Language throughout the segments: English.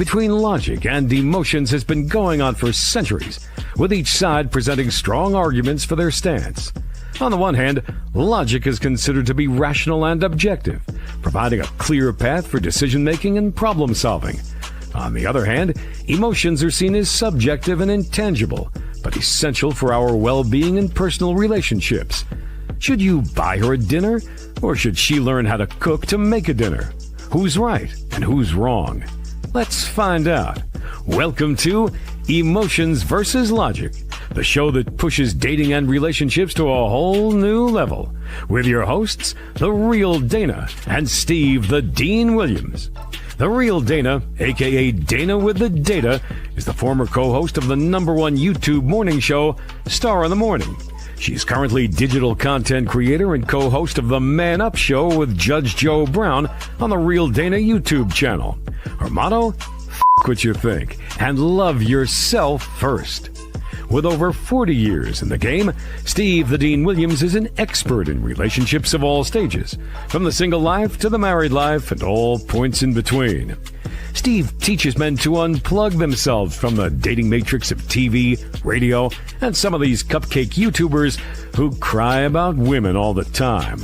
between logic and emotions has been going on for centuries, with each side presenting strong arguments for their stance. On the one hand, logic is considered to be rational and objective, providing a clear path for decision-making and problem-solving. On the other hand, emotions are seen as subjective and intangible, but essential for our well-being and personal relationships. Should you buy her a dinner, or should she learn how to cook to make a dinner? Who's right and who's wrong? Let's find out. Welcome to Emotions versus Logic, the show that pushes dating and relationships to a whole new level, with your hosts, The Real Dana and Steve the Dean Williams. The Real Dana, aka Dana with the Data, is the former co-host of the #1 YouTube morning show, Star in the Morning. She's currently digital content creator and co-host of the Man Up Show with Judge Joe Brown on the Real Dana YouTube channel. Her motto? F*** what you think and love yourself first. With over 40 years in the game, Steve the Dean Williams is an expert in relationships of all stages, from the single life to the married life and all points in between. Steve teaches men to unplug themselves from the dating matrix of TV, radio, and some of these cupcake YouTubers who cry about women all the time.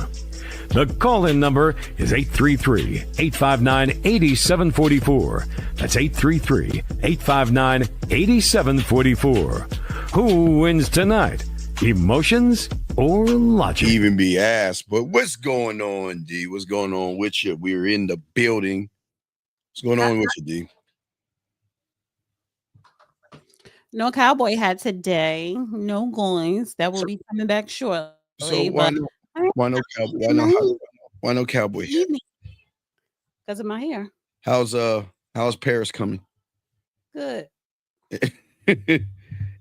The call-in number is 833-859-8744. That's 833-859-8744. Who wins tonight? Emotions or logic? Even be asked, but what's going on, D? What's going on with you? We're in the building. What's going on with you, D? No cowboy hat today. No goings. That will be coming back shortly. So why no cowboy? Why no cowboy hat? Because of my hair. How's Paris coming? Good.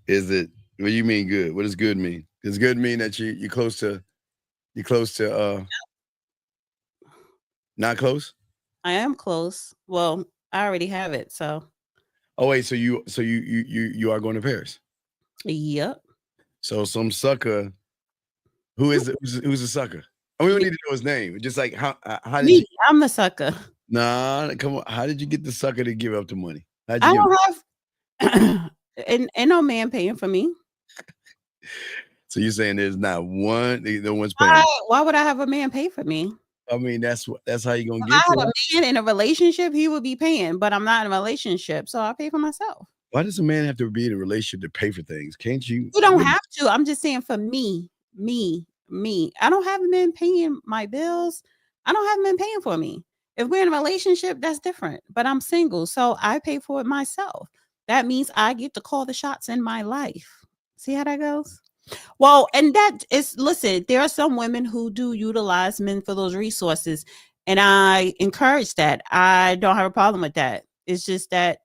Is it? What do you mean good? What does good mean? Does good mean that you're close to not close? I am close. Well, I already have it, so. Oh wait, so you are going to Paris? Yep. So some sucker. Who's the sucker? I mean, we don't need to know his name. Just like how did Me, you? I'm the sucker. Nah, come on. How did you get the sucker to give up the money? I don't have and no man paying for me. So you're saying there's not one, no one's paying? Why would I have a man pay for me? I mean, that's how you're gonna If get I had to a man in a relationship, he would be paying, but I'm not in a relationship, so I pay for myself. Why does a man have to be in a relationship to pay for things? Can't you? You don't have to. I'm just saying for me. I don't have men paying my bills. I don't have men paying for me. If we're in a relationship, that's different. But I'm single, so I pay for it myself. That means I get to call the shots in my life. See how that goes? Well, and that is, listen, there are some women who do utilize men for those resources, and I encourage that. I don't have a problem with that. It's just that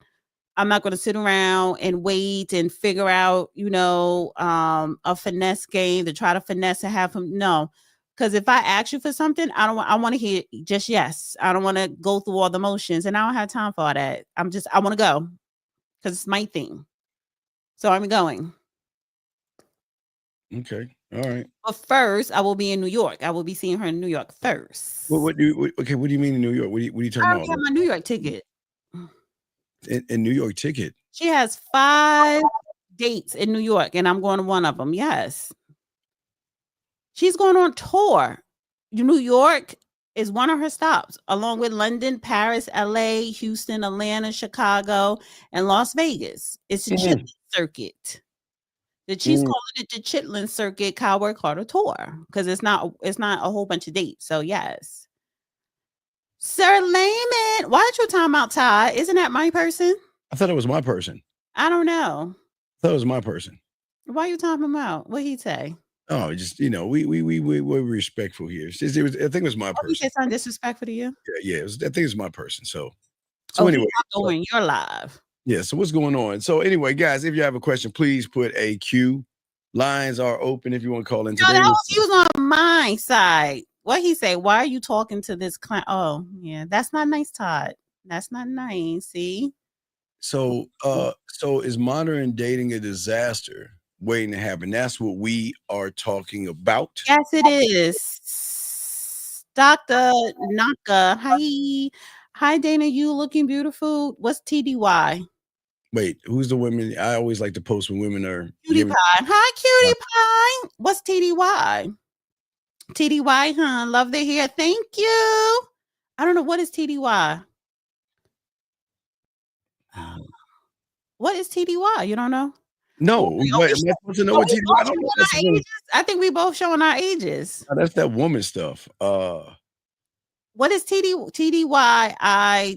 I'm not going to sit around and wait and figure out, a finesse game to try to finesse and have him. No, because if I ask you for something, I want to hear just yes. I don't want to go through all the motions, and I don't have time for all that. I want to go because it's my thing. So I'm going. Okay. All right. But first, I will be in New York. I will be seeing her in New York first. What do you mean in New York? What are you talking I about? have my New York ticket. In New York ticket. She has 5 dates in New York, and I'm going to one of them. Yes. She's going on tour. New York is one of her stops, along with London, Paris, LA, Houston, Atlanta, Chicago, and Las Vegas. It's a Chitlin circuit. She's calling it the Chitlin Circuit Cowboy Carter Tour because it's not a whole bunch of dates. So yes. Sir Layman, why did you time out, Todd? Isn't that my person? I thought it was my person. I don't know. I thought it was my person. Why you talking him out? What'd he say? Oh, just we're respectful here. I think it was my person. He said something disrespectful to you? Yeah, I think it's my person. So anyway, you're live. Yeah. So what's going on? So anyway, guys, if you have a question, please put a Q. Lines are open if you want to call in today. He was on my side. What he say? Why are you talking to this client? Oh, yeah, that's not nice, Todd. That's not nice. See. So is modern dating a disaster waiting to happen? That's what we are talking about. Yes, it is. Dr. Naka. Hi. Hi, Dana. You looking beautiful. What's TDY? Wait, who's the women? I always like to post when women are Cutie giving. Pie. Hi, Cutie Pie. What's TDY? TDY, huh? Love the hair. Thank you. I don't know. What is TDY? What is TDY? You don't know? No, we what am I supposed to know what we TDY? both I don't know. showing That's, our ages? I think we both showing our ages. that's that woman stuff. What is TDY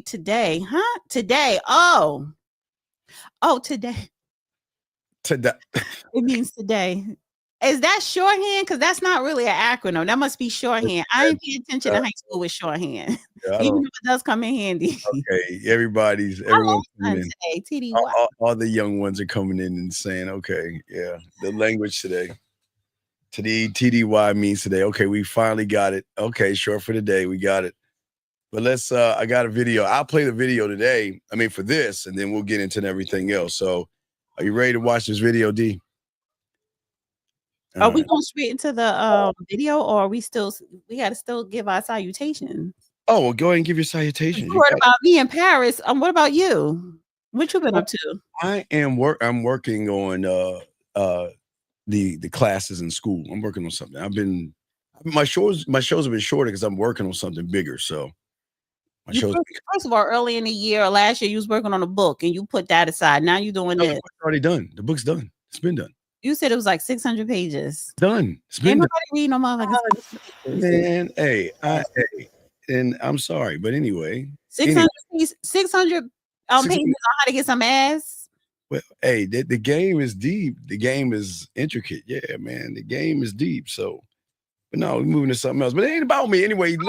today? Huh? Today. Oh, today. Today. It means today. Is that shorthand? Because that's not really an acronym. That must be shorthand. I ain't paying attention in high school with shorthand. Yeah, Even if it does come in handy. okay, everyone's coming in. Today, TDY. All the young ones are coming in and saying, okay, yeah, the language today. Today, TDY means today. Okay, we finally got it. Okay, short for today, we got it. But let's, I got a video. I'll play the video today. I mean, for this, and then we'll get into everything else. So, are you ready to watch this video, D? Are we going straight into the video, or are we got to still give our salutations? Oh, well, go ahead and give your salutations. You heard about me in Paris. What about you? What you been up to? I'm working on the classes in school. I'm working on something. My shows have been shorter because I'm working on something bigger. So first of all, early in the year or last year, you was working on a book and you put that aside. Now you're doing this. The book's already done. The book's done. It's been done. You said it was like 600 pages. Done. It's been done. Read no motherfuckers. Man, hey, and I'm sorry, but anyway, 600 pages on how to get some ass. Well, hey, the game is deep. The game is intricate. Yeah, man, the game is deep. So, but no, we're moving to something else. But it ain't about me anyway. Wait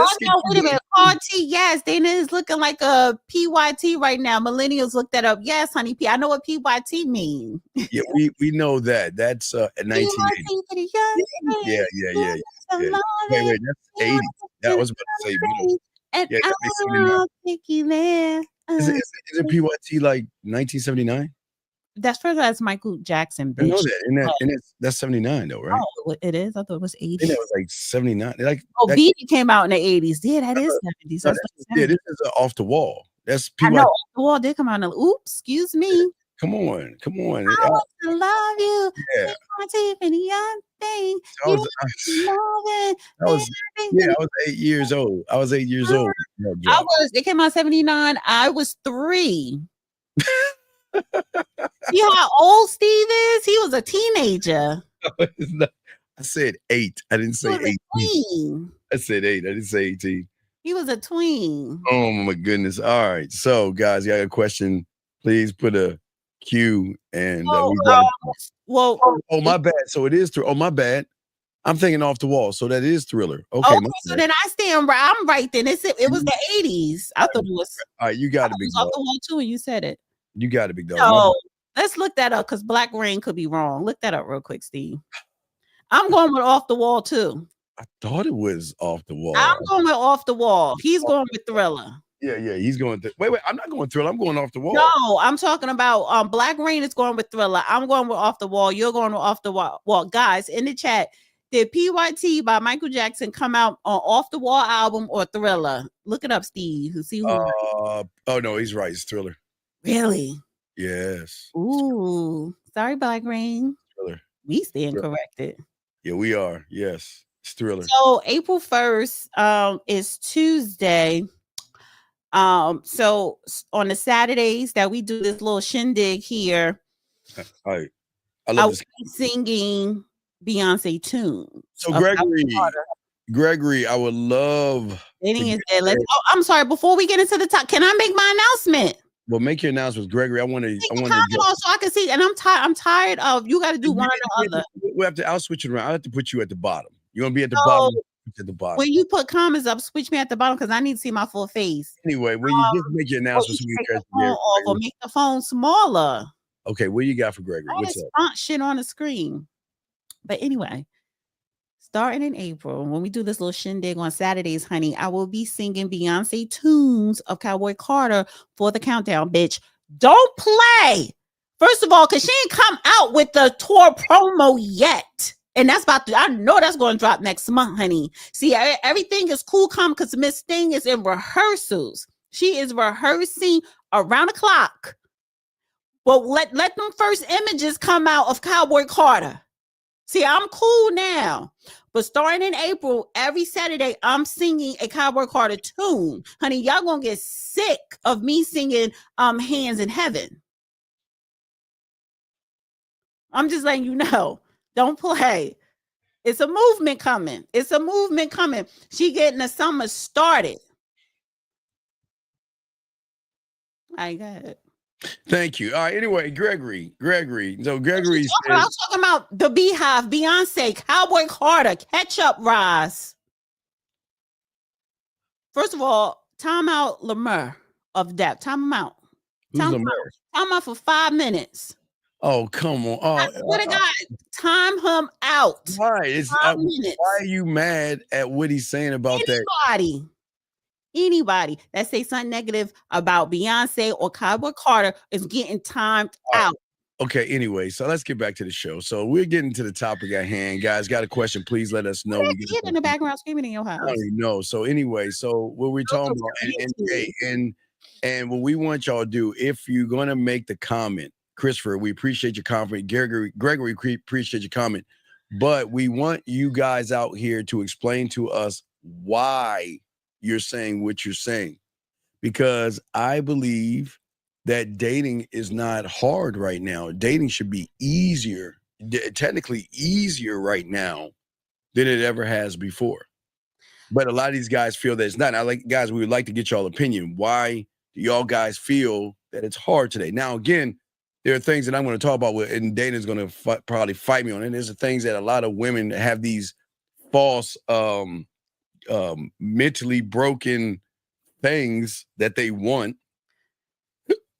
a minute. RT, yes, Dana is looking like a PYT right now. Millennials look that up. Yes, honey P. I know what PYT means. Yeah, we know that. That's 1980. Yeah. Wait, that's 80. That was about to say middle. And I'll take you there. Is it PYT like 1979? That's first. That's Michael Jackson. Bitch. I know that, and that's 79 though, right? Oh, it is. I thought it was 80. It was like 79. Like Beanie came out in the 80s. Yeah, that is 70s. This is Off the Wall. That's PYT. I know Off the Wall did come out. Oops, excuse me. Come on. I want to love you. Yeah. Tiffany young thing. I was 8 years old. I was 8 years old. It came out 79. I was 3. See how old Steve is? He was a teenager. I said 8. I didn't say 18. I said 8. I didn't say 18. He was a tween. Oh my goodness. All right. So guys, you got a question? Please put a Q and my bad. So it is Thriller. Oh, my bad. I'm thinking Off the Wall. So that is Thriller. Okay. So then I stand right. I'm right then. It was the 80s. I thought it was. All right, you got to be Off the Wall too, and you said it. You got to be dog. No, let's look that up because Black Rain could be wrong. Look that up real quick, Steve. I'm going with Off the Wall too. I thought it was Off the Wall. I'm going with Off the Wall. He's going with Thriller. Yeah, he's going. Wait, I'm not going Thriller. I'm going Off the Wall. No, I'm talking about Black Rain is going with Thriller. I'm going with Off the Wall. You're going with Off the Wall. Well, guys, in the chat, did PYT by Michael Jackson come out on Off the Wall album or Thriller? Look it up, Steve. See who. Oh no, he's right. It's Thriller. Really? Yes. Ooh, sorry, Black Rain. Thriller. We stand corrected. Yeah, we are. Yes, it's Thriller. So April 1st is Tuesday. So on the Saturdays that we do this little shindig here, I love this. Singing Beyonce tunes. So Gregory, I would love. I'm sorry. Before we get into the top, can I make my announcement? Well, make your announcement, Gregory. I want to. So I can see, and I'm tired of you. Got to do one or the other. I'll switch it around. I have to put you at the bottom. You want to be at the bottom? At the bottom. When you put comments up, switch me at the bottom because I need to see my full face. Anyway, when you just make your announcement, or make the phone smaller. Okay, what you got for Gregory? What's up? Shit on the screen. But anyway, starting in April, when we do this little shindig on Saturdays, honey, I will be singing Beyonce tunes of Cowboy Carter for the countdown, bitch. Don't play. First of all, because she ain't come out with the tour promo yet. And that's I know that's going to drop next month, honey. See, everything is cool, calm, because Miss Thing is in rehearsals. She is rehearsing around the clock. Well, let them first images come out of Cowboy Carter. See, I'm cool now. But starting in April, every Saturday, I'm singing a Cowboy Carter tune. Honey, y'all gonna get sick of me singing Hands in Heaven. I'm just letting you know. Don't play. It's a movement coming. It's a movement coming. She getting the summer started. I got it. Thank you. All right. Anyway, Gregory. So Gregory I was talking about the Beehive, Beyonce, Cowboy Carter, Catch Up, Rise. First of all, time out Lamar of Depth. Time him out. Time out for 5 minutes. Oh, come on. I swear to God, time him out. Why? Why are you mad at what he's saying about Anybody that say something negative about Beyonce or Cowboy Carter is getting timed out. Okay, anyway, so let's get back to the show. So we're getting to the topic at hand. Guys, got a question, please let us know. Kid in the background screaming in your house. I don't know. So anyway, so what we're talking about, and what we want y'all to do, if you're going to make the comment, Christopher, we appreciate your comment. Gregory, we appreciate your comment. But we want you guys out here to explain to us why you're saying what you're saying. Because I believe that dating is not hard right now. Dating should be easier, technically easier right now than it ever has before. But a lot of these guys feel that it's not. Guys, we would like to get y'all opinion. Why do y'all guys feel that it's hard today? Now, again, there are things that I'm going to talk about with, and Dana's going to probably fight me on. And there's the things that a lot of women have these false, mentally broken things that they want.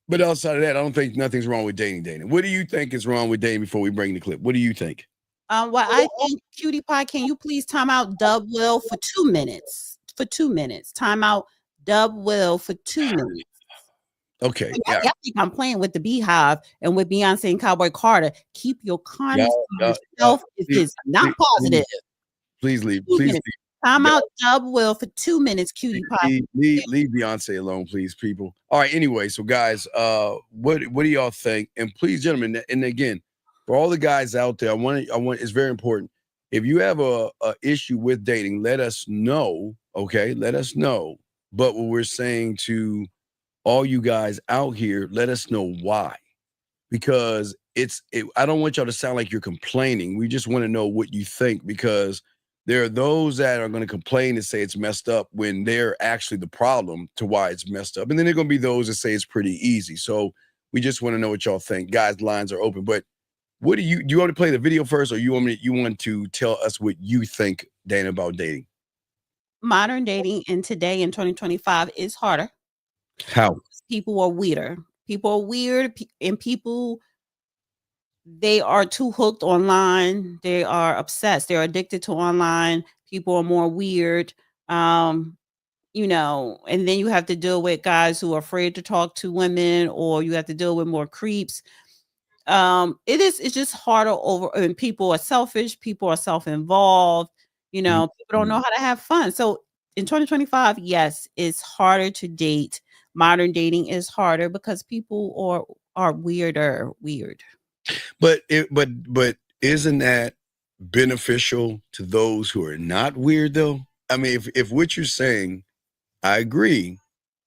But outside of that, I don't think nothing's wrong with dating, Dana. What do you think is wrong with dating before we bring the clip? What do you think? I think, Cutie Pie, can you please time out Dub Will for 2 minutes? For 2 minutes. Time out Dub Will for 2 minutes. Okay. I think I'm playing with the Beehive and with Beyonce and Cowboy Carter. Keep your comments to yourself if it's not positive. Please leave. Please leave. Time out Dub Will for 2 minutes, Cutie Pie. Leave Beyonce alone, please, people. All right. Anyway, so guys, what do y'all think? And please, gentlemen, and again, for all the guys out there, I want it's very important. If you have a issue with dating, let us know. Okay, let us know. But what we're saying to all you guys out here, let us know why. Because I don't want y'all to sound like you're complaining. We just want to know what you think, because there are those that are going to complain and say it's messed up when they're actually the problem to why it's messed up. And then there are going to be those that say it's pretty easy. So we just want to know what y'all think. Guys, lines are open. But what do you want to play the video first, or you want to tell us what you think, Dana, about dating? Modern dating in today in 2025 is harder. How? People are weirder. People are weird, and people, they are too hooked online. They are obsessed. They're addicted to online. People are more weird. And then you have to deal with guys who are afraid to talk to women, or you have to deal with more creeps. It's just harder and people are selfish. People are self-involved. People don't know how to have fun. So in 2025, yes, it's harder to date. Modern dating is harder because people are weird. But isn't that beneficial to those who are not weird, though? I mean, if what you're saying, I agree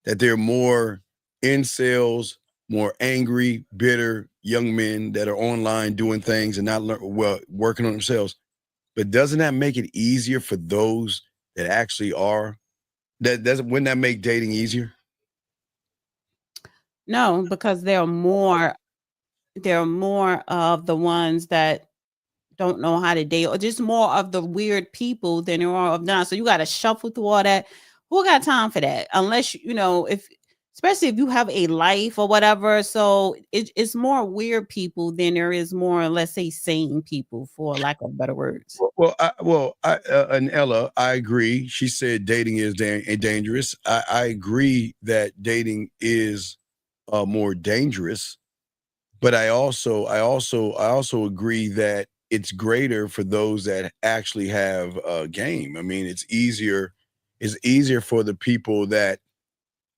that there are more incels, more angry, bitter young men that are online doing things and not working on themselves. But doesn't that make it easier for those that actually are? Wouldn't that make dating easier? No, because there are more of the ones that don't know how to date, or just more of the weird people than there are of none. So you got to shuffle through all that. Who got time for that? Unless especially if you have a life or whatever. So it's more weird people than there is more, let's say, sane people, for lack of better words. And Ella, I agree. She said dating is dangerous. I agree that dating is more dangerous, but I also agree that it's greater for those that actually have game. I mean, it's easier for the people that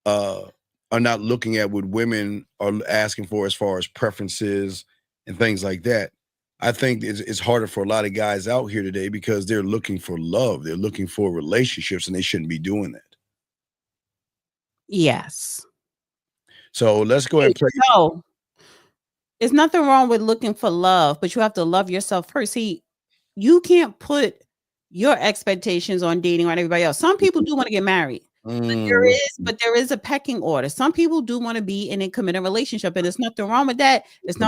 uh, are not looking at what women are asking for as far as preferences and things like that. I think it's harder for a lot of guys out here today because they're looking for love. They're looking for relationships, and they shouldn't be doing that. Yes. So let's go ahead and play. No, there's nothing wrong with looking for love, but you have to love yourself first. See, you can't put your expectations on dating on everybody else. Some people do want to get married. But there is a pecking order. Some people do want to be in a committed relationship, and there's nothing wrong with that. It's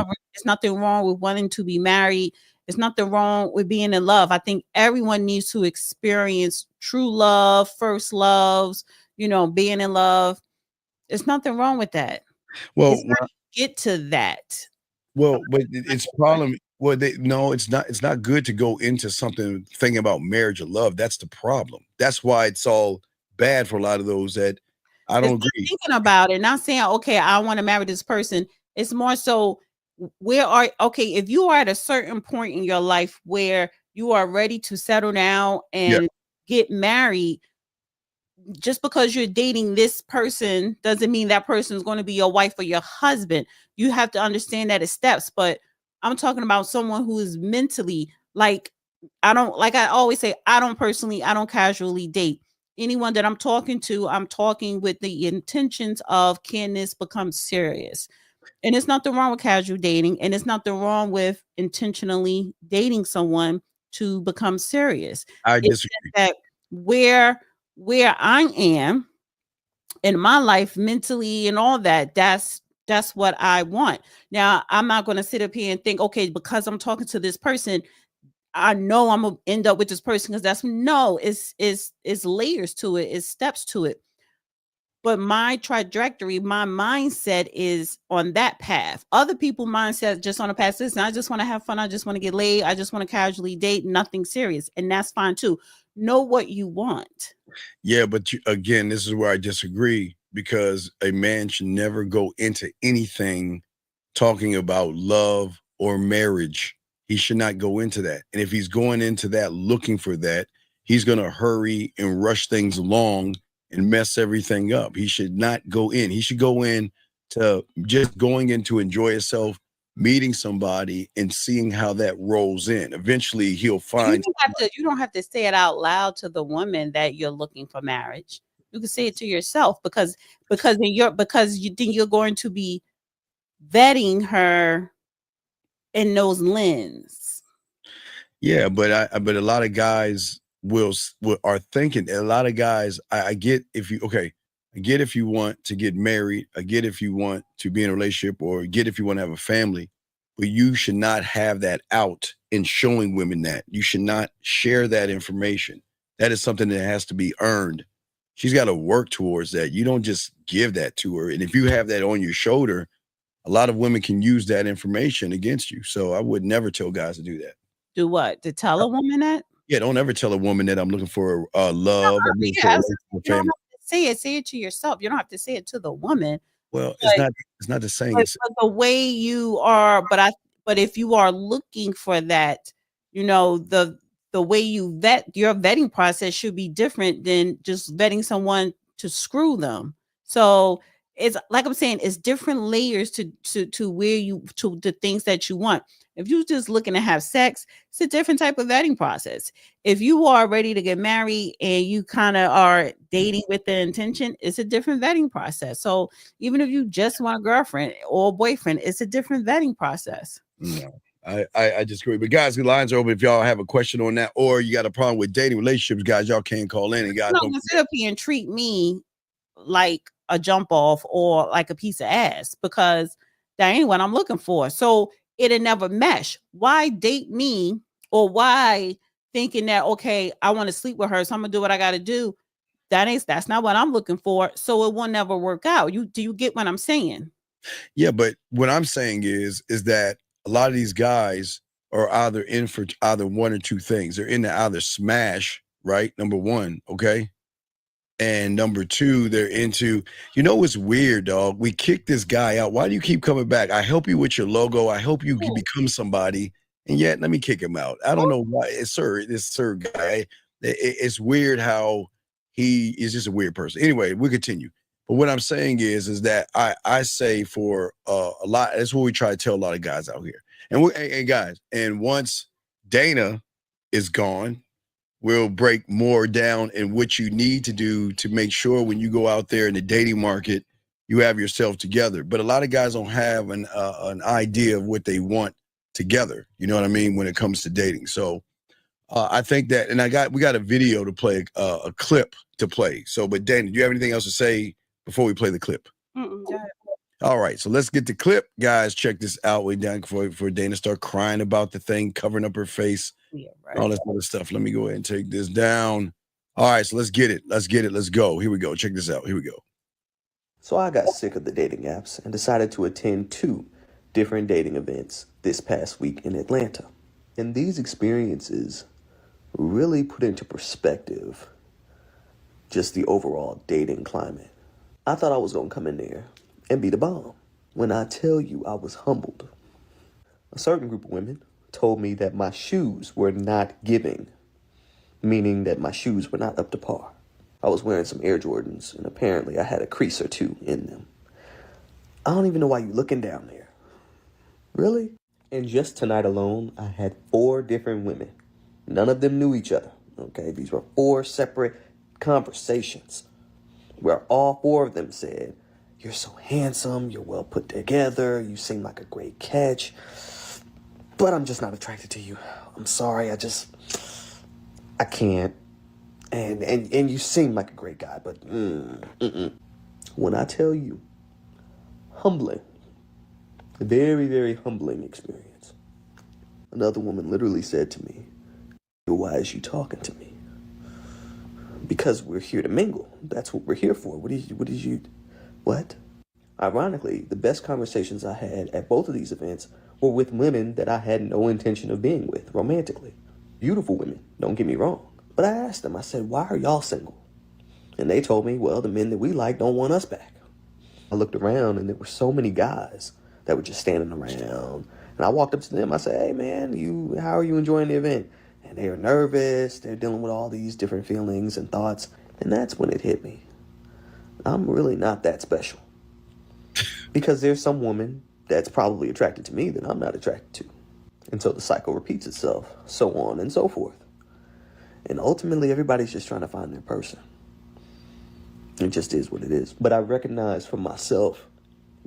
nothing wrong with wanting to be married. There's nothing wrong with being in love. I think everyone needs to experience true love, first loves, being in love. There's nothing wrong with that. Well, get to that. Well, but it's problem. Well, no, it's not. It's not good to go into something thinking about marriage or love. That's the problem. That's why it's all bad for a lot of those that I don't agree. Thinking about it, not saying, okay, I want to marry this person. It's more so if you are at a certain point in your life where you are ready to settle down and get married, just because you're dating this person doesn't mean that person is going to be your wife or your husband. You have to understand that it's steps, but I'm talking about someone who is mentally I always say, I don't casually date. Anyone that I'm talking to, I'm talking with the intentions of, can this become serious? And it's nothing wrong with casual dating, and it's nothing wrong with intentionally dating someone to become serious. I disagree. That where I am in my life mentally and all that, that's what I want. Now, I'm not going to sit up here and think, okay, because I'm talking to this person, I know I'm gonna end up with this person, because it's layers to it, it's steps to it. But my trajectory, my mindset is on that path. Other people's mindset just on a path. Listen, I just want to have fun. I just want to get laid. I just want to casually date, nothing serious. And that's fine too. Know what you want. Yeah, but again, this is where I disagree, because a man should never go into anything talking about love or marriage. He should not go into that. And if he's going into that looking for that, he's going to hurry and rush things along and mess everything up. He should not go in. He should go in to just going in to enjoy himself, meeting somebody and seeing how that rolls in. Eventually he'll find. You don't have to say it out loud to the woman that you're looking for marriage. You can say it to yourself, because you think you're going to be vetting her in those lens. Yeah, but a lot of guys are thinking. A lot of guys, I get if you want to get married, I get if you want to be in a relationship, or get if you want to have a family, but you should not have that out in showing women that. You should not share that information. That is something that has to be earned. She's got to work towards that. You don't just give that to her. And if you have that on your shoulder, a lot of women can use that information against you. So I would never tell guys to do that. Do what? To tell a woman that? Yeah, don't ever tell a woman that I'm looking for love. You don't have to say it to yourself. You don't have to say it to the woman. Well, it's not the same. But the way you are, but if you are looking for that, the way you vet, your vetting process should be different than just vetting someone to screw them. So it's like I'm saying, it's different layers to the things that you want. If you're just looking to have sex, it's a different type of vetting process. If you are ready to get married and you kind of are dating with the intention, it's a different vetting process. So even if you just want a girlfriend or a boyfriend, it's a different vetting process. No, I disagree. But guys, the lines are open if y'all have a question on that, or you got a problem with dating relationships, guys, y'all can call in. And guys, don't sit up here and treat me like a jump off or like a piece of ass, because that ain't what I'm looking for. So it'll never mesh. Why date me, or why thinking that, okay, I want to sleep with her, so I'm gonna do what I got to do? That's not what I'm looking for. So it will never work out. Do you get what I'm saying? Yeah, but what I'm saying is that a lot of these guys are either in for either one or two things. They're into either smash, right? Number one, okay? And number two, they're into, it's weird, dog. We kicked this guy out. Why do you keep coming back? I help you with your logo. I hope you become somebody. And yet, let me kick him out. I don't know why. This sir guy, it's weird how he is just a weird person. Anyway, we'll continue. But what I'm saying is that I say for a lot, that's what we try to tell a lot of guys out here. And hey guys, and once Dana is gone, we'll break more down in what you need to do to make sure when you go out there in the dating market, you have yourself together. But a lot of guys don't have an idea of what they want together. You know what I mean? When it comes to dating. So I think that, and we got a video to play, a clip to play. So, but Dana, do you have anything else to say before we play the clip? Go ahead. All right, so let's get the clip, guys. Check this out. Way down for Dana start crying about the thing, covering up her face, all this other stuff. Let me go ahead and take this down. All right, so let's get it. Let's go. Here we go. Check this out. Here we go. So I got sick of the dating apps and decided to attend 2 different dating events this past week in Atlanta. And these experiences really put into perspective just the overall dating climate. I thought I was going to come in there and be the bomb. When I tell you I was humbled, a certain group of women told me that my shoes were not giving, meaning that my shoes were not up to par. I was wearing some Air Jordans, and apparently I had a crease or 2 in them. I don't even know why you're looking down there. Really? And just tonight alone, I had 4 different women. None of them knew each other, okay? These were 4 separate conversations where all 4 of them said, "You're so handsome, you're well put together, you seem like a great catch, but I'm just not attracted to you. I'm sorry, I can't. And you seem like a great guy, but When I tell you, humbling, a very, very humbling experience. Another woman literally said to me, "Why is you talking to me?" Because we're here to mingle. That's what we're here for. What? Ironically, the best conversations I had at both of these events were with women that I had no intention of being with romantically. Beautiful women, don't get me wrong. But I asked them, I said, "Why are y'all single?" And they told me, well, the men that we like don't want us back. I looked around and there were so many guys that were just standing around. And I walked up to them. I said, "Hey, man, how are you enjoying the event?" And they were nervous. They're dealing with all these different feelings and thoughts. And that's when it hit me. I'm really not that special. Because there's some woman that's probably attracted to me that I'm not attracted to. And so the cycle repeats itself, so on and so forth. And ultimately, everybody's just trying to find their person. It just is what it is. But I recognize for myself,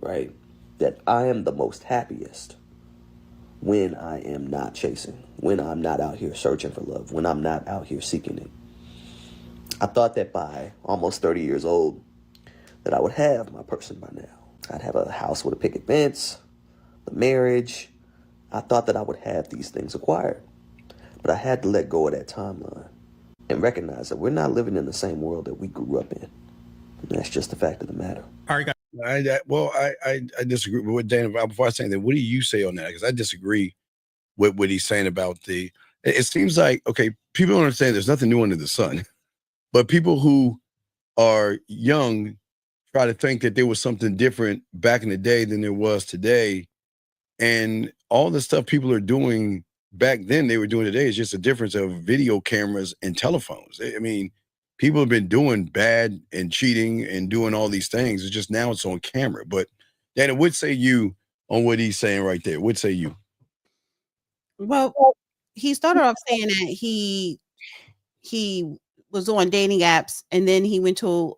right, that I am the most happiest when I am not chasing, when I'm not out here searching for love, when I'm not out here seeking it. I thought that by almost 30 years old, that I would have my person by now. I'd have a house with a picket fence, the marriage. I thought that I would have these things acquired. But I had to let go of that timeline and recognize that we're not living in the same world that we grew up in. And that's just the fact of the matter. All right, guys. I disagree with what Dana. Before I say that, what do you say on that? Because I disagree with what he's saying about the. It seems like, okay, people don't understand there's nothing new under the sun, but people who are young try to think that there was something different back in the day than there was today, and all the stuff people are doing back then they were doing today is just a difference of video cameras and telephones. I mean, people have been doing bad and cheating and doing all these things. It's just now it's on camera. But Dana, what say you on what he's saying right there? What say you? Well, he started off saying that he was on dating apps and then he went to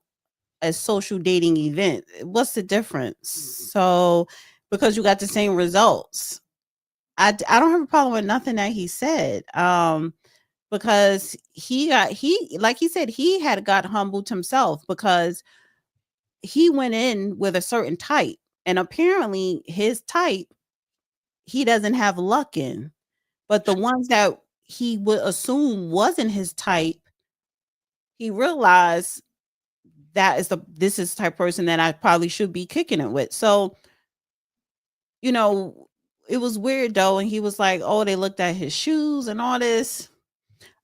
a social dating event. What's the difference? So because you got the same results. I don't have a problem with nothing that he said. Because he like he said, he had got humbled himself because he went in with a certain type, and apparently his type he doesn't have luck in, but the ones that he would assume wasn't his type, he realized this is the type of person that I probably should be kicking it with. So, you know, it was weird though, and he was like, "Oh, they looked at his shoes and all this."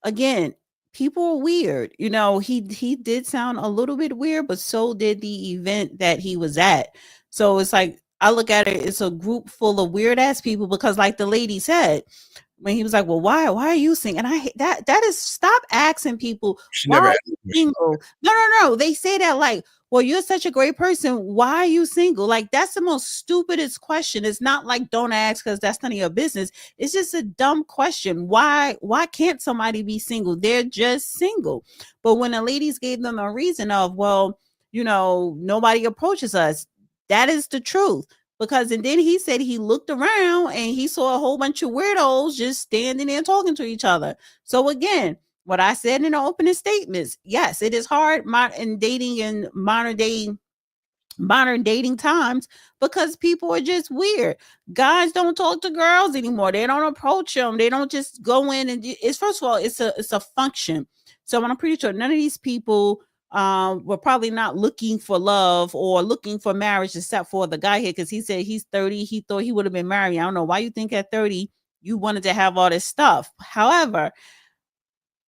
Again, people are weird. You know, he did sound a little bit weird, but so did the event that he was at. So it's like, I look at it, it's a group full of weird ass people because like the lady said, when he was like, well, why are you single? And I hate that is, stop asking people, She why never are asked you the question. single? No. They say that like, well, you're such a great person. Why are you single? Like, that's the most stupidest question. It's not like don't ask because that's none of your business. It's just a dumb question. Why can't somebody be single? They're just single. But when the ladies gave them a reason of, well, nobody approaches us, that is the truth. Because, and then he said he looked around and he saw a whole bunch of weirdos just standing there talking to each other. So again, what I said in the opening statements, yes, it is hard in dating in modern dating times because people are just weird. Guys don't talk to girls anymore. They don't approach them. They don't just go in and it's, first of all, it's a function. So I'm pretty sure none of these people were probably not looking for love or looking for marriage, except for the guy here, because he said he's 30. He thought he would have been married. I don't know why you think at 30 you wanted to have all this stuff. However,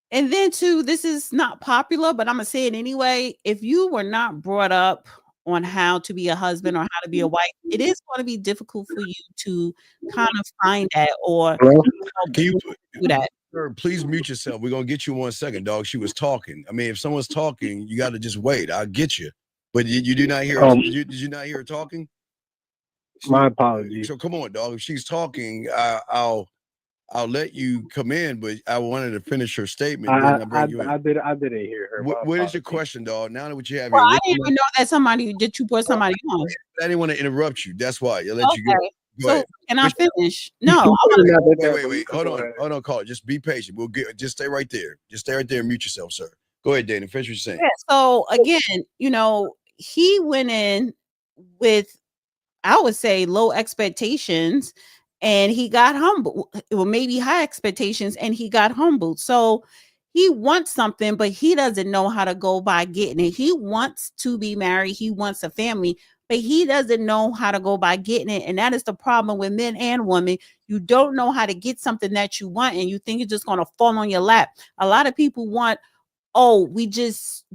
and then too, this is not popular, but I'm gonna say it anyway. If you were not brought up on how to be a husband or how to be a wife, it is going to be difficult for you to kind of find that or Can you do that. Sir, please mute yourself. We're gonna get you 1 second, dog. She was talking. I mean, if someone's talking, you got to just wait. I'll get you. But you did not hear. Did you not hear her talking? My apologies. So come on, dog. If she's talking, I'll let you come in. But I wanted to finish her statement. I didn't hear her. What is your question, dog? Now that what you have Well, here, I didn't even know that you put somebody on. I didn't want to interrupt you. That's why I let you go. Go ahead. Can I finish? No. Wait. Hold on, call. Just be patient. We'll get. Just stay right there. Just stay right there and mute yourself, sir. Go ahead, Dana. Finish what you're saying. Yeah, so again, he went in with, I would say, low expectations, and he got humbled. Well, maybe high expectations, and he got humbled. So he wants something, but he doesn't know how to go by getting it. He wants to be married. He wants a family, but he doesn't know how to go by getting it. And that is the problem with men and women. You don't know how to get something that you want, and you think it's just going to fall on your lap. A lot of people want, oh, we just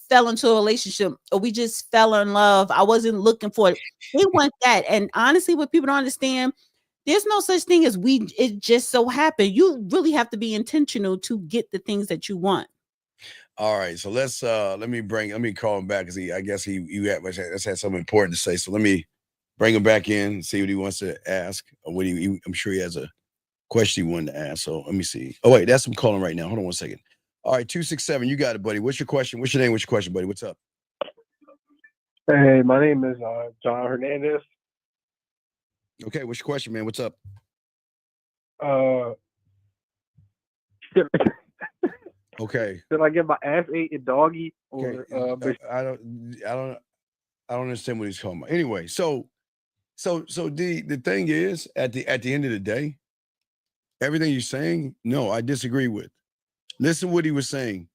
fell into a relationship, or we just fell in love. I wasn't looking for it. They want that. And honestly, what people don't understand, there's no such thing as it just so happened. You really have to be intentional to get the things that you want. All right, so let me call him back because I guess he had something important to say. So let me bring him back in and see what he wants to ask. Or what I'm sure he has a question he wanted to ask. So let me see. Oh wait, that's him calling right now. Hold on 1 second. All right, 267, you got it, buddy. What's your question? What's your name? What's your question, buddy? What's up? Hey, my name is John Hernandez. Okay, what's your question, man? What's up? Okay. Should I get my ass ate and doggy? Or okay. I don't understand what he's talking about. Anyway, so the thing is, at the end of the day, everything you're saying, no, I disagree with. Listen what he was saying.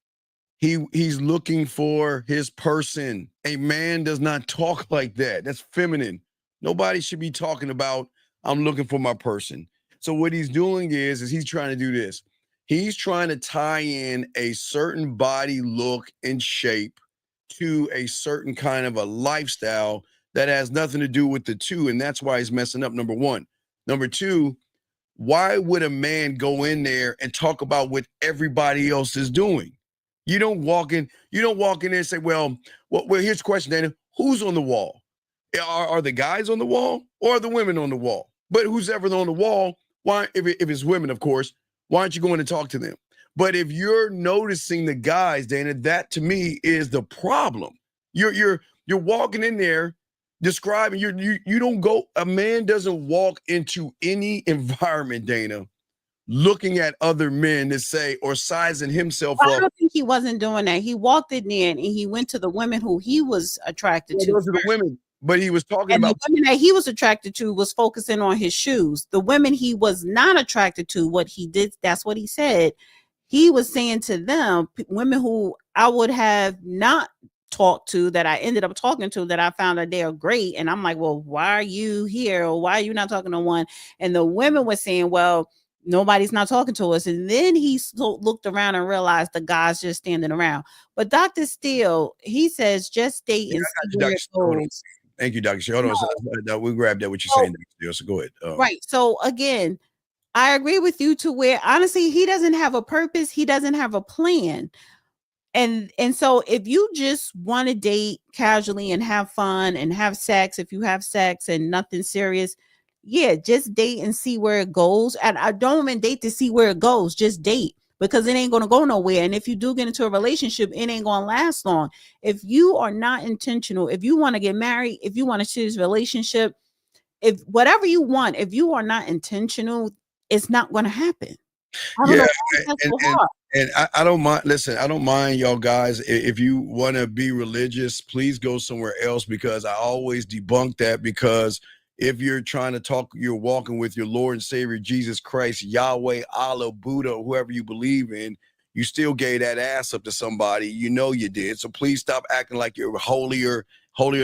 He's looking for his person. A man does not talk like that. That's feminine. Nobody should be talking about, I'm looking for my person. So what he's doing is he's trying to do this. He's trying to tie in a certain body look and shape to a certain kind of a lifestyle that has nothing to do with the two. And that's why he's messing up, number one. Number two, why would a man go in there and talk about what everybody else is doing? You don't walk in there and say, well, here's the question, Dana. Who's on the wall? Are the guys on the wall or are the women on the wall? But who's ever on the wall, why, if it's women, of course, why aren't you going to talk to them? But if you're noticing the guys, Dana, that to me is the problem. You're walking in there describing, you don't go, a man doesn't walk into any environment, Dana, looking at other men to say, or sizing himself up. I don't think he wasn't doing that. He walked in there and he went to the women who he was attracted to. Those are the women. But he was talking about the women that he was attracted to was focusing on his shoes. The women he was not attracted to, what he did, that's what he said. He was saying to them, women who I would have not talked to, that I ended up talking to, that I found that they are great. And I'm like, well, why are you here? Or why are you not talking to one? And the women were saying, well, nobody's not talking to us. And then he looked around and realized the guys just standing around. But Dr. Steele, he says, just date and see where it goes. Thank you, Dr. Steele. Hold on. We'll grab that, what you're saying, Dr. Steele. So go ahead. Right. So again, I agree with you to where honestly he doesn't have a purpose, he doesn't have a plan. And so if you just want to date casually and have fun and have sex, if you have sex and nothing serious, yeah, just date and see where it goes. And I don't even date to see where it goes, just date, because it ain't going to go nowhere. And if you do get into a relationship, it ain't going to last long. If you are not intentional, if you want to get married, if you want to choose relationship, if whatever you want, if you are not intentional, it's not going to happen. I don't know why that's so hard. And I don't mind. Listen, I don't mind y'all guys. If you want to be religious, please go somewhere else, because I always debunk that. Because if you're trying to talk, you're walking with your Lord and Savior, Jesus Christ, Yahweh, Allah, Buddha, whoever you believe in, you still gave that ass up to somebody. You know you did. So please stop acting like you're holier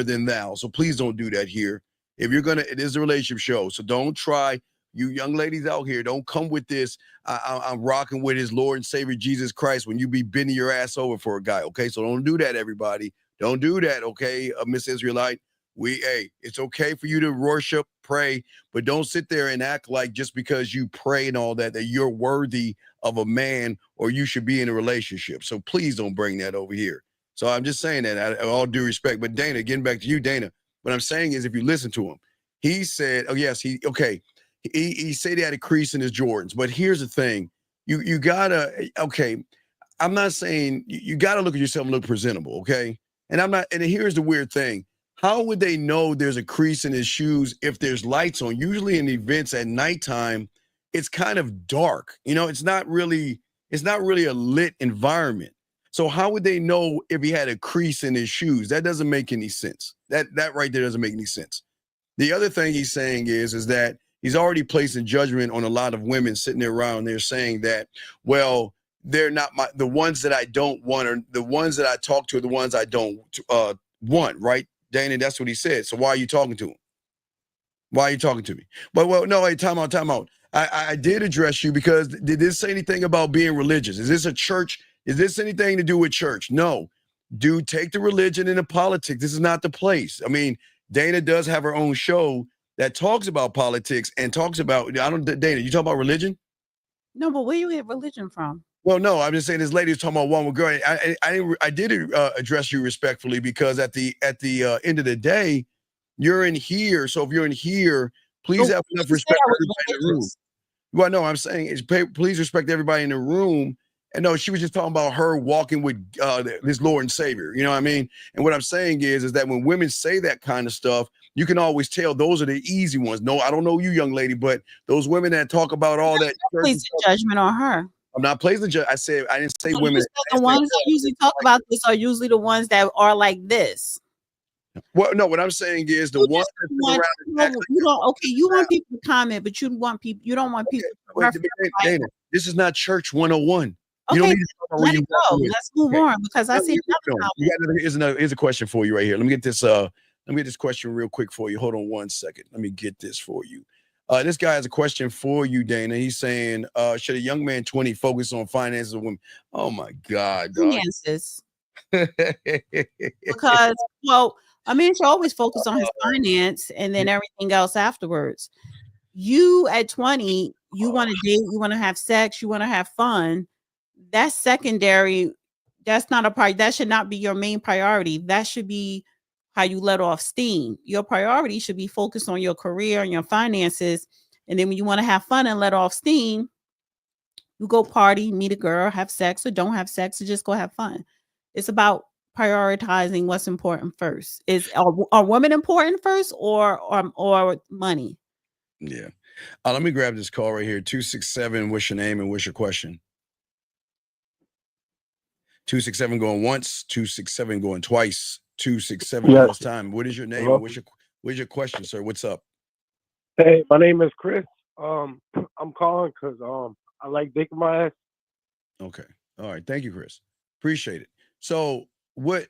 than thou. So please don't do that here. If you're going to, it is a relationship show. So don't try. You young ladies out here, don't come with this. I'm rocking with his Lord and Savior, Jesus Christ, when you be bending your ass over for a guy. Okay, so don't do that, everybody. Don't do that, okay, Miss Israelite. It's okay for you to worship, pray, but don't sit there and act like just because you pray and all that you're worthy of a man or you should be in a relationship. So please don't bring that over here. So I'm just saying that, all due respect. But Dana, getting back to you, Dana, what I'm saying is, if you listen to him, he said, he said he had a crease in his Jordans, but here's the thing. You gotta, I'm not saying you gotta look at yourself and look presentable, okay? And here's the weird thing. How would they know there's a crease in his shoes if there's lights on? Usually in events at nighttime, it's kind of dark. It's not really a lit environment. So how would they know if he had a crease in his shoes? That doesn't make any sense. That right there doesn't make any sense. The other thing he's saying is that he's already placing judgment on a lot of women sitting there around there saying that, well, they're not the ones that I don't want, or the ones that I talk to are the ones I don't want, right? Dana, that's what he said. So why are you talking to him? Why are you talking to me? But no, hey, time out. I did address you because did this say anything about being religious? Is this a church? Is this anything to do with church? No. Dude, take the religion into politics. This is not the place. I mean, Dana does have her own show that talks about politics and talks about, Dana, you talk about religion? No, but where you get religion from? Well, no, I'm just saying this lady was talking about one with girl. I did address you respectfully, because at the end of the day, you're in here. So if you're in here, please have enough respect for everybody in the room. Well, no, I'm saying is please respect everybody in the room. And no, she was just talking about her walking with his Lord and Savior. You know what I mean? And what I'm saying is that when women say that kind of stuff, you can always tell those are the easy ones. No, I don't know you, young lady, but those women that talk about all that. Place judgment on her. I'm not placing judgment. I didn't say women. The ones that usually talk about this are usually the ones that are like this. Well, no, what I'm saying is the ones that you want people to comment, but you don't want people Dana, this is not church 101. Okay, you don't need to talk about let it go. Let's move on, because I see here's a question for you right here. Let me get this question real quick for you. Hold on 1 second. Let me get this for you. This guy has a question for you, Dana. He's saying, should a young man 20 focus on finances of women? Oh my God. Finances. Because, a man should always focus on his finance and then everything else afterwards. You at 20, you want to date, you want to have sex, you want to have fun. That's secondary. That's not a part. That should not be your main priority. That should be how you let off steam. Your priority should be focused on your career and your finances. And then when you want to have fun and let off steam, you go party, meet a girl, have sex, or don't have sex, or just go have fun. It's about prioritizing what's important first. Are women important first or money? Yeah. Let me grab this call right here. 267. What's your name and what's your question? 267 going once, 267 going twice, 267 this time. What is your name? What's your question, sir? What's up? Hey, my name is Chris. I'm calling because I like dick my ass. Okay. All right. Thank you, Chris. Appreciate it. So what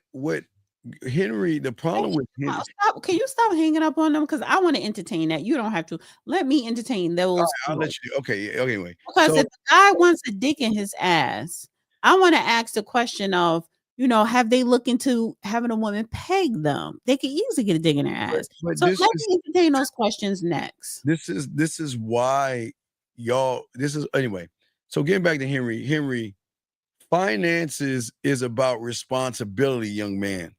Henry, the problem with Henry, can you stop hanging up on them? Because I want to entertain that. You don't have to. Let me entertain those. Right, I'll let you. Okay. Anyway. Because if the guy wants a dick in his ass, I want to ask the question of, have they looked into having a woman peg them? They could easily get a dick in their ass. So let me entertain those questions next. This is why y'all, this is anyway. So getting back to Henry, finances is about responsibility, young man.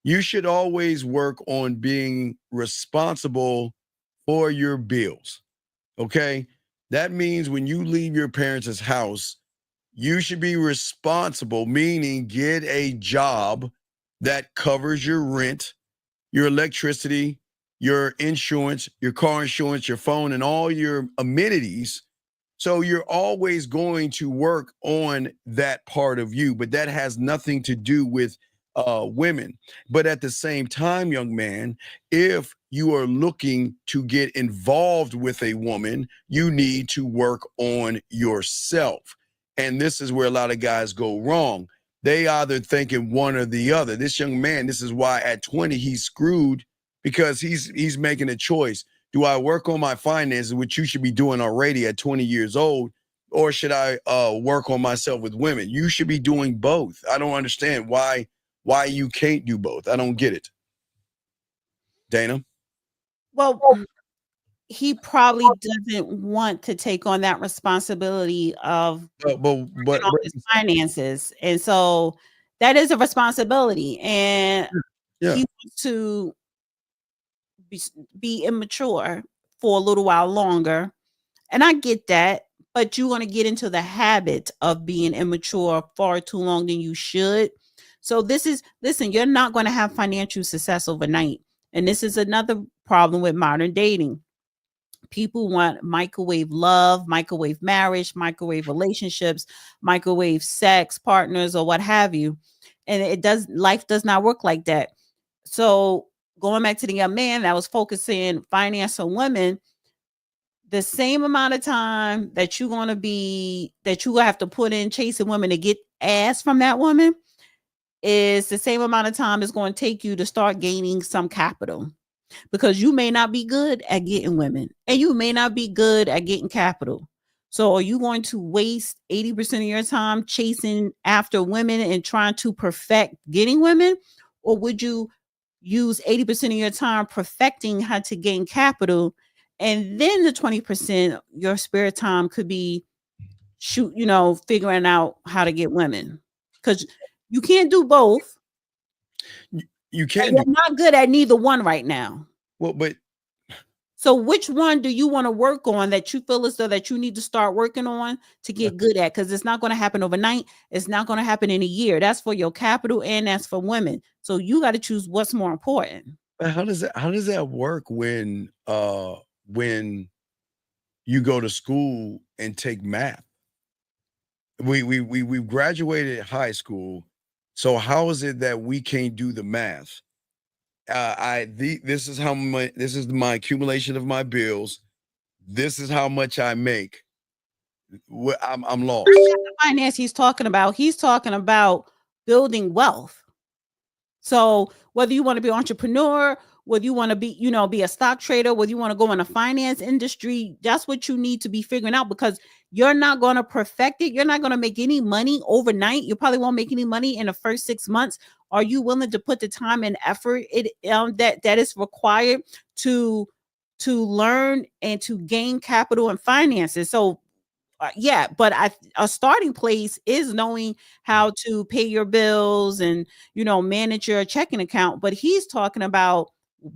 You should always work on being responsible for your bills. Okay. That means when you leave your parents' house, you should be responsible, meaning get a job that covers your rent, your electricity, your insurance, your car insurance, your phone, and all your amenities. So you're always going to work on that part of you, but that has nothing to do with women. But at the same time, young man, if you are looking to get involved with a woman, you need to work on yourself. And this is where a lot of guys go wrong. They either thinking one or the other. This young man, this is why at 20 he's screwed, because he's making a choice. Do I work on my finances, which you should be doing already at 20 years old, or should I work on myself with women? You should be doing both. I don't understand why you can't do both. I don't get it. Dana? Well, he probably doesn't want to take on that responsibility of But on his finances. And so that is a responsibility. And yeah. he wants to be immature for a little while longer. And I get that, but you're going to get into the habit of being immature far too long than you should. So listen, you're not going to have financial success overnight. And this is another problem with modern dating. People want microwave love, microwave marriage, microwave relationships, microwave sex partners, or what have you. And life does not work like that. So going back to the young man that was focusing finance on women, the same amount of time that you're going to have to put in chasing women to get ass from that woman is the same amount of time it's going to take you to start gaining some capital, because you may not be good at getting women and you may not be good at getting capital. So are you going to waste 80% of your time chasing after women and trying to perfect getting women? Or would you use 80% of your time perfecting how to gain capital, and then the 20% your spare time could be figuring out how to get women? Because you can't do both. You can't. You're not good at neither one right now. Well, but so which one do you want to work on that you feel as though that you need to start working on to get good at? Because it's not going to happen overnight. It's not going to happen in a year. That's for your capital and that's for women. So you got to choose what's more important. But how does that work when you go to school and take math? We graduated high school, so how is it that we can't do the math? This is how much. This is my accumulation of my bills. This is how much I make. I'm lost. The finance he's talking about building wealth. So whether you want to be an entrepreneur, whether you want to be a stock trader, whether you want to go in the finance industry, that's what you need to be figuring out, because you're not going to perfect it. You're not going to make any money overnight. You probably won't make any money in the first 6 months. Are you willing to put the time and effort that is required to learn and to gain capital and finances? So but a starting place is knowing how to pay your bills and manage your checking account. But he's talking about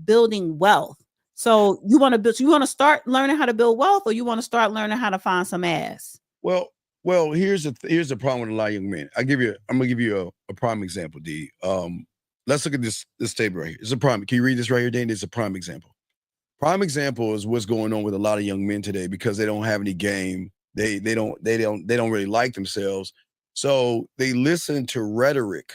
building wealth. So you want to start learning how to build wealth, or you want to start learning how to find some ass? Well, here's the problem with a lot of young men. I'm gonna give you a prime example, D. Let's look at this table right here. It's a prime. Can you read this right here, Dane? It's a prime example. Prime example is what's going on with a lot of young men today, because they don't have any game. They don't really like themselves. So they listen to rhetoric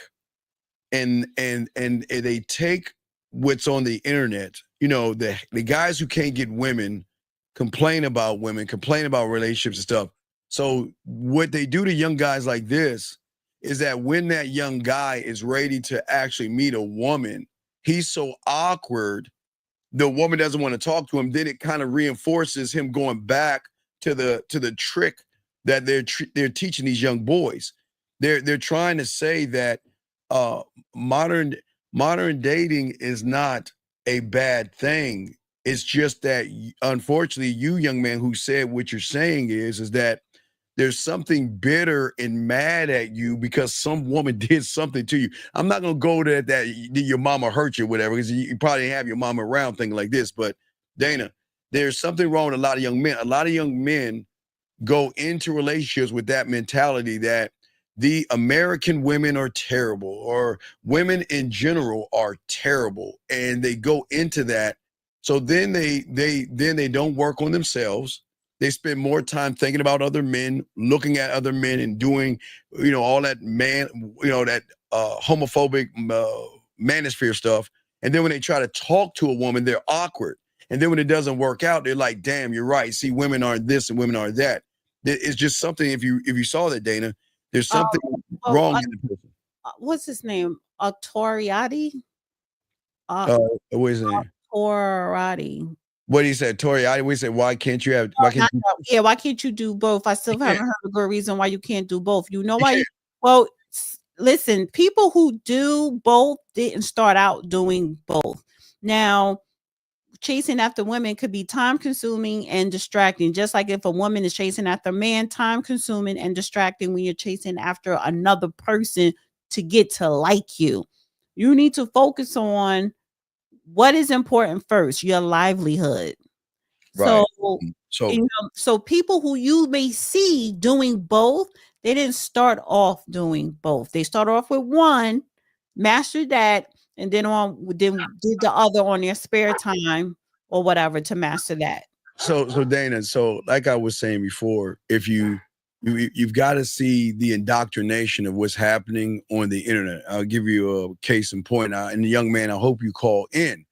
and they take what's on the internet. The guys who can't get women complain about women, complain about relationships and stuff. So what they do to young guys like this is that when that young guy is ready to actually meet a woman, he's so awkward, the woman doesn't want to talk to him. Then it kind of reinforces him going back to the trick that they're teaching these young boys. They're trying to say that modern dating is not a bad thing. It's just that unfortunately, you young man who said what you're saying is that there's something bitter and mad at you because some woman did something to you. I'm not gonna go to that your mama hurt you, whatever, because you probably didn't have your mama around thinking like this. But Dana, there's something wrong with a lot of young men. A lot of young men go into relationships with that mentality that the American women are terrible, or women in general are terrible, and they go into that. So then they don't work on themselves. They spend more time thinking about other men, looking at other men, and doing, all that that homophobic manosphere stuff. And then when they try to talk to a woman, they're awkward. And then when it doesn't work out, they're like, "Damn, you're right. See, women aren't this and women aren't that." It's just something. If you saw that, Dana, there's something wrong in the person. What's his name? Toriati? What is his name? Toriati. What he said, Toriati. We said, why can't you have? Why can't you do both? I still haven't heard a good reason why you can't do both. You know why? Well, listen, people who do both didn't start out doing both. Now, chasing after women could be time consuming and distracting. Just like if a woman is chasing after a man, time consuming and distracting when you're chasing after another person to get to like you. You need to focus on what is important first, your livelihood. Right. So people who you may see doing both, they didn't start off doing both. They start off with one, mastered that, and then did the other on their spare time or whatever to master that. So Dana, so like I was saying before, if you've got to see the indoctrination of what's happening on the internet. I'll give you a case in point. And the young man, I hope you call in.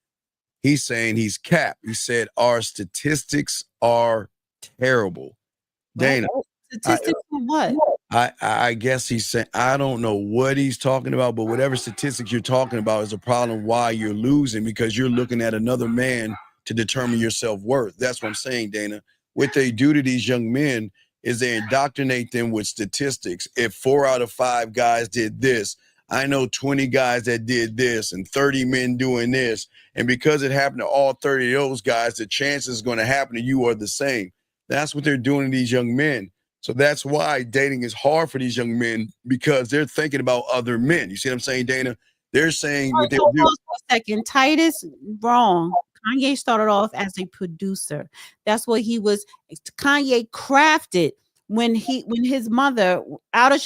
He's saying he's capped. He said our statistics are terrible. Dana, statistics on what? I guess he's saying, I don't know what he's talking about, but whatever statistics you're talking about is a problem why you're losing, because you're looking at another man to determine your self-worth. That's what I'm saying, Dana. What they do to these young men is they indoctrinate them with statistics. If 4 out of 5 guys did this, I know 20 guys that did this and 30 men doing this. And because it happened to all 30 of those guys, the chances going to happen to you are the same. That's what they're doing to these young men. So that's why dating is hard for these young men, because they're thinking about other men. You see what I'm saying, Dana? They're saying what they do. For a second, Titus, wrong. Kanye started off as a producer. That's what he was. Kanye crafted when his mother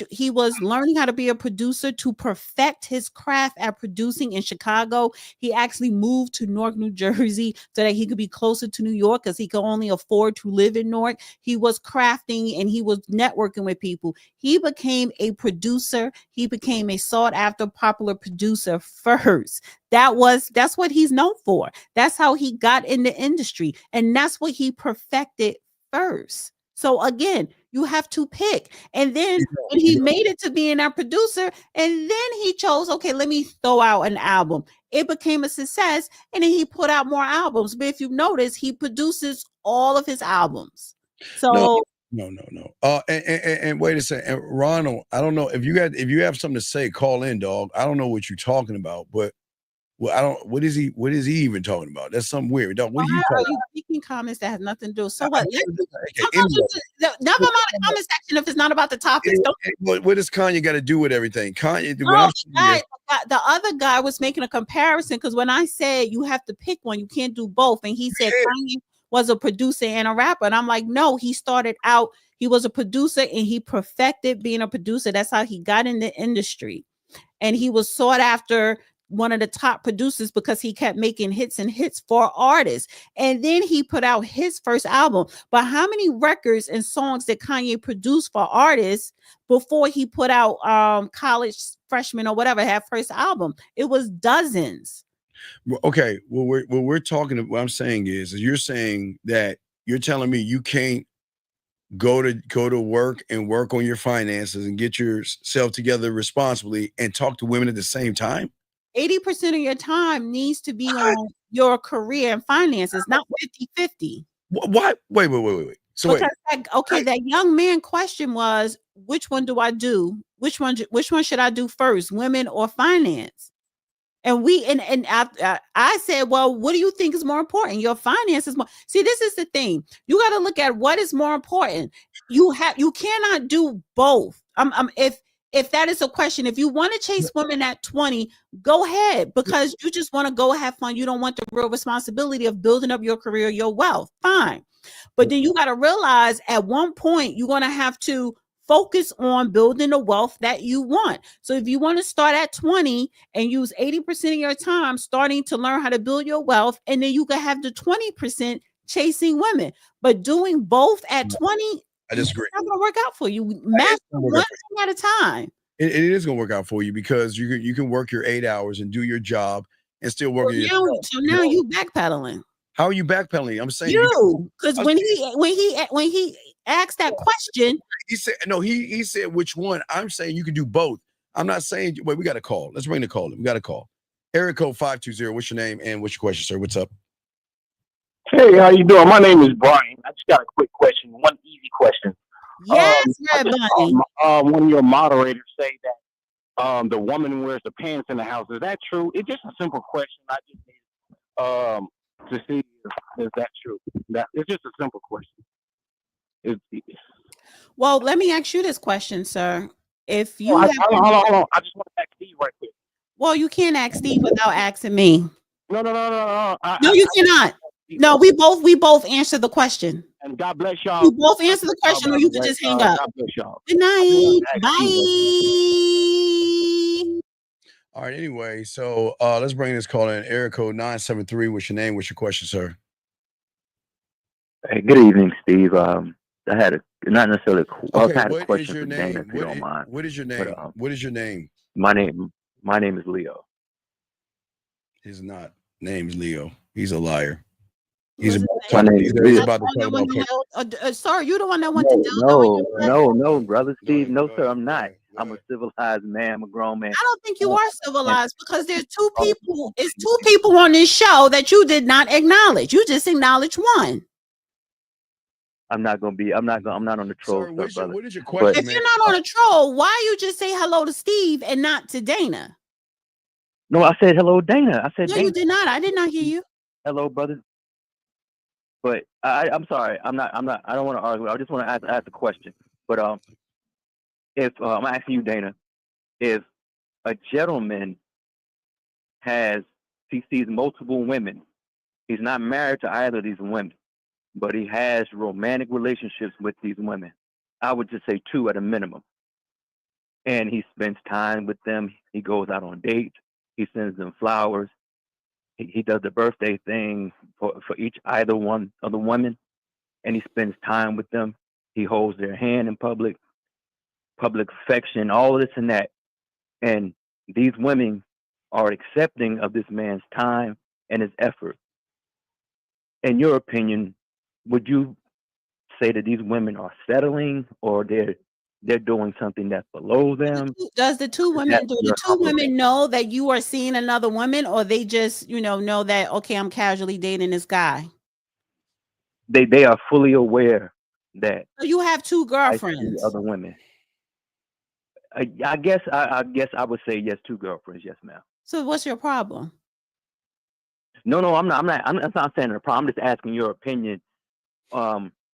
he was learning how to be a producer to perfect his craft at producing in Chicago. He actually moved to Newark, New Jersey, so that he could be closer to New York, because he could only afford to live in Newark. He was crafting and he was networking with people. He became a producer. He became a sought after popular producer first. That's what he's known for. That's how he got in the industry, and that's what he perfected first. So again, you have to pick. And then when he made it to being our producer, and then he chose, okay, let me throw out an album. It became a success, and then he put out more albums. But if you notice, he produces all of his albums. So no. And wait a second, and Ronald, I don't know if you have something to say, call in, dog. I don't know what you're talking about, but what is he even talking about? That's something weird. Dog, what are you talking about? Making comments that have nothing to do. So what? Never mind the comment section if it's not about the topics. What does Kanye got to do with everything? Kanye, the other guy was making a comparison, because when I said you have to pick one, you can't do both, and he said Kanye was a producer and a rapper, and I'm like, no, he started out, he was a producer and he perfected being a producer. That's how he got in the industry, and he was sought after, one of the top producers, because he kept making hits and hits for artists. And then he put out his first album. But how many records and songs did Kanye produce for artists before he put out College Freshman or whatever, had first album? It was dozens. Okay, what I'm saying is you're saying that you're telling me you can't go to work and work on your finances and get yourself together responsibly and talk to women at the same time? 80% of your time needs to be on your career and finances, not 50-50. What? Wait. So that young man question was, which one do I do? Which one should I do first, women or finance? And I said, well, what do you think is more important? Your finances more. See, this is the thing. You got to look at what is more important. You cannot do both. If that is a question, if you want to chase women at 20, go ahead, because you just want to go have fun. You don't want the real responsibility of building up your career, your wealth. Fine. But then you got to realize at one point you're going to have to focus on building the wealth that you want. So if you want to start at 20 and use 80% of your time starting to learn how to build your wealth, and then you can have the 20% chasing women. But doing both at 20, I disagree. It's not going to work out for you. Master one thing at a time. It is going to work out for you because you can work your 8 hours and do your job and still work. So now you backpedaling. How are you backpedaling? I'm saying because when he asked that question, he said no. He said which one? I'm saying you can do both. I'm not saying. Wait, we got a call. Let's bring the call. We got a call. Area code 520. What's your name and what's your question, sir? What's up? Hey, how you doing? My name is Brian. I just got a quick question. One easy question. Yes, Red Bunny. One of your moderators say that the woman wears the pants in the house. Is that true? It's just a simple question. I just need to see if that's true. It's just a simple question. Well, let me ask you this question, sir. If you hold on. I just want to ask Steve right quick. Well, you can't ask Steve without asking me. No. No, you cannot. No, we both answer the question. And God bless y'all. You both answer the question, or you can just hang up. God bless y'all. Good night. Bye. All right. Anyway, so let's bring this call in. Area code 973. What's your name? What's your question, sir? Hey, good evening, Steve. I had not necessarily I had a question for name? Dana, if you don't mind. What is your name? But, what is your name? My name is Leo. His name is Leo. He's a liar. He's about to talk about sorry, you the one that went to No, brother Steve. No, sir, I'm not. I'm a civilized man. I'm a grown man. I don't think you are civilized because there's two people. It's two people on this show that you did not acknowledge. You just acknowledged one. I'm not on the troll. Sir, what is your question? If you're not on a troll, why you just say hello to Steve and not to Dana? No, I said hello, Dana. I said no, Dana. You did not. I did not hear you. Hello, brother. But I'm sorry. I don't want to argue. I just want to ask a question. But if I'm asking you, Dana, if a gentleman he sees multiple women, he's not married to either of these women, but he has romantic relationships with these women. I would just say 2 at a minimum. And he spends time with them. He goes out on dates. He sends them flowers. He does the birthday thing for either one of the women, and he spends time with them. He holds their hand in public affection, all this and that. And these women are accepting of this man's time and his effort. In your opinion, would you say that these women are settling, or they're doing something that's below them? Do the two women know that you are seeing another woman, or they just, know that, okay, I'm casually dating this guy? They are fully aware that. So you have 2 girlfriends. Other women. I guess I would say yes, 2 girlfriends. Yes, ma'am. So what's your problem? No, I'm not saying a problem. I'm just asking your opinion.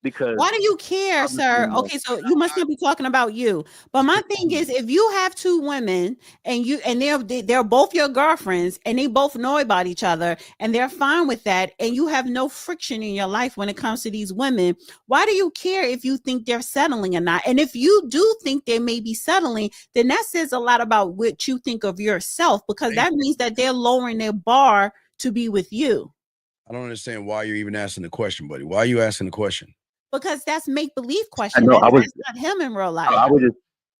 Because why do you care, sir? Okay, so you must not be talking about you. But my thing is, if you have 2 women and they're both your girlfriends and they both know about each other and they're fine with that, and you have no friction in your life when it comes to these women, why do you care if you think they're settling or not? And if you do think they may be settling, then that says a lot about what you think of yourself, because that means that they're lowering their bar to be with you. I don't understand why you're even asking the question, buddy. Why are you asking the question? Because that's make-believe question. No, that's not him in real life. I was just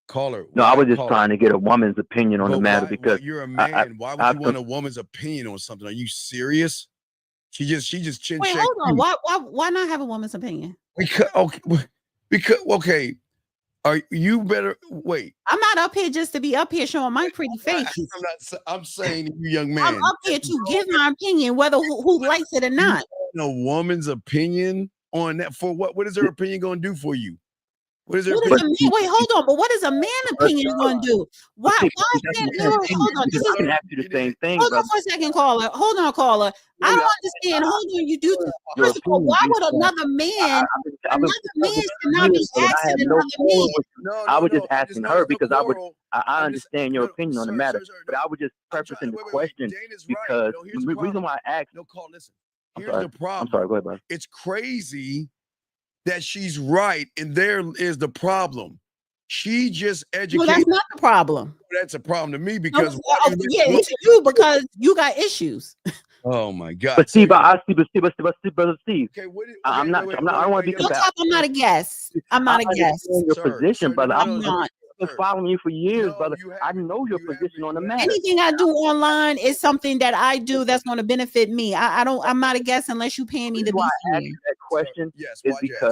caller. No, I was just trying to get a woman's opinion on the matter because you're a man. Why would you want a woman's opinion on something? Are you serious? She just chin checked. Wait, hold on. Why not have a woman's opinion? Because are you better? Wait, I'm not up here just to be up here showing my pretty face. I'm saying you, young man. I'm up here to give my opinion, whether who likes it or not. A woman's opinion on that for what? What is her opinion going to do for you? What is her What is a opinion? man? Wait, hold on. But what is a man opinion going to do? Why? Okay, Why is that's that? the same Wait, thing. hold on. This I is can ask you the same thing, hold on brother. for a second, caller. Hold on, caller. I don't understand. Hold on. You do. Your First of all, opinion why based would on another man, I've been another man should for not be years, brother. I asking have no another quarrel man? with you. No, I no, was no. just I'm asking no, her it's no because quarrel. I I'm just understand your no, opinion on the sir, matter, sir, but no. I was just I'm prefacing trying. the Wait. question Dana's right. because No, here's the the reason problem. why I asked. No, call. Listen. I'm Here's sorry. the problem. I'm sorry. Go ahead, brother. It's crazy that she's right, and there is the problem. She just No, educated. that's not the problem. That's a problem to me No, because yeah, it's you because you got issues. oh my God. But So Steve, brother Steve, okay, what? I'm not. I don't want to be Don't combative. talk. I'm not a guest. I'm not a guest. understand your Sir, position, sir, brother. no, I'm not. I've been following you for years, brother. you I haven't. know your You position on the haven't. matter. Anything I do online is something that I do that's going to benefit me. I don't. I'm not a guest unless you paying me to The reason be why I asked here. you that question Yes, is why'd you ask?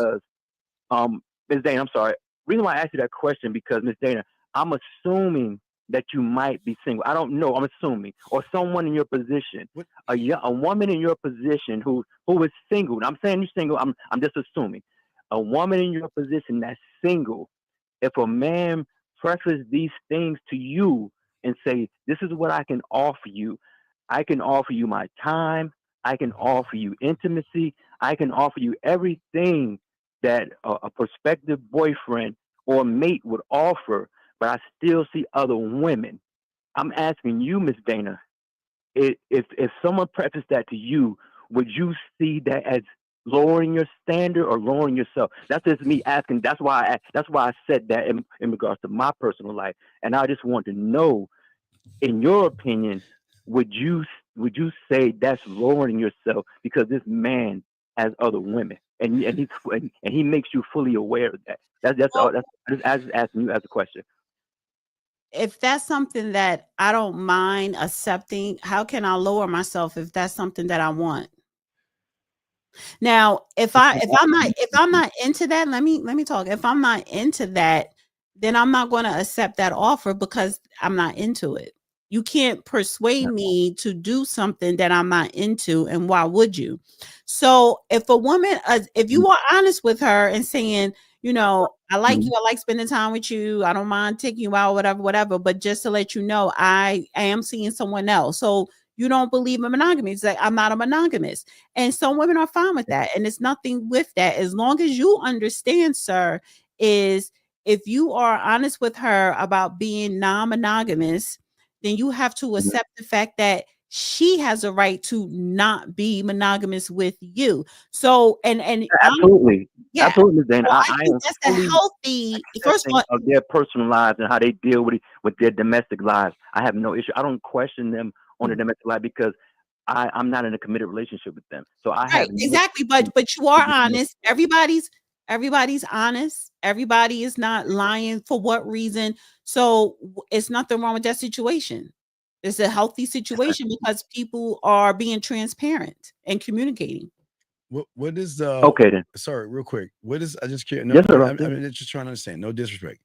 because Ms. Dana, I'm sorry. Reason why I asked you that question because Ms. Dana, I'm assuming that you might be single. I don't know. I'm assuming, or someone in your position, What? a woman in your position who is single. I'm saying you're single. I'm just assuming a woman in your position that's single. If a man prefaces these things to you and say, "This is what I can offer you. I can offer you my time. I can offer you intimacy. I can offer you everything that a prospective boyfriend or mate would offer, but I still see other women." I'm asking you, Miss Dana, if someone prefaced that to you, would you see that as lowering your standard or lowering yourself? That's just me asking. That's why I said that in regards to my personal life, and I just want to know, in your opinion, would you say that's lowering yourself because this man has other women and he makes you fully aware of that? That's all. I'm just asking you as a question. If that's something that I don't mind accepting, how can I lower myself if that's something that I want? Now, if I'm not into that, let me talk. If I'm not into that, then I'm not going to accept that offer because I'm not into it. You can't persuade me to do something that I'm not into, and why would you? So, if a woman, if you are honest with her and saying, you know, I like you, I like spending time with you, I don't mind taking you out, whatever, but just to let you know, I am seeing someone else. So you don't believe in monogamy. It's like I'm not a monogamist. And some women are fine with that. And it's nothing with that. As long as you understand, sir, is if you are honest with her about being non-monogamous, then you have to accept the fact that she has a right to not be monogamous with you. So, and Absolutely. yeah. Absolutely, then So I I think am that's a fully healthy. First of all, of their personal lives and how they deal with their domestic lives. I have no issue. I don't question them on the domestic life because I'm not in a committed relationship with them. So I have right, exactly. But you are honest. Everybody's honest. Everybody is not lying for what reason. So it's nothing wrong with that situation. It's a healthy situation because people are being transparent and communicating. What is the Okay then. sorry, real quick. What is I just can't no, Yes, sir. I mean just trying to understand. No disrespect.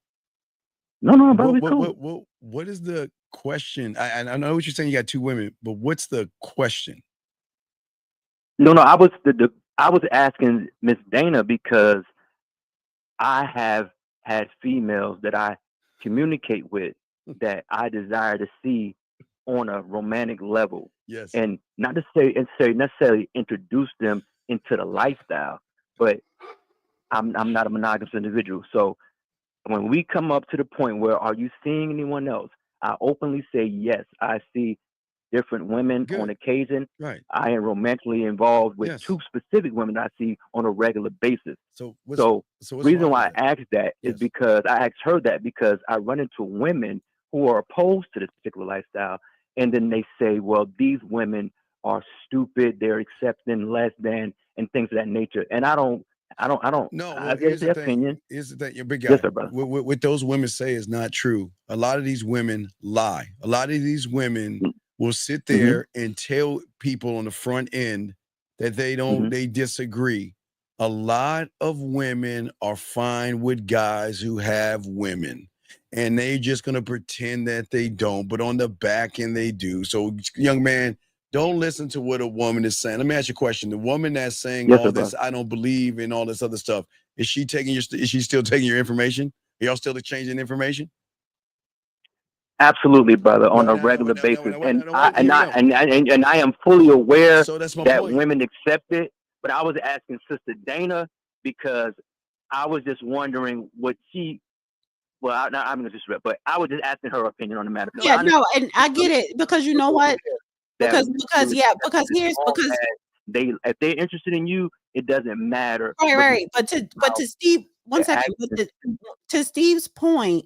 No, brother, we cool. What is the question? I know what you're saying. You got two women, but what's the question? No, I was asking Miss Dana because I have had females that I communicate with that I desire to see on a romantic level, Yes. and not to say necessarily introduce them into the lifestyle, but I'm not a monogamous individual. So when we come up to the point where are you seeing anyone else, I openly say yes. I see different women Good. on occasion. Right. I am romantically involved with Yes. two specific women I see on a regular basis. So So what's reason wrong why with I asked that is Yes. because I asked her that because I run into women who are opposed to this particular lifestyle, and then they say, "Well, these women are stupid. They're accepting less than and things of that nature." And I don't. No, I well, get here's their the thing. opinion. Here's the thing. You're a big guy. Yes, sir, brother. What those women say is not true. A lot of these women lie. A lot of these women will sit there and tell people on the front end that they disagree. A lot of women are fine with guys who have women, and they just gonna pretend that they don't, but on the back end they do. So, young man, Don't listen to what a woman is saying. Let me ask you a question. The woman that's saying Yes, all sir, this, brother. I don't believe in all this other stuff. Is she taking your? Is she still taking your information? Are y'all still exchanging information? Absolutely, brother, on No, a no, no, regular no, no, basis, no, and no, no, I wait, and here we I go. and I am fully aware So that's my that point. women accept it. But I was asking Sister Dana because I was just wondering what she. Well, I'm gonna just, but I was just asking her opinion on the matter. Yeah, Honestly, no, and I get it because you know what? that Because yeah, because here's all because that they, if they're interested in you, it doesn't matter. right, But right. But to Steve, one the second. But actions, to Steve's point,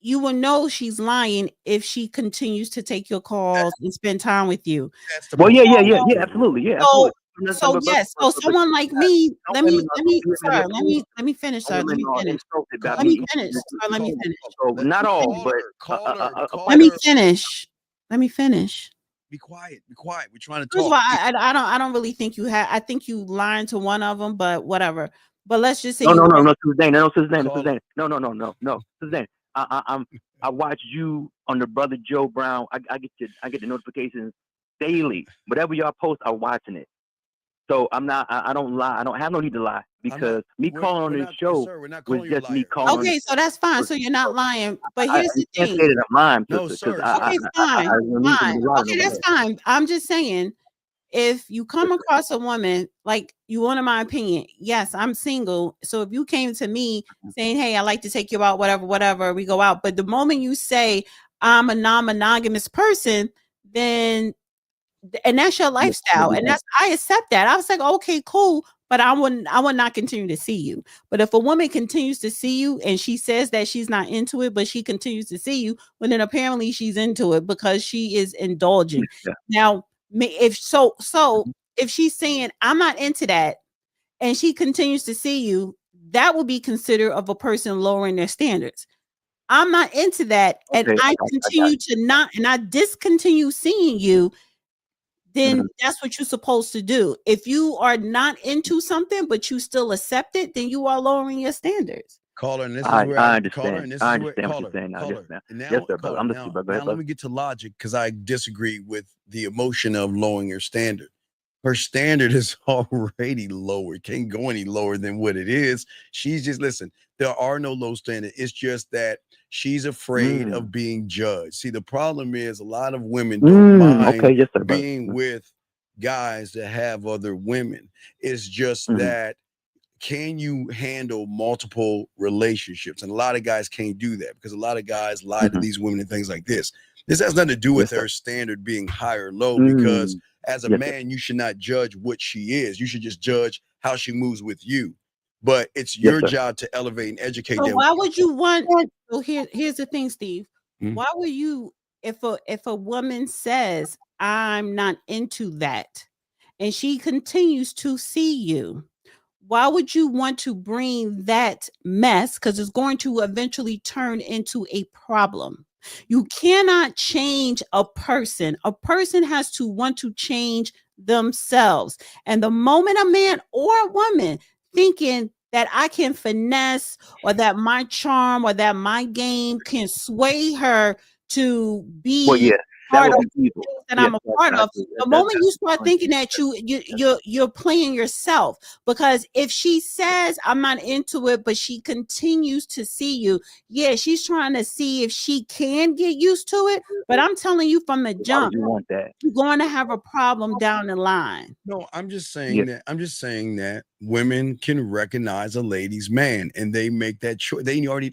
you will know she's lying if she continues to take your calls and spend time with you. That's the well, point. absolutely, yeah, So absolutely. yes, so someone like me, Don't women are sir, let me finish, sir. Let women me are finish. insulted by Let me me. finish, sir. Let me finish. So not all, but Let me finish. Let me finish. Be quiet. Be quiet. We're trying to First of talk. all, I don't really think you had. I think you lying to one of them, but whatever. But let's just say no, you. Suzanne, Suzanne, Caller. no, Suzanne. I watch you on the Brother Joe Brown. I get the notifications daily. Whatever y'all post, I'm watching it. So I'm not. I don't lie. I don't have no need to lie because me calling on this show Sir, we're not was calling you a just me liar. calling. Okay, so that's fine. So you're not lying. But here's the You can't thing. say that I'm lying, No, sister, because sir. Okay, fine. Fine. Okay, that's fine. fine. I'm just saying, if you come across a woman, like you wanted my opinion, yes, I'm single. So if you came to me saying, hey, I like to take you out, whatever, we go out. But the moment you say I'm a non-monogamous person, then and that's your lifestyle. And that's I accept that. I was like, okay, cool. But I would not continue to see you. But if a woman continues to see you and she says that she's not into it, but she continues to see you, well, then apparently she's into it because she is indulging. Yeah. Now, if if she's saying I'm not into that and she continues to see you, that will be considered of a person lowering their standards. I'm not into that, and Okay, I continue to not, and I discontinue seeing you, then that's what you're supposed to do. If you are not into something, but you still accept it, then you are lowering your standards. Caller, and this is I where understand. caller, and this I is where understand what caller, you're saying now. caller. Yes, And now, yes, sir, brother. caller, I'm listening, brother. now let me get to logic because I disagree with the emotion of lowering her standard. Her standard is already lower. It can't go any lower than what it is. She's just listen. There are no low standard. It's just that she's afraid of being judged. See, the problem is a lot of women don't mind Okay, yes, sir, brother. being with guys that have other women. It's just that can you handle multiple relationships? And a lot of guys can't do that because a lot of guys lie to these women and things like this. This has nothing to do with her standard being high or low because as a man, you should not judge what she is. You should just judge how she moves with you. But it's your job to elevate and educate So them. why would you want? So here's the thing, Steve. Why would you, if a woman says I'm not into that, and she continues to see you? Why would you want to bring that mess? Because it's going to eventually turn into a problem. You cannot change a person. A person has to want to change themselves. And the moment a man or a woman thinking that I can finesse or that my charm or that my game can sway her to be part of things that I'm a part of. The moment you start thinking that you're playing yourself, because if she says I'm not into it, but she continues to see you, yeah, she's trying to see if she can get used to it. But I'm telling you from the jump, you want that? you're going to have a problem down the line. No, I'm just saying that women can recognize a lady's man and they make that choice. They already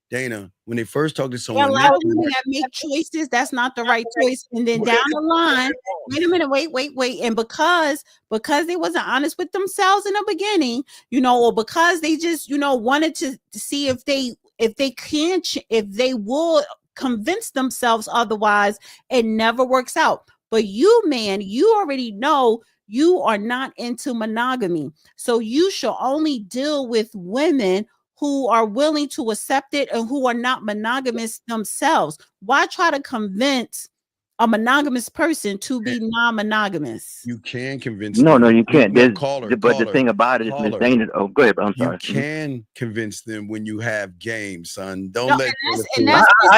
Dana, when they first talk to someone, a lot of women that make choices, that's not the right choice. And then down the line, wait a minute, wait. And because they wasn't honest with themselves in the beginning, or because they just, wanted to see if they if they will convince themselves otherwise, it never works out. But you, man, you already know you are not into monogamy. So you should only deal with women who are willing to accept it and who are not monogamous themselves. Why try to convince a monogamous person to be non-monogamous. You can convince No, them. no, you can't. No, There's, caller, but the caller, thing about it is, Miss caller. Dana. Oh, go ahead. I'm You sorry. can convince them when you have game, son. Don't No, let and that's what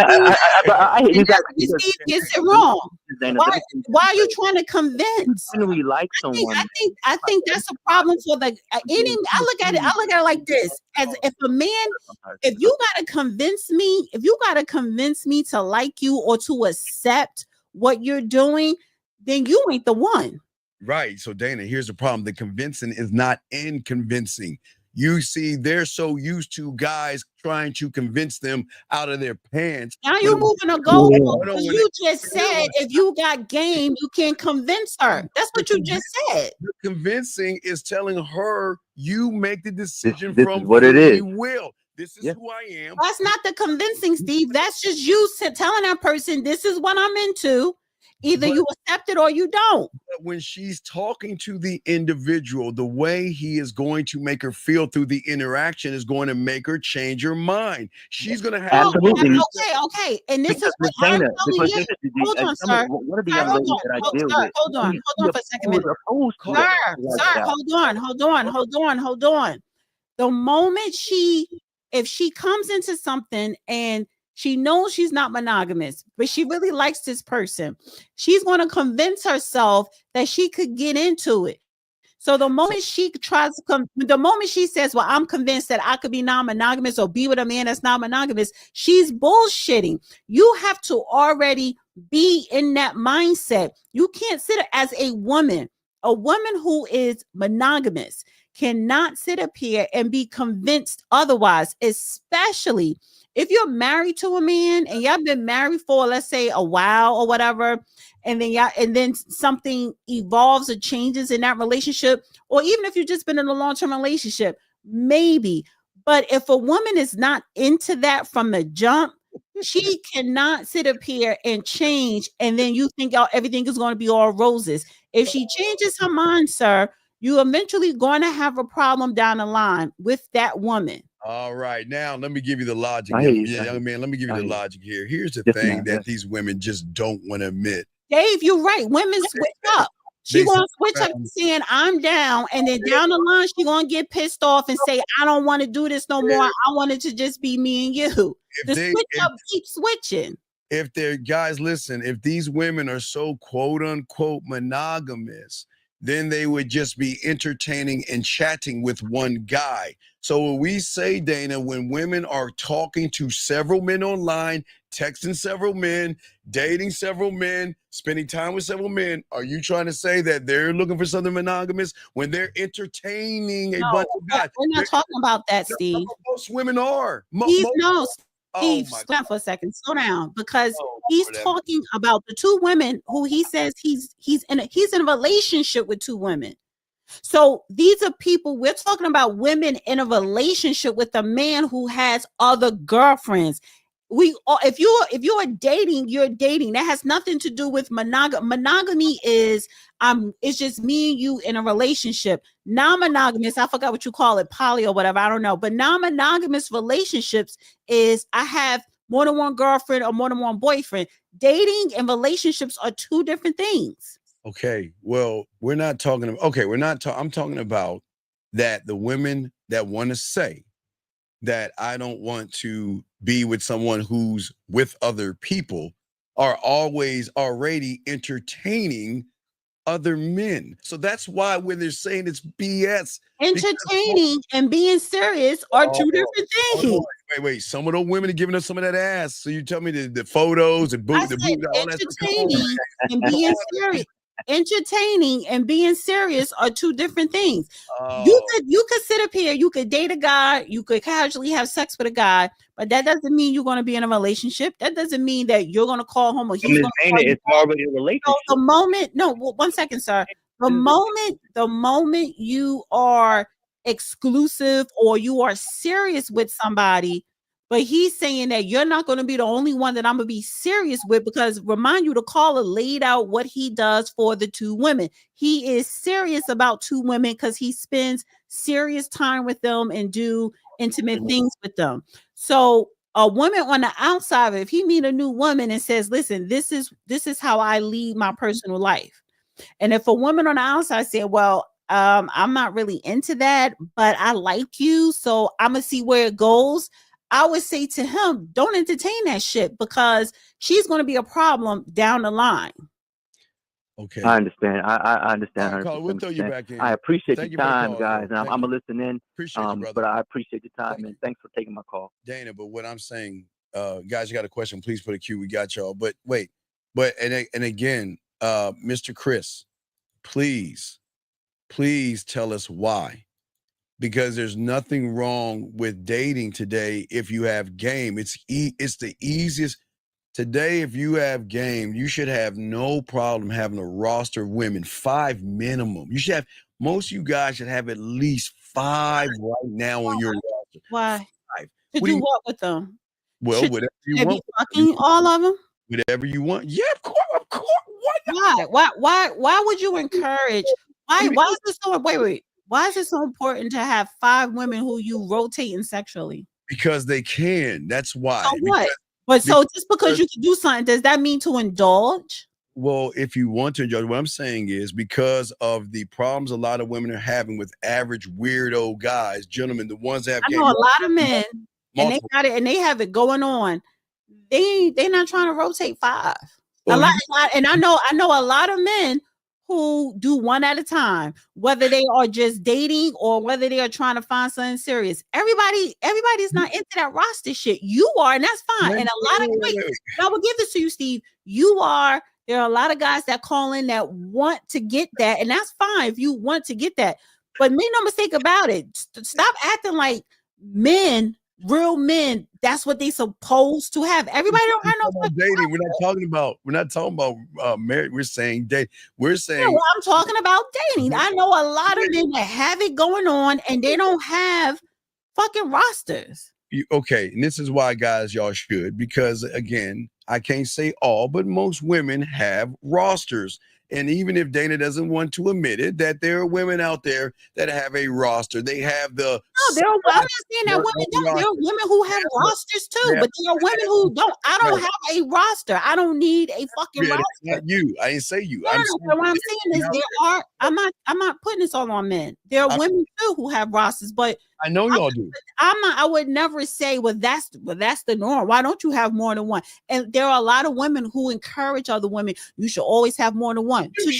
I Steve, you got and Steve gets it wrong. Dana, Why are you trying to convince? when we like someone, I think that's a problem for the any. I look at it like this: as if a man, if you gotta convince me to like you or to accept what you're doing, then you ain't the one. Right. So Dana, here's the problem. The convincing is not in convincing. You see, they're so used to guys trying to convince them out of their pants. Now you're moving a goalpost because you just said if you got game, you can't convince her. That's what you just said. The convincing is telling her you make the decision This from is what it free is. will. This is who I am. That's not the convincing, Steve. That's just you telling that person this is what I'm into. Either you accept it or you don't. But when she's talking to the individual, the way he is going to make her feel through the interaction is going to make her change her mind. She's going to have absolutely. Okay. And this is what Dana, I'm telling you. Hold on, sir. One of the young ladies that I deal with. Hold on for a second. Sir, hold on. The moment if she comes into something and she knows she's not monogamous, but she really likes this person, she's going to convince herself that she could get into it. So the moment she tries to come, the moment she says, well, I'm convinced that I could be non-monogamous or be with a man that's not monogamous, she's bullshitting. You have to already be in that mindset. You can't sit as a woman who is monogamous cannot sit up here and be convinced otherwise, especially if you're married to a man and y'all been married for, let's say, a while or whatever, and then something evolves or changes in that relationship, or even if you've just been in a long-term relationship, maybe. But if a woman is not into that from the jump, she cannot sit up here and change, and then you think everything is going to be all roses. If she changes her mind, sir, you're eventually going to have a problem down the line with that woman. All right. Now, let me give you the logic. Young man, let me give you the logic here. Here's the thing that these women just don't want to admit. Dave, you're right. Women switch up. She's going to switch up to saying, I'm down. And then down the line, she's going to get pissed off and say, I don't want to do this no more. I want it to just be me and you. Switch up keeps switching. If they're guys, listen, if these women are so quote unquote monogamous, then they would just be entertaining and chatting with one guy. So when we say, Dana, when women are talking to several men online, texting several men, dating several men, spending time with several men, are you trying to say that they're looking for something monogamous when they're entertaining a bunch of guys? We're not talking about that, Steve. Most women are. Steve, slow down for a second. Slow down, because he's talking about the two women who he says he's in a relationship with two women. So these are people, we're talking about women in a relationship with a man who has other girlfriends. If you're dating, you're dating. That has nothing to do with monogamy. Monogamy is it's just me and you in a relationship. Non-monogamous, I forgot what you call it, poly or whatever, I don't know. But non-monogamous relationships is I have more than one girlfriend or more than one boyfriend. Dating and relationships are two different things. Okay, well, we're not talking about, I'm talking about that the women that want to say that I don't want to be with someone who's with other people are always already entertaining other men. So that's why when they're saying it's BS. Entertaining and being serious are two different things. Wait. Some of those women are giving us some of that ass. So you tell me the photos and all entertaining and being serious. Entertaining and being serious are two different things. You could sit up here, you could date a guy, you could casually have sex with a guy, but that doesn't mean you're going to be in a relationship. That doesn't mean that you're going to call home or he's going to call it's already a relationship. So one second, sir. The moment you are exclusive or you are serious with somebody, but he's saying that you're not going to be the only one that I'm going to be serious with, because remind you, the caller laid out what he does for the two women. He is serious about two women because he spends serious time with them and do intimate things with them. So a woman on the outside, if he meet a new woman and says, listen, this is how I lead my personal life. And if a woman on the outside said, well, I'm not really into that, but I like you, so I'm gonna see where it goes. I would say to him, don't entertain that shit, because she's going to be a problem down the line. Okay. I understand. I understand. All right, Carl, we'll throw you back in. I appreciate Thank your you for the time, call, guys, bro. and I'm gonna listen in. Appreciate you, brother. But I appreciate your time, Thank and thanks for taking my call. Dana, but what I'm saying, guys, you got a question, please put a Q. We got y'all. But wait, and again, Mr. Chris, please tell us why. Because there's nothing wrong with dating today if you have game. It's the easiest. Today, if you have game, you should have no problem having a roster of women, 5 minimum. You should have, most of you guys should have at least 5 right now on your roster. Why? 5. To do what with them? Well, Should whatever you they want. be fucking all of them? Whatever you want. Yeah, of course. Why not? Why would you encourage? Why is this so? Wait. Why is it so important to have 5 women who you rotating sexually? Because they can. That's why. So what? But so just because you can do something, does that mean to indulge? Well, if you want to indulge, what I'm saying is because of the problems a lot of women are having with average weirdo guys, gentlemen, the ones that have I know a lot of men, and they multiple. got it, and they have it going on. They're not trying to rotate 5. Well, a lot, and I know a lot of men who do one at a time, whether they are just dating or whether they are trying to find something serious. Everybody's not into that roster shit. You are, and that's fine. And a lot of I will give this to you, Steve. You are. There are a lot of guys that call in that want to get that, and that's fine if you want to get that. But make no mistake about it. Stop acting like men. Real men, that's what they supposed to have. Everybody don't have no dating. We're not talking about marriage. We're saying date. We're saying I'm talking about dating. I know a lot of men that have it going on and they don't have fucking rosters. Okay, and this is why, guys, y'all should, because again, I can't say all, but most women have rosters. And even if Dana doesn't want to admit it, that there are women out there that have a roster. They have the. No, I'm not saying that women don't. There are women who have rosters too, but there are women who don't. I don't have a roster. I don't need a fucking roster. Not you. I didn't say you. No, what I'm saying is there are. I'm not putting this all on men. There are women too who have rosters, but I know y'all do. I would never say, well, that's the norm. Why don't you have more than one? And there are a lot of women who encourage other women. You should always have more than one. To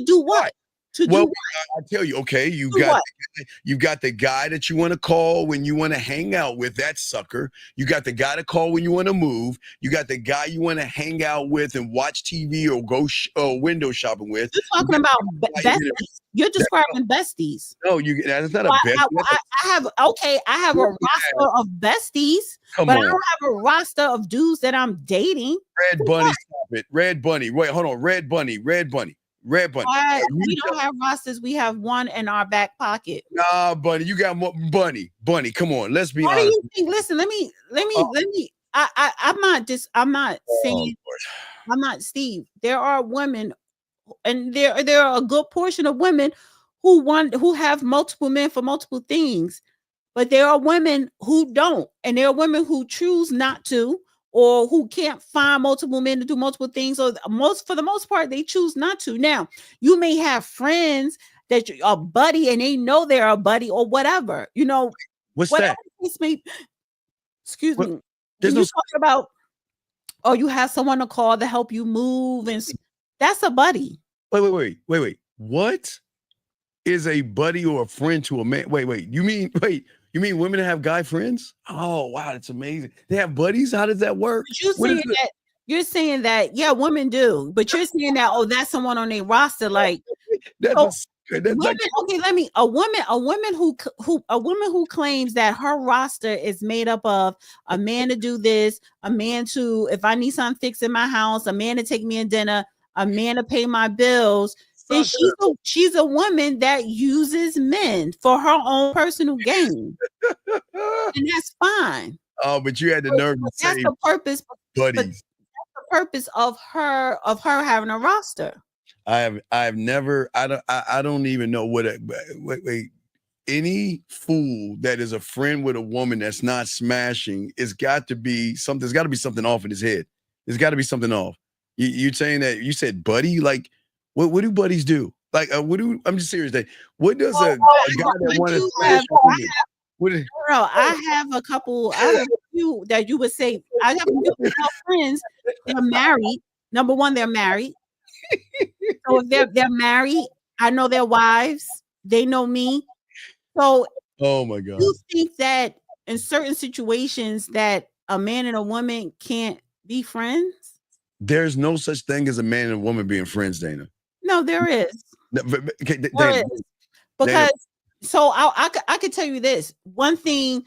do what? I tell you, okay, you got the guy that you want to call when you want to hang out with, that sucker. You got the guy to call when you want to move. You got the guy you want to hang out with and watch TV or go window shopping with. You're talking about besties. You're describing besties. No, that's not a bestie. I have a roster of besties, but I don't have a roster of dudes that I'm dating. Red Bunny, stop it. Red Bunny. Wait, hold on. Red Bunny. We don't have rosters. We have one in our back pocket. Nah, Bunny, you got more. Bunny, come on. Let's be honest. What do you think? Listen, let me. I'm not saying. I'm not Steve. There are women, and there are a good portion of women who have multiple men for multiple things, but there are women who don't, and there are women who choose not to, or who can't find multiple men to do multiple things, or for the most part, they choose not to. Now, you may have friends that you're a buddy and they know they're a buddy or whatever, What's that? Excuse me. You're talking about, you have someone to call to help you move, and that's a buddy. Wait. What is a buddy or a friend to a man? Wait. You mean women have guy friends? Oh, wow, that's amazing. They have buddies? How does that work? You're saying that, yeah, women do, but you're saying that, that's someone on their roster. Like, a woman who claims that her roster is made up of a man to do this, a man to, if I need something fixed in my house, a man to take me to dinner, a man to pay my bills. Then she's a woman that uses men for her own personal gain, and that's fine. Oh, but you had the nerve to say that's the purpose, buddies. That's the purpose of her having a roster. I've never. I don't even know what. Wait. any fool that is a friend with a woman that's not smashing, it's got to be something. There's got to be something off in his head. There's got to be something off. You're saying that you said buddy? Like, what do buddies do? Like, I'm just serious. What does a guy that wants to smash a woman? Girl, I have a couple. I have a few that you would say. I have a few female friends. They're married. Number one, they're married. So if they're married, I know their wives. They know me. So, oh my God, you think that in certain situations that a man and a woman can't be friends? There's no such thing as a man and a woman being friends, Dana. No, there is. Okay, There is. Because Dana. so I could tell you this one thing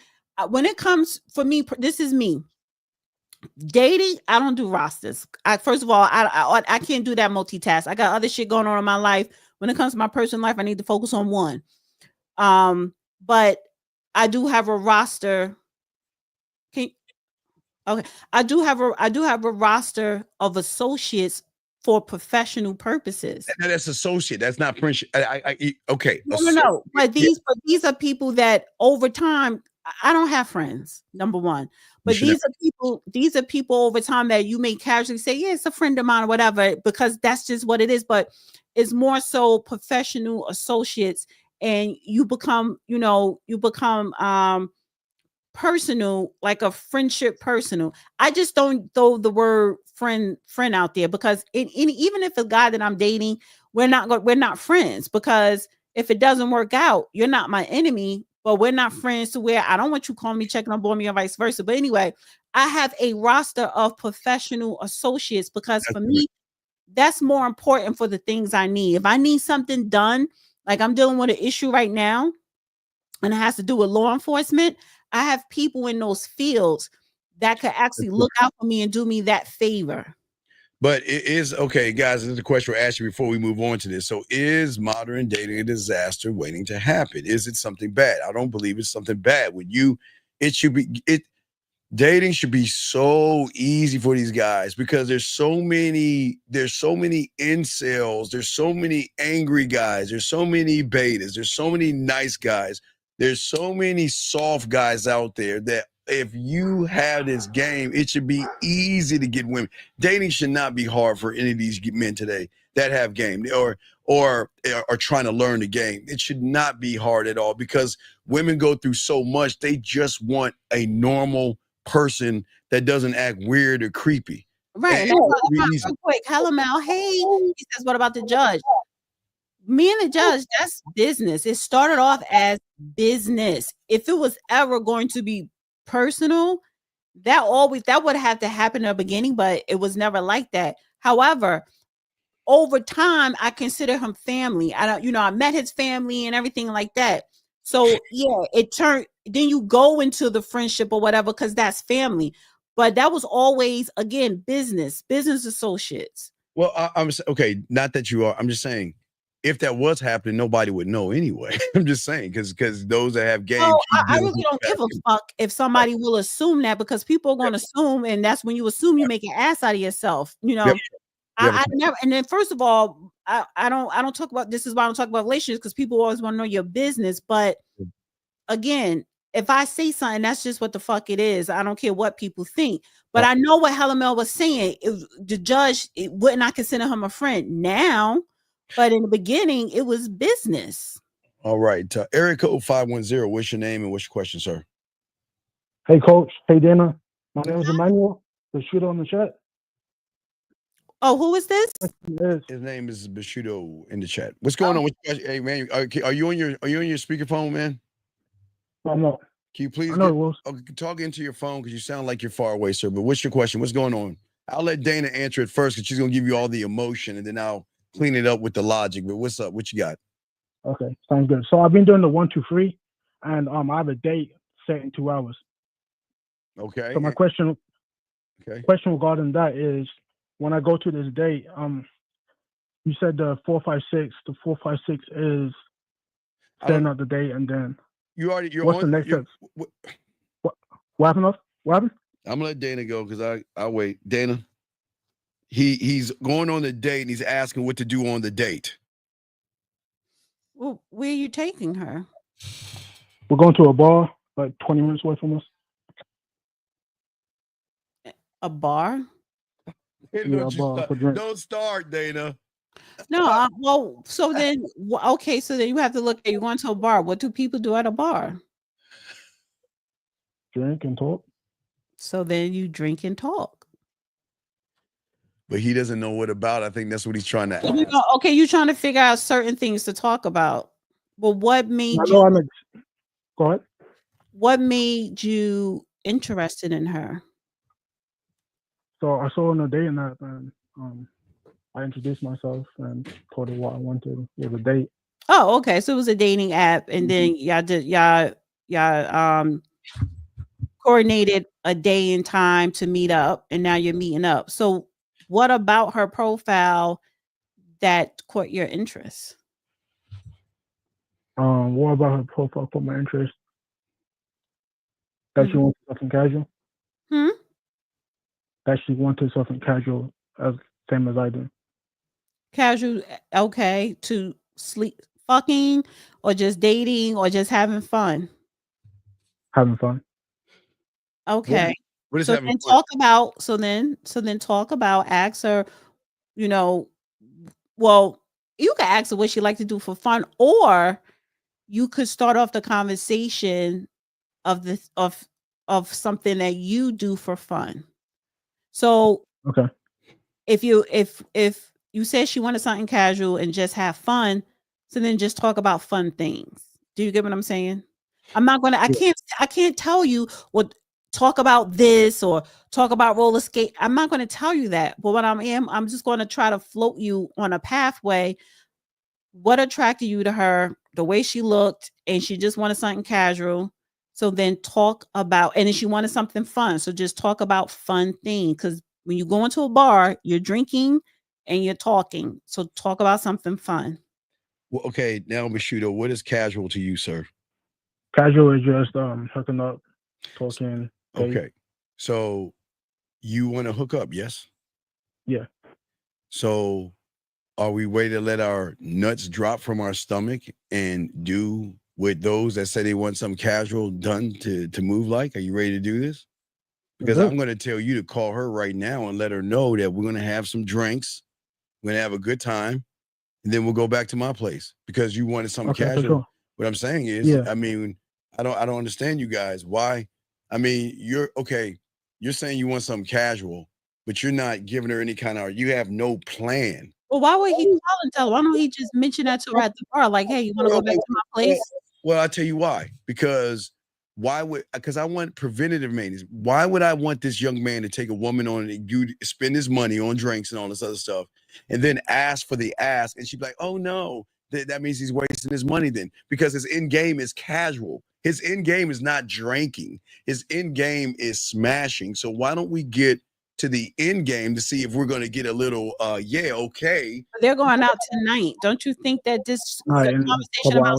when it comes for me. This is me dating. I don't do rosters. First of all, I can't do that multitask. I got other shit going on in my life. When it comes to my personal life, I need to focus on one. But I do have a roster. Okay, I do have a roster of associates for professional purposes. That's associate. That's not friendship. Okay. No. But these are people that over time, I don't have friends. Number one, but these are people over time that you may casually say, yeah, it's a friend of mine or whatever, because that's just what it is. But it's more so professional associates, and you become personal, like a friendship personal. I just don't throw the word friend out there, because even if a guy that I'm dating, we're not friends, because if it doesn't work out, you're not my enemy, but we're not friends to where I don't want you calling me, checking on me, or vice versa. But anyway, I have a roster of professional associates, because for me, that's more important for the things I need. If I need something done, like I'm dealing with an issue right now, and it has to do with law enforcement, I have people in those fields that could actually look out for me and do me that favor. But it is okay, guys. This is the question we're asking before we move on to this. So, is modern dating a disaster waiting to happen? Is it something bad? I don't believe it's something bad. Dating should be so easy for these guys, because there's so many incels, there's so many angry guys, there's so many betas, there's so many nice guys. There's so many soft guys out there that if you have this game, it should be easy to get women. Dating should not be hard for any of these men today that have game or are trying to learn the game. It should not be hard at all, because women go through so much. They just want a normal person that doesn't act weird or creepy. Right. Real quick, hello Mel. Hey, he says, what about the judge? Me and the judge, that's business. It started off as business. If it was ever going to be personal, that would have to happen in the beginning, but it was never like that. However, over time, I consider him family. I met his family and everything like that. So yeah, then you go into the friendship or whatever, because that's family. But that was always, again, business associates. Well, I'm okay. Not that you are. I'm just saying, if that was happening, nobody would know anyway. I'm just saying, because those that have game. I really don't give a fuck if somebody will assume that, because people are going to assume, and that's when you assume you make an ass out of yourself. I never. And then first of all, I don't talk about, this is why I don't talk about relationships, because people always want to know your business. But again, if I say something, that's just what the fuck it is. I don't care what people think. But I know what Helen Mel was saying. The judge would not consider him a friend now. But in the beginning, it was business. All right. Area code 510. What's your name and what's your question, sir? Hey, Coach. Hey, Dana. My name is Emmanuel. The shooter on the chat. Oh, who is this? His name is Bashudo in the chat. What's going on? Hey, man, are you on your speakerphone, man? I'm not. Can you please talk into your phone, because you sound like you're far away, sir? But what's your question? What's going on? I'll let Dana answer it first, because she's going to give you all the emotion, and then I'll clean it up with the logic. But what's up? What you got? Okay, sounds good. So I've been doing the 1, 2, 3, and I have a date set in 2 hours. Okay. So my question regarding that is, when I go to this date, you said the 456. The 456 is setting up the date, and then what's the next step? What happened? What happened? I'm gonna let Dana go, because I'll wait. Dana. He's going on the date, and he's asking what to do on the date. Well, where are you taking her? We're going to a bar like 20 minutes away from us. A bar? Don't start, Dana. No, well, so then, okay, so then you have to look at you going to a bar. What do people do at a bar? Drink and talk. So then you drink and talk. But he doesn't know what about. I think that's what he's trying to ask. Okay, you're trying to figure out certain things to talk about. But what made Go ahead. What made you interested in her? So I saw her on a dating app, and I introduced myself and told her what I wanted with a date. Oh, okay. So it was a dating app, and then y'all coordinated a day and time to meet up, and now you're meeting up. So what about her profile that caught your interest? What about her profile caught my interest? That she wanted something casual. That she wanted something casual, as same as I do. Casual, okay, to sleep, fucking, or just dating, or just having fun. Having fun. Okay. What is so having then fun? talk about, ask her, well, you can ask her what she like to do for fun, or you could start off the conversation of something that you do for fun. So okay, if you said she wanted something casual and just have fun, so then just talk about fun things. Do you get what I'm saying? I can't tell you what, talk about this or talk about roller skate. I'm not going to tell you that. But what I'm just going to try to float you on a pathway. What attracted you to her, the way she looked, and she just wanted something casual. So then talk about, and then she wanted something fun. So just talk about fun things. Because when you go into a bar, you're drinking and you're talking. So talk about something fun. Well, okay, now Mashudo, what is casual to you, sir? Casual is just hooking up, talking. Okay. So you want to hook up, yes? Yeah. So are we ready to let our nuts drop from our stomach and do with those that say they want something casual done to move like? Are you ready to do this? Because I'm going to tell you to call her right now and let her know that we're going to have some drinks. We're going to have a good time. And then we'll go back to my place because you wanted something casual. Sure. What I'm saying is, I mean, I don't understand you guys. Why? I mean, you're saying you want something casual, but you're not giving her any kind of, you have no plan. Well, why would he call and tell her? Why don't he just mention that to her at the bar? Like, hey, you want to go back to my place? Well, I'll tell you why. Because I want preventative maintenance. Why would I want this young man to take a woman on and spend his money on drinks and all this other stuff and then ask for the ask? And she'd be like, oh no, that means he's wasting his money then, because his end game is casual. His end game is not drinking. His end game is smashing. So why don't we get to the end game to see if we're going to get a little, okay. They're going out tonight. Don't you think that this conversation about,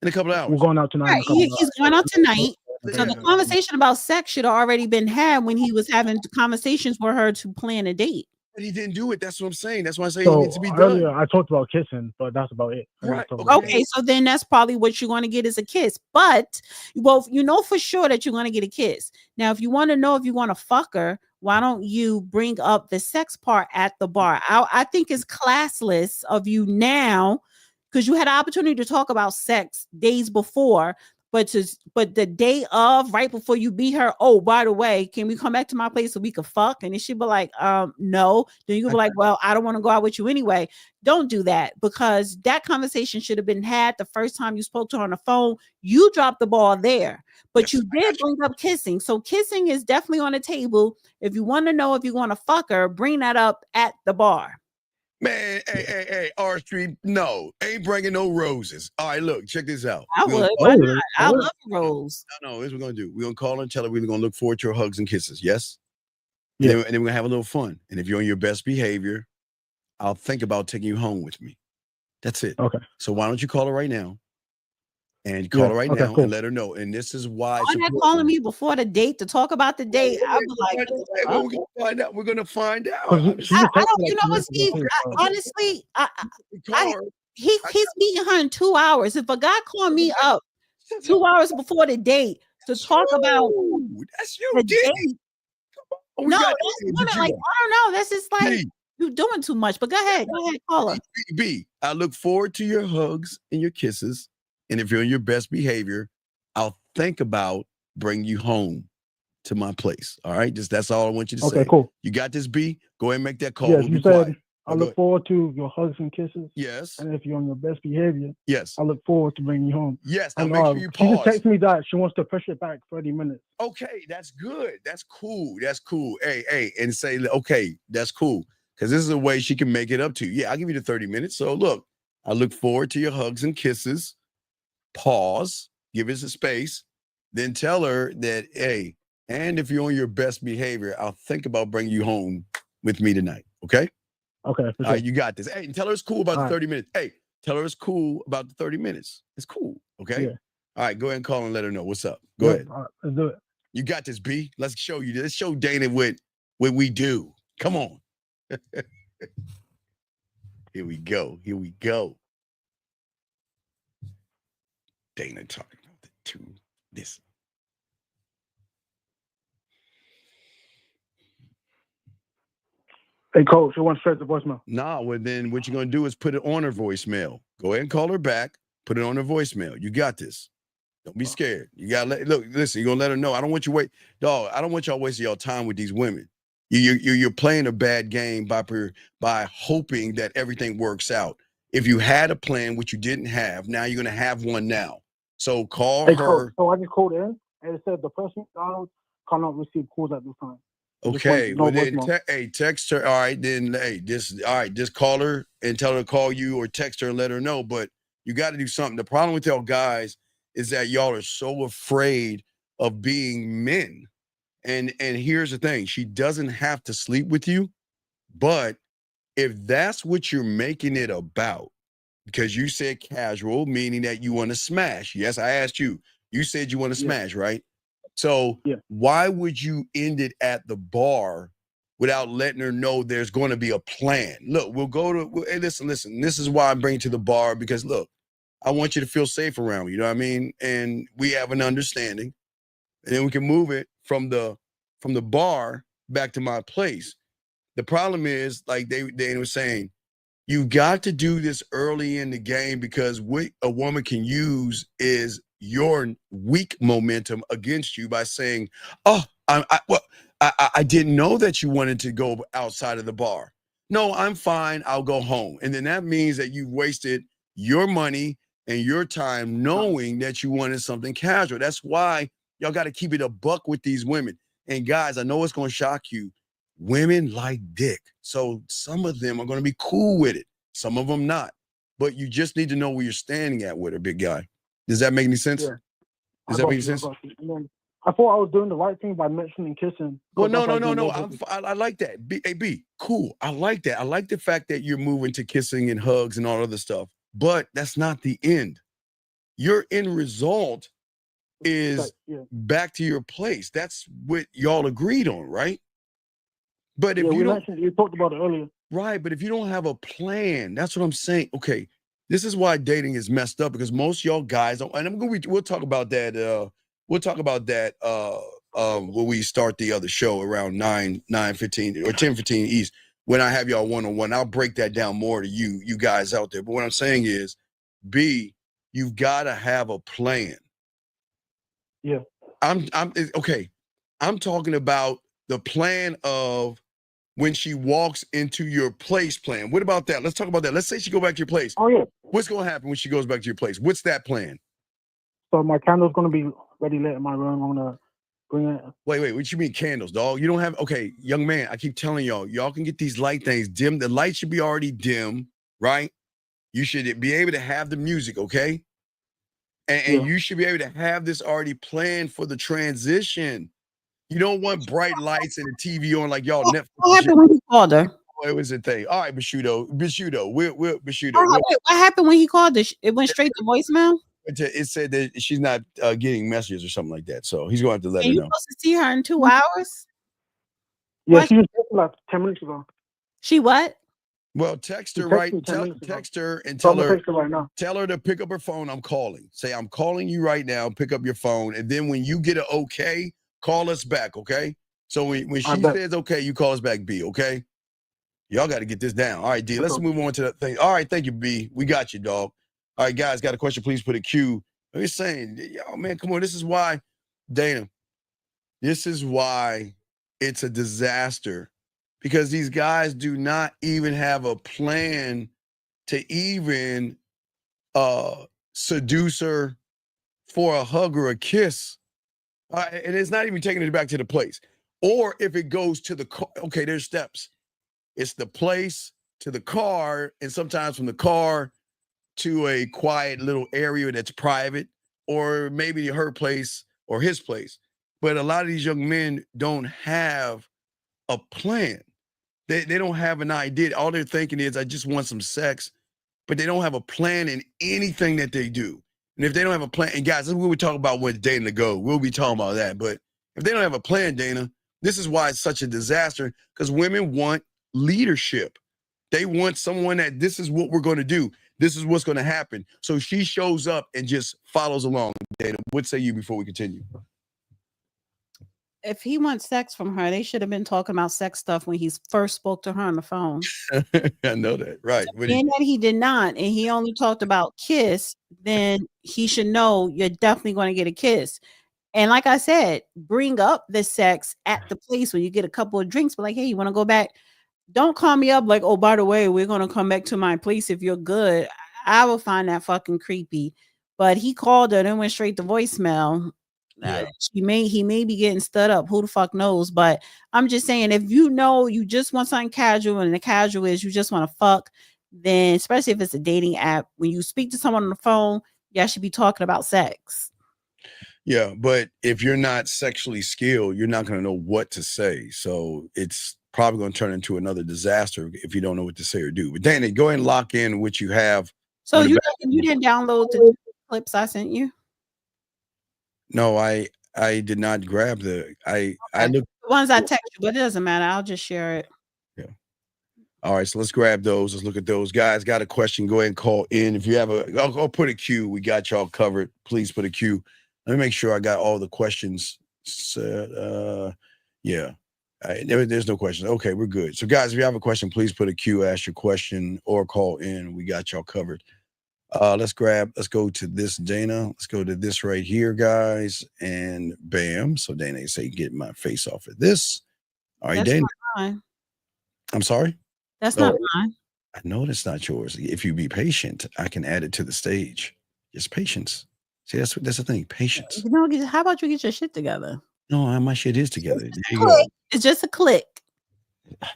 in a couple of hours. We're going out tonight. Right. He's going out tonight. So the conversation about sex should have already been had when he was having conversations with her to plan a date. But he didn't do it. That's what I'm saying. That's why I say So he needs to be done. earlier, I talked about kissing, but that's about it. Right. Okay, so then that's probably what you're going to get is a kiss. But, well, you know for sure that you're going to get a kiss. Now, if you want to know if you want to fuck her, why don't you bring up the sex part at the bar? I think it's classless of you now, because you had an opportunity to talk about sex days before, but the day of, right before you beat her, oh, by the way, can we come back to my place so we can fuck? And then she'd be like, no. Then you could be like, well, I don't want to go out with you anyway. Don't do that, because that conversation should have been had the first time you spoke to her on the phone. You dropped the ball there, but you did bring up kissing. So kissing is definitely on the table. If you want to know if you want to fuck her, bring that up at the bar. Man, hey, R Street, no, ain't bringing no roses. All right, look, check this out. I would. Why not? I love rose. No, here's what we're going to do. We're going to call her and tell her we're going to look forward to her hugs and kisses, yes? Yeah. And then we're going to have a little fun. And if you're on your best behavior, I'll think about taking you home with me. That's it. Okay. So why don't you call her right now? And call her right now and let her know. And this is why. Why not calling me before the date to talk about the date? I'd be like, we're going to find out. We're going to find out. I don't, you know what, Steve? Honestly, he's meeting her in 2 hours. If a guy called me up 2 hours before the date to talk about that's you, the Diddy. date. Oh, No, that's women. Like, I don't know. That's just like you doing too much. But go ahead, caller. B, I look forward to your hugs and your kisses. And if you're in your best behavior, I'll think about bringing you home to my place. All right, that's all I want you to say. Okay, cool. You got this, B. Go ahead and make that call. Yes, we'll you be said quiet. I look forward to your hugs and kisses. Yes. And if you're on your best behavior, yes, I look forward to bringing you home. Yes. Now and, make sure you pause. She just texted me that she wants to push it back 30 minutes. Okay, that's good. That's cool. That's cool. Hey, and say, okay, that's cool. Because this is a way she can make it up to you. Yeah, I'll give you the 30 minutes. So look, I look forward to your hugs and kisses. Pause. Give us a space. Then tell her that, hey, and if you're on your best behavior, I'll think about bringing you home with me tonight. Okay? Okay. All right, you got this. Hey, and tell her it's cool about the 30 minutes. Hey, tell her it's cool about the 30 minutes. It's cool. Okay? Yeah. All right, go ahead and call and let her know. What's up? Go ahead. All right, let's do it. You got this, B. Let's show you. Let's show Dana what we do. Come on. Here we go. Here we go. Dana talking about the two. This. Hey, coach, you want straight to voicemail? Nah, well, then what you're going to do is put it on her voicemail. Go ahead and call her back. Put it on her voicemail. You got this. Don't be scared. You got to listen, you're going to let her know. I don't want you I don't want y'all wasting y'all time with these women. You're playing a bad game by hoping that everything works out. If you had a plan, which you didn't have, now you're going to have one now. So call her. Coach, so I just called in and it said the person cannot receive calls at this time. Okay, well then, text her. All right, then, just call her and tell her to call you or text her and let her know. But you got to do something. The problem with y'all guys is that y'all are so afraid of being men. And here's the thing: she doesn't have to sleep with you, but if that's what you're making it about, because you said casual, meaning that you want to smash. Yes, I asked you. You said you want to smash, right? So why would you end it at the bar without letting her know there's going to be a plan? Look, we'll go to, hey, listen, this is why I'm bringing you to the bar, because look, I want you to feel safe around me, you know what I mean? And we have an understanding, and then we can move it from the bar back to my place. The problem is, like they were saying, you got to do this early in the game, because what a woman can use is your weak momentum against you by saying, oh, I didn't know that you wanted to go outside of the bar. No, I'm fine. I'll go home. And then that means that you've wasted your money and your time knowing that you wanted something casual. That's why y'all got to keep it a buck with these women. And guys, I know it's going to shock you. Women like dick. So some of them are going to be cool with it. Some of them not. But you just need to know where you're standing at with her, big guy. Does that make any sense? Yeah. Does that make sense? I thought I was doing the right thing by mentioning kissing. Well, no. I like that. B, cool. I like that. I like the fact that you're moving to kissing and hugs and all other stuff. But that's not the end. Your end result is back to your place. That's what y'all agreed on, right? But if you talked about it earlier. Right, but if you don't have a plan, that's what I'm saying. Okay, this is why dating is messed up, because most of y'all guys don't, and we'll talk about that. We'll talk about that when we start the other show around 9:15 or 10:15 East. When I have y'all one-on-one, I'll break that down more to you guys out there. But what I'm saying is, B, you've got to have a plan. Yeah. I'm okay. I'm talking about the plan of when she walks into your place plan. What about that? Let's talk about that. Let's say she go back to your place. Oh, yeah. What's going to happen when she goes back to your place? What's that plan? So my candle's going to be ready lit in my room. I'm going to bring it. Wait. What you mean candles, dog? You don't have, okay, young man, I keep telling y'all can get these light things dim. The light should be already dim, right? You should be able to have the music, okay? And you should be able to have this already planned for the transition. You don't want bright lights and the TV on like y'all Netflix. What happened when he called her? It was a thing. All right, Bishudo. We're Bishudo. What happened when he called her? It went straight to voicemail? It said that she's not getting messages or something like that. So he's going to have to let her know. You supposed to see her in 2 hours? Yeah, she was like 10 minutes ago. She what? Well, text her, She texted right? me 10 minutes ago. Text her and So tell I'm gonna her, text her right now. tell her to pick up her phone. I'm calling. Say, I'm calling you right now. Pick up your phone. And then when you get an okay, call us back, okay? So when she says okay, you call us back, B, okay? Y'all got to get this down. All right, D, let's move on to that thing. All right, thank you, B. We got you, dog. All right, guys, got a question, please put a Q. I'm just saying, yo, man, come on. This is why, Dana, this is why it's a disaster. Because these guys do not even have a plan to even seduce her for a hug or a kiss. And it's not even taking it back to the place. Or if it goes to the car, okay, there's steps. It's the place to the car, and sometimes from the car to a quiet little area that's private, or maybe her place or his place. But a lot of these young men don't have a plan. They don't have an idea. All they're thinking is, I just want some sex, but they don't have a plan in anything that they do. And if they don't have a plan, and guys, this is what we talk about with dating to go. We'll be talking about that. But if they don't have a plan, Dana, this is why it's such a disaster, because women want leadership. They want someone that this is what we're going to do. This is what's going to happen. So she shows up and just follows along. Dana, what say you before we continue? If he wants sex from her, they should have been talking about sex stuff when he first spoke to her on the phone. I know that, right? And that he did not, and he only talked about kiss, then he should know you're definitely going to get a kiss. And like I said, bring up the sex at the place when you get a couple of drinks, but like, hey, you want to go back? Don't call me up like, oh, by the way, we're going to come back to my place if you're good. I will find that fucking creepy. But he called her and went straight to voicemail. Yeah. He may be getting stood up. Who the fuck knows? But I'm just saying, if you know you just want something casual, and the casual is you just want to fuck, then especially if it's a dating app, when you speak to someone on the phone, y'all should be talking about sex. Yeah, but if you're not sexually skilled, you're not going to know what to say. So it's probably going to turn into another disaster if you don't know what to say or do. But Danny, go ahead and lock in what you have. So you didn't download the clips I sent you? No, I did not grab the. I looked the ones I text you, but it doesn't matter. I'll just share it. Yeah. All right, so let's grab those. Let's look at those. Guys, got a question? Go ahead and call in. If you have I'll put a Q. We got y'all covered. Please put a Q. Let me make sure I got all the questions set. Yeah. There's no questions. Okay, we're good. So guys, if you have a question, please put a Q, ask your question, or call in. We got y'all covered. Let's go to this, Dana. Let's go to this right here, guys. And bam. So Dana say, get my face off of this. All right, That's Dana. not mine. I'm sorry? That's not mine. I know that's not yours. If you be patient, I can add it to the stage. Just patience. See, that's the thing. Patience. How about you get your shit together? No, my shit is together. There you go. It's just a click.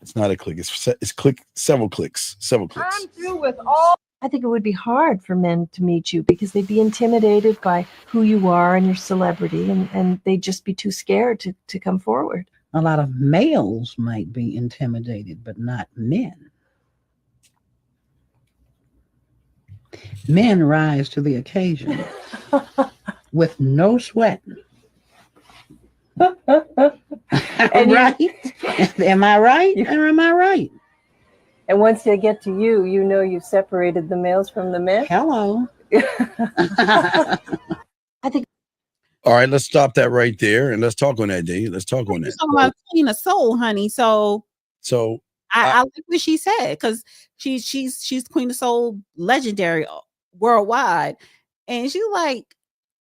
It's not a click. It's click. Several clicks. I'm through with all. I think it would be hard for men to meet you because they'd be intimidated by who you are and your celebrity, and they'd just be too scared to come forward. A lot of males might be intimidated, but not men. Men rise to the occasion with no sweat. Right? Am I right? Or am I right? And once they get to you, you know you've separated the males from the men. Hello. I think. All right, let's stop that right there and let's talk on that, D. Let's talk on that. You're talking about queen of soul, honey. So I like what she said, because she's queen of soul, legendary worldwide, and she's like,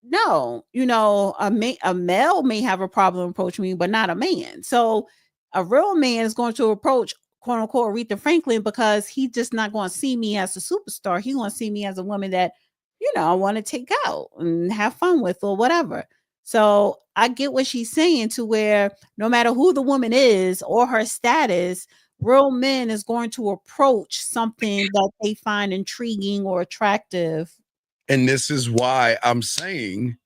no, a male may have a problem approaching me, but not a man. So a real man is going to approach, quote unquote, Aretha Franklin, because he's just not going to see me as a superstar. He's going to see me as a woman that, I want to take out and have fun with or whatever. So I get what she's saying, to where no matter who the woman is or her status, real men is going to approach something that they find intriguing or attractive. And this is why I'm saying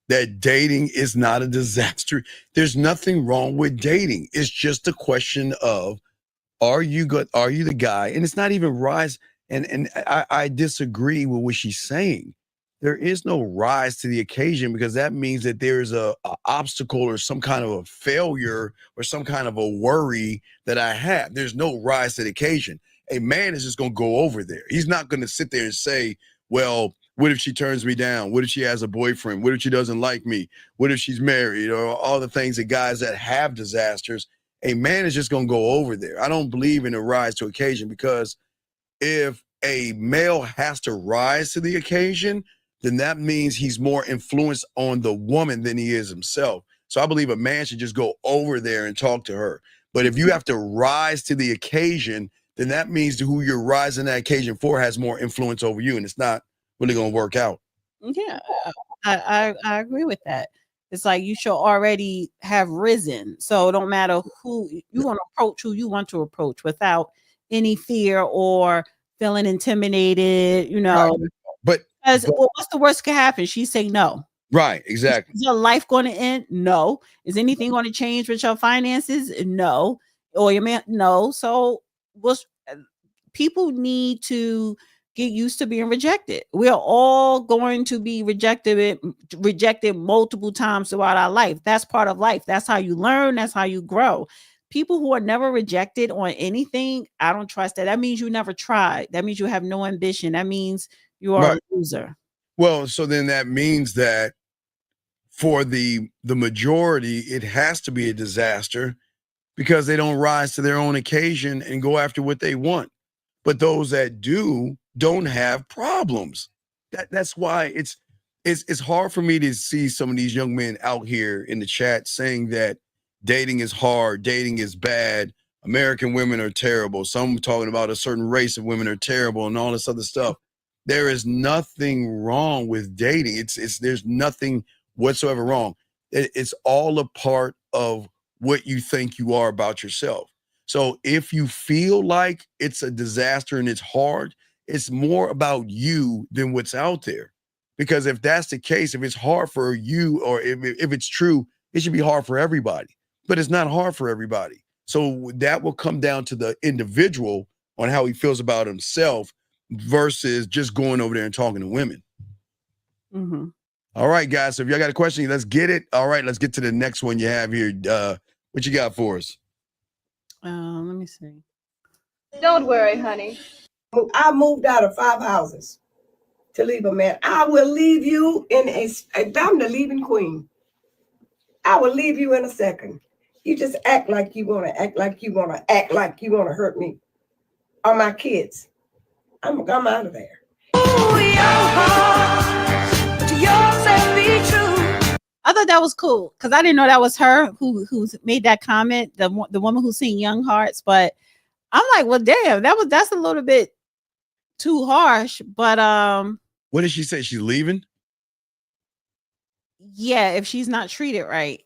that dating is not a disaster. There's nothing wrong with dating. It's just a question of, are you good? Are you the guy? And it's not even rise. And I disagree with what she's saying. There is no rise to the occasion, because that means that there's a obstacle or some kind of a failure or some kind of a worry that I have. There's no rise to the occasion. A man is just going to go over there. He's not going to sit there and say, well, what if she turns me down? What if she has a boyfriend? What if she doesn't like me? What if she's married? Or all the things that guys that have disasters. A man is just going to go over there. I don't believe in a rise to occasion, because if a male has to rise to the occasion, then that means he's more influenced on the woman than he is himself. So I believe a man should just go over there and talk to her. But if you have to rise to the occasion, then that means who you're rising that occasion for has more influence over you, and it's not really going to work out. Yeah, I agree with that. It's like you should already have risen. So it don't matter who you want to approach, who you want to approach, without any fear or feeling intimidated, you know. Right. But well, what's the worst could happen? She say no. Right, exactly. Is your life going to end? No. Is anything going to change with your finances? No. Or your man? No. So people need to get used to being rejected. We're all going to be rejected multiple times throughout our life. That's part of life. That's how you learn. That's how you grow. People who are never rejected on anything, I don't trust that. That means you never tried. That means you have no ambition. That means you are a loser. Well, so then that means that for the majority, it has to be a disaster, because they don't rise to their own occasion and go after what they want. But those that do don't have problems. That's why it's hard for me to see some of these young men out here in the chat saying that dating is hard, dating is bad, American women are terrible. Some talking about a certain race of women are terrible and all this other stuff. There is nothing wrong with dating. There's nothing whatsoever wrong. It's all a part of what you think you are about yourself. So if you feel like it's a disaster and it's hard, it's more about you than what's out there. Because if that's the case, if it's hard for you, or if it's true, it should be hard for everybody. But it's not hard for everybody. So that will come down to the individual on how he feels about himself versus just going over there and talking to women. Mm-hmm. All right, guys. So if y'all got a question, let's get it. All right, let's get to the next one you have here. What you got for us? Let me see. Don't worry, honey. I moved out of 5 houses to leave a man. I will leave you in I'm the leaving queen. I will leave you in a second. You just act like you want to act like you want to act like you want to hurt me or my kids. I'm out of there. I thought that was cool because I didn't know that was her who made that comment, the woman who sing Young Hearts. But I'm like, well, damn, that's a little bit too harsh. But what did she say? She's leaving? Yeah, if she's not treated right.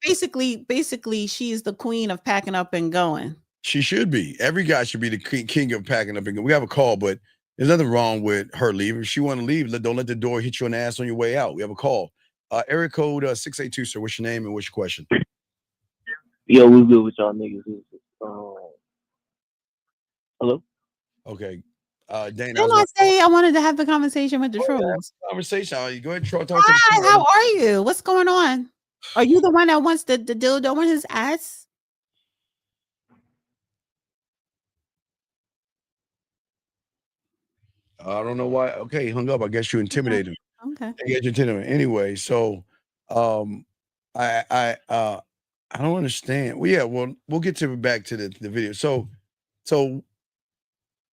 Basically she's the queen of packing up and going. She should be. Every guy should be the king of packing up and going. We have a call, but there's nothing wrong with her leaving. If she want to leave, don't let the door hit you on the ass on your way out. We have a call. Area code 682, sir. What's your name and what's your question? Yo, we good with y'all niggas. Hello? Okay. Dana. Didn't I say I wanted to have the conversation with the trolls? Conversation. Go ahead and talk to Hi, how are you? What's going on? Are you the one that wants the dildo in his ass? I don't know why. Okay, he hung up. I guess you intimidated him. Okay. I guess you intimidated him. Anyway, so I don't understand. Well, yeah, we'll get back to the video. So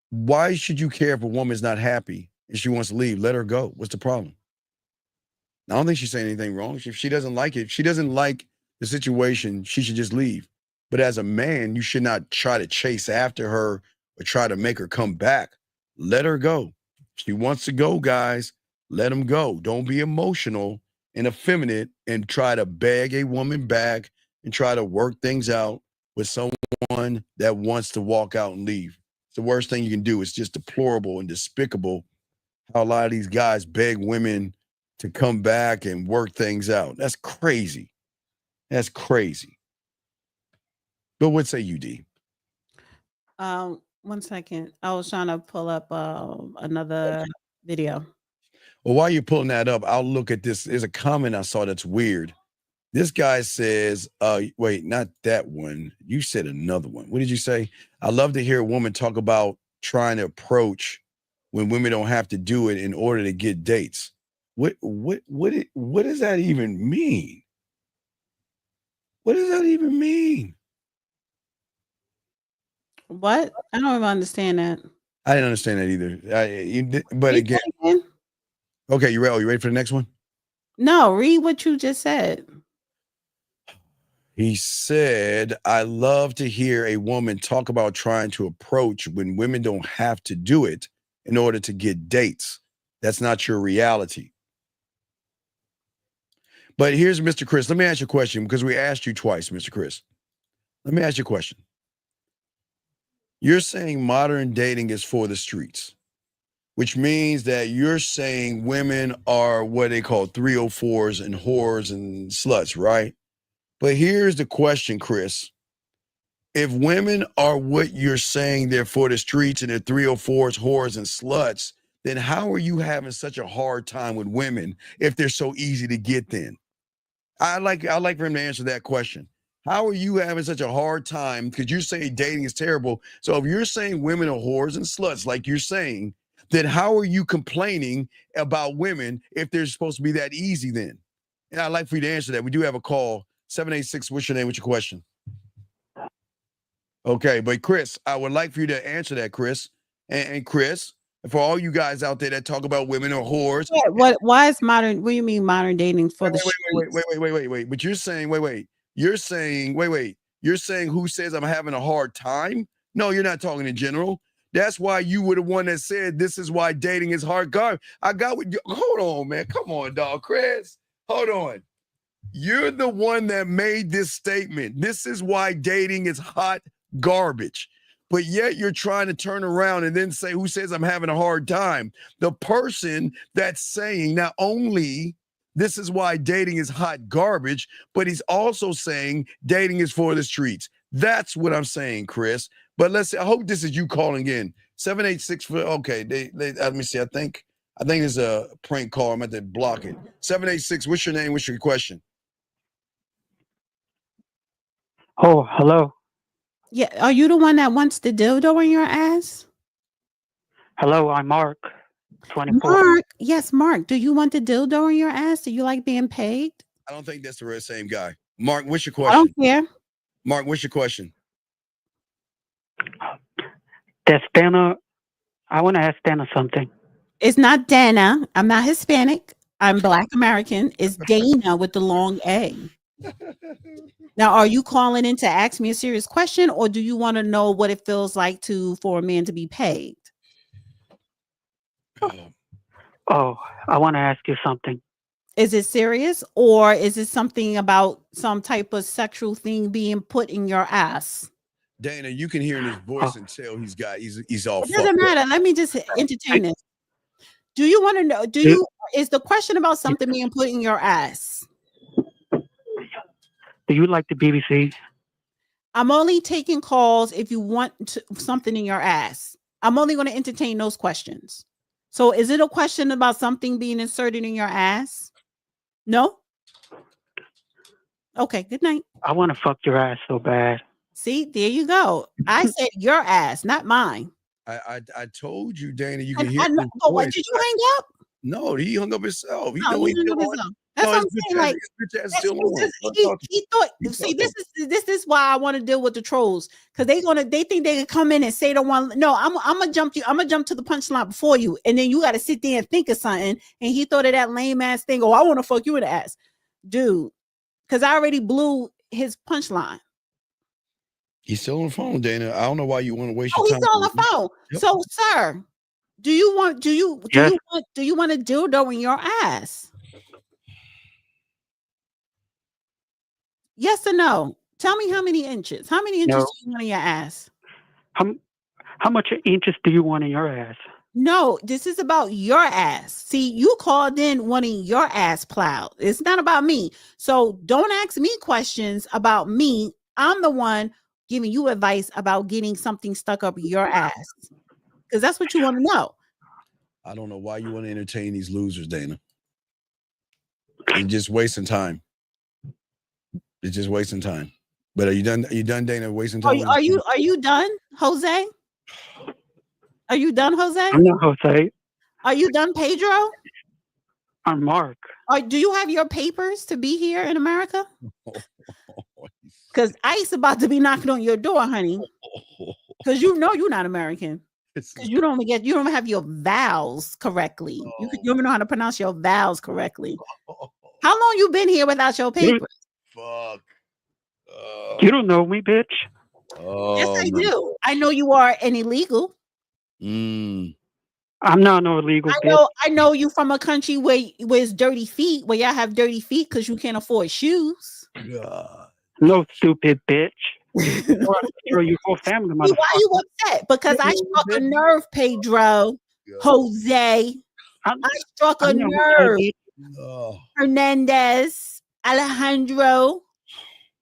why should you care if a woman's not happy and she wants to leave? Let her go. What's the problem? I don't think she's saying anything wrong. If she doesn't like it, if she doesn't like the situation, she should just leave. But as a man, you should not try to chase after her or try to make her come back. Let her go. If she wants to go, guys, let them go. Don't be emotional and effeminate and try to beg a woman back and try to work things out with someone that wants to walk out and leave. It's the worst thing you can do. It's just deplorable and despicable how a lot of these guys beg women to come back and work things out. That's crazy. That's crazy. But what say you, D? 1 second. I was trying to pull up another video. Well, while you're pulling that up, I'll look at this. There's a comment I saw that's weird This guy says, wait, not that one. You said another one. What did you say? I love to hear a woman talk about trying to approach when women don't have to do it in order to get dates. What does that even mean? What does that even mean? What? I don't even understand that. I didn't understand that either. But Read again, that again? okay, you ready for the next one? No, read what you just said. He said, I love to hear a woman talk about trying to approach when women don't have to do it in order to get dates. That's not your reality. But here's Mr. Chris. Let me ask you a question because we asked you twice, Mr. Chris. Let me ask you a question. You're saying modern dating is for the streets, which means that you're saying women are what they call 304s and whores and sluts, right? But here's the question, Chris. If women are what you're saying they're for the streets and they're 304s, whores, and sluts, then how are you having such a hard time with women if they're so easy to get then? I'd like for him to answer that question. How are you having such a hard time? Because you're saying dating is terrible. So if you're saying women are whores and sluts, like you're saying, then how are you complaining about women if they're supposed to be that easy then? And I'd like for you to answer that. We do have a call. 786, what's your name? What's your question? Okay, but Chris, I would like for you to answer that, Chris. And Chris, for all you guys out there that talk about women or whores. Yeah, why is modern, what do you mean modern dating for the wait. But you're saying, You're saying who says I'm having a hard time? No, you're not talking in general. That's why you were the one that said this is why dating is hard. I got with you. Hold on, man. Come on, dog. Chris, hold on. You're the one that made this statement. This is why dating is hot garbage. But yet you're trying to turn around and then say, who says I'm having a hard time? The person that's saying not only this is why dating is hot garbage, but he's also saying dating is for the streets. That's what I'm saying, Chris. But I hope this is you calling in. 786 for, okay, let me see. I think it's a prank call. I'm at to block it. 786, what's your name? What's your question? Oh, hello. Yeah, are you the one that wants the dildo in your ass? Hello, I'm Mark. 24. Mark, yes, Mark. Do you want the dildo in your ass? Do you like being paid? I don't think that's the same guy. Mark, what's your question? I don't care. Mark, what's your question? That's Dana. I want to ask Dana something. It's not Dana. I'm not Hispanic. I'm Black American. It's Dana with the long A. Now, are you calling in to ask me a serious question, or do you want to know what it feels like for a man to be paid? Oh, I want to ask you something. Is it serious, or is it something about some type of sexual thing being put in your ass? Dana, you can hear in his voice and tell he's all. It doesn't matter. Let me just entertain this. Do you want to know? Is the question about something being put in your ass? Do you like the BBC? I'm only taking calls if you want something in your ass. I'm only going to entertain those questions. So is it a question about something being inserted in your ass? No? Okay, good night. I want to fuck your ass so bad. See, there you go. I said your ass, not mine. I told you, Dana, you can hear his voice. Did you hang up? No, he hung up himself. He hung up himself. That's what I'm saying. Like, he thought. See, this is why I want to deal with the trolls, because they think they can come in and say the one. No, I'm gonna jump to the punchline before you, and then you got to sit there and think of something. And he thought of that lame ass thing. Oh, I want to fuck you in the ass, dude. Because I already blew his punchline. He's still on the phone, Dana. I don't know why you want to waste your time. He's still on the phone. Yep. So, sir, do you want a dildo in your ass? Yes or no? Tell me how many inches. How many inches do you want in your ass? How much inches do you want in your ass? No, this is about your ass. See, you called in wanting your ass plowed. It's not about me. So don't ask me questions about me. I'm the one giving you advice about getting something stuck up your ass, because that's what you want to know. I don't know why you want to entertain these losers, Dana. You're just wasting time. It's just wasting time. But are you done? Are you done, Dana? Wasting time? Are you done, Jose? Are you done, Jose? I'm not Jose. Are you done, Pedro? I'm Mark. Do you have your papers to be here in America? Because ICE about to be knocking on your door, honey. Because you know you're not American. Because you don't have your vowels correctly. You don't even know how to pronounce your vowels correctly. How long you been here without your papers? Fuck. You don't know me, bitch. Yes, I do. I know you are an illegal. I'm not no illegal. I know you from a country where it's dirty feet, where y'all have dirty feet because you can't afford shoes. God. No, stupid bitch. Your whole family. Why are you upset? Because I struck a nerve, Pedro. Jose. I struck a nerve. Hernandez. Alejandro.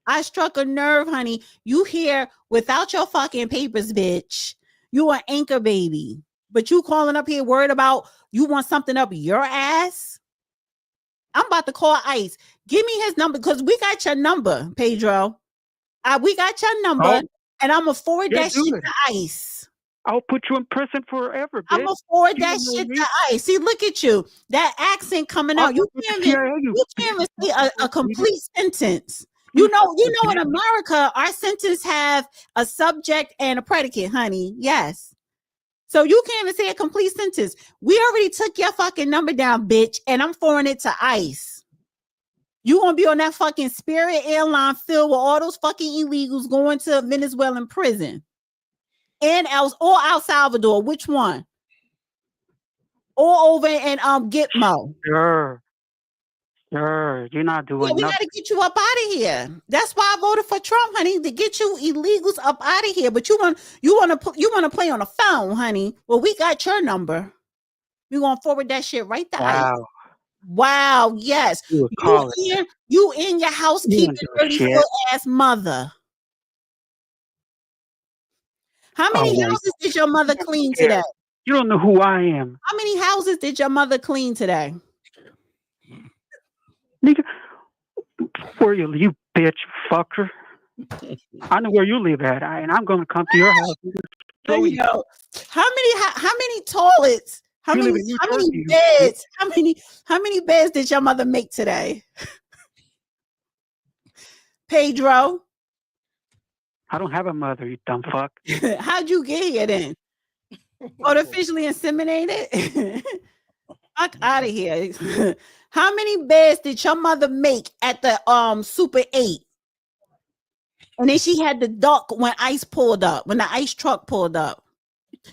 I struck a nerve, honey. You here without your fucking papers, bitch. You an anchor baby. But you calling up here worried about you want something up your ass? I'm about to call ICE. Give me his number because we got your number, Pedro. We got your number, and I'm going to forward that shit to ICE. I'll put you in prison forever, bitch. I'm going to forward that shit to ICE. See, look at you. That accent coming out. You can't even say a complete sentence. You know, in America, our sentence have a subject and a predicate, honey. Yes. So you can't even say a complete sentence. We already took your fucking number down, bitch, and I'm forwarding it to ICE. You gonna be on that fucking Spirit airline filled with all those fucking illegals going to Venezuelan prison. And or El Salvador, which one? Or over in Gitmo. Sure, you're not doing nothing. We gotta get you up out of here. That's why I voted for Trump, honey, to get you illegals up out of here. But you want to play on the phone, honey. Well, we got your number. We're gonna forward that shit right to ICE. Wow, yes. You in your housekeeping dirty foot ass mother. How many houses did your mother clean today? You don't know who I am. How many houses did your mother clean today? Nigga, where you bitch fucker. I know where you live at, and I'm gonna come to your house. There you go. How many toilets? How many beds? How many beds did your mother make today? Pedro? I don't have a mother, you dumb fuck. How'd you get here then? Artificially inseminated? Fuck out of here. How many beds did your mother make at the Super 8? And then she had the duck when ICE pulled up, when the ICE truck pulled up.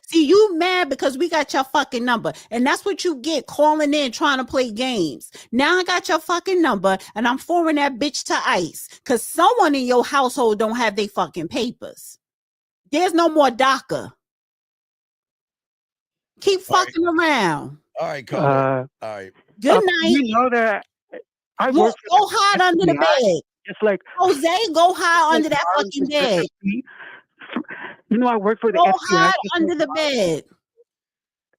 See, you mad because we got your fucking number. And that's what you get calling in trying to play games. Now I got your fucking number and I'm forwarding that bitch to ICE because someone in your household don't have their fucking papers. There's no more DACA. Keep fucking around. All right, Carl. All right. Good night. You know that I go hide under the bed. It's like Jose, go hide under that fucking bed. You know I work for the go FBI. Hide under the bed.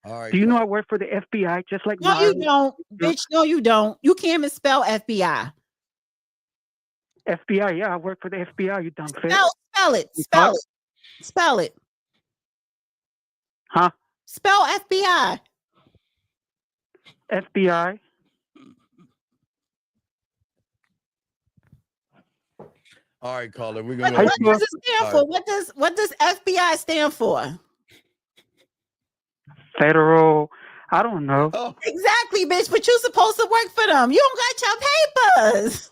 All right. Do you know I work for the FBI? Just like no, you don't, bitch. No, you don't. You can't even spell FBI. FBI, yeah, I work for the FBI. You dumb fit. Spell it. Spell it. Spell it. Huh? Spell FBI. FBI. All right, caller. We're gonna. What does it stand for? What does FBI stand for? Federal. I don't know. Oh. Exactly, bitch. But you're supposed to work for them. You don't got your papers.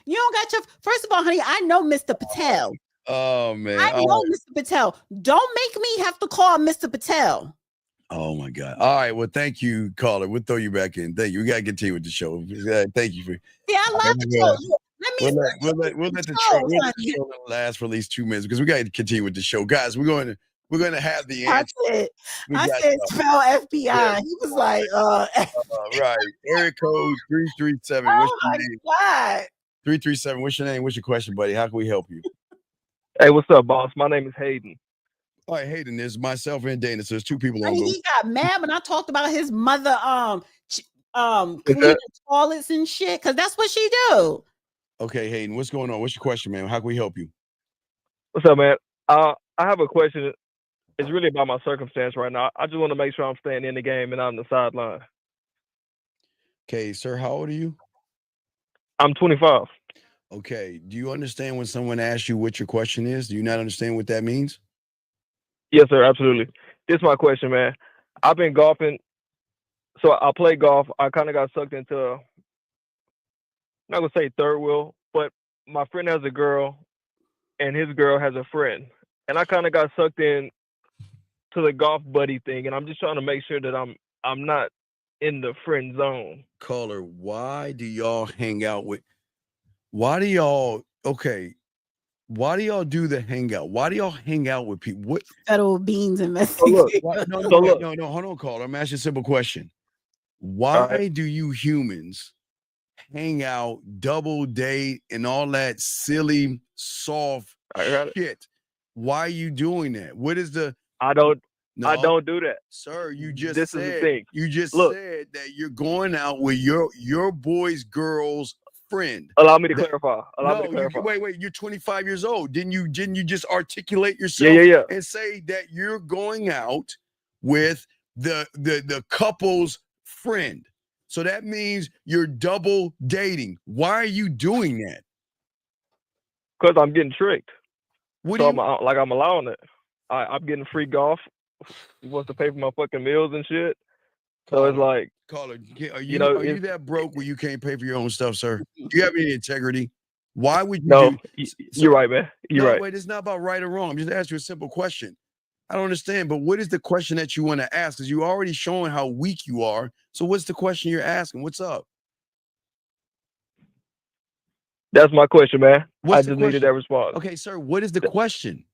You don't got your. First of all, honey, I know Mr. Patel. Oh man, I know Mr. Patel. Don't make me have to call Mr. Patel. Oh my God! All right, well, thank you, caller. We'll throw you back in. Thank you. We gotta continue with the show. Thank you for. Yeah, I love the show. We'll let the show last for at least 2 minutes because we gotta continue with the show, guys. We're going to have the answer. I said spell FBI. Yeah. He was like, right. Area code 337. Oh my God. 337. What's your name? What's your question, buddy? How can we help you? Hey, what's up, boss? My name is Hayden. All right, Hayden, there's myself and Dana. So there's two people on. He got mad when I talked about his mother clean the toilets and shit, because that's what she do. Okay, Hayden, what's going on? What's your question, man? How can we help you? What's up, man? I have a question. It's really about my circumstance right now. I just want to make sure I'm staying in the game and not on the sideline. Okay, sir, how old are you? I'm 25. Okay, do you understand when someone asks you what your question is? Do you not understand what that means? Yes, sir, absolutely. This is my question, man. I've been golfing. So I play golf. I kind of got sucked into, I'm not going to say third wheel, but my friend has a girl and his girl has a friend. And I kind of got sucked in to the golf buddy thing. And I'm just trying to make sure that I'm not in the friend zone. Caller, why do y'all hang out with, why do y'all do the hangout? Why do y'all hang out with people? What federal beans investigation? No, hold on, caller. I'm asking a simple question. Why do you humans hang out, double date, and all that silly, soft shit? Why are you doing that? What is the I don't do that. Sir, you just This said is the thing. you just Look, said that you're going out with your boy's girl's friend. Allow me to clarify. Wait, you're 25 years old. Didn't you just articulate yourself Yeah. and say that you're going out with the couple's friend? So that means you're double dating. Why are you doing that? Because I'm getting tricked. What so do I'm allowing it. I'm getting free golf. He wants to pay for my fucking meals and shit. So it's like, caller, are you that broke where you can't pay for your own stuff, sir? Do you have any integrity? Why would you No, do? you're right, man. You're right. Wait, it's not about right or wrong. I'm just asking you a simple question. I don't understand, but what is the question that you want to ask? Because you're already showing how weak you are. So what's the question you're asking? What's up? That's my question, man. What's I the just needed question? that response. Okay, sir, what is the question?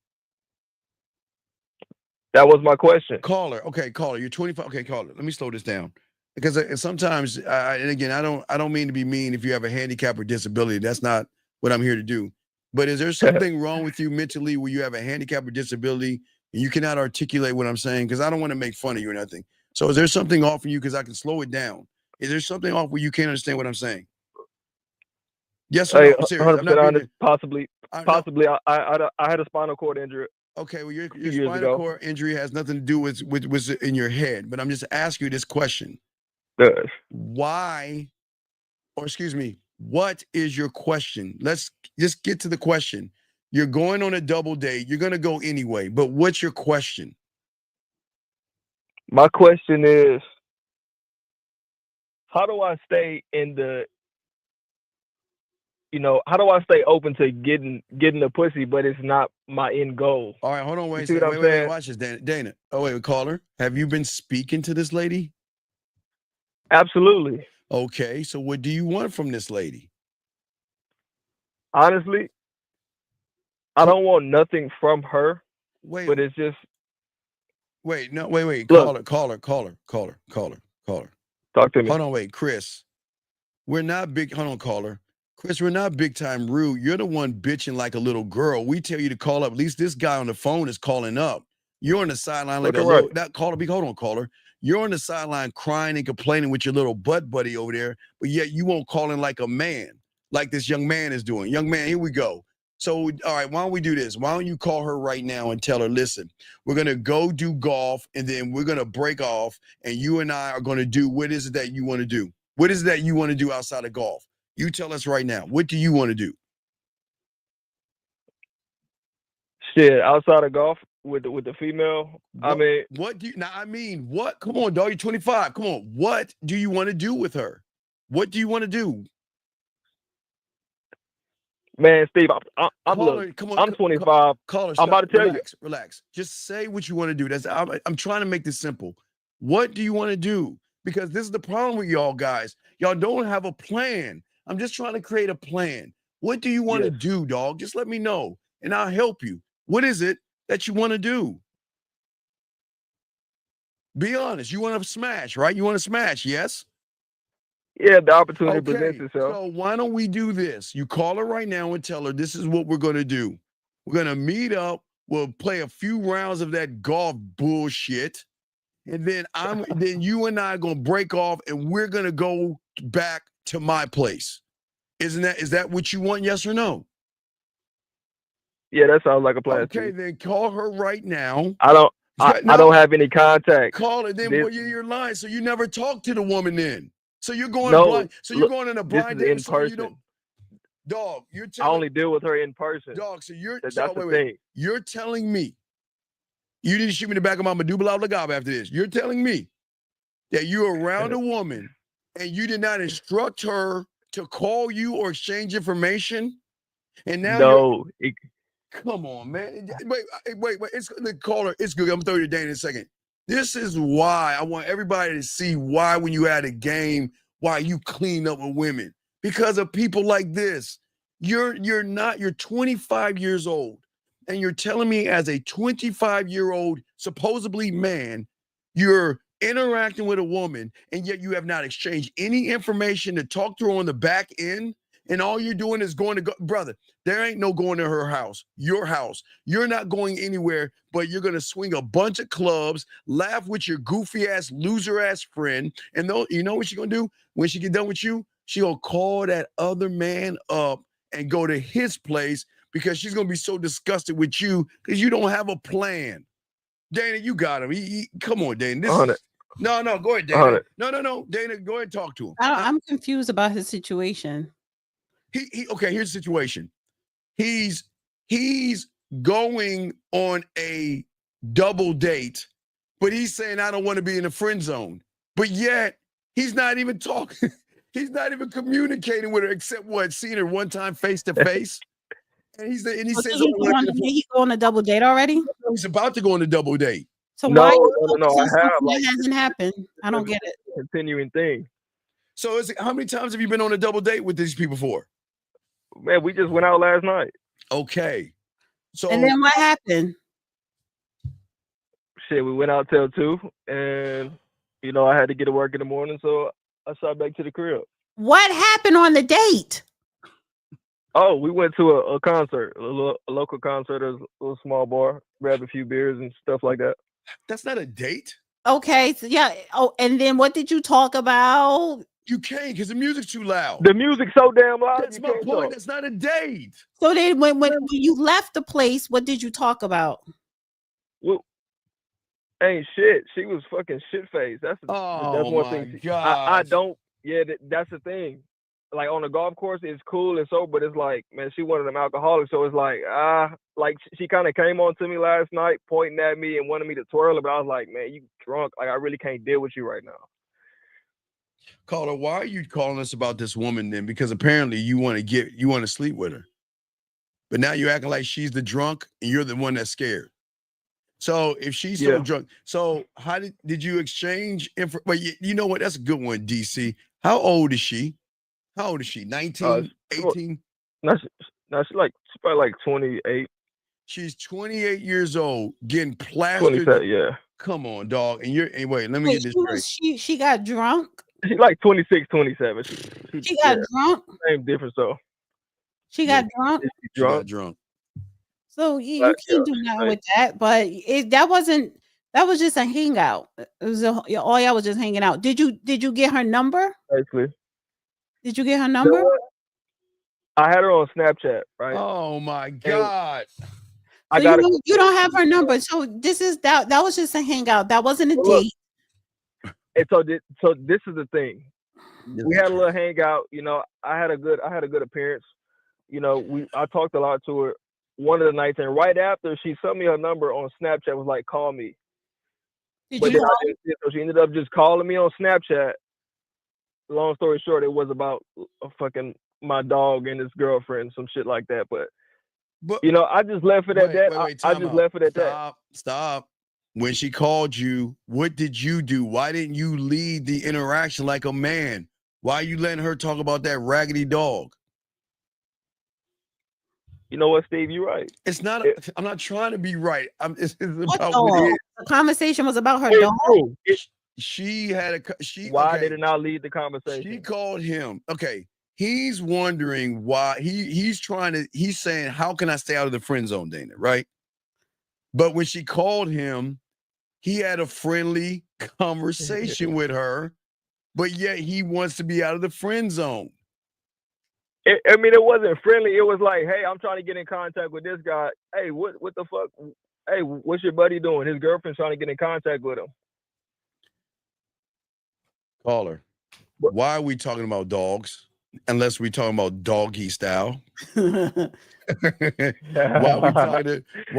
That was my question. Caller, you're 25. Okay, caller, let me slow this down. Because sometimes, and again, I don't mean to be mean if you have a handicap or disability. That's not what I'm here to do. But is there something wrong with you mentally where you have a handicap or disability and you cannot articulate what I'm saying? Because I don't want to make fun of you or nothing. So is there something off in you? Because I can slow it down. Is there something off where you can't understand what I'm saying? Yes or no? I'm serious. I'm not honest, possibly. I had a spinal cord injury. Okay, well, your spinal cord injury has nothing to do with what's in your head. But I'm just asking you this question. Why, or excuse me, what is your question? Let's just get to the question. You're going on a double date. You're going to go anyway. But what's your question? My question is, how do I stay in the, how do I stay open to getting the pussy, but it's not my end goal? All right, hold on, wait, wait, watch this, Dana. Oh, wait, caller. Have you been speaking to this lady? Absolutely. Okay, so what do you want from this lady? Honestly, I don't want nothing from her. But it's just. Wait. Caller. Talk to me. Hold on, wait, Chris. We're not big. Hold on, caller. Chris, we're not big time rude. You're the one bitching like a little girl. We tell you to call up. At least this guy on the phone is calling up. You're on the sideline like hold on, caller. You're on the sideline crying and complaining with your little butt buddy over there, but yet you won't call in like a man, like this young man is doing. Young man, here we go. So, all right, why don't we do this? Why don't you call her right now and tell her, listen, we're going to go do golf, and then we're going to break off, and you and I are going to do what is it that you want to do? What is it that you want to do outside of golf? You tell us right now. What do you want to do? Shit, outside of golf with the female. What do you what? Come on, dog. You're 25. Come on. What do you want to do with her? What do you want to do? Man, Steve, I'm 25. Caller, I'm about to tell relax. Just say what you want to do. I'm trying to make this simple. What do you want to do? Because this is the problem with y'all guys. Y'all don't have a plan. I'm just trying to create a plan. What do you want to do, dog? Just let me know, and I'll help you. What is it that you want to do? Be honest. You want to smash, right? You want to smash, yes? Yeah, the opportunity presents itself. So why don't we do this? You call her right now and tell her this is what we're going to do. We're going to meet up. We'll play a few rounds of that golf bullshit. and then you and I are gonna break off, and we're gonna go back to my place. Is that what you want? Yes or no? Yeah, that sounds like a plan. Okay, then call her right now. I don't have any contact. Call her. Then you're lying. So you never talk to the woman then. So you're going blind. So you're look, going in a this blind is date. in So you person. don't. Dog, you're I telling. only deal with her in person. Dog, so you're. That's So, the wait. thing. You're telling me. You need to shoot me in the back of my medulla oblongata after this. You're telling me that you're around a woman and you did not instruct her to call you or exchange information, and now come on, man. Wait. It's the caller. It's good. I'm gonna throw you to Dane in a second. This is why I want everybody to see why when you had a game, why you clean up with women. Because of people like this. You're 25 years old, and you're telling me as a 25-year-old, supposedly man, you're interacting with a woman, and yet you have not exchanged any information to talk to her on the back end, and all you're doing is going to go, brother, there ain't no going to her house, your house. You're not going anywhere, but you're going to swing a bunch of clubs, laugh with your goofy ass, loser ass friend. And you know what she's going to do? When she get done with you, she going to call that other man up and go to his place because she's going to be so disgusted with you because you don't have a plan. Dana, you got him. Come on, Dana. No, go ahead, Dana. No. Dana, go ahead and talk to him. I'm confused about his situation. Okay, here's the situation. He's going on a double date, but he's saying, I don't want to be in the friend zone. But yet, he's not even talking. He's not even communicating with her except seeing her one time face to face. And he says, he go on a double date already? He's about to go on a double date. So no, that hasn't happened. I don't get it. Continuing thing. So how many times have you been on a double date with these people before? Man, we just went out last night. Okay. So and then what happened? Shit, we went out till 2, and I had to get to work in the morning, so I shot back to the crib. What happened on the date? Oh, we went to a concert, a local concert, a little small bar, grabbed a few beers and stuff like that. That's not a date. Okay, so yeah. Oh, and then what did you talk about? You can't because the music's too loud. The music's so damn loud. That's my point. Talk. That's not a date. So then when you left the place, what did you talk about? Well, ain't shit. She was fucking shit faced. That's one thing. I don't. Yeah, that's the thing. Like on the golf course, it's cool and so, but it's like, man, she one of them alcoholics. So it's like, like she kind of came on to me last night, pointing at me and wanted me to twirl her, but I was like, man, you drunk. Like I really can't deal with you right now. Caller, why are you calling us about this woman then? Because apparently you want to sleep with her. But now you're acting like she's the drunk and you're the one that's scared. So if she's so drunk, so how did you exchange info? But you know what? That's a good one, DC. How old is she? 19, 18? No, she's probably like 28. She's 28 years old, getting plastered. 27, yeah. Come on, dog. And wait, let me get this straight. She got drunk? She's like 26, 27. She got drunk? Same difference, though. She got drunk? She got drunk. So you can't do nothing with that. But that was just a hangout. It was all y'all was just hanging out. Did you get her number? Basically. Did you get her number? I had her on Snapchat, right? Oh my God. So you don't have her number. So this is that was just a hangout. That wasn't a date. And so this is the thing. We had a little hangout, I had a good appearance. I talked a lot to her one of the nights, and right after she sent me her number on Snapchat, was like, call me. So she ended up just calling me on Snapchat. Long story short, it was about fucking my dog and his girlfriend, some shit like that. But I just left it at that. I just left it at that. Stop. When she called you, what did you do? Why didn't you lead the interaction like a man? Why are you letting her talk about that raggedy dog? You know what, Steve? You're right. It's not. I'm not trying to be right. It's about what it is. The conversation was about her dog. Why did it not lead the conversation? She called him. Okay, he's wondering why he's saying, how can I stay out of the friend zone, Dana? Right. But when she called him, he had a friendly conversation with her, but yet he wants to be out of the friend zone. I mean, it wasn't friendly. It was like, hey, I'm trying to get in contact with this guy. Hey, what the fuck? Hey, what's your buddy doing? His girlfriend's trying to get in contact with him. Caller, why are we talking about dogs? Unless we're talking about doggy style. Why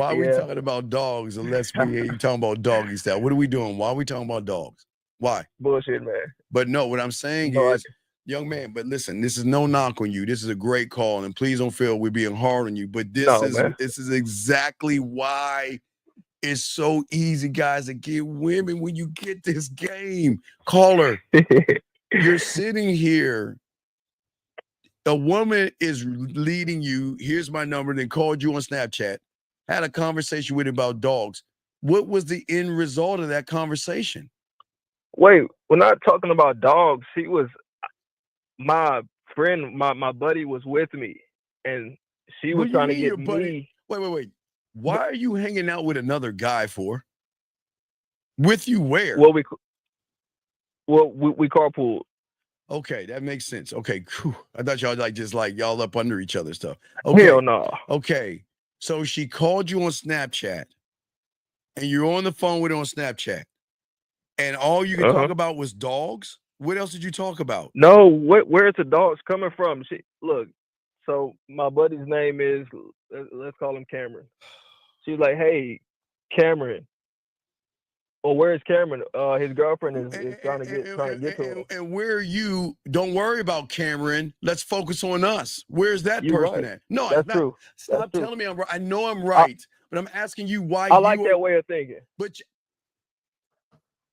are we talking about dogs unless we talking about doggy style? What are we doing? Why are we talking about dogs? Why? Bullshit, man. But no, what I'm saying is, young man, but listen, this is no knock on you. This is a great call, and please don't feel we're being hard on you. But this is exactly why it's so easy, guys, to get women when you get this game. Caller, you're sitting here. A woman is leading you. Here's my number. Then called you on Snapchat. Had a conversation with him about dogs. What was the end result of that conversation? Wait, we're not talking about dogs. She was my friend. My buddy was with me, and she was trying to get me. Wait. Why are you hanging out with another guy for? With you where? Well, we carpooled. Okay, that makes sense. Okay, cool. I thought y'all y'all up under each other stuff. Okay. Hell no. Okay, so she called you on Snapchat, and you're on the phone with her on Snapchat, and all you could talk about was dogs. What else did you talk about? No, where's the dogs coming from? Look. So my buddy's name is, let's call him Cameron. She's like, hey, Cameron. Well, where's Cameron? His girlfriend is trying to get to him. And where are you? Don't worry about Cameron. Let's focus on us. Where's that person at? No, that's true. Stop telling me I'm right. I know I'm right, but I'm asking you why. I like that way of thinking. But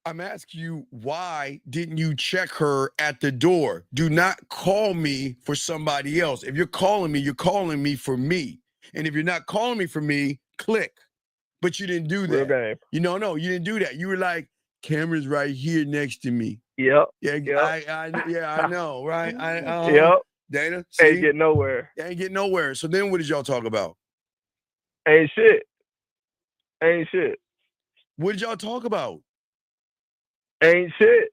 I'm asking you, why didn't you check her at the door? Do not call me for somebody else. If you're calling me for me. And if you're not calling me for me, click. But you didn't do that. Okay. You didn't do that. You were like, Camera's right here next to me. Yep. Yeah, yep. I know, right? Yep. Dana, ain't get nowhere. Ain't get nowhere. So then what did y'all talk about? Ain't shit. What did y'all talk about? Ain't shit.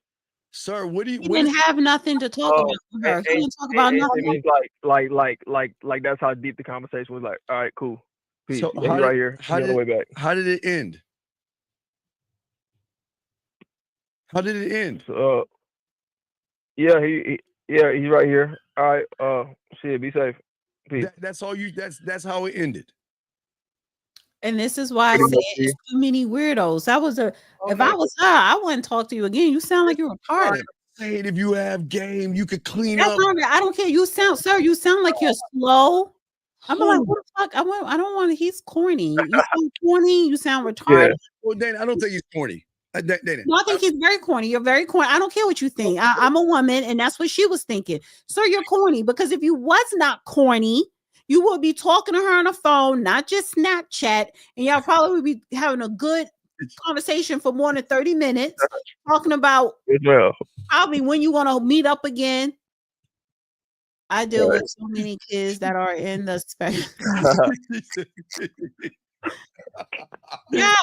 Sir, what do you? He didn't have nothing to talk about with her. He didn't talk about nothing. It means like that's how deep the conversation was. Like, all right, cool. Peace. So Yeah, right here. How on the way back. How did it end? How did it end? Yeah, he's right here. All right. Shit, be safe. Peace. That's all you. That's how it ended. And this is why I said it's too many weirdos. If I was her, I wouldn't talk to you again. You sound like you're retarded. Saying if you have game, you could clean That's up. I don't care. You sound like you're slow. I'm like, what the fuck? I don't want to. He's corny. You sound corny. You sound retarded. Yeah. Well, Dana, I don't think he's corny. Dana. No, I think he's very corny. You're very corny. I don't care what you think. I'm a woman, and that's what she was thinking. Sir, you're corny, because if you was not corny, you would be talking to her on the phone, not just Snapchat, and y'all probably would be having a good conversation for more than 30 minutes, talking about probably when you want to meet up again. I deal with so many kids that are in the spectrum. Yeah,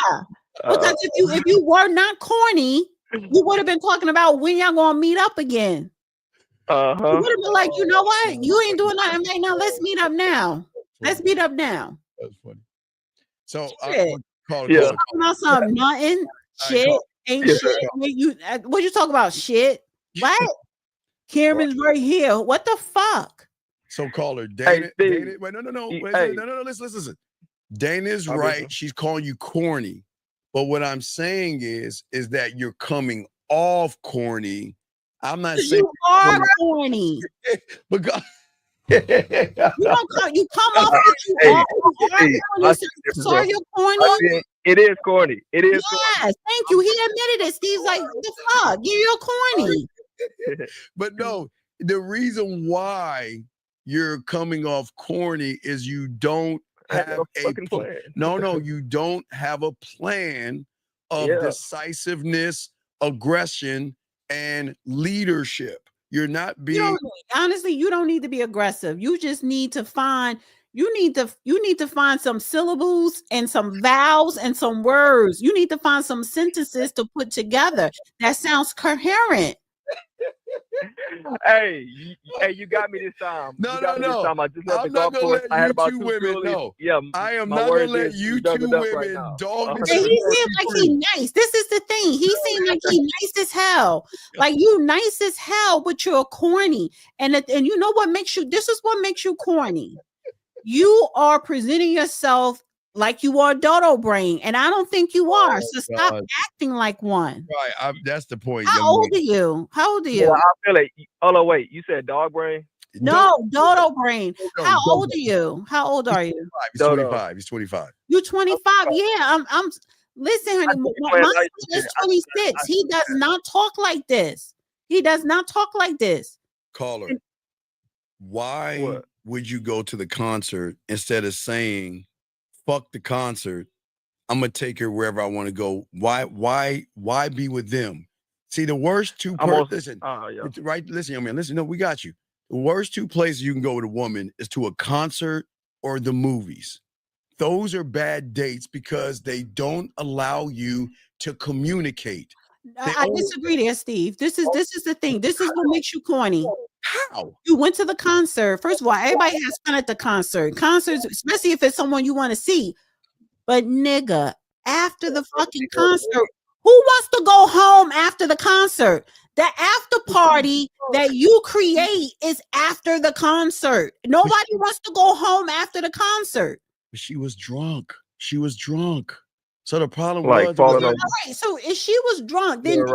because if you were not corny, you would have been talking about when y'all gonna meet up again. You would have been like, you know what? You ain't doing nothing right now. Let's meet up now. Let's meet up now. That's funny. So talking about something, nothing, shit, ain't shit. What you talk about? Shit. What? Cameron's right here. What the fuck? So caller, Dana. Dana wait, no. Listen. Dana's right. She's calling you corny. But what I'm saying is that you're coming off corny. I'm not saying you are corny. Because you come off what you are. Sorry, you're corny. It is corny. It is. Yes, corny. Thank you. He admitted it. Steve's like, the fuck? You're corny. But no, the reason why you're coming off corny is you don't have a plan. No, you don't have a plan of decisiveness, aggression, and leadership. You're not being honestly, you don't need to be aggressive. You just need to find You need to find some syllables and some vowels and some words. You need to find some sentences to put together that sounds coherent. Hey, you got me this time. No. I just left I'm the not golf gonna course. let I had you about two 2 women girlies. know. Yeah, I am my not gonna words let is you doubled two up right women now. dog And he seemed like he nice. This is the thing. He seemed like he nice as hell. Like you nice as hell, but you're corny. And you know what makes you? This is what makes you corny. You are presenting yourself like you are Dodo Brain, and I don't think you are. So stop acting like one. Right, that's the point. How old are you? How old are you? Well, I feel like. Oh no, wait. You said dog brain? No, Dodo Brain. How old are you? How old are you? He's 25. He's 25. You 25? Yeah, I'm. Listen, honey, my son is 26. He does not talk like this. He does not talk like this. Caller, why would you go to the concert instead of saying, "Fuck the concert, I'm gonna take her wherever I want to go"? Why be with them? See, the worst two listen, right? Listen, young man, listen. No, we got you. The worst two places you can go with a woman is to a concert or the movies. Those are bad dates because they don't allow you to communicate. I disagree there, Steve. This is the thing. This is what makes you corny. How? You went to the concert. First of all, everybody has fun at the concert. Concerts, especially if it's someone you want to see. But nigga, after the fucking concert, who wants to go home after the concert? The after party that you create is after the concert. Nobody wants to go home after the concert. She was drunk. So the problem like was falling over. All right. So if she was drunk, then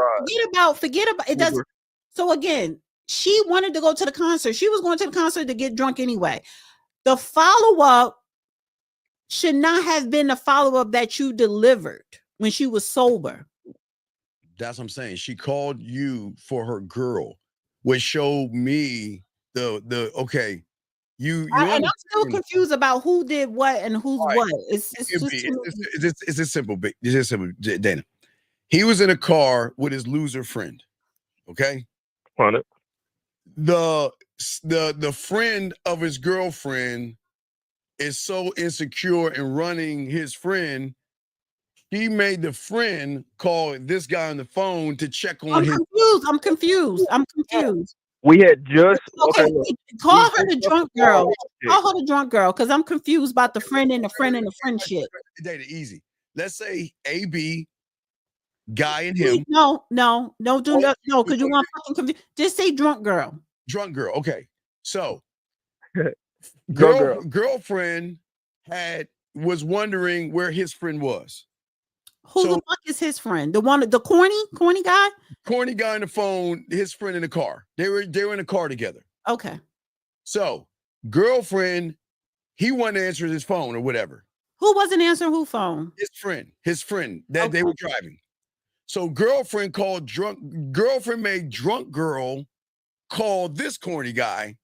forget about it. Doesn't. So again, she wanted to go to the concert. She was going to the concert to get drunk anyway. The follow-up should not have been the follow-up that you delivered when she was sober. That's what I'm saying. She called you for her girl, which showed me the okay. And I'm still confused about who did what and who's what. It's just simple, Dana. He was in a car with his loser friend. Okay. The friend of his girlfriend is so insecure and running his friend. He made the friend call this guy on the phone to check on him. I'm confused. We had just call her the drunk girl. Call her the drunk girl because I'm confused about the friend and the friend and the friend shit. Data easy. Let's say AB, guy and him. No, because you want fucking confused. Just say drunk girl. Drunk girl. Okay. So girlfriend was wondering where his friend was. Who the fuck is his friend? The corny guy? Corny guy on the phone, his friend in the car. They were in a car together. Okay. So girlfriend, he wanted to answer his phone or whatever. Who wasn't answering whose phone? His friend that they were driving. So girlfriend made drunk girl call this corny guy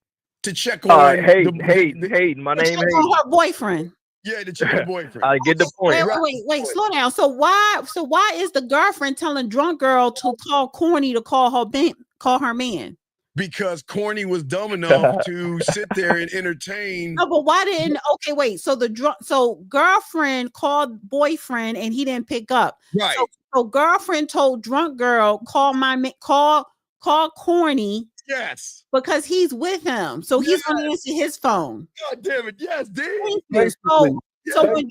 to check on Hayden. My name is her boyfriend. Yeah, to check her boyfriend. I get the point. Wait, slow down. So why is the girlfriend telling drunk girl to call corny to call her man? Because corny was dumb enough to sit there and entertain. No, but why didn't? Okay, wait. So girlfriend called boyfriend and he didn't pick up. Right. So girlfriend told drunk girl call corny. Yes. Because he's with him, so he's going to answer his phone. God damn it! Yes, dude. So when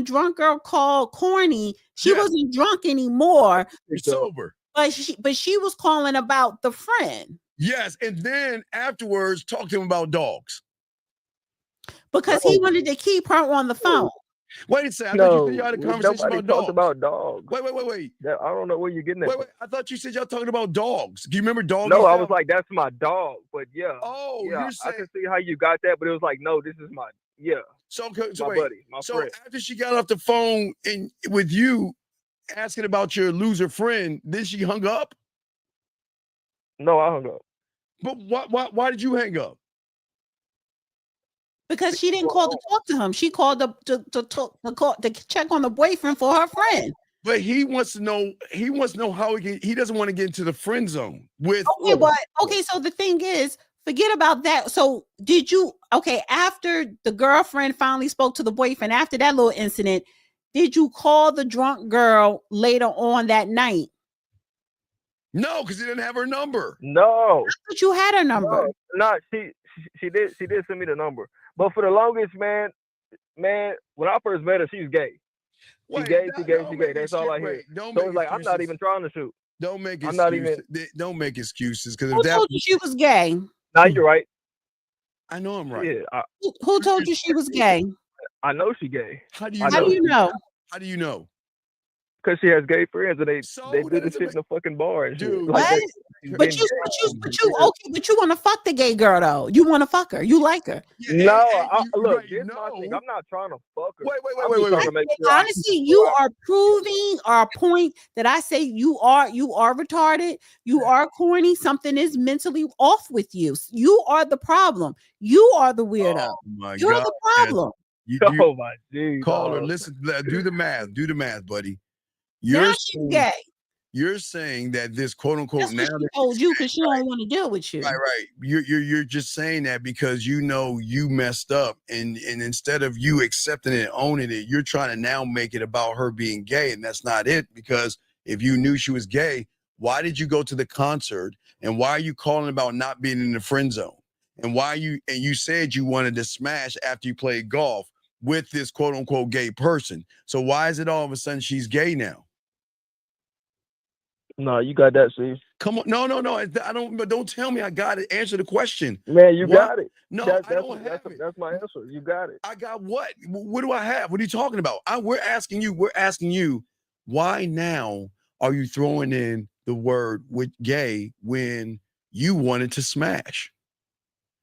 drunk girl called corny, she wasn't drunk anymore. Sober. But she was calling about the friend. Yes, and then afterwards talk to him about dogs. Because he wanted to keep her on the phone. Wait a second. I thought you had a conversation about dogs. Wait. I don't know where you're getting that. Wait. I thought you said y'all talking about dogs. Do you remember dogs? No, I was like, that's my dog. But yeah. Oh, yeah. You're saying... I can see how you got that, but it was like, no, this is my So my wait. buddy, my friend. After she got off the phone and with you asking about your loser friend, then she hung up? No, I hung up. But why did you hang up? Because she didn't call to talk to him. She called to check on the boyfriend for her friend. But he wants to know. He doesn't want to get into the friend zone with. Okay, so the thing is, forget about that. So did you, okay, after the girlfriend finally spoke to the boyfriend, after that little incident, did you call the drunk girl later on that night? No, because he didn't have her number. No. But you had her number. No, she did send me the number. But for the longest, man, when I first met her, she was gay. She gay. That's all I hear. So it's like I'm not even trying to shoot. Don't make excuses. I'm not even. Don't make excuses because Who told you she was gay? No, you're right. I know I'm right. Yeah. Who told you she was gay? I know she gay. How do you know? How do you know? Because she has gay friends and they do this shit in the fucking bar and shit. Dude, What? But you want to fuck the gay girl though. You want to fuck her. You like her. No, look, here's my thing. I'm not trying to fuck her. Wait. Honestly, you are proving our point that I say you are retarded. You are corny. Something is mentally off with you. You are the problem. You are the weirdo. Oh my You're God. the problem. Oh my geez. Caller, listen, do the math. Do the math, buddy. Now she's gay. You're saying that this quote unquote That's what she told you because she don't want to deal with you. Right. You're just saying that because you know you messed up, and instead of you accepting it and owning it, you're trying to now make it about her being gay, and that's not it. Because if you knew she was gay, why did you go to the concert, and why are you calling about not being in the friend zone, and you said you wanted to smash after you played golf with this quote unquote gay person. So why is it all of a sudden she's gay now? No, you got that, Steve. Come on, no. I don't. But don't tell me I got it. Answer the question, man. You got it. No, I don't have it. That's my answer. You got it. I got what? What do I have? What are you talking about? We're asking you. Why now are you throwing in the word with gay when you wanted to smash?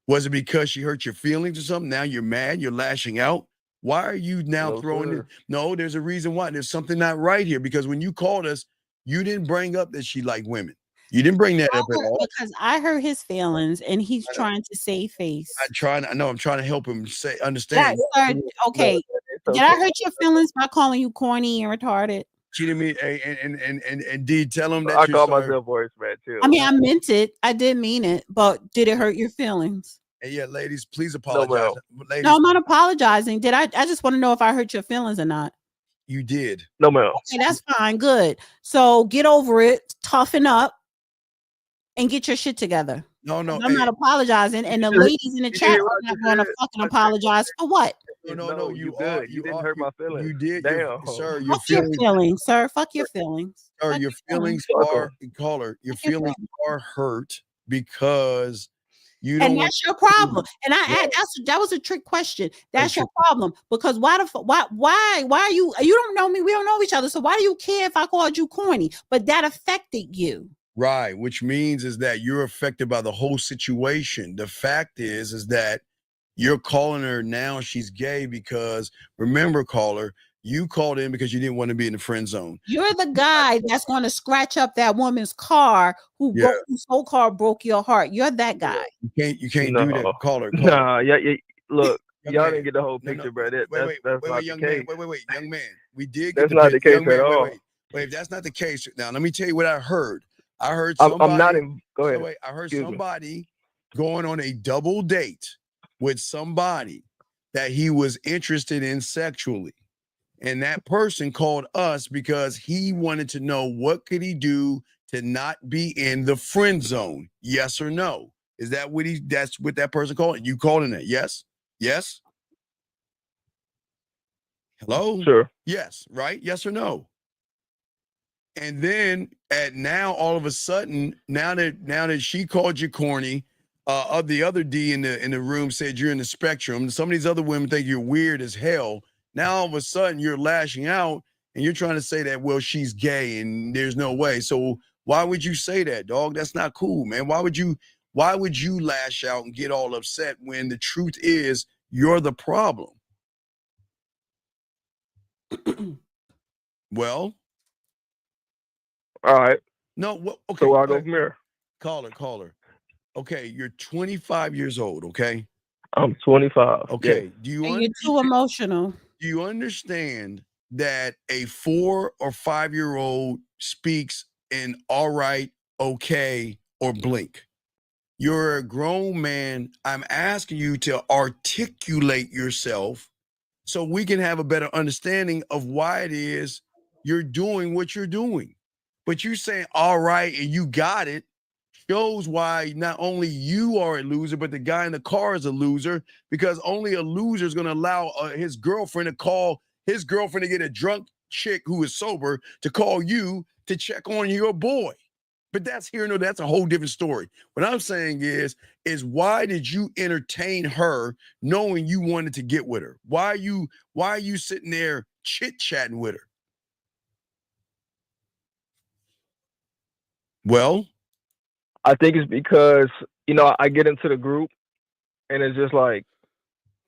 Was it because she hurt your feelings or something? Now you're mad. You're lashing out. Why are you now throwing in? No, there's a reason why. There's something not right here because when you called us, you didn't bring up that she liked women. You didn't bring that up at all. Because I hurt his feelings and he's trying to save face. I'm trying to help him understand. Okay. Did I hurt your feelings by calling you corny and retarded? She didn't mean and did tell him that I call myself voice man too. I mean, I meant it. I did mean it, but did it hurt your feelings? And yeah, ladies, please apologize. Ladies, no, I'm not apologizing. I just want to know if I hurt your feelings or not. You did. No, ma'am. Okay, that's fine. Good. So get over it, toughen up, and get your shit together. No. I'm not apologizing. And the ladies in the chat are not going to fucking apologize for what? No. You didn't hurt my feelings. You did. Damn. Sir, Fuck your feelings, sir. Fuck your feelings. Sir, your feelings are, caller, your feelings are hurt because you don't. And that's your problem. And that was a trick question. That's your problem because why are you don't know me, we don't know each other. So why do you care if I called you corny? But that affected you. Right, which means is that you're affected by the whole situation. The fact is that you're calling her now she's gay because remember, caller, you called in because you didn't want to be in the friend zone. You're the guy that's going to scratch up that woman's car whose whole car broke your heart. You're that guy. You can't do that, caller. Nah, yeah. Look, y'all didn't get the whole picture, bro. That's not the case. Wait, young man. We did. That's not the case at all. Wait, if that's not the case, now let me tell you what I heard. I heard somebody. I'm not in. Go ahead. Wait, I heard somebody going on a double date with somebody that he was interested in sexually. And that person called us because he wanted to know what could he do to not be in the friend zone. Yes or no? Is that what that's what that person called? You calling it? Yes? Yes? Hello? Sure. Yes, right? Yes or no? And then now all of a sudden, now that she called you corny, of the other D in the room said you're in the spectrum. Some of these other women think you're weird as hell. Now all of a sudden you're lashing out and you're trying to say that, well, she's gay and there's no way. So why would you say that, dog? That's not cool, man. Why would you lash out and get all upset when the truth is you're the problem? Well, all right. No, well, okay. So I'll go from here. Caller. Okay, you're 25 years old, okay? I'm 25. Okay. Yeah. You're too emotional. Do you understand that a 4 or 5-year-old speaks in all right, okay, or blink? You're a grown man. I'm asking you to articulate yourself so we can have a better understanding of why it is you're doing what you're doing. But you're saying, all right, and you got it, shows why not only you are a loser, but the guy in the car is a loser, because only a loser is going to allow his girlfriend to call his girlfriend to get a drunk chick who is sober to call you to check on your boy. But that's that's a whole different story. What I'm saying is why did you entertain her knowing you wanted to get with her? Why are you sitting there chit-chatting with her? Well, I think it's because, I get into the group and it's just like,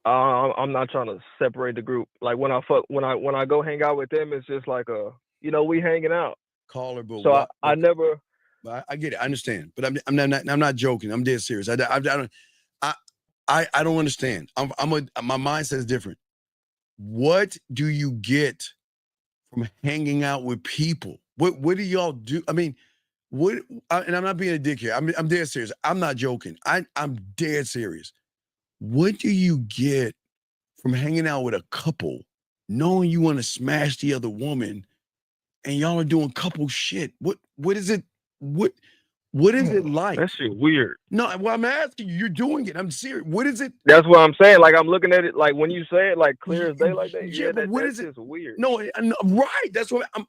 I'm not trying to separate the group. Like when I go hang out with them, it's just like we hanging out. Caller, but so I never. I get it. I understand, but I'm not joking. I'm dead serious. I don't understand. My mindset is different. What do you get from hanging out with people? What do y'all do? I mean, and I'm not being a dick here. I'm dead serious. I'm not joking. I'm dead serious. What do you get from hanging out with a couple, knowing you want to smash the other woman, and y'all are doing couple shit? What is it? What is it like? That shit weird. No, well, I'm asking you. You're doing it. I'm serious. What is it? That's what I'm saying. Like I'm looking at it. Like when you say it, like clear as day, like that. Yeah, but what is it? Just weird. No, right. That's what I'm.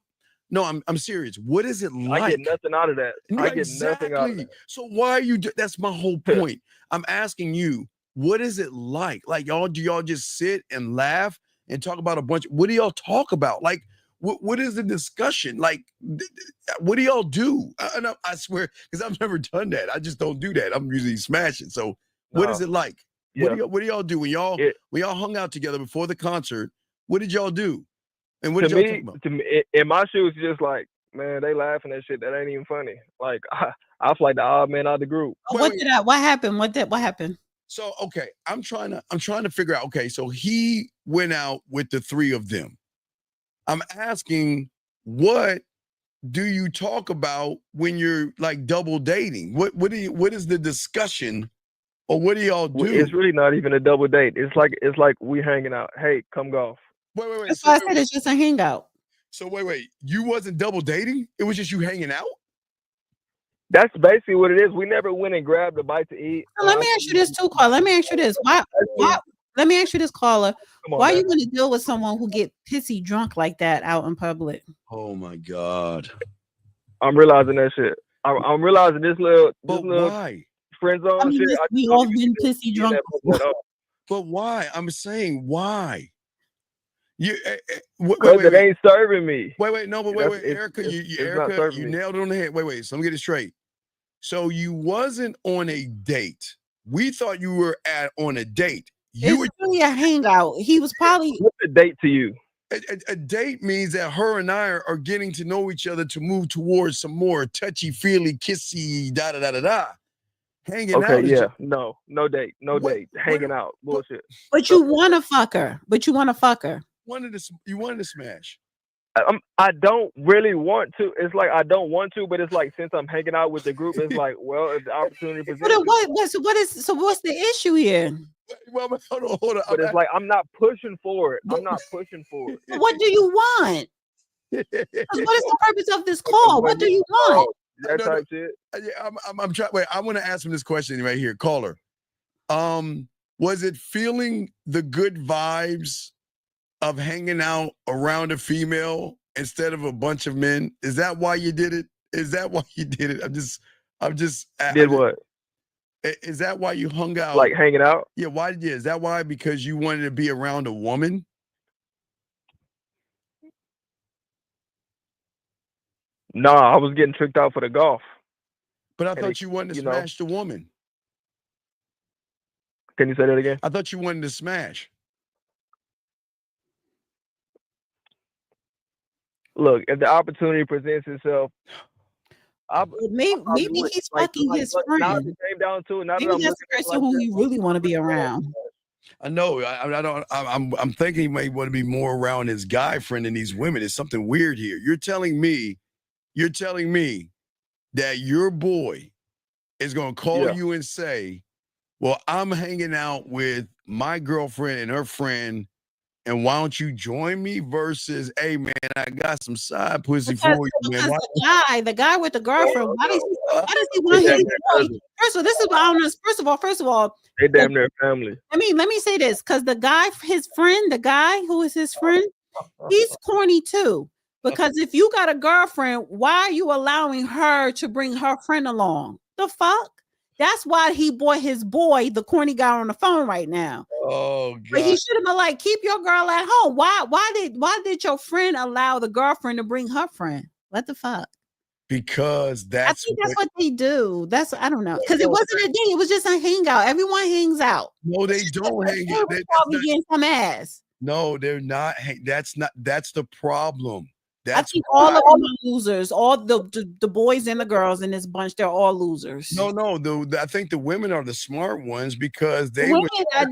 No, I'm serious. What is it like? I get nothing out of that. No, I get nothing out of that. So why are you? That's my whole point. I'm asking you. What is it like? Like do y'all just sit and laugh and talk about a bunch? What do y'all talk about? Like. What is the discussion? Like, what do y'all do? I swear, because I've never done that. I just don't do that. I'm usually smashing. So what is it like? Yeah. What do y'all do when y'all hung out together before the concert? What did y'all do? And what did y'all talk about? To me, in my shoes, just like, man, they laughing at shit that ain't even funny. Like I feel like the odd man out of the group. What happened? What happened? So okay, I'm trying to figure out. Okay, so he went out with the three of them. I'm asking, what do you talk about when you're like double dating? What is the discussion, or what do y'all do? It's really not even a double date. It's like we hanging out. Hey, come golf. Wait. That's why I said it's just a hangout. So wait. You wasn't double dating? It was just you hanging out? That's basically what it is. We never went and grabbed a bite to eat. So let me ask you this too, Carl. Let me ask you this. Why? Let me ask you this, caller. Why are you going to deal with someone who get pissy drunk like that out in public? Oh my God! I'm realizing that shit. I'm realizing this little why? Friend zone shit. We all been pissy drunk. But why? I'm saying why? You because it ain't serving me. Wait, Erica, you nailed it on the head. Wait. So let me get it straight. So you wasn't on a date. We thought you were on a date. It's really a hangout. He was probably. What's a date to you? A date means that her and I are getting to know each other to move towards some more touchy-feely, kissy, da-da-da-da-da. Hanging out. Okay, yeah. No date. No date. Hanging out. Bullshit. But you want to fuck her. You wanted to smash. I don't really want to. It's like I don't want to, but it's like since I'm hanging out with the group, it's like, well, if the opportunity presents. What's the issue here? Well, hold on. But it's like I'm not pushing for it. I'm not pushing for it. What do you want? What is the purpose of this call? What do you want? That type shit. Yeah, I'm trying. Wait, I want to ask him this question right here, caller. Was it feeling the good vibes of hanging out around a female instead of a bunch of men? Is that why you did it? I'm just. Did what? Is that why you hung out? Like hanging out? Yeah. Why? Yeah. Is that why? Because you wanted to be around a woman? Nah, I was getting tricked out for the golf. But I thought you wanted to smash the woman. Can you say that again? I thought you wanted to smash. Look, if the opportunity presents itself, maybe he's fucking his friend. Now it came down to it. Now maybe that's the person who he really want to be around. I know. I don't. I'm thinking he may want to be more around his guy friend than these women. There's something weird here. You're telling me that your boy is going to call Yeah. you and say, well, I'm hanging out with my girlfriend and her friend, and why don't you join me? Versus, hey, man, I got some side pussy for you, man. Because the guy with the girlfriend, why does he want his boy? First of all, this is what I don't know. First of all, They damn near family. let me say this, because the guy, his friend, the guy who is his friend, he's corny too. Because if you got a girlfriend, why are you allowing her to bring her friend along? The fuck? That's why he bought his boy, the corny guy on the phone right now. Oh, God. But he should have been like, keep your girl at home. Why did your friend allow the girlfriend to bring her friend? What the fuck? Because I think that's what they do. I don't know. Because it wasn't a date, it was just a hangout. Everyone hangs out. No, they don't hang out. Probably getting some ass. No, they're not. That's the problem. I think all of them are losers. All the boys and the girls in this bunch, they're all losers. No. I think the women are the smart ones because they. Women, I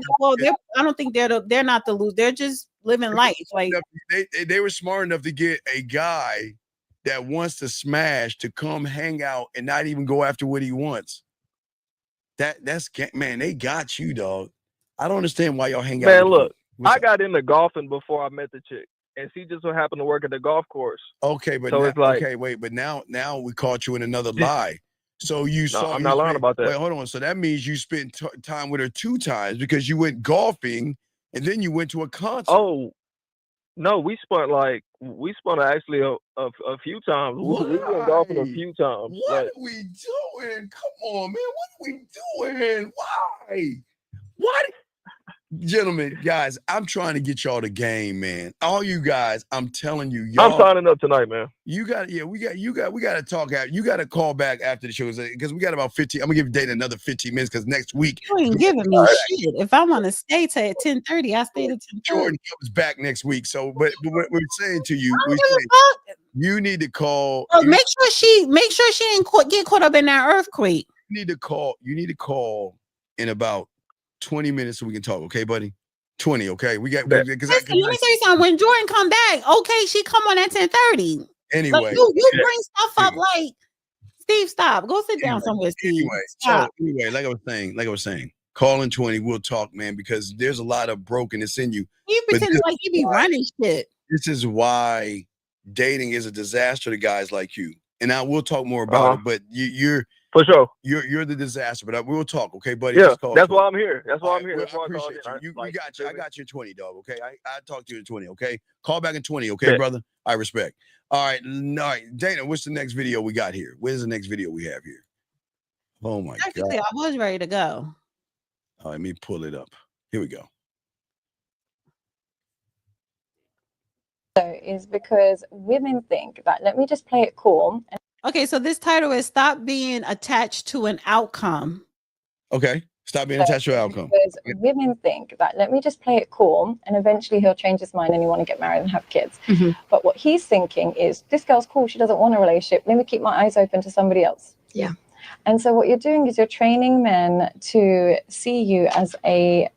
don't think they're not the losers. They're just living life. Like they were smart enough to get a guy that wants to smash to come hang out and not even go after what he wants. That's man. They got you, dog. I don't understand why y'all hang out. Man, look, I got into golfing before I met the chick. And she just so happened to work at the golf course. Okay, but so now, it's like, okay, wait, but now we caught you in another lie. So you saw. I'm not lying about that. Wait, hold on. So that means you spent time with her 2 times because you went golfing and then you went to a concert. Oh, no, we spun actually a few times. We went golfing a few times. What are we doing? Come on, man. What are we doing? Why? What? Gentlemen, guys, I'm trying to get y'all the game, man. All you guys, I'm telling you, y'all. I'm signing up tonight, man. You got to talk out. You got to call back after the show because we got about 15. I'm gonna give Dana another 15 minutes because next week you ain't giving me shit. If I want to stay to at 10:30, I stay to 10:30. Jordan comes back next week. So, but what we're saying to you, you need to call. Make sure she ain't get caught up in that earthquake. You need to call in about 20 minutes so we can talk, okay, buddy? 20, okay? We got let me tell you something. When Jordan come back, okay, she come on at 10:30. Anyway, like you bring stuff up like Steve. Stop. Go sit down somewhere, Steve. Anyway, like I was saying, call in 20. We'll talk, man, because there's a lot of brokenness in you. You pretend like you be running shit. This is why dating is a disaster to guys like you. And I will talk more about it, but you're for sure. You're the disaster, but we'll talk, okay, buddy? Yeah, that's why I'm here. That's why I'm here. I appreciate you. We got you. I got you at 20, dog. Okay, I talked to you at 20. Okay, call back in 20. Okay, brother. I respect. All right, Dana. What's the next video we got here? Where's the next video we have here? Oh my God! I was ready to go. Let me pull it up. Here we go. Is because women think that let me just play it cool. Okay, so this title is Stop Being Attached to an Outcome. Okay, stop being attached to an outcome. Because women think that let me just play it cool and eventually he'll change his mind and you want to get married and have kids. Mm-hmm. But what he's thinking is this girl's cool, she doesn't want a relationship. Let me keep my eyes open to somebody else. Yeah. And so what you're doing is you're training men to see you as a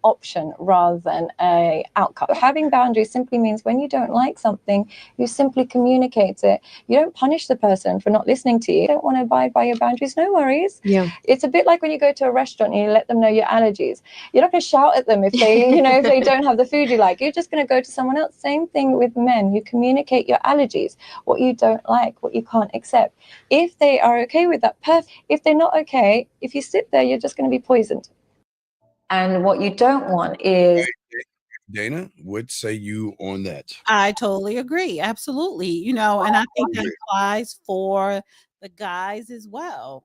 option rather than a outcome. Having boundaries simply means when you don't like something, you simply communicate it. You don't punish the person for not listening to you. You don't want to abide by your boundaries, no worries. Yeah. It's a bit like when you go to a restaurant and you let them know your allergies. You're not going to shout at them if they, if they don't have the food you like. You're just going to go to someone else. Same thing with men. You communicate your allergies, what you don't like, what you can't accept. If they are okay with that, perfect. If they're not okay, if you sit there, you're just going to be poisoned. And what you don't want is... Dana, what say you on that? I totally agree. Absolutely. And I think that applies for the guys as well.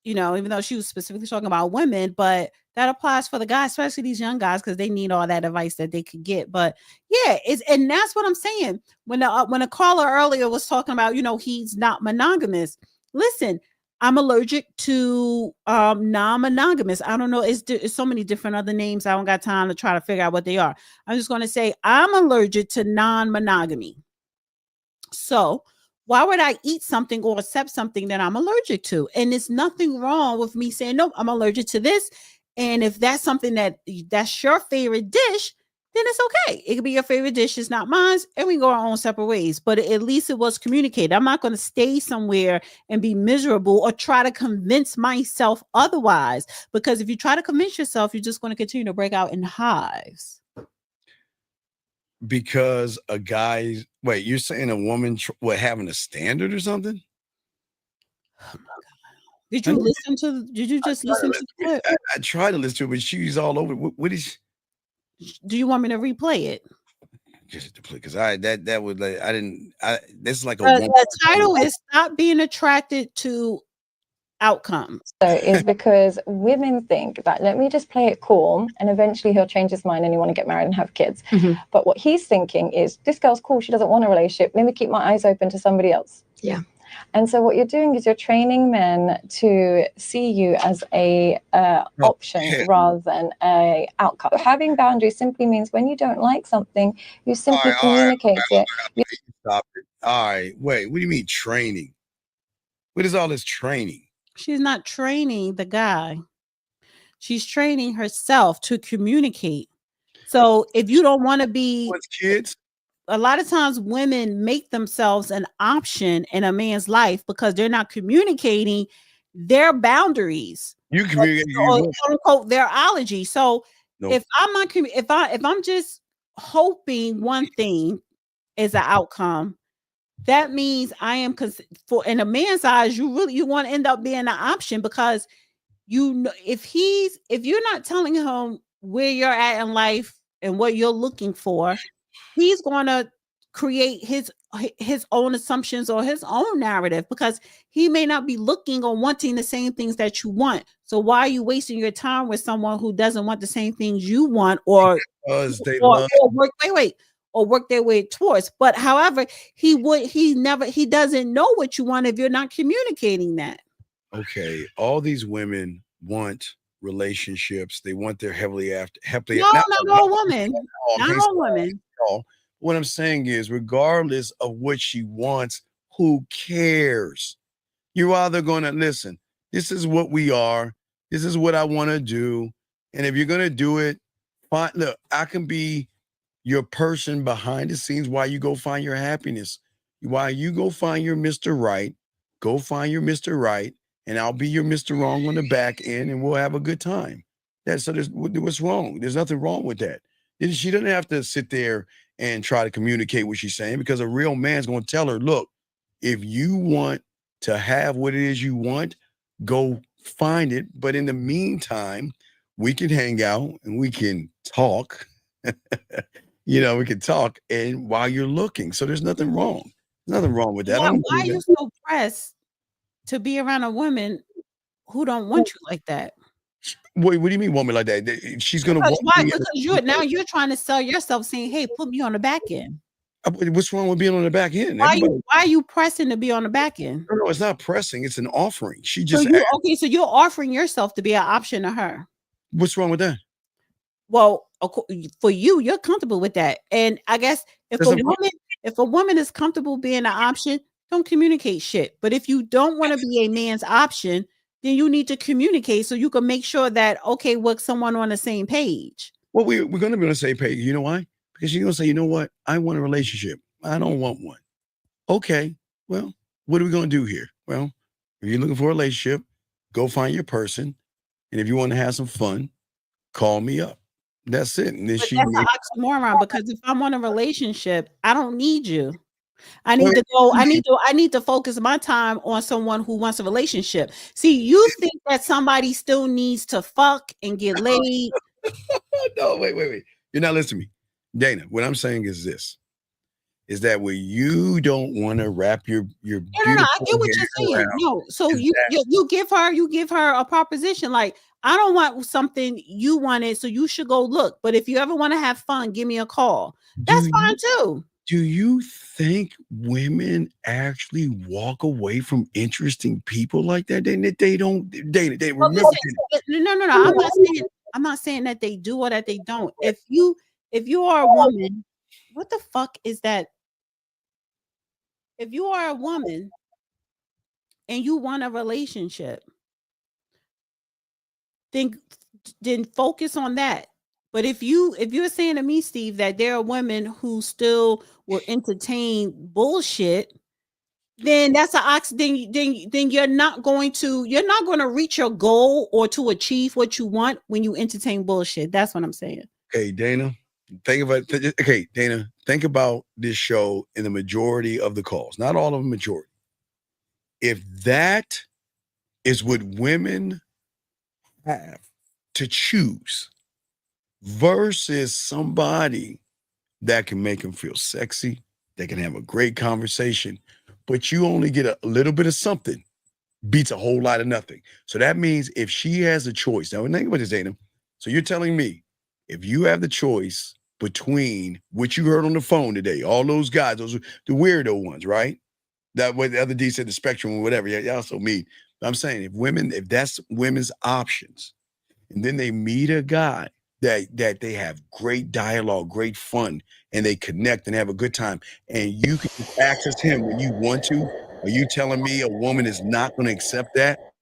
Even though she was specifically talking about women, but that applies for the guys, especially these young guys, because they need all that advice that they could get. But yeah, and that's what I'm saying. When a caller earlier was talking about, he's not monogamous. Listen, I'm allergic to non-monogamous. I don't know. It's so many different other names. I don't got time to try to figure out what they are. I'm just going to say I'm allergic to non-monogamy. So why would I eat something or accept something that I'm allergic to? And there's nothing wrong with me saying, no, I'm allergic to this. And if that's something that's your favorite dish, then it's okay. It could be your favorite dish, it's not mine, and we go our own separate ways. But at least it was communicated. I'm not going to stay somewhere and be miserable or try to convince myself otherwise. Because if you try to convince yourself, you're just going to continue to break out in hives. Because a guy's wait, you're saying a woman having a standard or something? Oh my God. Did you listen to? Did you just listen to the clip? I tried to listen to it, but she's all over. What is? Do you want me to replay it? Just to play, because that would like I didn't. This is like a. The title is "Stop Being Attracted to Outcomes." So is because women think that let me just play it cool, and eventually he'll change his mind and he want to get married and have kids. But what he's thinking is, this girl's cool, she doesn't want a relationship. Let me keep my eyes open to somebody else. Yeah. And so what you're doing is you're training men to see you as a option rather than a outcome. Having boundaries simply means when you don't like something, you simply communicate it. Stop it. All right. Wait, what do you mean training? What is all this training? She's not training the guy. She's training herself to communicate. So if you don't want to be kids, a lot of times women make themselves an option in a man's life because they're not communicating their boundaries. You communicate or quote unquote their allergy. So Nope. if I'm not if I'm just hoping one thing is an outcome, that means I am for in a man's eyes, you want to end up being an option because you know if you're not telling him where you're at in life and what you're looking for, he's going to create his own assumptions or his own narrative because he may not be looking or wanting the same things that you want. So why are you wasting your time with someone who doesn't want the same things you want or work their way towards? But however, he doesn't know what you want if you're not communicating that. Okay, all these women want relationships. They want their not all women. Not all women. What I'm saying is, regardless of what she wants, who cares? You're either going to listen. This is what we are. This is what I want to do. And if you're going to do it, fine. Look, I can be your person behind the scenes while you go find your happiness. While you go find your Mr. Right, go find your Mr. Right, and I'll be your Mr. Wrong on the back end, and we'll have a good time. What's wrong? There's nothing wrong with that. She doesn't have to sit there and try to communicate what she's saying because a real man's going to tell her, look, if you want to have what it is you want, go find it. But in the meantime, we can hang out and we can talk. We can talk and while you're looking. So there's nothing wrong. Nothing wrong with that. Why are you so pressed to be around a woman who don't want you like that? What do you mean woman like that? She's gonna because you're trying to sell yourself saying, hey, put me on the back end. What's wrong with being on the back end? Why are you pressing to be on the back end? No, it's not pressing, it's an offering. She just so you're offering yourself to be an option to her. What's wrong with that? Well, for you're comfortable with that. And I guess if a woman is comfortable being an option, don't communicate shit. But if you don't want to be a man's option, then you need to communicate so you can make sure that, okay, we're someone on the same page. Well, we're going to be on the same page. You know why? Because she's going to say, you know what? I want a relationship. I don't want one. Okay, well, what are we going to do here? Well, if you're looking for a relationship, go find your person. And if you want to have some fun, call me up. That's it. And then that's an oxymoron because if I'm on a relationship, I don't need you. I need to focus my time on someone who wants a relationship. See, you think that somebody still needs to fuck and get laid. No, wait. You're not listening to me. Dana, what I'm saying is this. Is that where you don't want to wrap your No, I get what you're saying. No, so you give her a proposition like, I don't want something you wanted, so you should go look. But if you ever want to have fun, give me a call. That's fine too. Do you think women actually walk away from interesting people like that? They don't. They remember. No. I'm not saying that they do or that they don't. If you are a woman, what the fuck is that? If you are a woman and you want a relationship, then focus on that. But if you're saying to me, Steve, that there are women who still will entertain bullshit, then that's an ox. Then you're not going to reach your goal or to achieve what you want when you entertain bullshit. That's what I'm saying. Okay, Dana, think about this show in the majority of the calls, not all of them, majority. If that is what women have to choose versus somebody that can make them feel sexy, that can have a great conversation, but you only get a little bit of something, beats a whole lot of nothing. So that means if she has a choice, now think about this, Dana. So you're telling me if you have the choice between what you heard on the phone today, all those guys, those are the weirdo ones, right? That way the other D said the spectrum or whatever. Yeah, y'all so mean. But I'm saying if that's women's options, and then they meet a guy that they have great dialogue, great fun, and they connect and have a good time, and you can access him when you want to, are you telling me a woman is not going to accept that?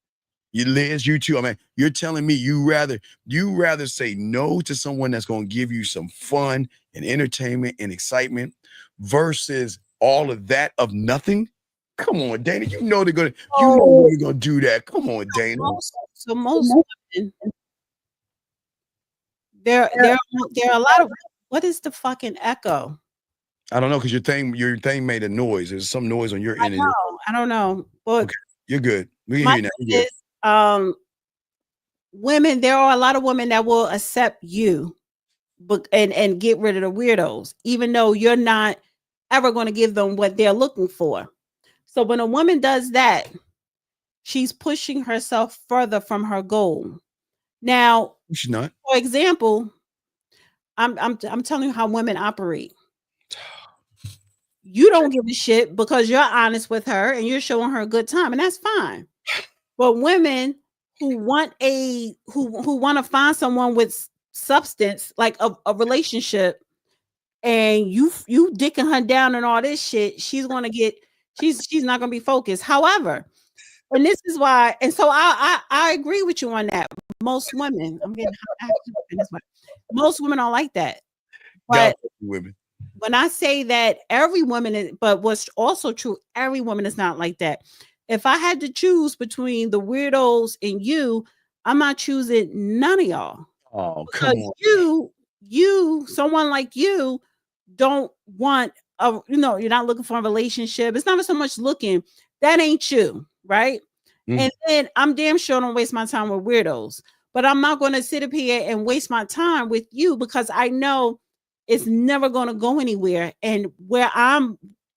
You, Liz, you too. I mean, you're telling me you rather say no to someone that's going to give you some fun and entertainment and excitement versus all of that of nothing? Come on, Dana. You know they're gonna do that. Come on, Dana. So most women, there are a lot of, what is the fucking echo? I don't know, because your thing made a noise. There's some noise on your end. I don't know. But okay, you're good. We can hear you is, now. women, there are a lot of women that will accept you, but and get rid of the weirdos, even though you're not ever going to give them what they're looking for. So when a woman does that, she's pushing herself further from her goal. Now, she's not. For example, I'm telling you how women operate. You don't give a shit because you're honest with her and you're showing her a good time, and that's fine. But women who want to find someone with substance, like a relationship, and you dicking her down and all this shit, she's not gonna be focused. However, and this is why, and so I agree with you on that. Most women, most women are like that. But women. When I say that every woman is, but what's also true, every woman is not like that. If I had to choose between the weirdos and you, I'm not choosing none of y'all. Oh, because come on. You, someone like you, don't want you're not looking for a relationship. It's not so much looking. That ain't you, right? And then I'm damn sure I don't waste my time with weirdos. But I'm not going to sit up here and waste my time with you because I know it's never going to go anywhere. And where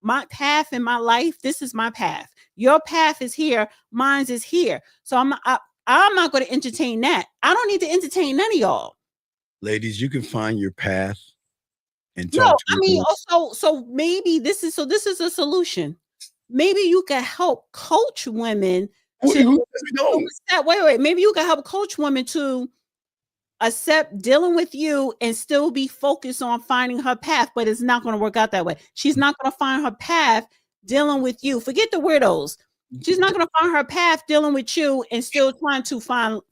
my path in my life, this is my path. Your path is here. Mine's is here. So I'm not going to entertain that. I don't need to entertain none of y'all. Ladies, you can find your path and talk to me. So maybe this is a solution. Maybe you can help coach women to wait. Maybe you can help coach women to accept dealing with you and still be focused on finding her path, but it's not going to work out that way. She's not going to find her path dealing with you. Forget the weirdos. She's not going to find her path dealing with you and still trying to find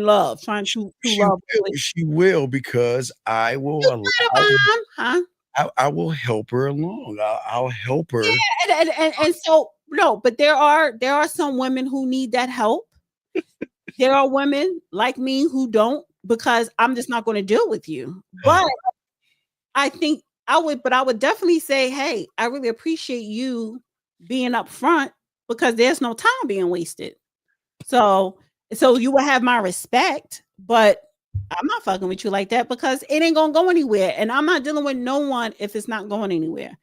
love, trying to love. She will, because I will I will help her along. I'll help her. Yeah, and so no, but there are some women who need that help. There are women like me who don't, because I'm just not going to deal with you. But I think I would definitely say, hey, I really appreciate you being upfront because there's no time being wasted. So you will have my respect, but I'm not fucking with you like that because it ain't gonna go anywhere. And I'm not dealing with no one if it's not going anywhere.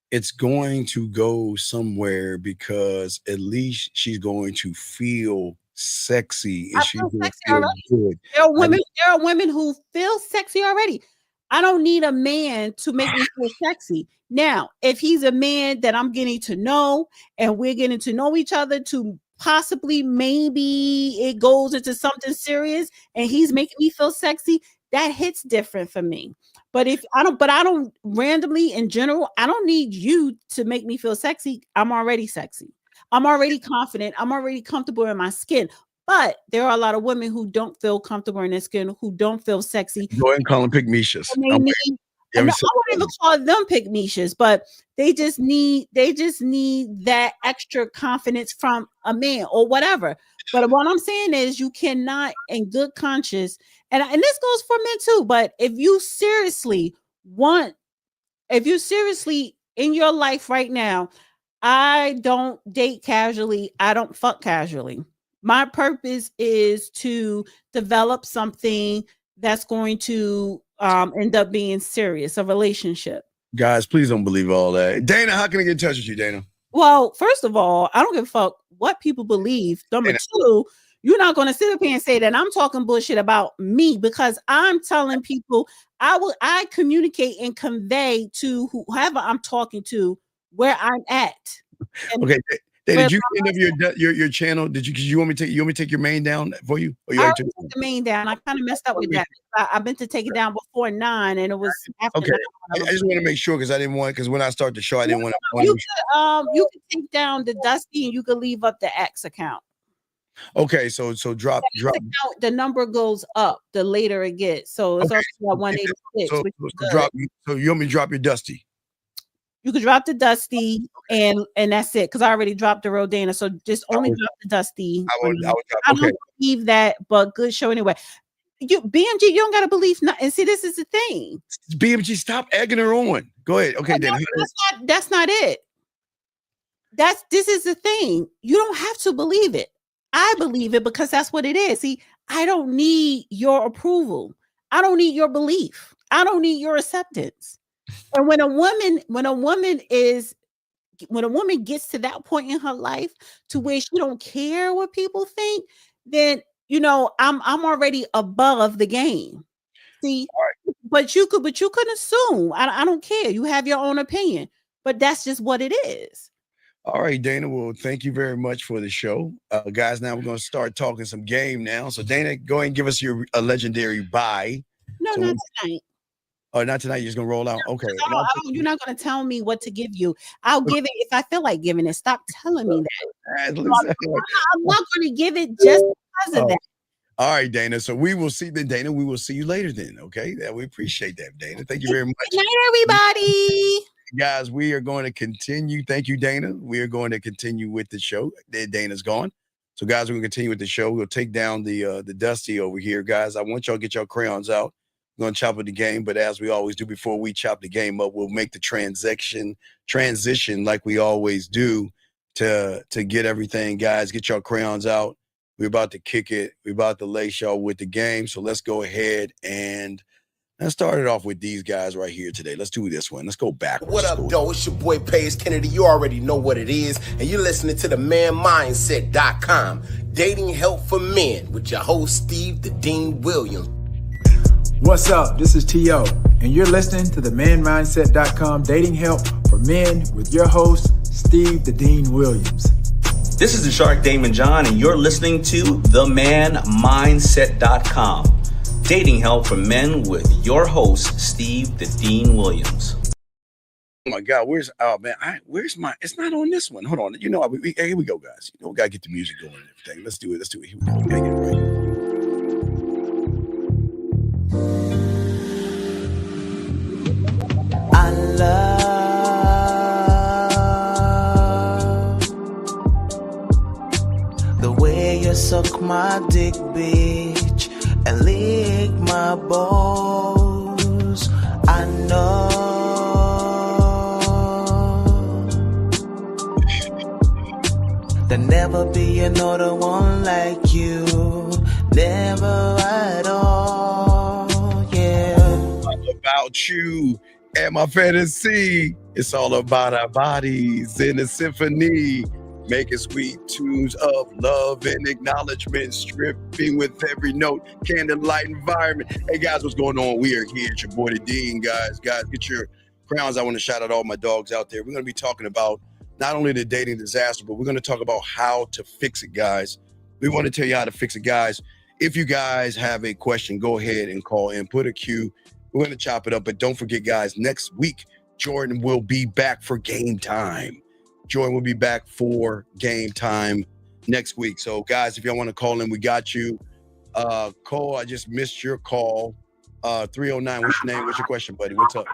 It's going to go somewhere because at least she's going to feel sexy and she's going to feel good. There are women who feel sexy already. I don't need a man to make me feel sexy. Now, if he's a man that I'm getting to know and we're getting to know each other to possibly maybe it goes into something serious and he's making me feel sexy, that hits different for me. But I don't randomly in general, I don't need you to make me feel sexy. I'm already sexy. I'm already confident. I'm already comfortable in my skin. But there are a lot of women who don't feel comfortable in their skin, who don't feel sexy. Go ahead and call them pygmishas. And they need, I wouldn't even call them pygmishas, but they just need that extra confidence from a man or whatever. But what I'm saying is, you cannot, in good conscience, and this goes for men too. But if you seriously in your life right now, I don't date casually. I don't fuck casually. My purpose is to develop something that's going to end up being serious, a relationship. Guys, please don't believe all that. Dana, how can I get in touch with you, Dana? Well, first of all, I don't give a fuck what people believe. Number two, you're not going to sit up here and say that I'm talking bullshit about me, because I'm telling people I communicate and convey to whoever I'm talking to where I'm at. And okay, Dana, did you end up your channel? Did you want me to take your main down for you? Or you I already already took the main down. I kind of messed up with that. I meant to take it down before 9, and it was after okay. 9. I just want to make sure, because I didn't want, because when I start the show, I didn't want to. You could take down the Dusty, and you could leave up the X account. Okay, so drop. The number goes up the later it gets. So it's Okay. up to 186. So which is good. drop. So you want me to drop your Dusty? You could drop the Dusty, and that's it. Because I already dropped the Rodana, so just only drop the Dusty. I would drop. I Okay. don't believe that, but good show anyway. You BMG, you don't gotta believe nothing. And see, this is the thing. BMG, stop egging her on. Go ahead. Okay, then. That's not it. This is the thing. You don't have to believe it. I believe it because that's what it is. See, I don't need your approval. I don't need your belief. I don't need your acceptance. And when a woman gets to that point in her life to where she don't care what people think, then I'm already above the game. See, but you could assume. I don't care. You have your own opinion, but that's just what it is. All right, Dana. Well, thank you very much for the show. Guys, now we're going to start talking some game now. So, Dana, go ahead and give us a legendary bye. No, not tonight. Oh, not tonight. You're just going to roll out? Okay. You're not going to tell me what to give you. I'll give it if I feel like giving it. Stop telling me that. I'm not going to give it just because of that. All right, Dana. So we will see then, Dana. We will see you later then. Okay. We appreciate that, Dana. Thank you very much. Good night, everybody. Guys, we are going to continue. Thank you, Dana. We are going to continue with the show. Dana's gone. So, guys, we're going to continue with the show. We'll take down the Dusty over here. Guys, I want y'all to get your crayons out. We're going to chop up the game. But as we always do before we chop the game up, we'll make the transition like we always do to get everything. Guys, get your crayons out. We're about to kick it. We're about to lace y'all with the game. So let's go ahead and let's start it off with these guys right here today. Let's do this one. Let's go backwards. What up, though? It's your boy, Paige Kennedy. You already know what it is. And you're listening to the manmindset.com. Dating help for men with your host, Steve the Dean Williams. What's up? This is T.O. And you're listening to the manmindset.com dating help for men with your host, Steve the Dean Williams. This is the Shark Damon John, and you're listening to themanmindset.com. Dating help for men with your host, Steve the Dean Williams. Oh my God, where's my? It's not on this one. Hold on. Here we go, guys. We gotta get the music going and everything. Let's do it. Here we go. We gotta get it right. I love the way you suck my dick, bitch, and lick my balls. I know there'll never be another one like you, never at all, yeah. All about you and my fantasy. It's all about our bodies in a symphony. Making sweet tunes of love and acknowledgement, stripping with every note, candlelight environment. Hey guys, what's going on? We are here. It's your boy the Dean, guys. Guys, get your crowns. I want to shout out all my dogs out there. We're going to be talking about not only the dating disaster, but we're going to talk about how to fix it, guys. We want to tell you how to fix it, guys. If you guys have a question, go ahead and call in, put a Q. We're going to chop it up, but don't forget, guys, next week, Jordan will be back for game time. Jordan will be back for game time. next week. So guys, if y'all want to call in, we got you. Cole, I just missed your call. 309, what's your name? What's your question, buddy? What's up?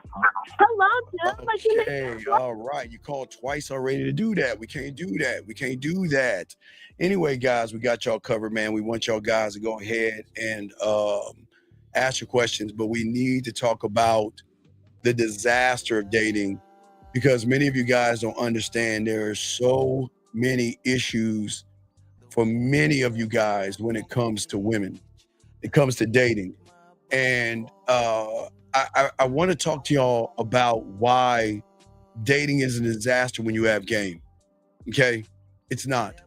Hello, Joe. Okay, all right. You called twice already to do that. We can't do that. We can't do that. Anyway, guys, we got y'all covered, man. We want y'all guys to go ahead and ask your questions, but we need to talk about the disaster of dating, because many of you guys don't understand there are so many issues for many of you guys when it comes to women, it comes to dating. And I want to talk to y'all about why dating is a disaster when you have game. Okay? It's not.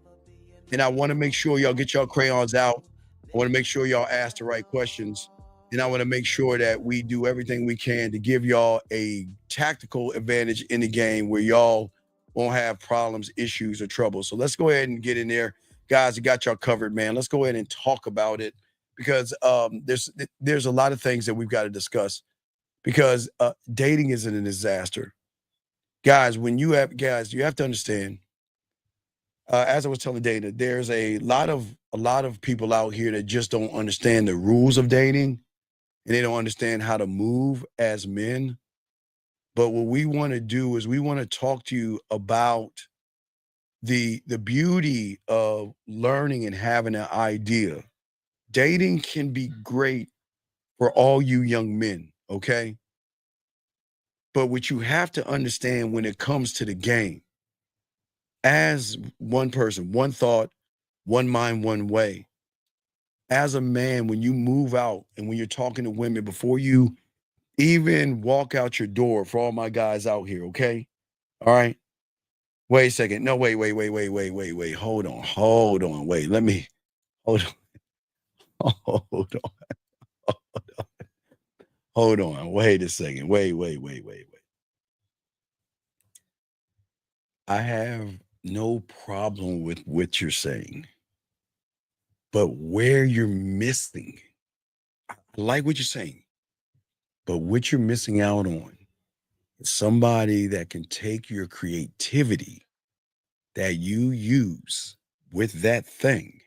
And I want to make sure y'all get y'all crayons out. I want to make sure y'all ask the right questions. And I want to make sure that we do everything we can to give y'all a tactical advantage in the game where y'all won't have problems, issues, or trouble. So let's go ahead and get in there. Guys, I got y'all covered, man. Let's go ahead and talk about it, because there's a lot of things that we've got to discuss, because dating isn't a disaster. Guys, you have to understand, as I was telling Dana, there's a lot of people out here that just don't understand the rules of dating, and they don't understand how to move as men. But what we want to do is we want to talk to you about the beauty of learning and having an idea. Dating can be great for all you young men, okay? But what you have to understand when it comes to the game, as one person, one thought, one mind, one way, as a man, when you move out and when you're talking to women, before you even walk out your door, for all my guys out here, okay? All right? Wait a second. No, wait. Hold on. Wait, let me, hold on. Wait a second. Wait. I have no problem with what you're saying, but where you're missing, I like what you're saying, but what you're missing out on is somebody that can take your creativity that you use with that thing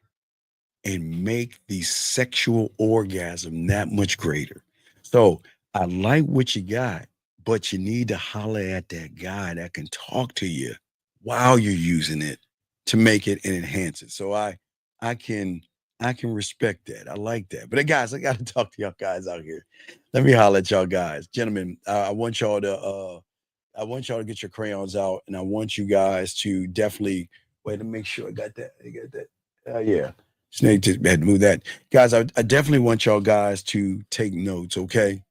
and make the sexual orgasm that much greater. So I like what you got, but you need to holler at that guy that can talk to you while you're using it to make it and enhance it. So I can respect that. I like that. But guys, I got to talk to y'all guys out here. Let me holler at y'all guys. Gentlemen, I want y'all to get your crayons out, and I want you guys to definitely wait to make sure I got that. Yeah. Snake just had to move that. Guys, I definitely want y'all guys to take notes, okay?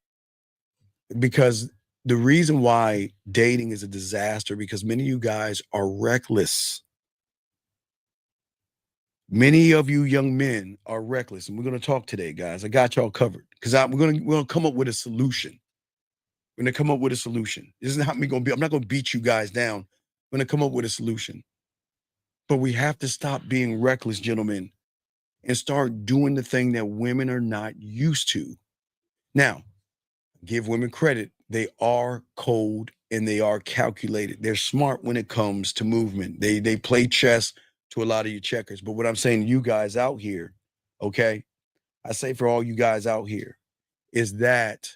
Because the reason why dating is a disaster, because many of you guys are reckless. Many of you young men are reckless, and we're going to talk today, guys. I got y'all covered, because we're going to come up with a solution. We're going to come up with a solution. This is not me going to be. I'm not going to beat you guys down. I'm going to come up with a solution. But we have to stop being reckless, gentlemen, and start doing the thing that women are not used to. Now, give women credit. They are cold and they are calculated. They're smart when it comes to movement. They play chess to a lot of your checkers. But what I'm saying to you guys out here, okay, I say for all you guys out here, is that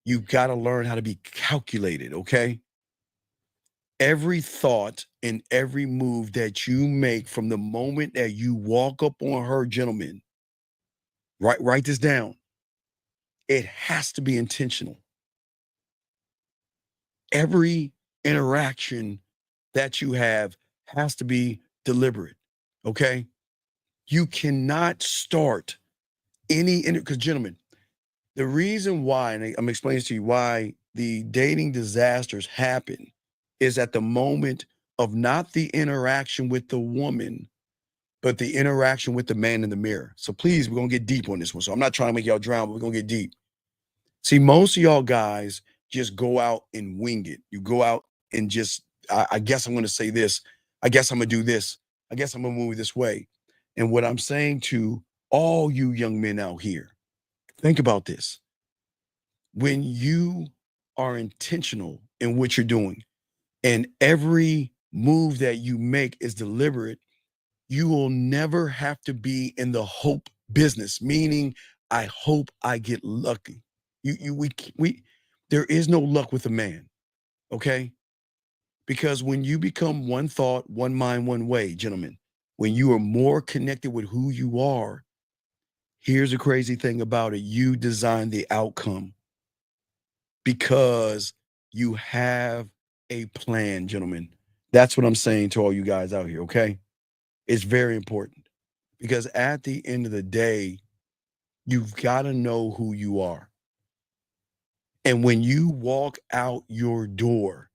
you got to learn how to be calculated, okay? Every thought and every move that you make from the moment that you walk up on her, gentlemen, write this down. It has to be intentional. Every interaction that you have has to be deliberate, okay? You cannot start because gentlemen, the reason why, and I'm explaining to you why the dating disasters happen, is at the moment of not the interaction with the woman, but the interaction with the man in the mirror. So please, we're going to get deep on this one. So I'm not trying to make y'all drown, but we're going to get deep. See, most of y'all guys just go out and wing it. You go out and just, I guess I'm going to say this. I guess I'm going to do this. I guess I'm going to move this way. And what I'm saying to all you young men out here, think about this. When you are intentional in what you're doing, and every move that you make is deliberate, you will never have to be in the hope business, meaning I hope I get lucky. There is no luck with a man, okay? Because when you become one thought, one mind, one way, gentlemen, when you are more connected with who you are, here's the crazy thing about it. You design the outcome because you have a plan, gentlemen. That's what I'm saying to all you guys out here, okay? It's very important because at the end of the day, you've got to know who you are. And when you walk out your door,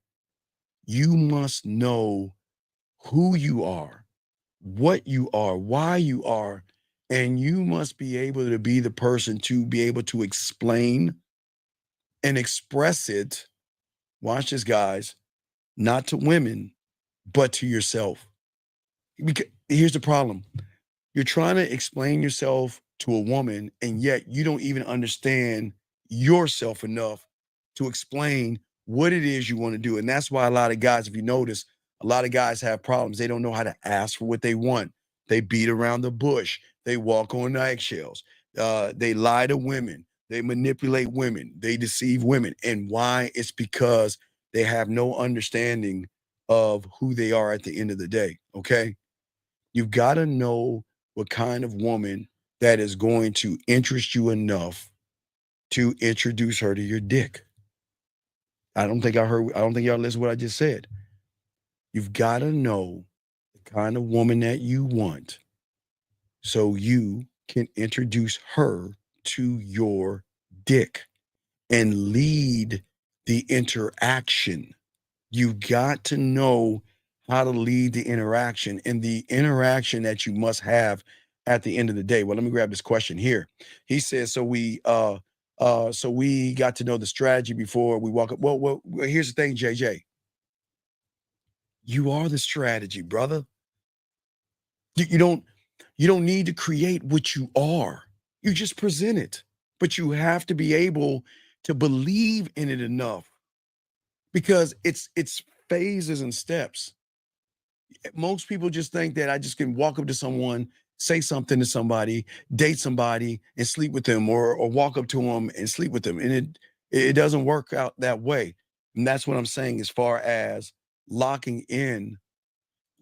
you must know who you are, what you are, why you are, and you must be able to be the person to be able to explain and express it. Watch this, guys, not to women, but to yourself. Because here's the problem. You're trying to explain yourself to a woman, and yet you don't even understand yourself enough to explain what it is you want to do. And that's why a lot of guys, if you notice, a lot of guys have problems. They don't know how to ask for what they want. They beat around the bush. They walk on eggshells. They lie to women. They manipulate women. They deceive women. And why? It's because they have no understanding of who they are at the end of the day, okay? You've got to know what kind of woman that is going to interest you enough to introduce her to your dick. I don't think y'all listened to what I just said. You've got to know the kind of woman that you want so you can introduce her to your dick and lead the interaction. You've got to know how to lead the interaction and the interaction that you must have at the end of the day. Well, let me grab this question here. He says, so we got to know the strategy before we walk up. Well, here's the thing, JJ. You are the strategy, brother. You don't need to create what you are. You just present it. But you have to be able to believe in it enough because it's phases and steps. Most people just think that I just can walk up to someone, say something to somebody, date somebody, and sleep with them, or walk up to them and sleep with them. And it doesn't work out that way. And that's what I'm saying as far as locking in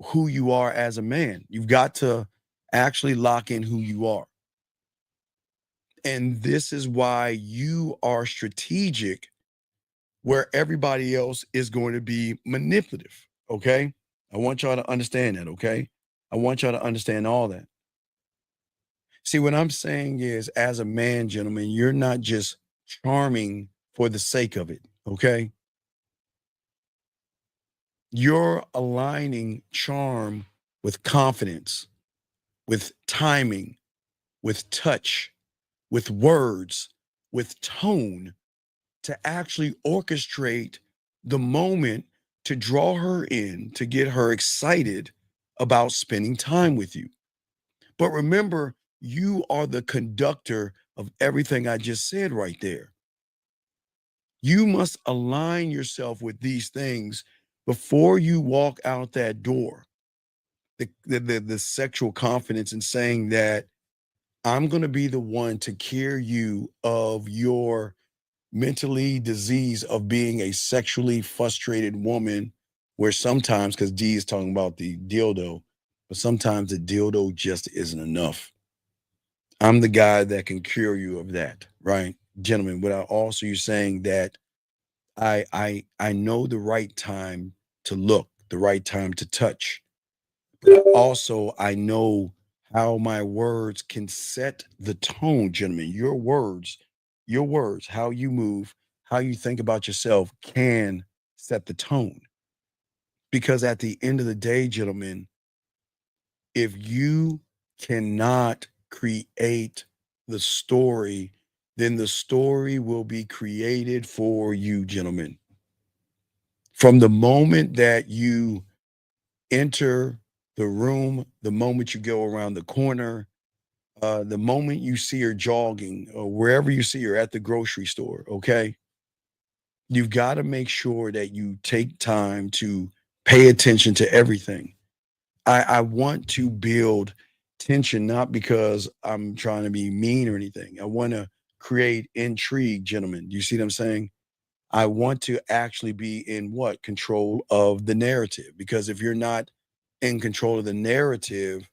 who you are as a man. You've got to actually lock in who you are. And this is why you are strategic where everybody else is going to be manipulative, okay? I want y'all to understand that, okay? I want y'all to understand all that. See, what I'm saying is, as a man, gentlemen, you're not just charming for the sake of it, okay? You're aligning charm with confidence, with timing, with touch, with words, with tone, to actually orchestrate the moment to draw her in, to get her excited about spending time with you. But remember, you are the conductor of everything I just said right there. You must align yourself with these things before you walk out that door. The sexual confidence in saying that I'm going to be the one to cure you of your mentally disease of being a sexually frustrated woman, where sometimes, because D is talking about the dildo, but sometimes the dildo just isn't enough. I'm the guy that can cure you of that, right? Gentlemen, without also you saying that I know the right time to look, the right time to touch. But also, I know how my words can set the tone, gentlemen. Your words, how you move, how you think about yourself can set the tone. Because at the end of the day, gentlemen, if you cannot create the story, then the story will be created for you, gentlemen. From the moment that you enter the room, the moment you go around the corner, the moment you see her jogging or wherever you see her at the grocery store, okay? You've got to make sure that you take time to pay attention to everything. I want to build tension, not because I'm trying to be mean or anything. I want to create intrigue, gentlemen. Do you see what I'm saying? I want to actually be in what? Control of the narrative. Because if you're not in control of the narrative,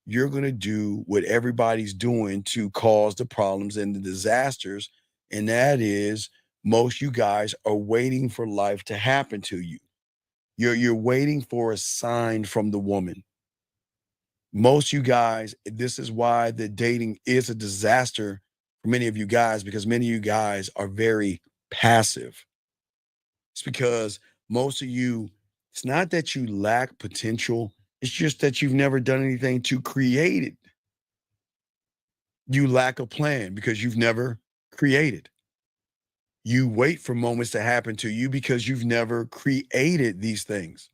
you're going to do what everybody's doing to cause the problems and the disasters. And that is, most you guys are waiting for life to happen to you. You're waiting for a sign from the woman. Most you guys, this is why the dating is a disaster for many of you guys, because many of you guys are very passive. It's because most of you, it's not that you lack potential, it's just that you've never done anything to create it. You lack a plan because you've never created. You wait for moments to happen to you because you've never created these things.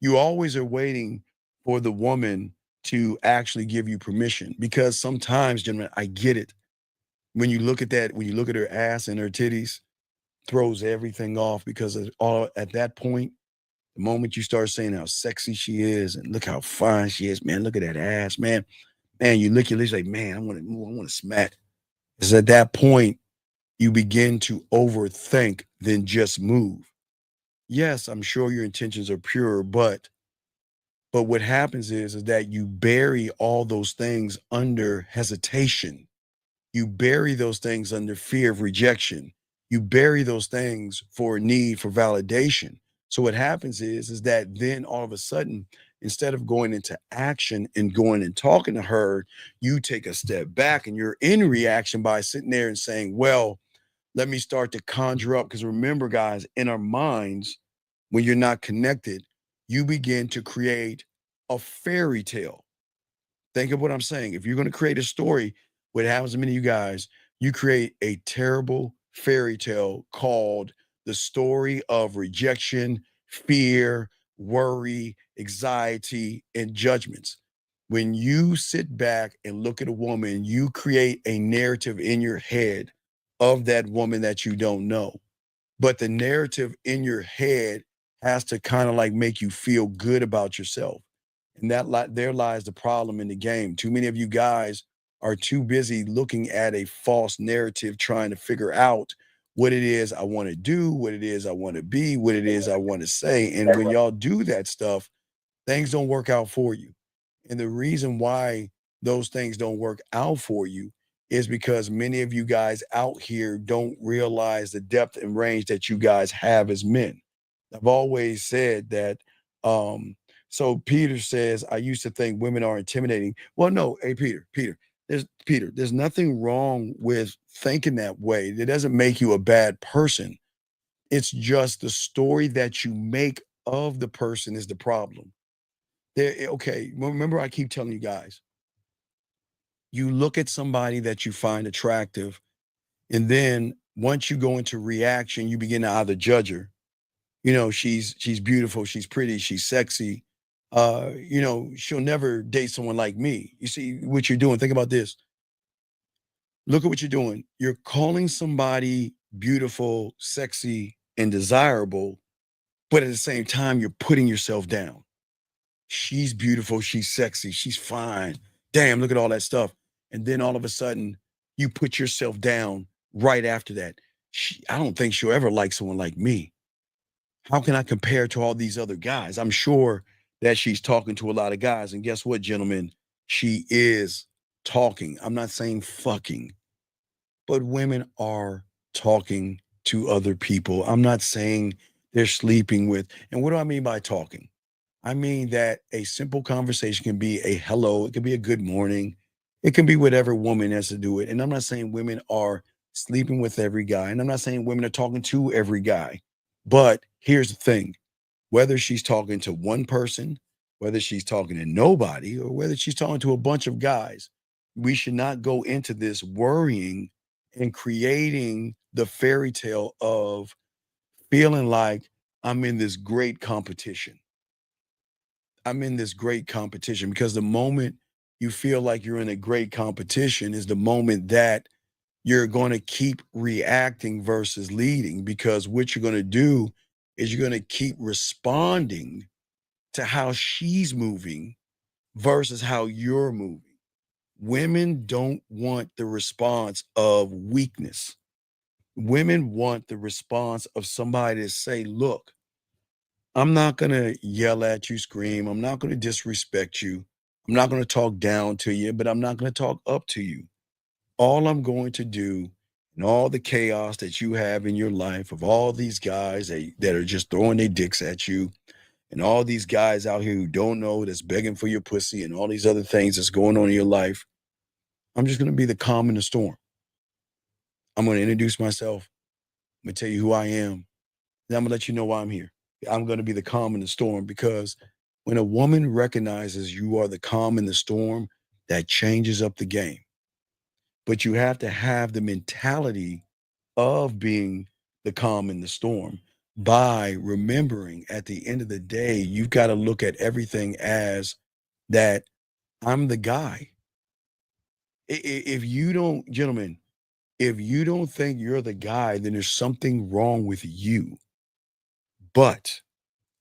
You always are waiting for the woman to actually give you permission, because sometimes, gentlemen, I get it. When you look at that, when you look at her ass and her titties, throws everything off, because at that point, the moment you start saying how sexy she is and look how fine she is, man, look at that ass, man. Man, you look at this like, man, I want to smack. It's at that point you begin to overthink, then just move. Yes, I'm sure your intentions are pure, but what happens is that you bury all those things under hesitation. You bury those things under fear of rejection. You bury those things for a need for validation. So what happens is that then all of a sudden, instead of going into action and going and talking to her, you take a step back and you're in reaction by sitting there and saying, well, let me start to conjure up. Because remember, guys, in our minds, when you're not connected, you begin to create a fairy tale. Think of what I'm saying. If you're going to create a story, what happens to many of you guys, you create a terrible fairy tale called the story of rejection, fear, worry, anxiety, and judgments. When you sit back and look at a woman, you create a narrative in your head of that woman that you don't know. But the narrative in your head has to kind of like make you feel good about yourself. And there lies the problem in the game. Too many of you guys are too busy looking at a false narrative, trying to figure out what it is I want to do, what it is I want to be, what it is I want to say. And when y'all do that stuff, things don't work out for you. And the reason why those things don't work out for you is because many of you guys out here don't realize the depth and range that you guys have as men. I've always said that, so Peter says, I used to think women are intimidating. Well, no, hey, Peter, there's nothing wrong with thinking that way. It doesn't make you a bad person. It's just the story that you make of the person is the problem. Okay, remember I keep telling you guys, you look at somebody that you find attractive, and then once you go into reaction, you begin to either judge her. You know, she's beautiful, she's pretty, she's sexy. You know, she'll never date someone like me. You see what you're doing? Think about this. Look at what you're doing. You're calling somebody beautiful, sexy, and desirable, but at the same time, you're putting yourself down. She's beautiful, she's sexy, she's fine. Damn, look at all that stuff. And then all of a sudden, you put yourself down right after that. I don't think she'll ever like someone like me. How can I compare to all these other guys? I'm sure that she's talking to a lot of guys. And guess what, gentlemen? She is talking. I'm not saying fucking, but women are talking to other people. I'm not saying they're sleeping with. And what do I mean by talking? I mean that a simple conversation can be a hello. It can be a good morning. It can be whatever woman has to do it. And I'm not saying women are sleeping with every guy. And I'm not saying women are talking to every guy. But here's the thing. Whether she's talking to one person, whether she's talking to nobody, or whether she's talking to a bunch of guys, we should not go into this worrying and creating the fairy tale of feeling like I'm in this great competition. I'm in this great competition, because the moment you feel like you're in a great competition is the moment that you're going to keep reacting versus leading, because what you're going to do is you're going to keep responding to how she's moving versus how you're moving. Women don't want the response of weakness. Women want the response of somebody to say, look, I'm not going to yell at you, scream. I'm not going to disrespect you. I'm not going to talk down to you, but I'm not going to talk up to you. All I'm going to do in all the chaos that you have in your life of all these guys that are just throwing their dicks at you and all these guys out here who don't know that's begging for your pussy and all these other things that's going on in your life, I'm just going to be the calm in the storm. I'm going to introduce myself. I'm going to tell you who I am. And I'm going to let you know why I'm here. I'm going to be the calm in the storm, because when a woman recognizes you are the calm in the storm, that changes up the game. But you have to have the mentality of being the calm in the storm by remembering at the end of the day, you've got to look at everything as that I'm the guy. If you don't, gentlemen, if you don't think you're the guy, then there's something wrong with you. But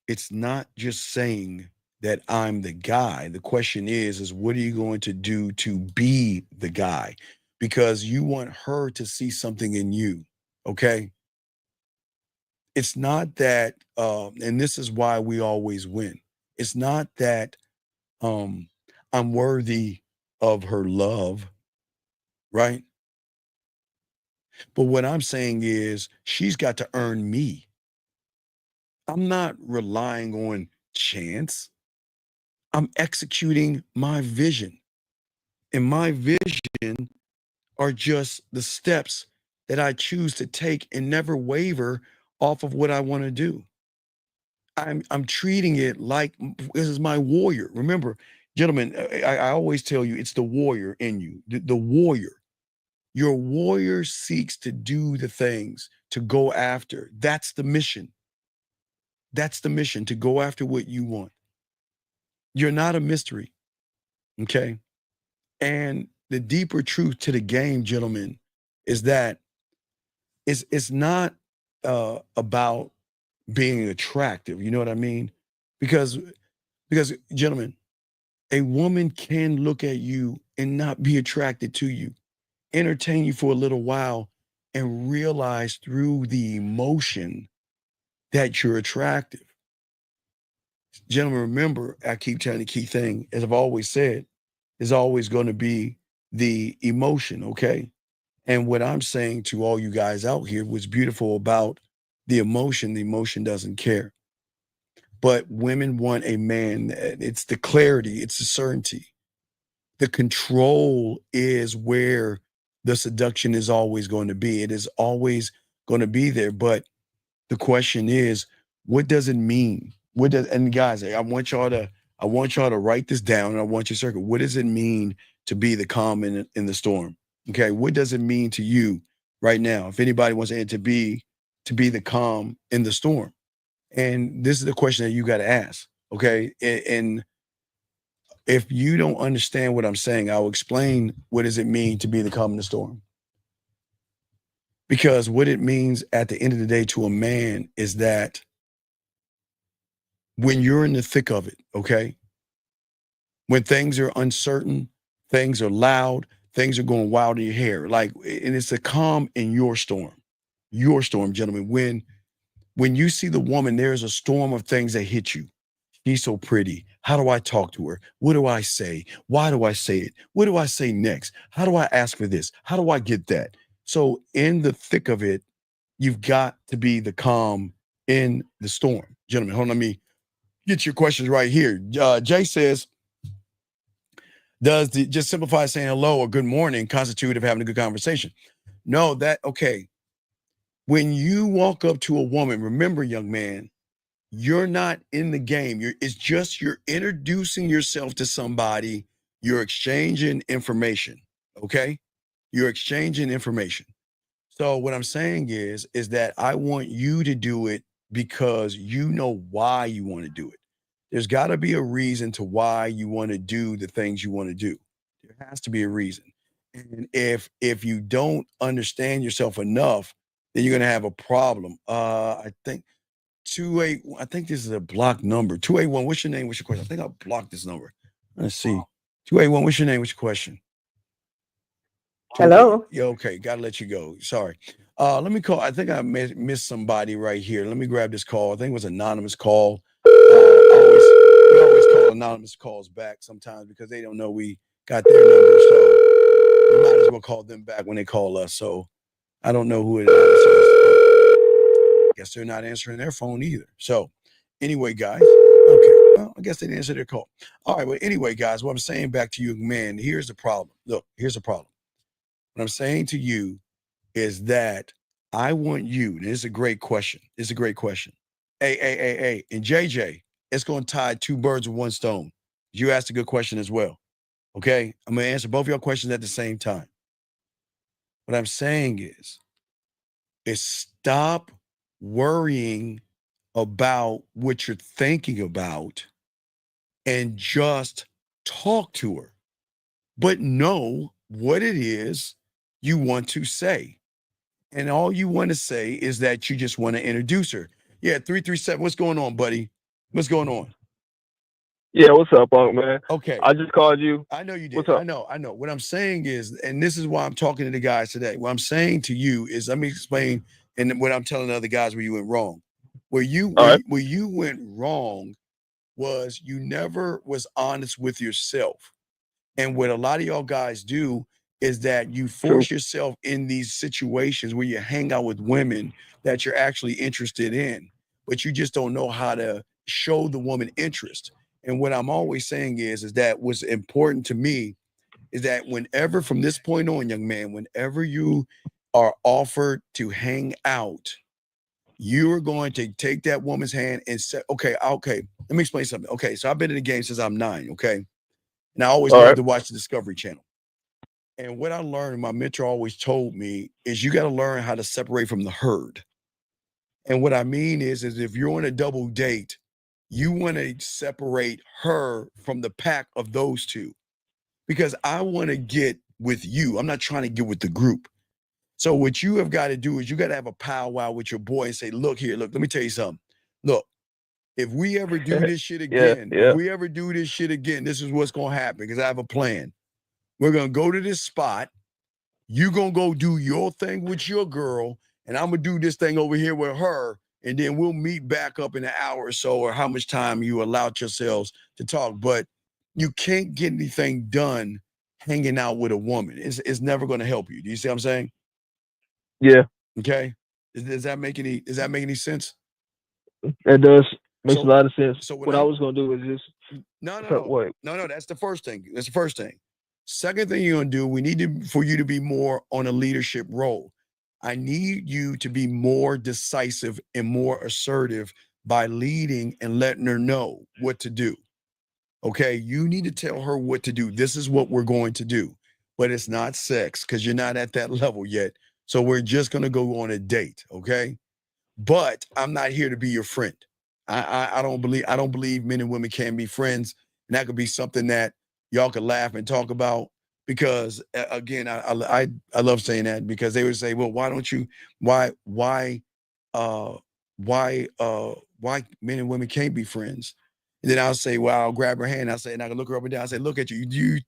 it's not just saying that I'm the guy. The question is what are you going to do to be the guy? Because you want her to see something in you, okay? It's not that, and this is why we always win. It's not that I'm worthy of her love, right? But what I'm saying is she's got to earn me. I'm not relying on chance. I'm executing my vision. And my vision are just the steps that I choose to take and never waver off of what I want to do. I'm treating it like this is my warrior. Remember, gentlemen, I always tell you it's the warrior in you, the warrior. Your warrior seeks to do the things, to go after. That's the mission. That's the mission, to go after what you want. You're not a mystery, okay? And the deeper truth to the game, gentlemen, is that it's not about being attractive. You know what I mean? Because gentlemen, a woman can look at you and not be attracted to you, entertain you for a little while, and realize through the emotion that you're attractive. Gentlemen, remember, I keep telling the key thing, as I've always said, is always going to be the emotion, okay? And what I'm saying to all you guys out here, what's beautiful about the emotion doesn't care. But women want a man, it's the clarity, it's the certainty. The control is where the seduction is always going to be. It is always going to be there. But the question is, what does it mean? And guys, I want y'all to write this down, and I want you to circle. What does it mean to be the calm in the storm? Okay, what does it mean to you right now? If anybody wants to be the calm in the storm, and this is the question that you got to ask. Okay, and if you don't understand what I'm saying, I'll explain what does it mean to be the calm in the storm. Because what it means at the end of the day to a man is that when you're in the thick of it, okay, when things are uncertain, things are loud, things are going wild in your hair, like, and it's a calm in your storm, gentlemen. When you see the woman, there's a storm of things that hit you. She's so pretty. How do I talk to her? What do I say? Why do I say it? What do I say next? How do I ask for this? How do I get that? So in the thick of it, you've got to be the calm in the storm. Gentlemen, hold on, let me get your questions right here. Jay says, does just simplify saying hello or good morning constitute of having a good conversation? No, okay. When you walk up to a woman, remember, young man, you're not in the game. It's just you're introducing yourself to somebody. You're exchanging information, okay? You're exchanging information. So what I'm saying is that I want you to do it because you know why you want to do it. There's got to be a reason to why you want to do the things you want to do. There has to be a reason. And if you don't understand yourself enough, then you're going to have a problem. I think 281. I think this is a blocked number. 281. What's your name? What's your question? I think I blocked this number. Let's see. 281. What's your name? What's your question? Hello. Yeah, okay. Gotta let you go. Sorry. Let me call. I think I missed somebody right here. Let me grab this call. I think it was an anonymous call. We always call anonymous calls back sometimes because they don't know we got their number. So we might as well call them back when they call us. So I don't know who it is. Guess they're not answering their phone either. So anyway, guys. Okay. Well, I guess they didn't answer their call. All right. Well, anyway, guys, what I'm saying back to you, man, here's the problem. Look, here's the problem. What I'm saying to you is that I want you, and this is a great question. It's a great question. Hey, and JJ, it's going to tie two birds with one stone. You asked a good question as well. Okay? I'm going to answer both of your questions at the same time. What I'm saying is stop worrying about what you're thinking about and just talk to her. But know what it is you want to say. And all you want to say is that you just want to introduce her. Yeah, 337. What's going on, buddy? What's going on? Yeah, what's up, Unc, man? Okay. I just called you. I know you did. What's up? I know. What I'm saying is, and this is why I'm talking to the guys today. What I'm saying to you is, let me explain, and what I'm telling the other guys where you went wrong. Where you went wrong was you never was honest with yourself. And what a lot of y'all guys do is that you force yourself in these situations where you hang out with women that you're actually interested in, but you just don't know how to show the woman interest. And what I'm always saying is that what's important to me is that whenever, from this point on, young man, whenever you are offered to hang out, you're going to take that woman's hand and say, okay, let me explain something. Okay, so I've been in the game since I'm 9, okay? And I always loved to watch the Discovery Channel. And what I learned, my mentor always told me, is you got to learn how to separate from the herd. And what I mean is if you're on a double date, you want to separate her from the pack of those two. Because I want to get with you. I'm not trying to get with the group. So what you have got to do is you got to have a powwow with your boy and say, look, let me tell you something. Look, if we ever do this shit again, this is what's going to happen because I have a plan. We're going to go to this spot. You're going to go do your thing with your girl, and I'm going to do this thing over here with her, and then we'll meet back up in an hour or so or how much time you allowed yourselves to talk. But you can't get anything done hanging out with a woman. It's never going to help you. Do you see what I'm saying? Yeah. Okay. Does that make any sense? It does. Makes a lot of sense. So what I was going to do is just... No, that's the first thing. That's the first thing. Second thing you're going to do, we need for you to be more on a leadership role. I need you to be more decisive and more assertive by leading and letting her know what to do. Okay, you need to tell her what to do. This is what we're going to do, but it's not sex because you're not at that level yet. So we're just going to go on a date. Okay, but I'm not here to be your friend. I don't believe men and women can be friends, and that could be something that y'all could laugh and talk about. Because again, I love saying that because they would say, well, why men and women can't be friends? And then I'll say, well, I'll grab her hand. I say, and I can look her up and down. I say, look at you. Do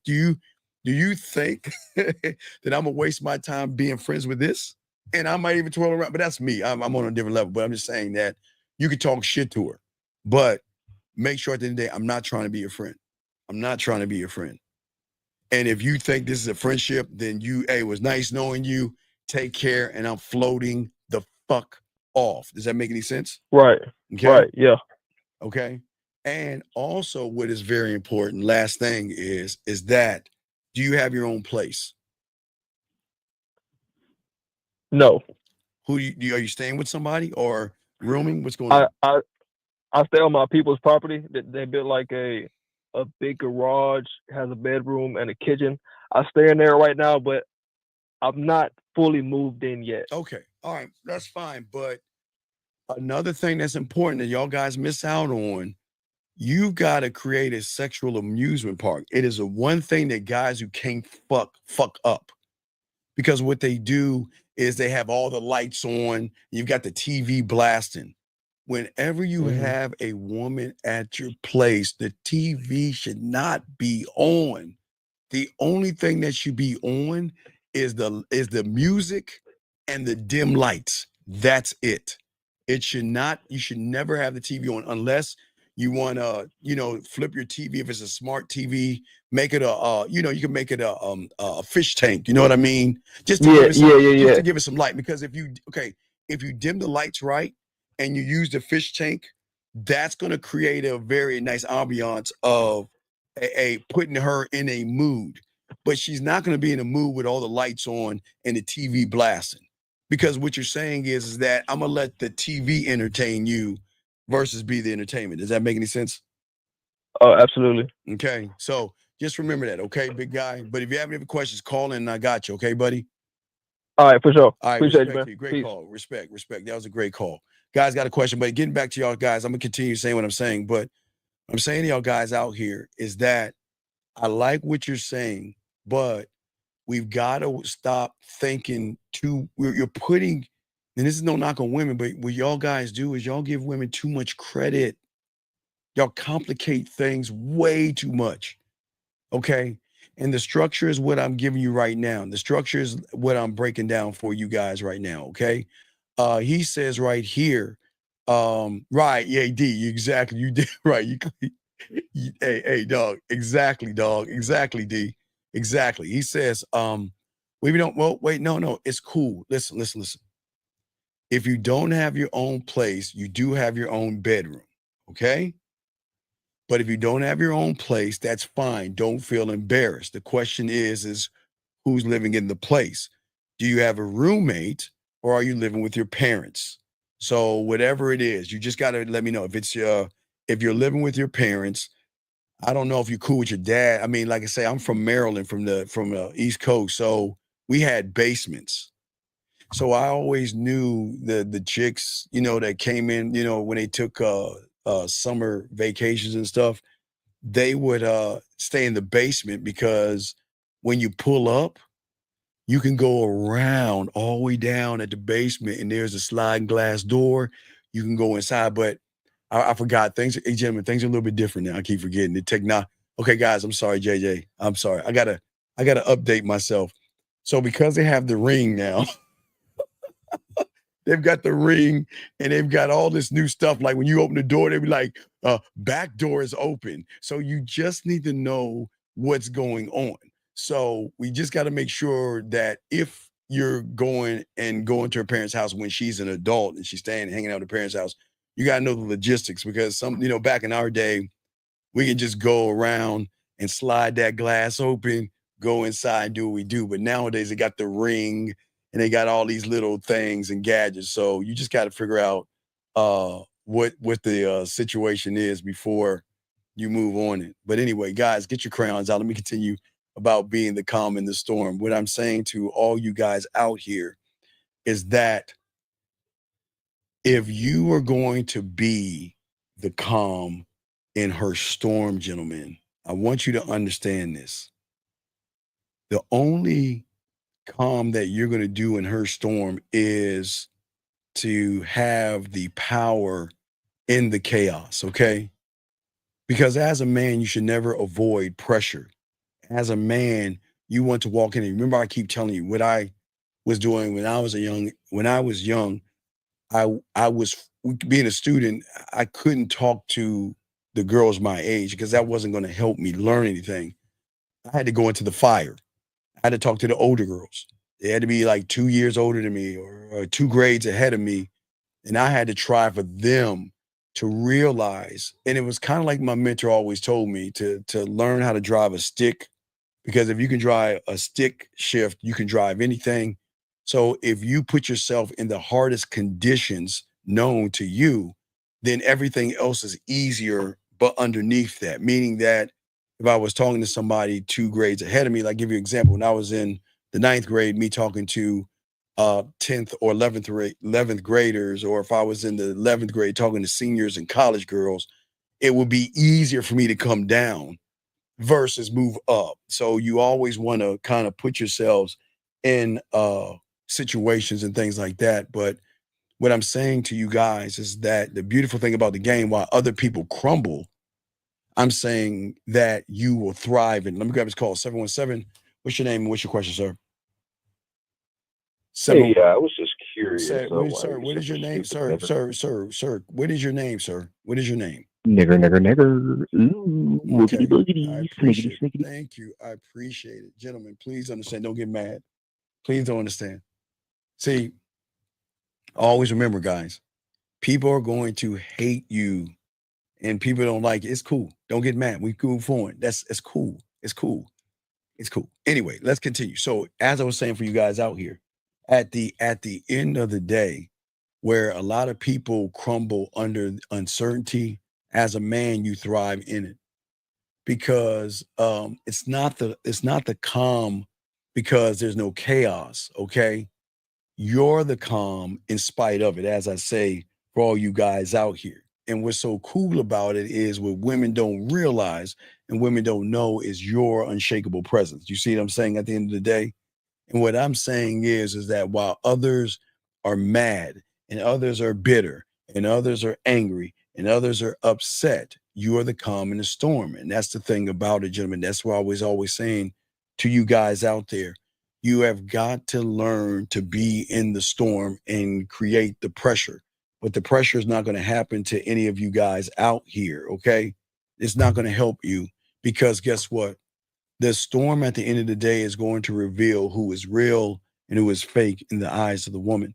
you think that I'm gonna waste my time being friends with this? And I might even twirl around, but that's me. I'm on a different level. But I'm just saying that you can talk shit to her, but make sure at the end of the day, I'm not trying to be your friend. I'm not trying to be your friend. And if you think this is a friendship, then it was nice knowing you. Take care, and I'm floating the fuck off. Does that make any sense? Right. Okay. Right. Yeah. Okay. And also, what is very important, last thing is that do you have your own place? No. Are you staying with somebody or rooming? What's going on? I stay on my people's property. They built like a big garage, has a bedroom and a kitchen. I stay in there right now, but I'm not fully moved in yet. Okay. All right. That's fine. But another thing that's important that y'all guys miss out on, you've got to create a sexual amusement park. It is the one thing that guys who can't fuck up. Because what they do is they have all the lights on. You've got the TV blasting. whenever you have a woman at your place, the TV should not be on. The only thing that should be on is the music and the dim lights. That's it. It should not, you should never have the TV on unless you want to, flip your TV. If it's a smart TV, make it you can make it a fish tank. You know what I mean? Just to Yeah. give it some light. Because if you dim the lights right and you use the fish tank, that's going to create a very nice ambiance of a putting her in a mood. But she's not going to be in a mood with all the lights on and the TV blasting. Because what you're saying is that I'm going to let the TV entertain you versus be the entertainment. Does that make any sense? Oh, absolutely. Okay. So just remember that, okay, big guy? But if you have any other questions, call in and I got you, okay, buddy? All right, for sure. All right, Appreciate respect you, man. Great Peace. call. Respect. That was a great call. Guys, got a question, but getting back to y'all guys, I'm going to continue saying what I'm saying. But I'm saying to y'all guys out here is that I like what you're saying, but we've got to stop thinking you're putting, and this is no knock on women, but what y'all guys do is y'all give women too much credit. Y'all complicate things way too much. Okay. And the structure is what I'm giving you right now. The structure is what I'm breaking down for you guys right now. Okay. He says right here, right. Yeah, D, exactly. You did right. Hey, dog. Exactly, dog. Exactly, D. Exactly. He says, no, it's cool. Listen. If you don't have your own place, you do have your own bedroom. Okay. But if you don't have your own place, that's fine. Don't feel embarrassed. The question is who's living in the place? Do you have a roommate or are you living with your parents? So whatever it is, you just got to let me know. If you're living with your parents, I don't know if you're cool with your dad. I mean, like I say, I'm from Maryland, from the East Coast. So we had basements. So I always knew the chicks, that came in, when they took summer vacations and stuff, they would stay in the basement because when you pull up, you can go around all the way down at the basement and there's a sliding glass door. You can go inside, but I forgot things. Hey, gentlemen, things are a little bit different now. I keep forgetting the technology. Okay, guys, I'm sorry, JJ. I'm sorry. I gotta update myself. So because they have the ring now, they've got the ring and they've got all this new stuff. Like when you open the door, they be like, back door is open. So you just need to know what's going on. So we just got to make sure that if you're going to her parents' house when she's an adult and she's staying and hanging out at her parents' house, you got to know the logistics because back in our day, we can just go around and slide that glass open, go inside and do what we do. But nowadays they got the ring and they got all these little things and gadgets. So you just got to figure out what the situation is before you move on it. But anyway, guys, get your crayons out. Let me continue about being the calm in the storm. What I'm saying to all you guys out here is that if you are going to be the calm in her storm, gentlemen, I want you to understand this. The only calm that you're going to do in her storm is to have the power in the chaos, okay? Because as a man, you should never avoid pressure. As a man, you want to walk in. And remember, I keep telling you what I was doing when I was young. I was being a student. I couldn't talk to the girls my age because that wasn't going to help me learn anything. I had to go into the fire. I had to talk to the older girls. They had to be like 2 years older than me or 2 grades ahead of me. And I had to try for them to realize, and it was kind of like my mentor always told me to learn how to drive a stick, because if you can drive a stick shift, you can drive anything. So if you put yourself in the hardest conditions known to you, then everything else is easier, but underneath that, meaning that if I was talking to somebody 2 grades ahead of me, like give you an example, when I was in the 9th grade, me talking to 10th or 11th graders, or if I was in the 11th grade talking to seniors and college girls, it would be easier for me to come down versus move up. So you always want to kind of put yourselves in situations and things like that. But What I'm saying to you guys is that the beautiful thing about the game, while other people crumble, I'm saying that you will thrive. And let me grab his call, 717. What's your name and what's your question, sir? Hey, I was just curious. Sir, Why sir, are you what is such your a name? stupid Sir, nigger? sir, what is your name, sir? What is your name? Nigger. Ooh, Okay, woogity boogity, I sniggity appreciate it. sniggity. Thank you. I appreciate it. Gentlemen, please understand. Don't get mad. Please don't understand. See, always remember, guys, people are going to hate you and people don't like it. It's cool. Don't get mad. We move forward. It's cool. It's cool. It's cool. Anyway, let's continue. So as I was saying for you guys out here, at the end of the day, where a lot of people crumble under uncertainty, as a man, you thrive in it. Because it's not the calm because there's no chaos, okay? You're the calm in spite of it, as I say, for all you guys out here. And what's so cool about it is what women don't realize and women don't know is your unshakable presence. You see what I'm saying at the end of the day? And what I'm saying is that while others are mad and others are bitter and others are angry and others are upset, you are the calm in the storm. And that's the thing about it, gentlemen. That's why I was always saying to you guys out there, you have got to learn to be in the storm and create the pressure. But the pressure is not going to happen to any of you guys out here, okay? It's not going to help you because guess what? The storm at the end of the day is going to reveal who is real and who is fake in the eyes of the woman.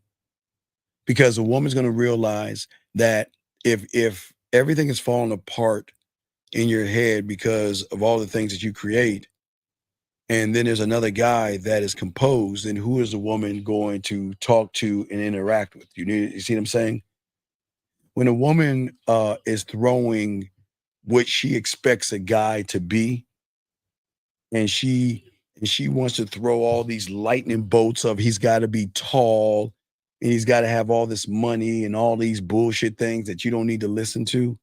Because the woman's going to realize that if everything is falling apart in your head because of all the things that you create, and then there's another guy that is composed, then who is the woman going to talk to and interact with? You see what I'm saying? When a woman is throwing what she expects a guy to be, and she wants to throw all these lightning bolts of he's got to be tall and he's got to have all this money and all these bullshit things that you don't need to listen to.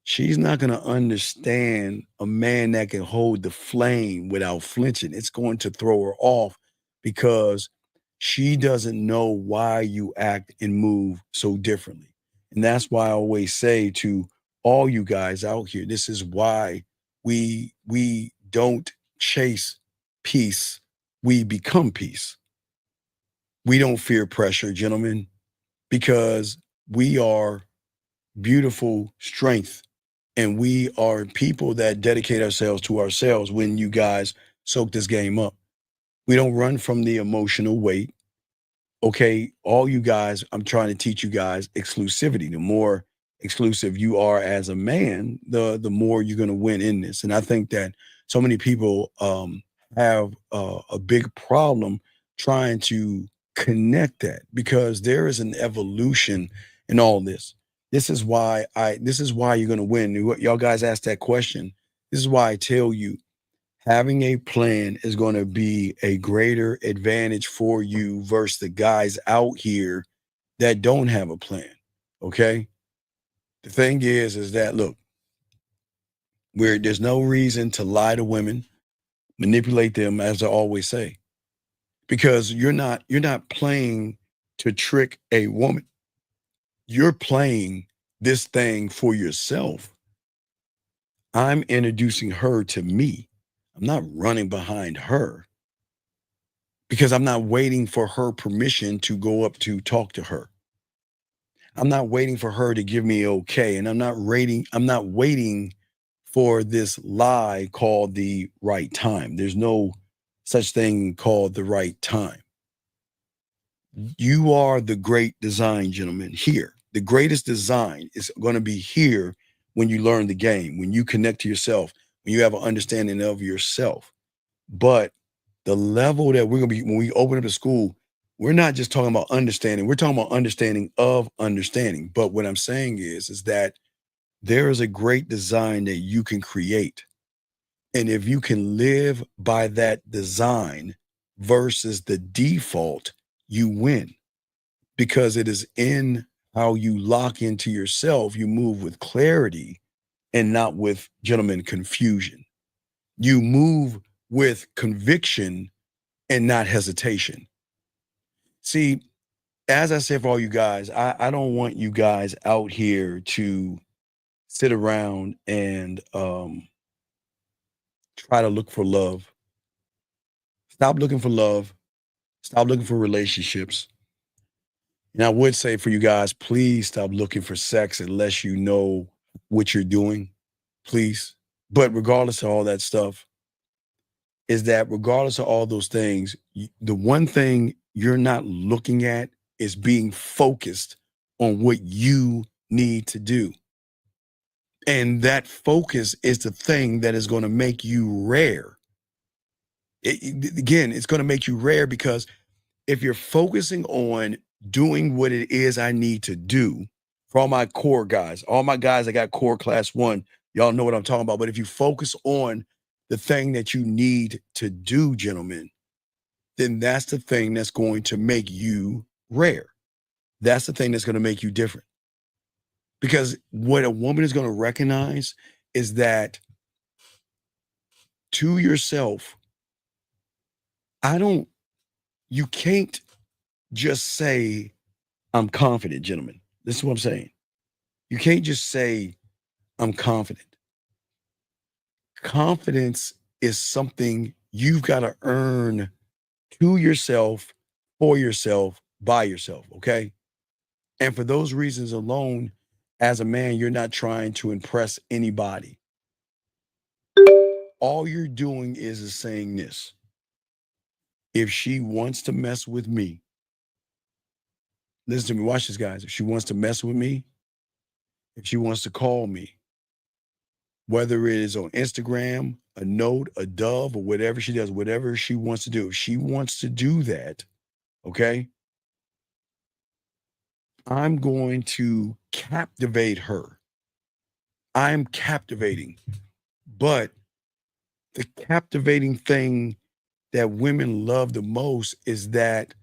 She's not going to understand a man that can hold the flame without flinching. It's going to throw her off because she doesn't know why you act and move so differently. And that's why I always say to all you guys out here, this is why we don't chase peace, we become peace. We don't fear pressure, gentlemen, because we are beautiful strength and we are people that dedicate ourselves to ourselves when you guys soak this game up. We don't run from the emotional weight. Okay, all you guys, I'm trying to teach you guys exclusivity. The more exclusive you are as a man, the more you're going to win in this. And I think that so many people have a big problem trying to connect that because there is an evolution in all this. This is why you're going to win. Y'all guys asked that question. This is why I tell you having a plan is going to be a greater advantage for you versus the guys out here that don't have a plan. Okay. The thing is that look, there's no reason to lie to women, manipulate them, as I always say, because you're not playing to trick a woman. You're playing this thing for yourself. I'm introducing her to me. I'm not running behind her because I'm not waiting for her permission to go up to talk to her. I'm not waiting for her to give me okay. And I'm not waiting for this lie called the right time. There's no such thing called the right time. You are the great design, gentlemen, here. The greatest design is going to be here when you learn the game, when you connect to yourself, when you have an understanding of yourself. But the level that we're going to be, when we open up the school, we're not just talking about understanding. We're talking about understanding of understanding. But what I'm saying is that there is a great design that you can create. And if you can live by that design versus the default, you win because it is in how you lock into yourself. You move with clarity and not with, gentlemen, confusion. You move with conviction and not hesitation. See, as I said, for all you guys, I don't want you guys out here to sit around and try to look for love. Stop looking for love. Stop looking for relationships. And I would say for you guys, please stop looking for sex unless you know what you're doing. Please. But regardless of all that stuff, is that regardless of all those things, the one thing you're not looking at is being focused on what you need to do. And that focus is the thing that is going to make you rare. Again, it's going to make you rare because if you're focusing on doing what it is I need to do, for all my core guys, all my guys that got core class 1, y'all know what I'm talking about. But if you focus on the thing that you need to do, gentlemen, then that's the thing that's going to make you rare. That's the thing that's going to make you different. Because what a woman is going to recognize is that to yourself, you can't just say, I'm confident, gentlemen. This is what I'm saying. You can't just say, I'm confident. Confidence is something you've got to earn to yourself, for yourself, by yourself, okay? And for those reasons alone, as a man, you're not trying to impress anybody. All you're doing is saying this. If she wants to mess with me, listen to me, watch this, guys. If she wants to mess with me, if she wants to call me, whether it is on Instagram, a note, a dove, or whatever she does, whatever she wants to do, if she wants to do that, okay, I'm going to captivate her. I'm captivating. But the captivating thing that women love the most is that,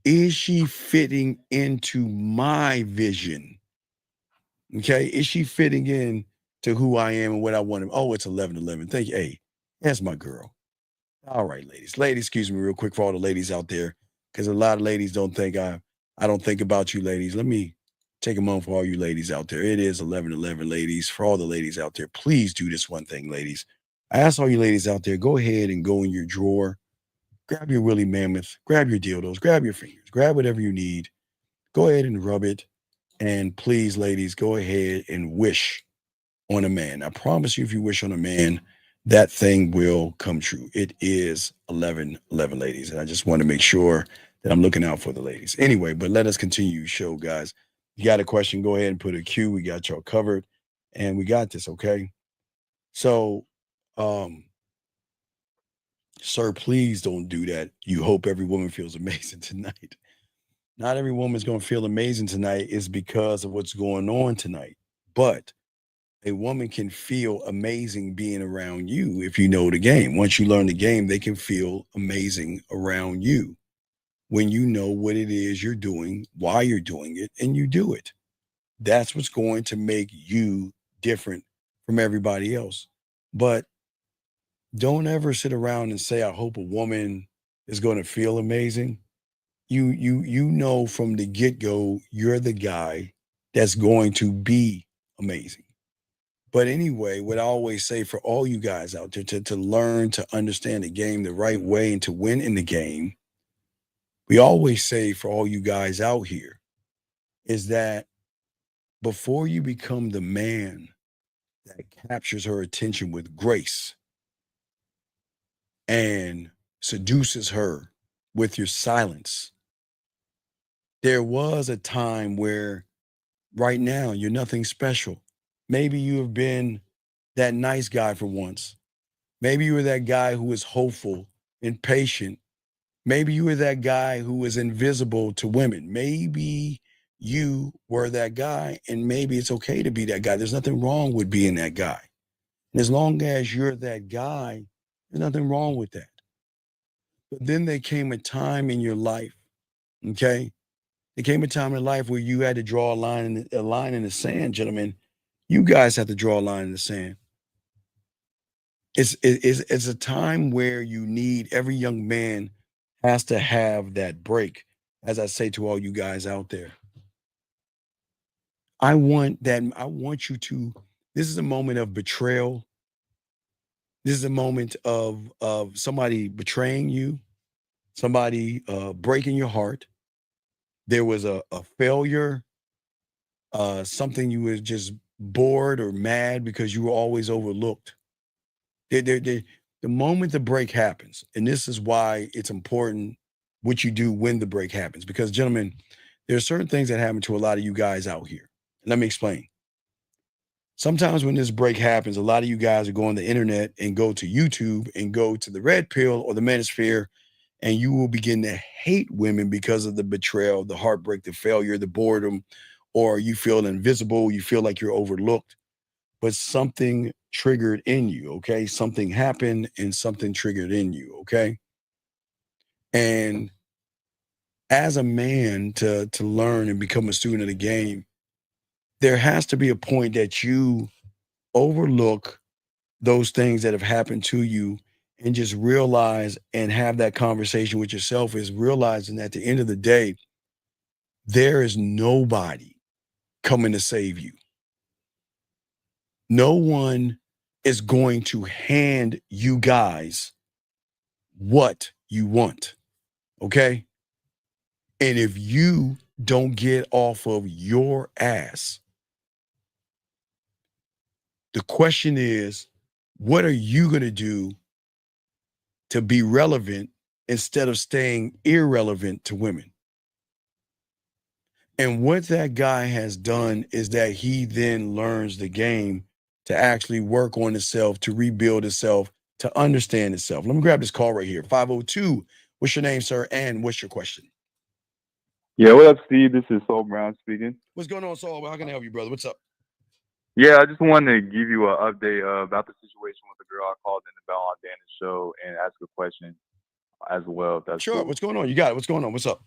is she fitting into my vision? Okay, is she fitting in to who I am and what I want? Oh, it's 11:11. Thank you. Hey, that's my girl. All right, ladies. Ladies, excuse me real quick for all the ladies out there, because a lot of ladies don't think I don't think about you ladies. Let me take a moment for all you ladies out there. It is 11:11, ladies. For all the ladies out there, please do this one thing, ladies. I ask all you ladies out there, go ahead and go in your drawer, grab your Willy Mammoth, grab your dildos, grab your fingers, grab whatever you need. Go ahead and rub it. And please, ladies, go ahead and wish on a man. I promise you, if you wish on a man, that thing will come true. It is 11:11, ladies. And I just want to make sure that I'm looking out for the ladies. Anyway, but let us continue show, guys. You got a question, go ahead and put a Q. We got y'all covered. And we got this, okay? So, sir, please don't do that. You hope every woman feels amazing tonight. Not every woman's going to feel amazing tonight is because of what's going on tonight. But a woman can feel amazing being around you if you know the game. Once you learn the game, they can feel amazing around you when you know what it is you're doing, why you're doing it, and you do it. That's what's going to make you different from everybody else. But don't ever sit around and say, I hope a woman is going to feel amazing. You know from the get-go, you're the guy that's going to be amazing. But anyway, what I always say for all you guys out there to learn to understand the game the right way and to win in the game, we always say for all you guys out here is that before you become the man that captures her attention with grace and seduces her with your silence, there was a time where right now you're nothing special. Maybe you have been that nice guy for once. Maybe you were that guy who was hopeful and patient. Maybe you were that guy who was invisible to women. Maybe you were that guy, and maybe it's okay to be that guy. There's nothing wrong with being that guy. And as long as you're that guy, there's nothing wrong with that. But then there came a time in your life, okay? There came a time in life where you had to draw a line in the sand, gentlemen. You guys have to draw a line in the sand. It's a time where you need, every young man has to have that break. as I say to all you guys out there, I want you to, this is a moment of betrayal. This is a moment of somebody betraying you, somebody breaking your heart. There was a failure, something you were just bored or mad because you were always overlooked. The moment the break happens, and this is why it's important what you do when the break happens, because gentlemen, there are certain things that happen to a lot of you guys out here. Let me explain. Sometimes when this break happens, a lot of you guys are going on the internet and go to YouTube and go to the Red Pill or the Manosphere, and you will begin to hate women because of the betrayal, the heartbreak, the failure, the boredom, or you feel invisible, you feel like you're overlooked. But something triggered in you, okay? Something happened and something triggered in you, okay? And as a man to learn and become a student of the game, there has to be a point that you overlook those things that have happened to you and just realize and have that conversation with yourself, is realizing that at the end of the day, there is nobody coming to save you. No one is going to hand you guys what you want, okay? And if you don't get off of your ass, the question is, what are you going to do to be relevant instead of staying irrelevant to women? And what that guy has done is that he then learns the game to actually work on himself, to rebuild himself, to understand himself. Let me grab this call right here. 502. What's your name, sir? And what's your question? Yeah, what up, Steve? This is Saul Brown speaking. What's going on, Saul? How can I help you, brother? What's up? Yeah, I just wanted to give you an update about the situation with the girl I called in about on Dana's show and ask a question as well. If that's Sure. cool. What's going on? You got it. What's going on? What's up?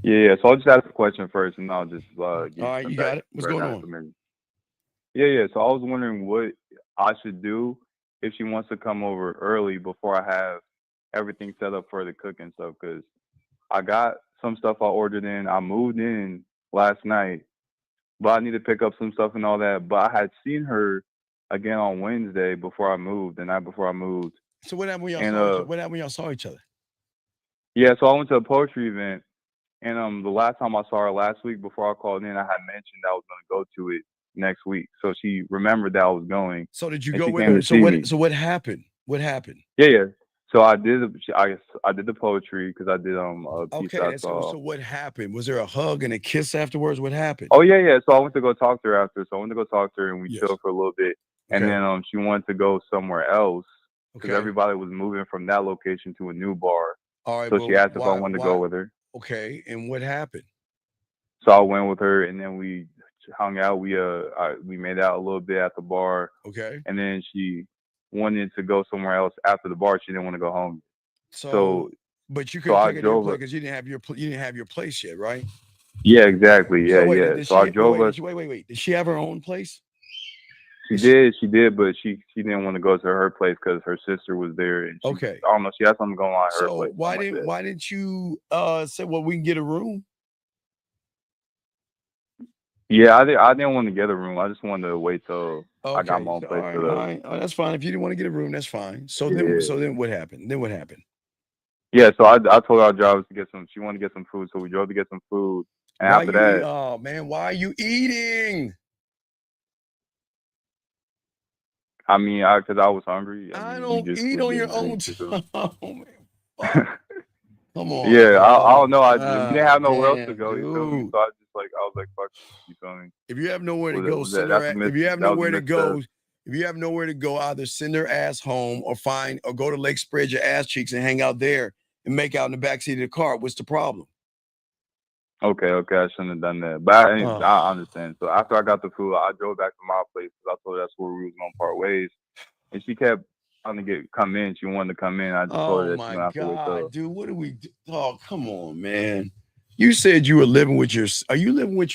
Yeah, so I'll just ask a question first, and I'll just give All right, you got it. What's going on? Yeah. So I was wondering what I should do if she wants to come over early before I have everything set up for the cooking stuff, because I got some stuff I ordered in. I moved in last night, but I need to pick up some stuff and all that. But I had seen her again on Wednesday before I moved, the night before I moved. So what happened when y'all And, saw each other? What happened when y'all saw each other? Yeah, so I went to a poetry event, and the last time I saw her last week before I called in, I had mentioned I was going to go to it next week. So she remembered that I was going. So did you and go she with came her? to see me. So what happened? What happened? Yeah. So I did the poetry because I did a piece Okay, that I and saw. so what happened? Was there a hug and a kiss afterwards? What happened? Oh yeah. So I went to go talk to her after. So I went to go talk to her and we Yes. chilled for a little bit. And Okay. then she wanted to go somewhere else because Okay. everybody was moving from that location to a new bar. All right, So but she asked if I why? wanted to go with her. Okay, and what happened? So I went with her and then we hung out. We made out a little bit at the bar. Okay. And then she wanted to go somewhere else after the bar. She didn't want to go home. So but you so couldn't I take her to your drove place her. because you didn't have your place yet, right? Yeah, exactly. So Yeah, wait, yeah. did So I she? drove Wait, her. did she, wait. Did she have her own place? She did, but she didn't want to go to her place because her sister was there, and she, Okay. I don't know, she had something going on at her So place. why something like that. didn't you say, well, we can get a room? Yeah, I didn't want to get a room. I just wanted to wait till I got my own All place. right, set all up. right. Oh, that's fine. If you didn't want to get a room, that's fine. So Yeah. then what happened? Yeah, so I told our drivers to get some. She wanted to get some food, so we drove to get some food. And Why after you eat? that, Oh man, why are you eating? I mean, because I was hungry. I mean, don't we just eat was on your getting own things to do. time. Oh, man. Fuck. Come on. Yeah, I dog. don't know. We didn't have nowhere else to Damn, go. You feel me? dude. So I was like, fuck. You feel me? If you have nowhere to Was go, that send her. If you have that was a nowhere to go, misstep. if you have nowhere to go, either send her ass home or go to Lake, spread your ass cheeks and hang out there and make out in the backseat of the car. What's the problem? Okay, I shouldn't have done that. But I Oh. understand. So after I got the food, I drove back to my place because I told her that's where we was gonna part ways. And she kept trying to come in. She wanted to come in. I just told her Oh that she my gonna have to wake God, up. dude, what do we do? Oh, come on, man. You said you were living with your, who are you living with,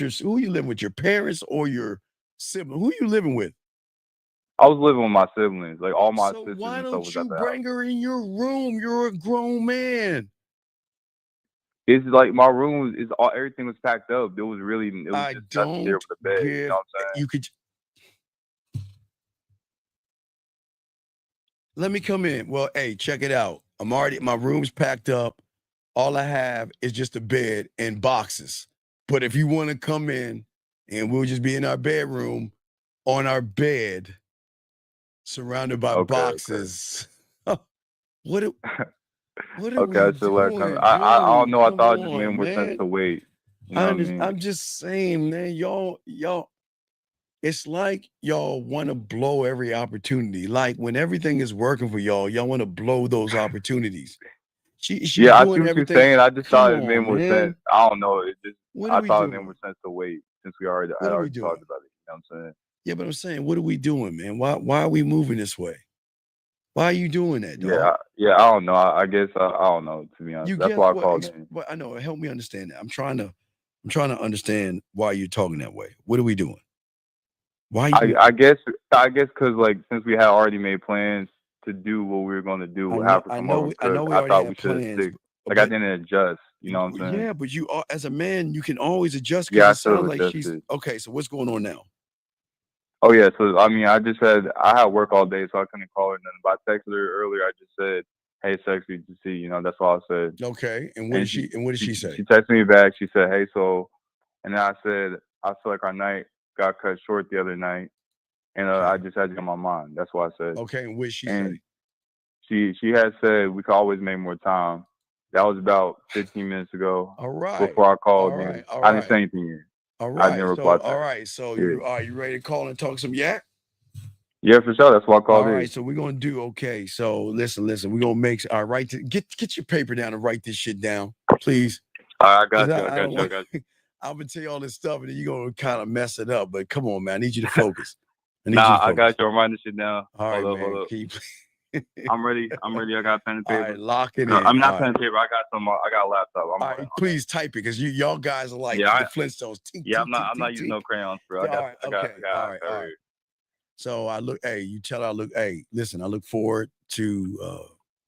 your parents or your sibling? Who are you living with? I was living with my siblings, like all my So sisters why and stuff don't was you at the house. bring her in your room? You're a grown man. It's like my room is all everything was packed up. It was I just nothing there don't with the bed. You give. know what I'm saying? You could let me come in. Well, hey, check it out. My room's packed up. All I have is just a bed and boxes. But if you want to come in and we'll just be in our bedroom on our bed, surrounded by Okay. boxes. What are Okay, I we should let come. doing, I don't Joe? know. I Come thought just on, men were sent man. to wait. You know what I mean? I'm just saying, man, y'all, it's like y'all want to blow every opportunity. Like when everything is working for y'all want to blow those opportunities. She's Yeah, I see doing what you're everything. saying. I just Come thought men on, were man. sent. I don't know. It just What are I we thought men doing? were sent to wait since we already What had are we already doing? talked about it. You know what I'm saying? Yeah, but I'm saying, what are we doing, man? Why are we moving this way? Why are you doing that, dog? Yeah. I don't know. I guess I don't know. To be honest, You that's get why I what? called in. Well, I know. Help me understand that. I'm trying to understand why you're talking that way. What are we doing? Why you? I guess because like since we had already made plans to do what we were going to do, have her I come know. over and I know cook, we I already thought we had should have plans, stick. Like I didn't adjust. You know what I'm saying? yeah, but you are as a man, you can always adjust Yeah, I because it should have sounds like she's adjusted. okay. So what's going on now? Oh yeah, so I mean, I had work all day, so I couldn't call her nothing. But I texted her earlier. I just said, "Hey, sexy to see." You know, that's all I said. Okay, and what did she say? She texted me back. She said, "Hey, so," and then I said, "I feel like our night got cut short the other night, and I just had you on my mind." That's what I said. Okay, and what did she And say? she had said we could always make more time. That was about 15 minutes ago. All right. Before I called All you, right. All I didn't right. say anything yet. All I right. didn't So reply back. all right. So Yeah. are you ready to call and talk some yak? Yeah, for sure. That's why I called All in. right, so we're gonna do okay. So listen, we're gonna make all right. Get your paper down and write this shit down, please. I got 'Cause you. I don't got want- you. I'm gonna tell you all this stuff, and then you're gonna kind of mess it up. But come on, man, I need you to focus. Nah, I got you. I'm writing this shit down. All right, Hold man. up. Keep. I'm ready. I got pen and All paper. right, lock it in. I'm not All pen and paper. I got a laptop. All right, please type it because y'all guys are like Yeah, the Flintstones. Tink, Yeah, tink, I'm not using no crayons, bro. all right, okay, all right. So I look. Hey, you tell her I look. Hey, listen. I look forward to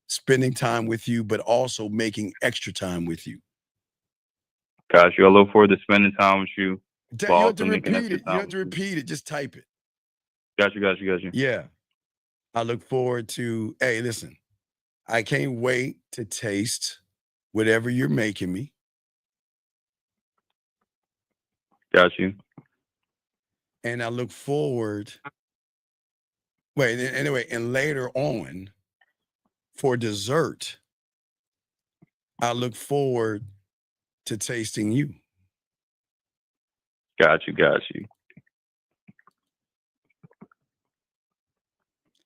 spending time with you, but also making extra time with you. Got you. I look forward to spending time with you. You have to repeat it. You don't have to repeat it. Just type it. Got you. Yeah. I look forward to. Hey, listen. I can't wait to taste whatever you're making me. Got you. And I look forward. Wait, anyway, and later on, for dessert, I look forward to tasting you. Got you.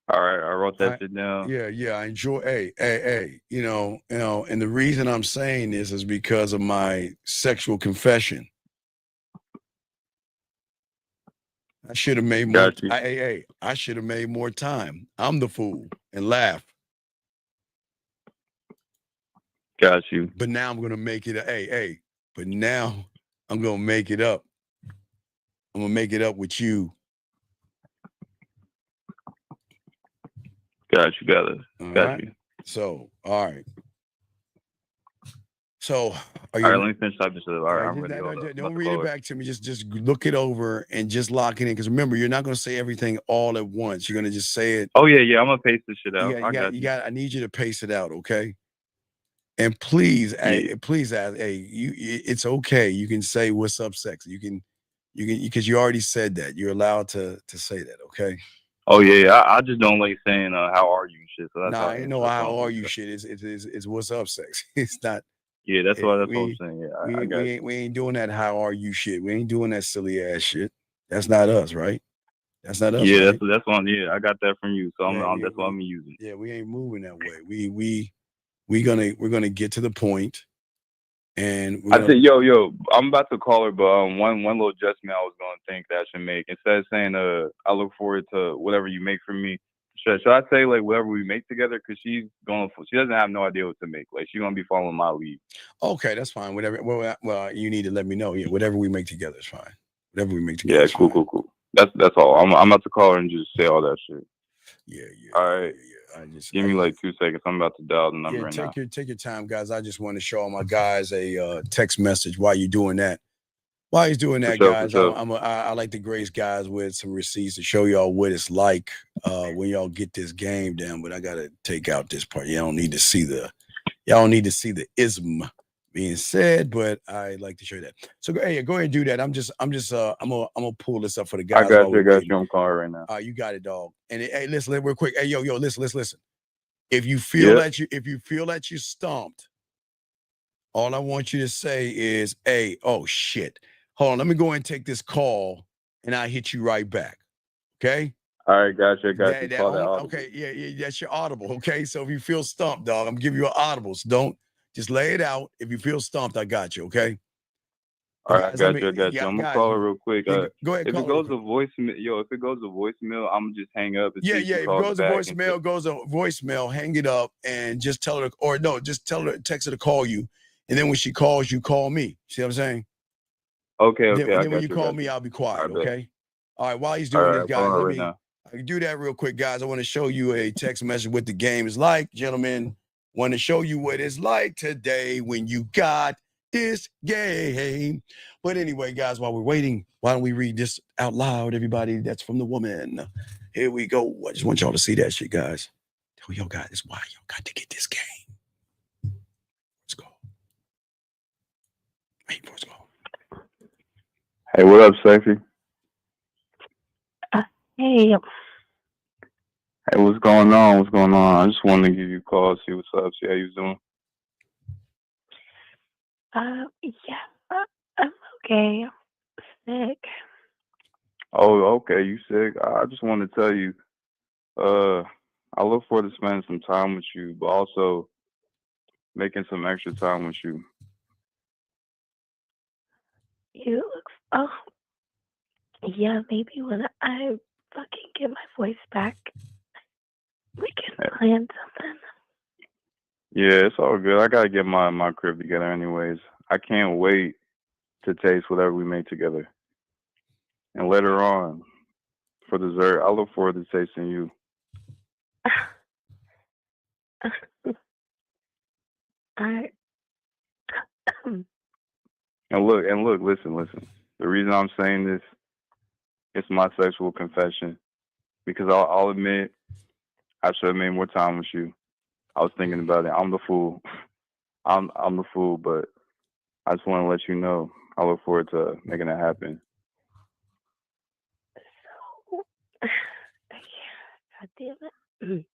All right, I wrote that shit down. Yeah, I enjoy. Hey, you know, and the reason I'm saying this is because of my sexual confession. I should have made more. I should have made more time. I'm the fool and laugh. Got you. But now I'm gonna make it. But now I'm gonna make it up. I'm gonna make it up with you. Got you. Got you. So, all right. So, all right, let me finish typing this. All right, I'm ready. Don't read it back to me. Just look it over and just lock it in. Because remember, you're not going to say everything all at once. You're going to just say it. Oh yeah. I'm gonna paste this shit out. I need you to pace it out, okay? And please, please ask. Hey, it's okay. You can say "What's up, sexy?" You can because you already said that. You're allowed to say that, okay? Oh yeah. I just don't like saying "How are you?" shit. So that's nah, ain't no "How are you?" shit. It's "What's up, sexy?" It's not. Yeah, that's what I'm saying. Yeah, we ain't doing that "How are you?" shit. We ain't doing that silly ass shit. That's not us, right? That's not us. Yeah, right? that's one. Yeah, I got that from you, so that's what I'm using. Yeah, we ain't moving that way. We're gonna get to the point, and I said, yo, I'm about to call her, but one little adjustment I was gonna think that I should make instead of saying I look forward to whatever you make for me. Should I say like whatever we make together? Because she doesn't have no idea what to make. Like she's gonna be following my lead. Okay, that's fine. Whatever. Well, you need to let me know. Yeah, whatever we make together is fine. Whatever we make together. Yeah, cool. That's all. I'm about to call her and just say all that shit. Yeah. All right. Yeah. Give me like 2 seconds. I'm about to dial the number Yeah, right now. take your time, guys. I just want to show all my guys a text message while you're doing that. While he's doing that, sure, guys, sure. I like to grace guys with some receipts to show y'all what it's like when y'all get this game down. But I gotta take out this part. Y'all don't need to see the ism being said, but I like to show you that. So go ahead and do that. I'm gonna pull this up for the guys. I got you. I'm calling right now. You got it, dog. And hey, listen, real quick. Hey, yo, listen. If you feel that you stomped, all I want you to say is, hey, oh shit. Hold on, let me go and take this call and I'll hit you right back. Okay? All right, gotcha. Okay, yeah, that's your audible. Okay. So if you feel stumped, dog, I'm gonna give you an audible. So don't just lay it out. If you feel stumped, I got you, okay? All right, I got you. I'm gonna call her real quick. Go ahead. If it goes to voicemail, I'm gonna just hang up. Yeah. If it goes to voicemail, hang it up and just tell her, just tell her, text her to call you. And then when she calls, you call me. See what I'm saying? Okay. Then when you call me, I'll be quiet. Okay. All right. While he's doing this, guys, I can do that real quick, guys. I want to show you a text message what the game is like, gentlemen. Want to show you what it's like today when you got this game. But anyway, guys, while we're waiting, why don't we read this out loud, everybody? That's from the woman. Here we go. I just want y'all to see that shit, guys. Tell y'all guys, this is why y'all got to get this game. Let's go. Wait for it to go. Hey, what up, Safety? Hey. Hey, what's going on? I just wanted to give you a call, see what's up, see how you doing. Yeah, I'm okay. I'm sick. Oh, okay, you sick? I just want to tell you, I look forward to spending some time with you, but also making some extra time with you. Yeah, maybe when I fucking get my voice back, we can plan something. Yeah, it's all good. I gotta get my crib together anyways. I can't wait to taste whatever we make together. And later on, for dessert, I look forward to tasting you. And look, listen. The reason I'm saying this, it's my sexual confession. Because I'll admit, I should have made more time with you. I was thinking about it. I'm the fool. I'm the fool, but I just want to let you know I look forward to making that happen. God damn it.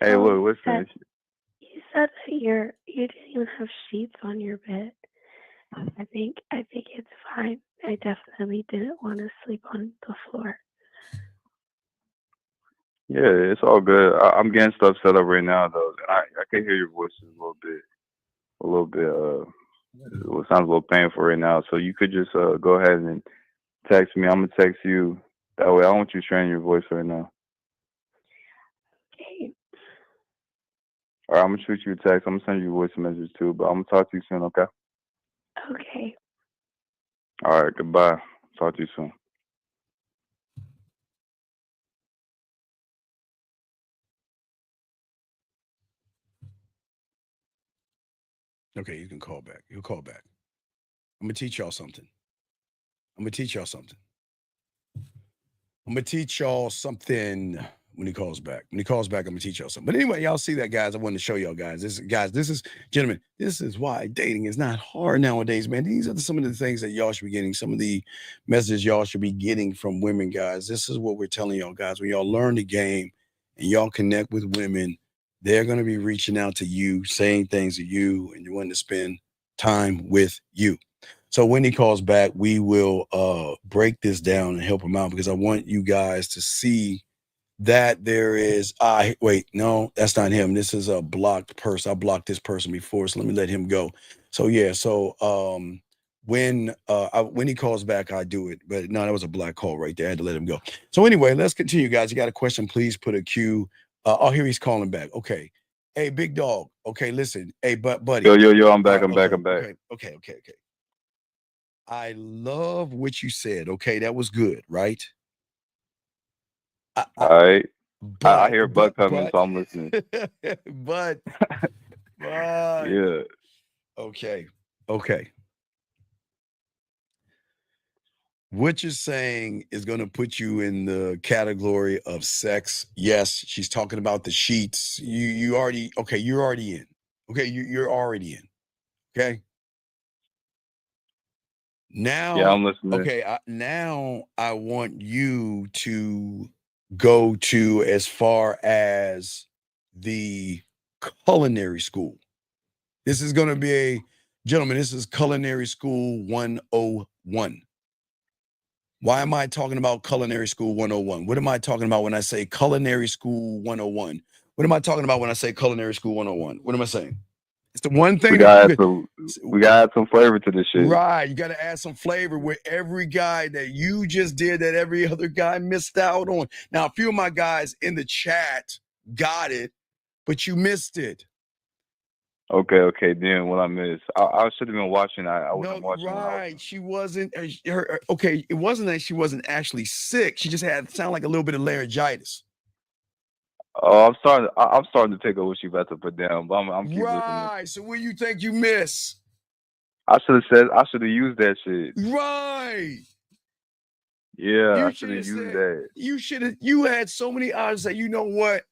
Hey, look, listen. You said that you didn't even have sheets on your bed. I think it's fine. I definitely didn't want to sleep on the floor. Yeah, it's all good. I'm getting stuff set up right now, though. I can hear your voice a little bit. It sounds a little painful right now. So you could just go ahead and text me. I'm gonna text you. That way, I don't want you straining your voice right now. Okay. All right, I'm gonna shoot you a text. I'm gonna send you a voice message too. But I'm gonna talk to you soon. Okay. Okay. All right. Goodbye. Talk to you soon. Okay, you can call back. You'll call back. I'm gonna teach y'all something. when he calls back. When he calls back, I'm gonna teach y'all something. But anyway, y'all see that, guys. I wanted to show y'all guys. Gentlemen, this is why dating is not hard nowadays, man. These are some of the things that y'all should be getting, some of the messages y'all should be getting from women, guys. This is what we're telling y'all, guys. When y'all learn the game and y'all connect with women, they're gonna be reaching out to you, saying things to you, and you want to spend time with you. So when he calls back, we will break this down and help him out, because I want you guys to see that there is, wait, no, that's not him. This is a blocked person. I blocked this person before, so let me let him go. So yeah, when he calls back, I do it. But no, that was a black call right there. I had to let him go. So anyway, let's continue, guys. You got a question, please put a Q. Here he's calling back. Okay. Hey, big dog. Okay, listen. Hey, buddy. Yo, I'm back. I'm back. Okay. I love what you said. Okay, that was good, right? I, All right. I but hear Buck coming, so I'm listening. but Yeah. okay. What you're saying is going to put you in the category of sex. Yes, she's talking about the sheets. You're already in. Okay, you're already in. Okay. Now, Yeah, I'm listening. okay, now I want you to go to as far as the culinary school. This is going to be gentlemen, this is Culinary School 101. Why am I talking about Culinary School 101? What am I talking about when I say Culinary School 101? What am I talking about when I say Culinary School 101? What am I saying? It's the one thing we gotta add some flavor to this shit. Right. You got to add some flavor with every guy that you just did that every other guy missed out on. Now, a few of my guys in the chat got it, but you missed it. Okay. Then what I missed? I should have been watching. I wasn't watching. Right. She wasn't. Okay. It wasn't that she wasn't actually sick. She just had sound like a little bit of laryngitis. Oh, I'm starting to take over what she about to put down, but I'm keep listening. Right. So what do you think you miss? I should have used that shit. Right. Yeah, I should have used that. You had so many odds that, you know what?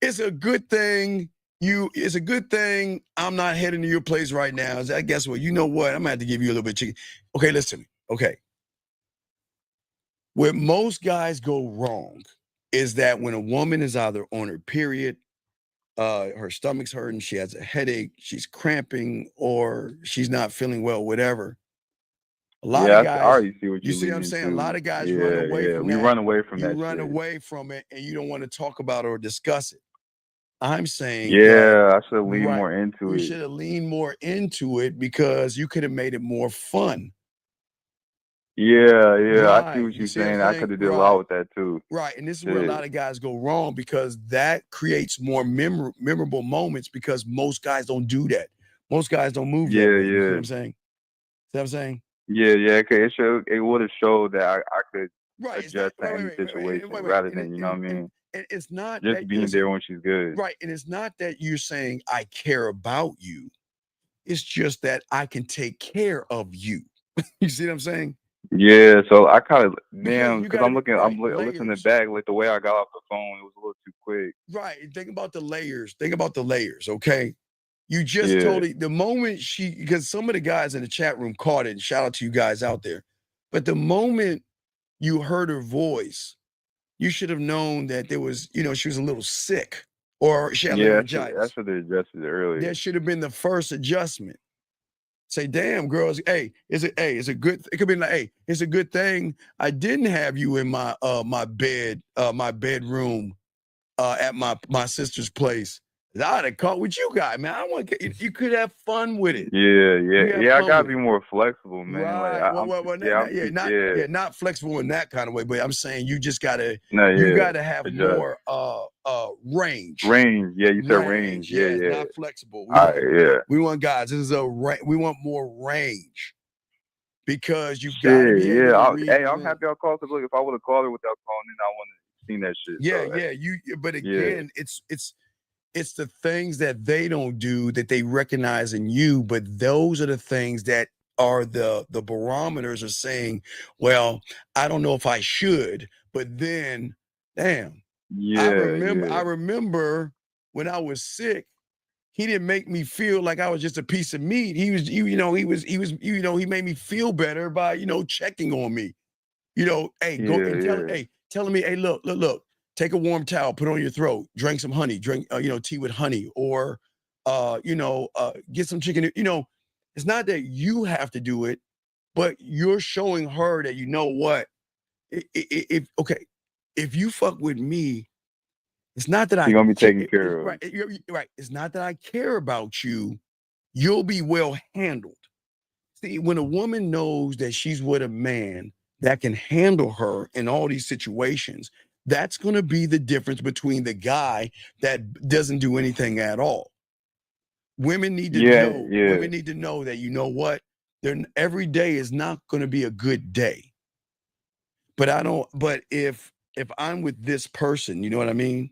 It's a good thing. It's a good thing I'm not heading to your place right now. Guess what? You know what? I'm gonna have to give you a little bit of chicken. Okay, listen to me. Okay. Where most guys go wrong is that when a woman is either on her period, her stomach's hurting, she has a headache, she's cramping, or she's not feeling well, whatever. A lot of guys, I already see what you see what I'm saying? A lot of guys run away from we that. run away from that. You run away from it and you don't want to talk about it or discuss it. I'm saying, I should lean more into it. You should have leaned more into it because you could have made it more fun. Yeah, Right. I see what You you're see what I'm saying. I saying? could have did a Right. lot with that too. Right. And this is where a lot of guys go wrong, because that creates more memorable moments, because most guys don't do that. Most guys don't move that way. You see what I'm saying? See what I'm saying? Yeah. Okay, it would have showed that I could Right. adjust to any situation rather than, you know what I mean? And it's not Just that being listen, there when she's good. right. And it's not that you're saying I care about you. It's just that I can take care of you. You see what I'm saying? Yeah, so I kind of because gotta I'm be- looking, right, I'm listening layers. back. Like the way I got off the phone, it was a little too quick. Right. Think about the layers. Think about the layers. Okay. You just Yeah. totally, the moment because some of the guys in the chat room caught it, and shout out to you guys out there. But the moment you heard her voice, you should have known that there was, she was a little sick, or she had Yeah, I laryngitis. should have addressed it earlier. That should have been the first adjustment. Say, damn, girls, it's a good, it could be like, hey, it's a good thing I didn't have you in my my bedroom at my sister's place. I'd have caught what you got, man. I want you could have fun with it. Yeah. I gotta be more flexible, man. Right. Like, Not flexible in that kind of way, but I'm saying you just gotta have Adjust. more range. Range. Yeah, you said range. Yeah. Not flexible. We want guys. This is we want more range, because you've got to be able to read I'm happy I called, because look, if I would have called her without calling in, I wouldn't have seen that shit. But again, it's the things that they don't do that they recognize in you, but those are the things that are the barometers are saying, well, I don't know if I should, but then, damn. I remember when I was sick, he didn't make me feel like I was just a piece of meat. He made me feel better by, checking on me. Telling me, hey, look, take a warm towel, put it on your throat, drink some honey, drink tea with honey, or get some chicken. It's not that you have to do it, but you're showing her that, you know what, if you fuck with me, it's not that You're gonna be taken care of. Right. It's not that I care about you. You'll be well handled. See, when a woman knows that she's with a man that can handle her in all these situations, that's going to be the difference between the guy that doesn't do anything at all. Women need to know. Women need to know that, you know what, every day is not going to be a good day. But if if I'm with this person, you know what I mean?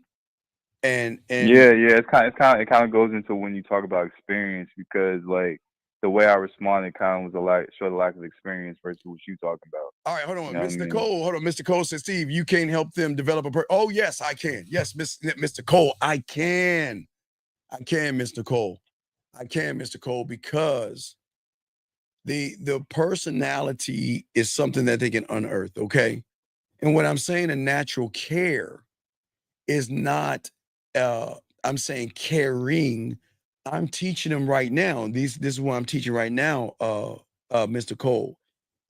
And Yeah, it kind of goes into when you talk about experience, because like the way I responded kind of was showed a lack of experience versus what you talking about. all right, hold on, You know what I Mr. mean? Cole. Hold on, Mr. Cole says, Steve, you can't help them develop oh, yes, I can. Yes, Mr. Cole, I can. I can, Mr. Cole. I can, Mr. Cole, because the personality is something that they can unearth, okay? And what I'm saying, a natural care is not I'm saying caring. I'm teaching them right now. This is what I'm teaching right now, Mr. Cole,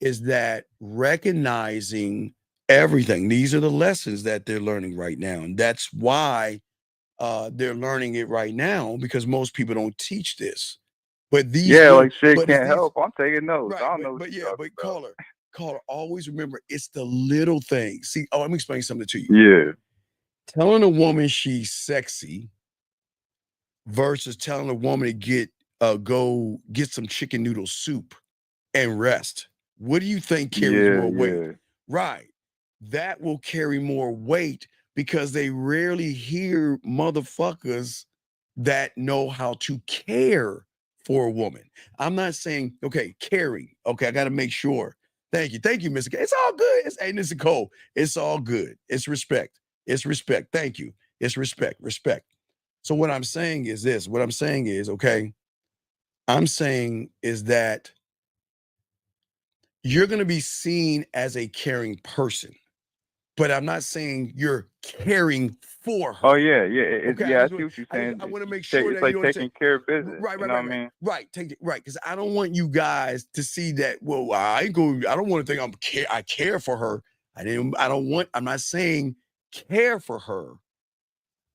is that recognizing everything. These are the lessons that they're learning right now. And that's why they're learning it right now, because most people don't teach this. But these like shit but can't help. I'm taking notes. right, I don't know what but you're yeah, talking but about. caller, always remember it's the little things. See, let me explain something to you. Yeah. Telling a woman she's sexy versus telling a woman to go get some chicken noodle soup and rest. What do you think carries more weight? Right. That will carry more weight because they rarely hear motherfuckers that know how to care for a woman. I'm not saying, okay, caring. Okay, I got to make sure. Thank you, Mr. K. It's all good. Hey, Mr. Cole, it's all good. It's respect. It's respect. Thank you. It's respect. So what I'm saying is this. What I'm saying is, okay, I'm saying is that you're going to be seen as a caring person, but I'm not saying you're caring for her. Oh yeah. Okay, I see what you're saying. I want to make sure It's that like you taking understand. care of business. Right. You know what I mean? Right. Take it right, because I don't want you guys to see that. Well, I don't want to think I care for her. I'm not saying care for her.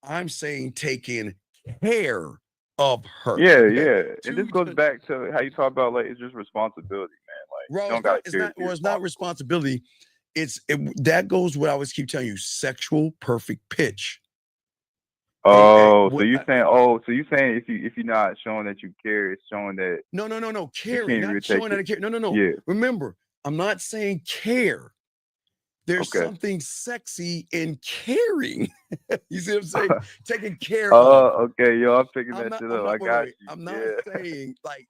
I'm saying taking care of her. Yeah. And this goes back to how you talk about like it's just responsibility, man. Like you Well, don't gotta care. it's not responsibility. That goes what I always keep telling you, sexual perfect pitch. Oh, so you're saying if you're not showing that you care, it's showing that No, caring, can't not really showing take that I it. care. No. Yeah. Remember, I'm not saying care. There's Okay. something sexy in caring. You see what I'm saying? Taking care of. Okay, yo, I'm picking that shit up. I got you. I'm not saying like,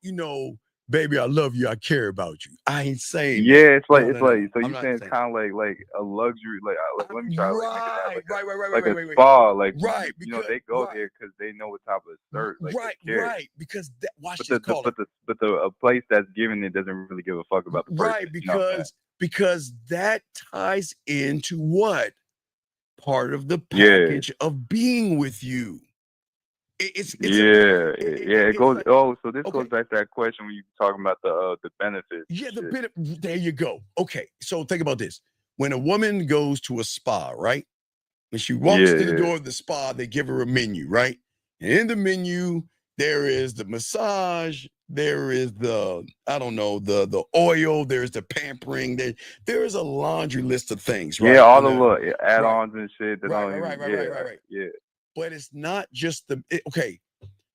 baby, I love you. I care about you. I ain't saying that. Yeah, it's like No. so I'm you're not saying it's kind of like a luxury. Like let me try to like make it that like a spa. Like right. They go there because they know what type of dessert. Like right. Because watch this. But a place that's giving it doesn't really give a fuck about the person. Right, because that ties into what? Part of the package of being with you. It goes. So this goes back to that question when you talking about the benefits. Yeah, there you go. Okay, so think about this. When a woman goes to a spa, right? When she walks to the door of the spa, they give her a menu, right? And in the menu, there is the massage, there is the oil, there's the pampering, there is a laundry list of things, right? Yeah, all the little add-ons and shit. Right. Yeah. But it's not just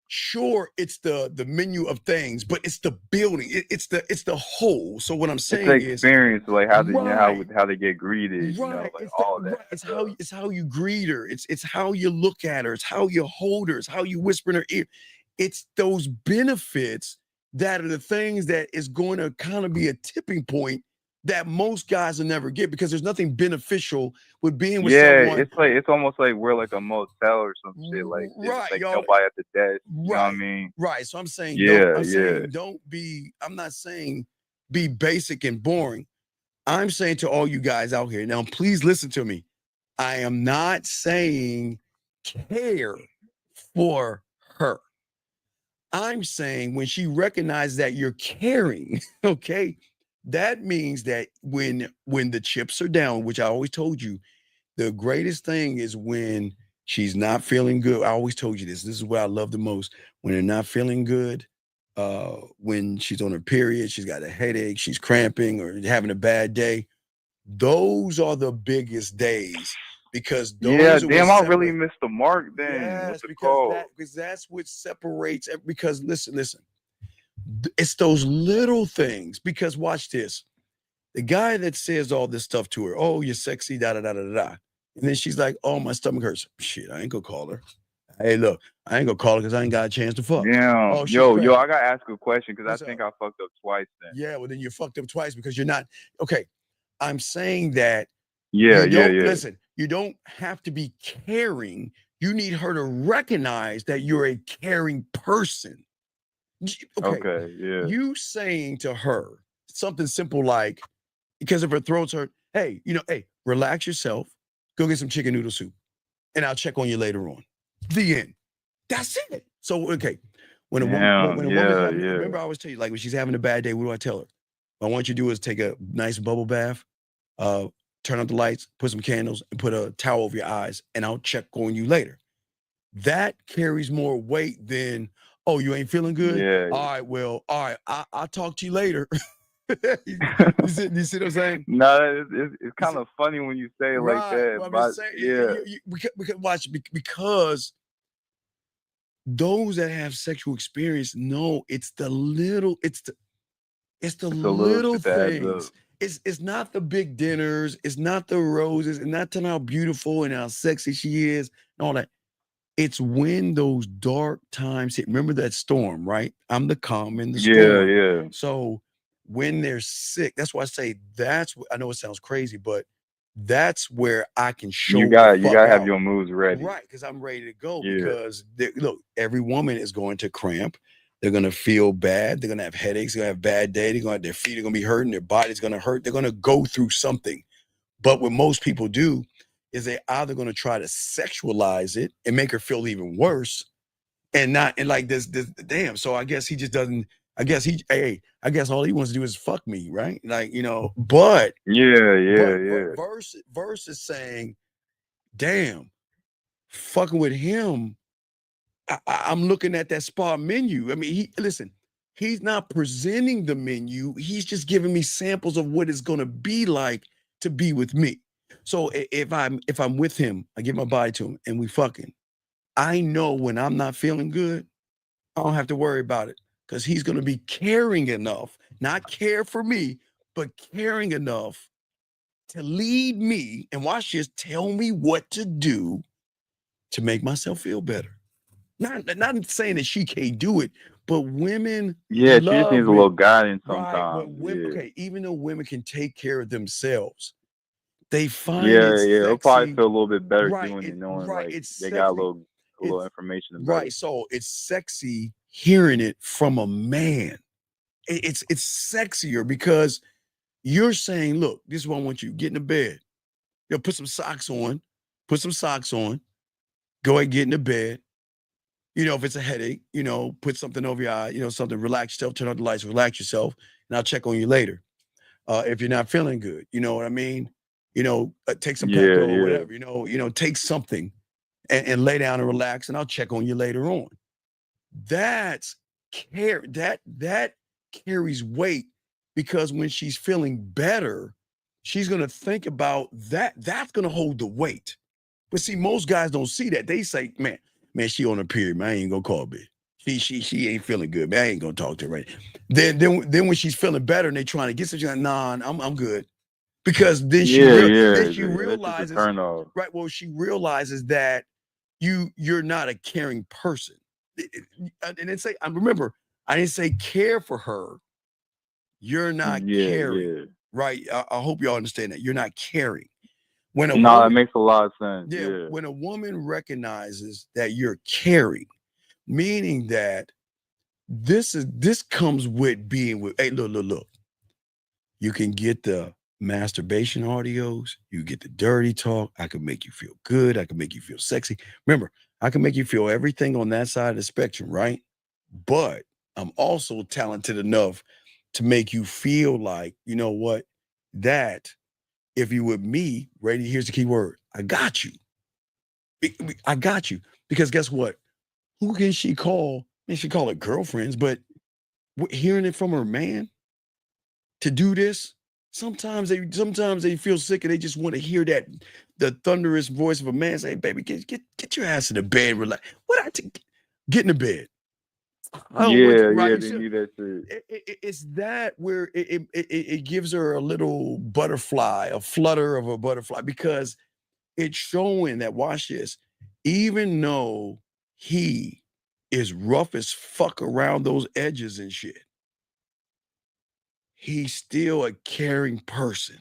sure, it's the menu of things, but it's the building. It's the whole. So what I'm saying it's the experience, like how they get greeted, right. Like all that. Right. It's how you greet her. It's how you look at her. It's how you hold her. It's how you whisper in her ear. It's those benefits that are the things that is going to kind of be a tipping point that most guys will never get, because there's nothing beneficial with being with someone. It's almost like we're like a motel or some shit. Like right, like nobody at the desk. Right. You know what I mean? Right. So I'm saying, I'm not saying be basic and boring. I'm saying to all you guys out here, now please listen to me. I am not saying care for her. I'm saying when she recognizes that you're caring, okay, that means that when the chips are down, which I always told you, the greatest thing is when she's not feeling good. I always told you this. This is what I love the most. When they're not feeling good, when she's on her period, she's got a headache, she's cramping or having a bad day. Those are the biggest days, because those I really missed the mark then. Yes, because that's what separates. Because listen, it's those little things. Because watch this, the guy that says all this stuff to her, oh, you're sexy, da da da da da, And then she's like, oh, my stomach hurts. Shit, I ain't gonna call her. Hey, look, I ain't gonna call her because I ain't got a chance to fuck. Damn. Oh, she's Yo, pregnant. I gotta ask a question because I What's think I fucked up twice then. Yeah, well, then you fucked up twice because you're not okay. I'm saying that Yeah, you yeah, don't yeah. listen, you don't have to be caring. You need her to recognize that you're a caring person. Okay. Okay, yeah. You saying to her something simple like, because if her throat's hurt, hey, hey, relax yourself, go get some chicken noodle soup, and I'll check on you later on. The end. That's it. So, okay. When a woman's having, remember I always tell you, like when she's having a bad day, what do I tell her? What I want you to do is take a nice bubble bath, turn out the lights, put some candles, and put a towel over your eyes, and I'll check on you later. That carries more weight than, oh, you ain't feeling good? Yeah. All right, well, all right, I'll talk to you later. you see what I'm saying? No, it's kind of funny when you say it like that. Well, I'm But just saying, yeah. because watch, because those that have sexual experience know it's the little little shit that adds things. up. It's not the big dinners, it's not the roses, it's not telling how beautiful and how sexy she is and all that. It's when those dark times hit. Remember that storm, right? I'm the calm in the storm. Yeah. So when they're sick, that's why I say I know it sounds crazy, but that's where I can show You the gotta fuck have out. your moves ready. Right, because I'm ready to go. Yeah. Because look, every woman is going to cramp. They're gonna feel bad. They're gonna have headaches. They're gonna have a bad day. Their feet are gonna be hurting. Their body's gonna hurt. They're gonna go through something. But what most people do is they're either gonna try to sexualize it and make her feel even worse, and like this damn. So I guess he just doesn't. I guess all he wants to do is fuck me, right? Like, but Yeah. versus saying, damn, fucking with him, I'm looking at that spa menu. I mean, he's not presenting the menu. He's just giving me samples of what it's gonna be like to be with me. So if I'm with him, I give my body to him and we fucking, I know when I'm not feeling good, I don't have to worry about it because he's gonna be caring enough, not care for me, but caring enough to lead me and watch this, tell me what to do to make myself feel better. Not saying that she can't do it, but women Yeah, she just love needs a men. little guidance Right, sometimes. but women, Yeah. okay, even though women can take care of themselves, they find Yeah, it It'll probably sexy. feel a little bit better Right, doing it knowing right, like it's they got a sexy. little information about Right, it. so it's sexy hearing it from a man. It's sexier because you're saying, look, this is what I want you. Get in the bed. Put some socks on. Go ahead, get in the bed. If it's a headache, put something over your eye, something, relax yourself, turn out the lights, relax yourself, and I'll check on you later. If you're not feeling good, you know what I mean? Take some Pepto or whatever, take something and lay down and relax, and I'll check on you later on. That's care. That carries weight because when she's feeling better, she's going to think about that. That's going to hold the weight. But see, most guys don't see that. They say, man, she on her period, man. I ain't gonna call bitch. She ain't feeling good, man. I ain't gonna talk to her right. Then when she's feeling better and they trying to get something, like, nah, I'm good. Because then she realizes, turn off. right? Well, she realizes that you're not a caring person. And then say, remember, I didn't say care for her. You're not caring, right? I hope y'all understand that. You're not caring. That makes a lot of sense. Yeah. When a woman recognizes that you're caring, meaning that this comes with being with, hey, look. You can get the masturbation audios, you get the dirty talk. I can make you feel good. I can make you feel sexy. Remember, I can make you feel everything on that side of the spectrum, right? But I'm also talented enough to make you feel like, you know what, that if you with me, Brady, here's the key word. I got you. I got you. Because guess what? Who can she call? Man, she call it girlfriends, but hearing it from her man to do this, sometimes they feel sick and they just want to hear the thunderous voice of a man say, baby, get your ass in the bed, relax. Get in the bed. They need that shit. It's that where it gives her a little butterfly, a flutter of a butterfly, because it's showing that, watch this, even though he is rough as fuck around those edges and shit, he's still a caring person.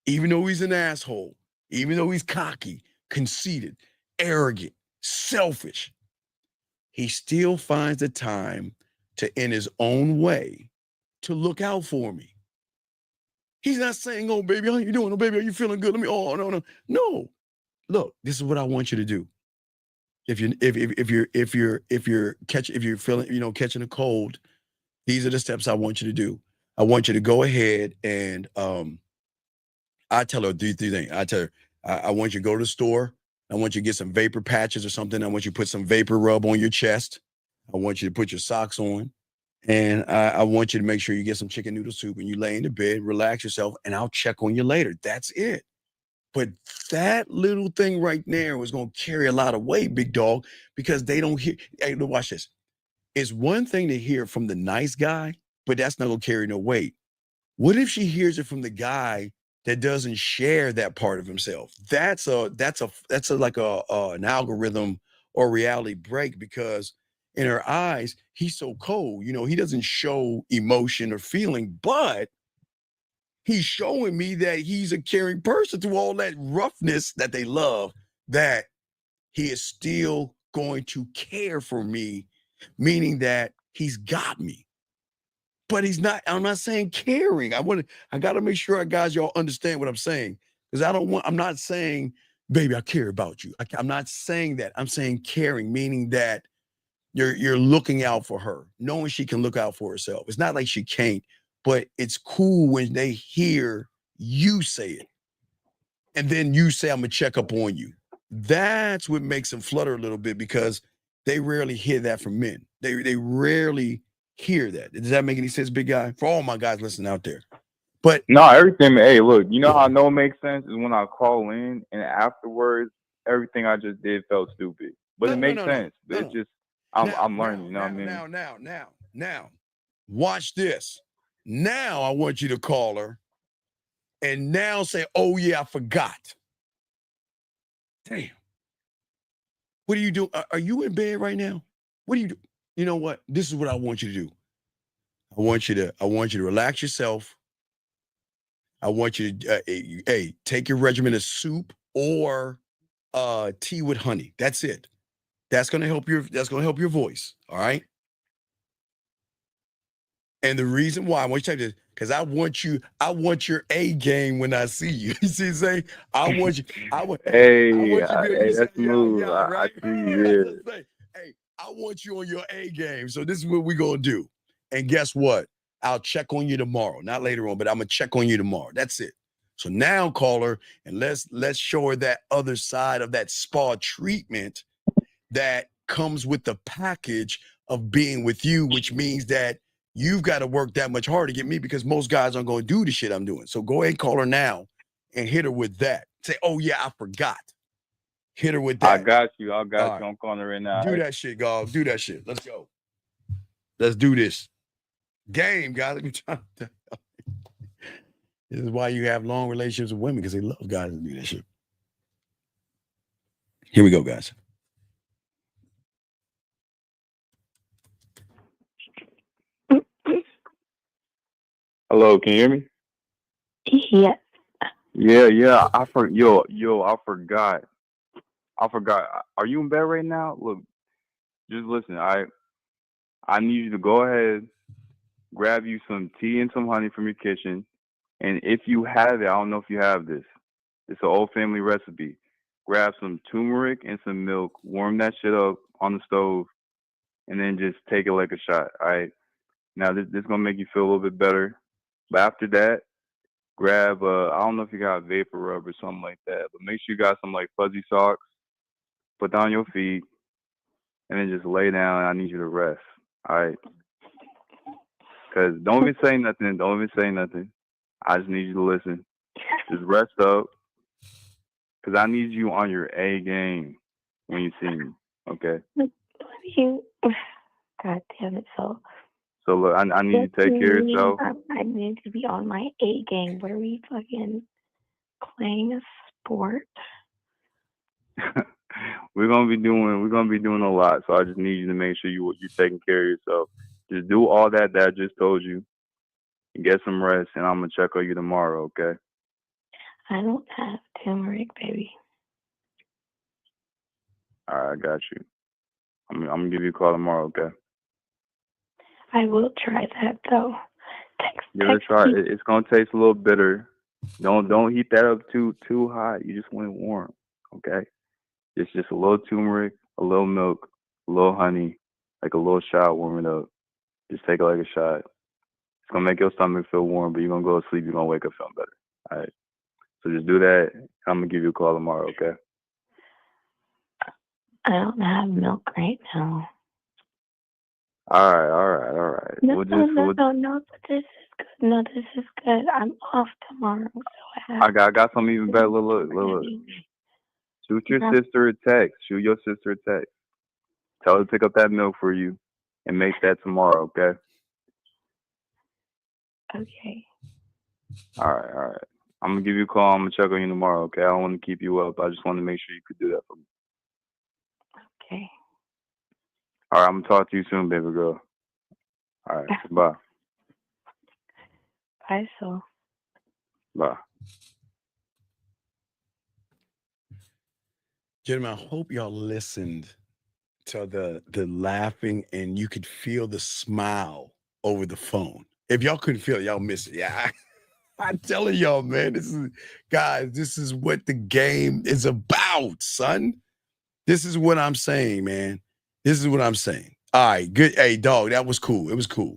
Even though he's an asshole, even though he's cocky, conceited, arrogant, selfish, he still finds the time to, in his own way, to look out for me. He's not saying, "Oh, baby, how you doing? Oh, baby, are you feeling good? Let me." Oh, no, no, no. Look, this is what I want you to do. If you're feeling, catching a cold, these are the steps I want you to do. I want you to go ahead and I tell her three things. I tell her, I want you to go to the store. I want you to get some vapor patches or something. I want you to put some vapor rub on your chest. I want you to put your socks on. And I want you to make sure you get some chicken noodle soup and you lay in the bed, relax yourself, and I'll check on you later. That's it. But that little thing right there is going to carry a lot of weight, big dog, because they don't hear. Hey, watch this. It's one thing to hear from the nice guy, but that's not going to carry no weight. What if she hears it from the guy that doesn't share that part of himself? That's like an algorithm or reality break, because in her eyes, he's so cold. He doesn't show emotion or feeling, but he's showing me that he's a caring person through all that roughness that they love, that he is still going to care for me, meaning that he's got me. But I'm not saying caring. I got to make sure guys, y'all understand what I'm saying. Because I'm not saying, baby, I care about you. I'm not saying that. I'm saying caring, meaning that you're looking out for her, knowing she can look out for herself. It's not like she can't, but it's cool when they hear you say it. And then you say, I'm gonna check up on you. That's what makes them flutter a little bit, because they rarely hear that from men. They rarely hear that. Does that make any sense, big guy? For all my guys listening out there. But no, everything. Hey, look, you know how I know it makes sense is when I call in and afterwards everything I just did felt stupid. But it makes sense. It's just I'm learning. You know what I mean? Now, watch this. Now I want you to call her, and now say, "Oh yeah, I forgot." Damn. What are you doing? Are you in bed right now? What do you do? You know what? This is what I want you to do. I want you to relax yourself. I want you to take your regimen of soup or tea with honey. That's it. That's gonna help your voice. All right. And the reason why I want you to take this, because I want your A game when I see you. You see what I'm saying? I want you to be that's smooth. right? I see you. Hey, I want you on your A game. So this is what we're gonna do. And guess what? I'll check on you tomorrow. Not later on, but I'm gonna check on you tomorrow. That's it. So now call her and let's show her that other side of that spa treatment that comes with the package of being with you, which means that you've got to work that much harder to get me, because most guys aren't going to do the shit I'm doing. So go ahead and call her now and hit her with that. Say, "Oh yeah, I forgot." Hit her with that. I got you. Right. I'm calling her right now. Do that shit, God. Do that shit. Let's go. Let's do this. Game, guys. Let me try. This is why you have long relationships with women, because they love guys to do that shit. Here we go, guys. Hello, can you hear me? Yes. Yeah. I forgot. Are you in bed right now? Look, just listen. I need you to go ahead, grab you some tea and some honey from your kitchen, and if you have it, I don't know if you have this. It's an old family recipe. Grab some turmeric and some milk, warm that shit up on the stove, and then just take it like a shot. All right. Now this is gonna make you feel a little bit better. But after that, grab I don't know if you got vapor rub or something like that, but make sure you got some like fuzzy socks. Put down your feet, and then just lay down. And I need you to rest. All right. Cause don't even say nothing. Don't even say nothing. I just need you to listen. Just rest up. Cause I need you on your A game when you see me. Okay. God damn it, So look, I need you to take care of yourself. I need to be on my A game. What are we fucking playing a sport? we're gonna be doing a lot. So I just need you to make sure you're taking care of yourself. Just do all that I just told you, and get some rest. And I'm gonna check on you tomorrow. Okay? I don't have turmeric, baby. All right, I got you. I'm gonna give you a call tomorrow. Okay? I will try that though. Give it a try. It's gonna taste a little bitter. Don't heat that up too hot. You just want it warm. Okay? It's just a little turmeric, a little milk, a little honey, like a little shot. Warm it up. Just take it like a shot. It's gonna make your stomach feel warm, but you're gonna go to sleep. You're gonna wake up feeling better. All right. So just do that. I'm gonna give you a call tomorrow. Okay? I don't have milk right now. All right. No, but this is good. No, this is good. I'm off tomorrow, so I got something even better. Look. Shoot your sister a text. Shoot your sister a text. Tell her to pick up that milk for you and make that tomorrow, okay? Okay. All right. I'm going to give you a call. I'm going to check on you tomorrow, okay? I don't want to keep you up. I just want to make sure you could do that for me. Okay. All right, I'm going to talk to you soon, baby girl. All right, bye. Bye, so. Bye. Gentlemen, I hope y'all listened to the laughing and you could feel the smile over the phone. If y'all couldn't feel it, y'all missed it. Yeah, I'm telling y'all, man, this is what the game is about, son. This is what I'm saying, man. This is what I'm saying. All right, good. Hey, dog, that was cool. It was cool.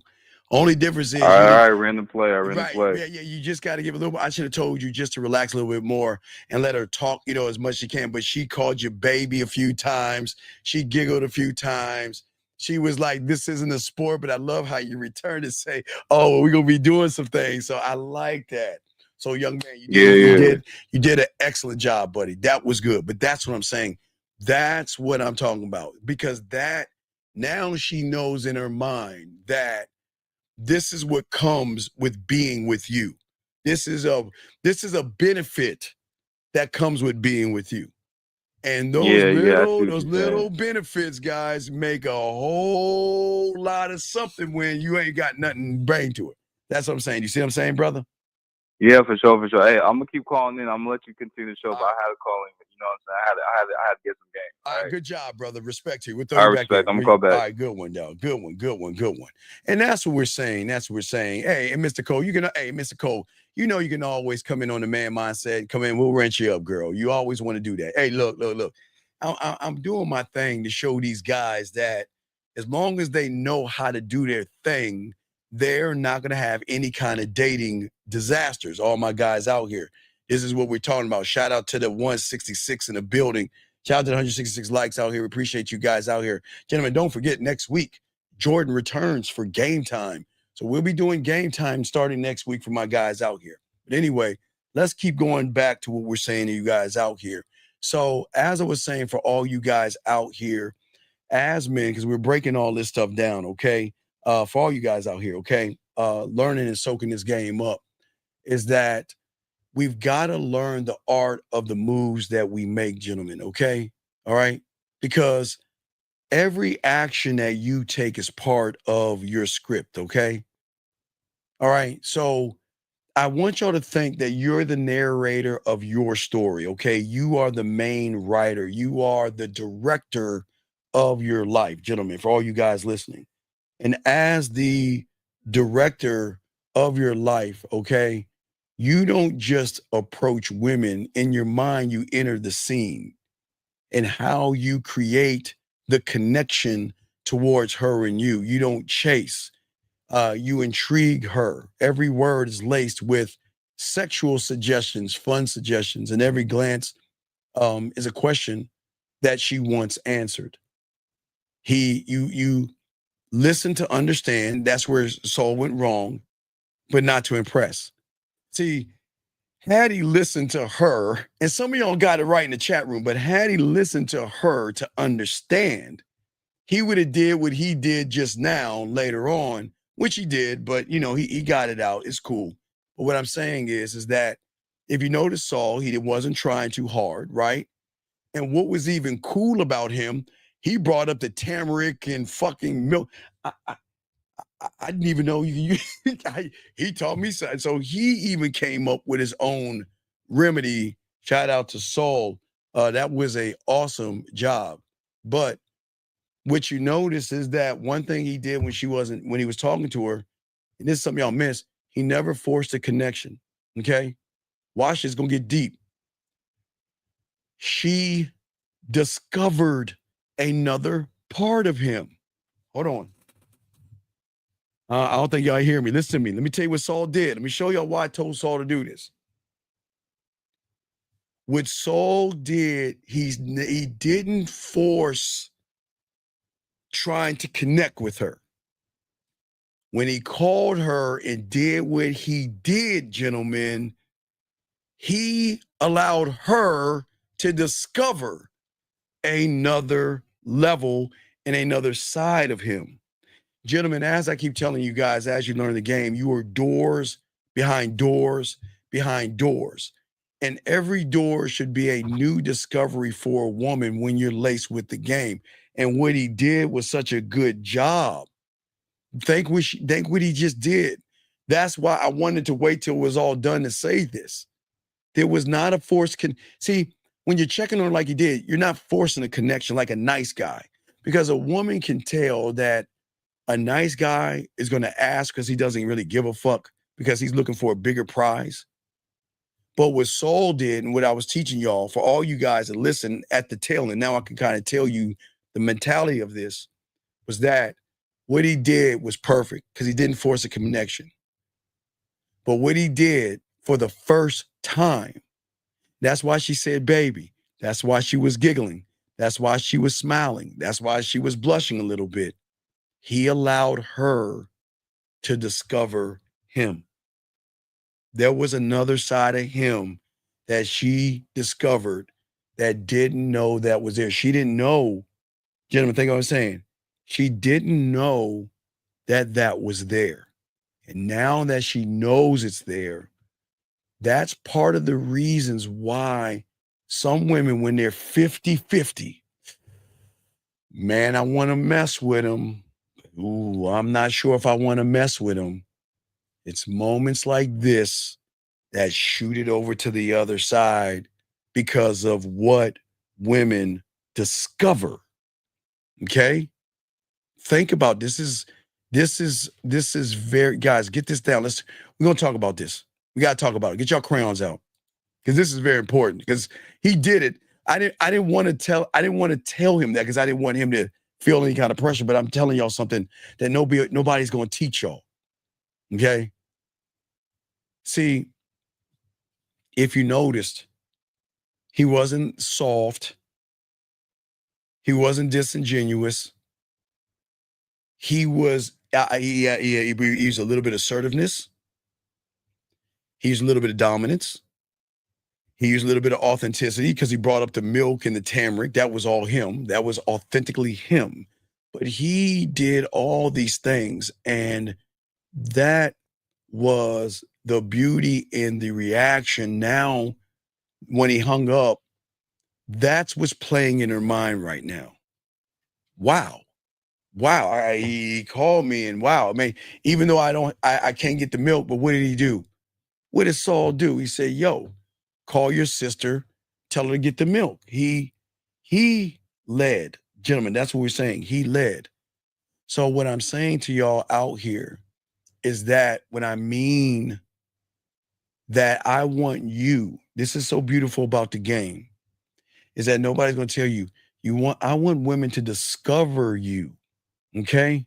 Only difference is all right, ran the play. Yeah, you just got to give a little. I should have told you just to relax a little bit more and let her talk, as much as she can. But she called you baby a few times. She giggled a few times. She was like, "This isn't a sport," but I love how you returned and say, "Oh, we're gonna be doing some things." So I like that. So, young man, you did an excellent job, buddy. That was good. But that's what I'm saying. That's what I'm talking about, because that now she knows in her mind that this is what comes with being with you. This is a benefit that comes with being with you. And those little benefits, guys, make a whole lot of something when you ain't got nothing bring to it. That's what I'm saying. You see what I'm saying, brother? Yeah, for sure. Hey, I'm gonna keep calling in. I'm gonna let you continue the show, but I had to call in. You know what I'm saying? I had to get some game. All right, good job, brother. Respect to you. We'll I respect. I'm gonna call back. All right, good one, dog. Good one. And that's what we're saying. Hey, and Mr. Cole, Mr. Cole, you can always come in on the Man Mindset. Come in, we'll wrench you up, girl. You always want to do that. Hey, look. I'm doing my thing to show these guys that as long as they know how to do their thing, they're not going to have any kind of dating disasters. All my guys out here, this is what we're talking about. Shout out to the 166 in the building. Shout out to the 166 likes out here. We appreciate you guys out here. Gentlemen, don't forget, next week, Jordan returns for Game Time. So we'll be doing Game Time starting next week for my guys out here. But anyway, let's keep going back to what we're saying to you guys out here. So as I was saying, for all you guys out here as men, because we're breaking all this stuff down, okay? For all you guys out here, okay, learning and soaking this game up, is that we've got to learn the art of the moves that we make, gentlemen, okay? All right? Because every action that you take is part of your script, okay? All right? So I want y'all to think that you're the narrator of your story, okay? You are the main writer. You are the director of your life, gentlemen, for all you guys listening. And as the director of your life, okay, you don't just approach women. In your mind, you enter the scene and how you create the connection towards her and you. You don't chase. You intrigue her. Every word is laced with sexual suggestions, fun suggestions, and every glance is a question that she wants answered. You listen to understand. That's where Saul went wrong, but not to impress. See, had he listened to her, and some of y'all got it right in the chat room, but had he listened to her to understand, he would have did what he did just now later on, which he did, but he got it out. It's cool. But what I'm saying is that if you notice Saul, he wasn't trying too hard, right? And what was even cool about him, he brought up the turmeric and fucking milk. I didn't even know he taught me something. So he even came up with his own remedy. Shout out to Saul. That was a awesome job. But what you notice is that one thing he did when he was talking to her, and this is something y'all miss, he never forced a connection. Okay? Watch, it's gonna get deep. She discovered another part of him. Hold on. I don't think y'all hear me. Listen to me. Let me tell you what Saul did. Let me show y'all why I told Saul to do this. What Saul did, he didn't force trying to connect with her. When he called her and did what he did, gentlemen, he allowed her to discover another level and another side of him. Gentlemen, as I keep telling you guys, as you learn the game, you are doors behind doors behind doors. And every door should be a new discovery for a woman when you're laced with the game. And what he did was such a good job. Think what he just did. That's why I wanted to wait till it was all done to say this. There was not a forced see, when you're checking on like he did, you're not forcing a connection like a nice guy, because a woman can tell that a nice guy is going to ask because he doesn't really give a fuck, because he's looking for a bigger prize. But what Saul did, and what I was teaching y'all, for all you guys that listen at the tail end, now I can kind of tell you the mentality of this, was that what he did was perfect because he didn't force a connection. But what he did for the first time, that's why she said baby. That's why she was giggling. That's why she was smiling. That's why she was blushing a little bit. He allowed her to discover him. There was another side of him that she discovered that didn't know that was there. She didn't know, gentlemen, think what I'm saying. She didn't know that that was there. And now that she knows it's there, that's part of the reasons why some women, when they're 50-50, man, I want to mess with him. Ooh, I'm not sure if I want to mess with him. It's moments like this that shoot it over to the other side because of what women discover. Okay? Think about this. This is very, guys, get this down. We're gonna talk about this. We gotta talk about it. Get your crayons out, because this is very important. Because he did it. I didn't want to tell him that, because I didn't want him to feel any kind of pressure. But I'm telling y'all something that nobody's gonna teach y'all. Okay. See, if you noticed, he wasn't soft. He wasn't disingenuous. He was, he used a little bit of assertiveness. He used a little bit of dominance. He used a little bit of authenticity, because he brought up the milk and the turmeric. That was all him. That was authentically him. But he did all these things, and that was the beauty in the reaction. Now, when he hung up, that's what's playing in her mind right now. Wow. He called me, and wow, I mean, even though I can't get the milk, but what did he do? What did Saul do? He said, yo, call your sister, tell her to get the milk. He led. Gentlemen, that's what we're saying. He led. So what I'm saying to y'all out here is that when I mean that I want you, this is so beautiful about the game, is that nobody's going to tell you, I want women to discover you. Okay?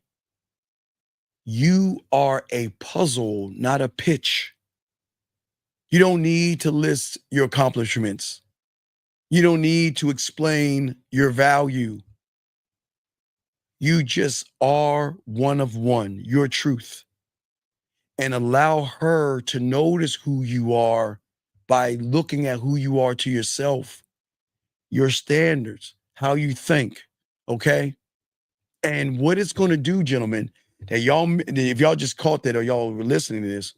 You are a puzzle, not a pitch. You don't need to list your accomplishments. You don't need to explain your value. You just are one of one, your truth. And allow her to notice who you are by looking at who you are to yourself, your standards, how you think, okay? And what it's going to do, gentlemen, that if y'all just caught that or y'all were listening to this,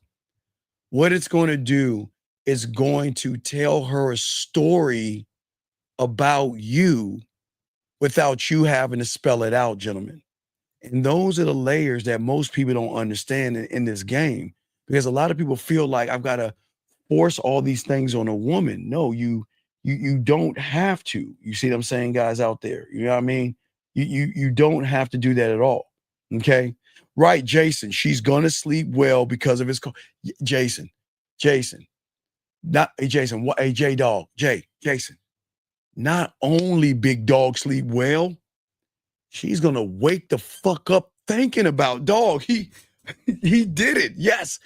what it's going to do is going to tell her a story about you without you having to spell it out, gentlemen. And those are the layers that most people don't understand in this game, because a lot of people feel like I've got to force all these things on a woman. No, you don't have to. You see what I'm saying, guys out there? You know what I mean? You don't have to do that at all. Okay? Right, Jason. She's gonna sleep well because of his Jason. Not hey, Jason. What? Hey, J-Dog. Jason. Not only Big Dog sleep well, she's gonna wake the fuck up thinking about dog. He did it. Yes,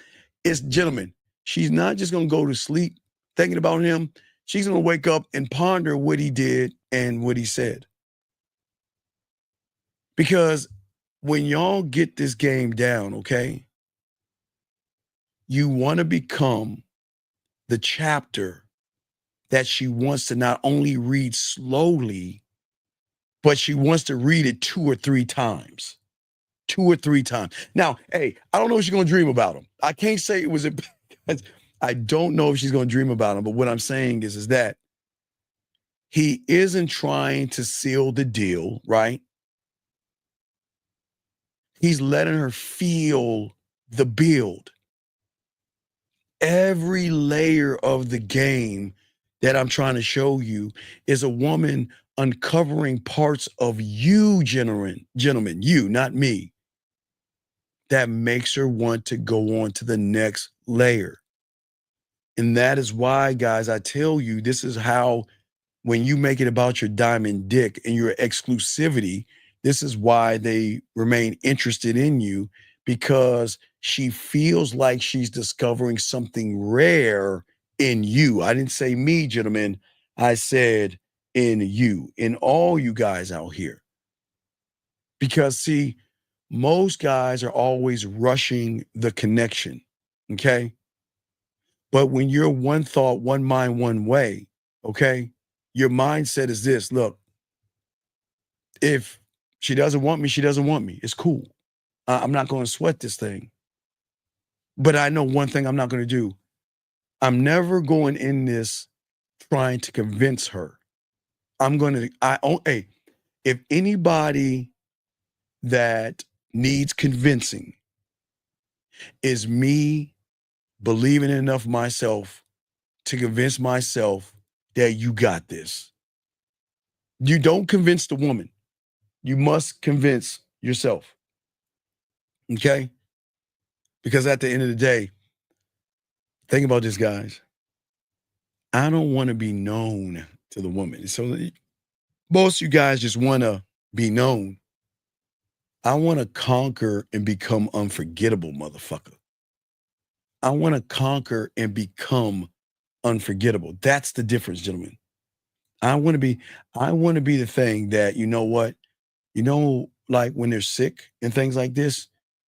it's gentlemen. She's not just gonna go to sleep thinking about him. She's gonna wake up and ponder what he did and what he said. Because when y'all get this game down, okay, you want to become the chapter that she wants to not only read slowly, but she wants to read it 2 or 3 times. 2 or 3 times. Now, hey, I don't know if she's going to dream about him. I can't say it was I don't know if she's going to dream about him, but what I'm saying is that he isn't trying to seal the deal, right? He's letting her feel the build. Every layer of the game that I'm trying to show you is a woman uncovering parts of you, gentlemen, you, not me, that makes her want to go on to the next layer. And that is why, guys, I tell you, this is how, when you make it about your diamond dick and your exclusivity, this is why they remain interested in you, because she feels like she's discovering something rare in you. I didn't say me, gentlemen. I said in you, in all you guys out here. Because see, most guys are always rushing the connection, okay? But when you're one thought, one mind, one way, okay? Your mindset is this: look, if she doesn't want me, she doesn't want me. It's cool. I'm not going to sweat this thing. But I know one thing I'm not going to do. I'm never going in this trying to convince her. Hey, if anybody that needs convincing is me believing enough myself to convince myself that you got this. You don't convince the woman. You must convince yourself. Okay? Because at the end of the day, think about this, guys. I don't want to be known to the woman. So most of you guys just want to be known. I want to conquer and become unforgettable, motherfucker. I want to conquer and become unforgettable. That's the difference, gentlemen. I want to be the thing that, you know what? You know, like when they're sick and things like this,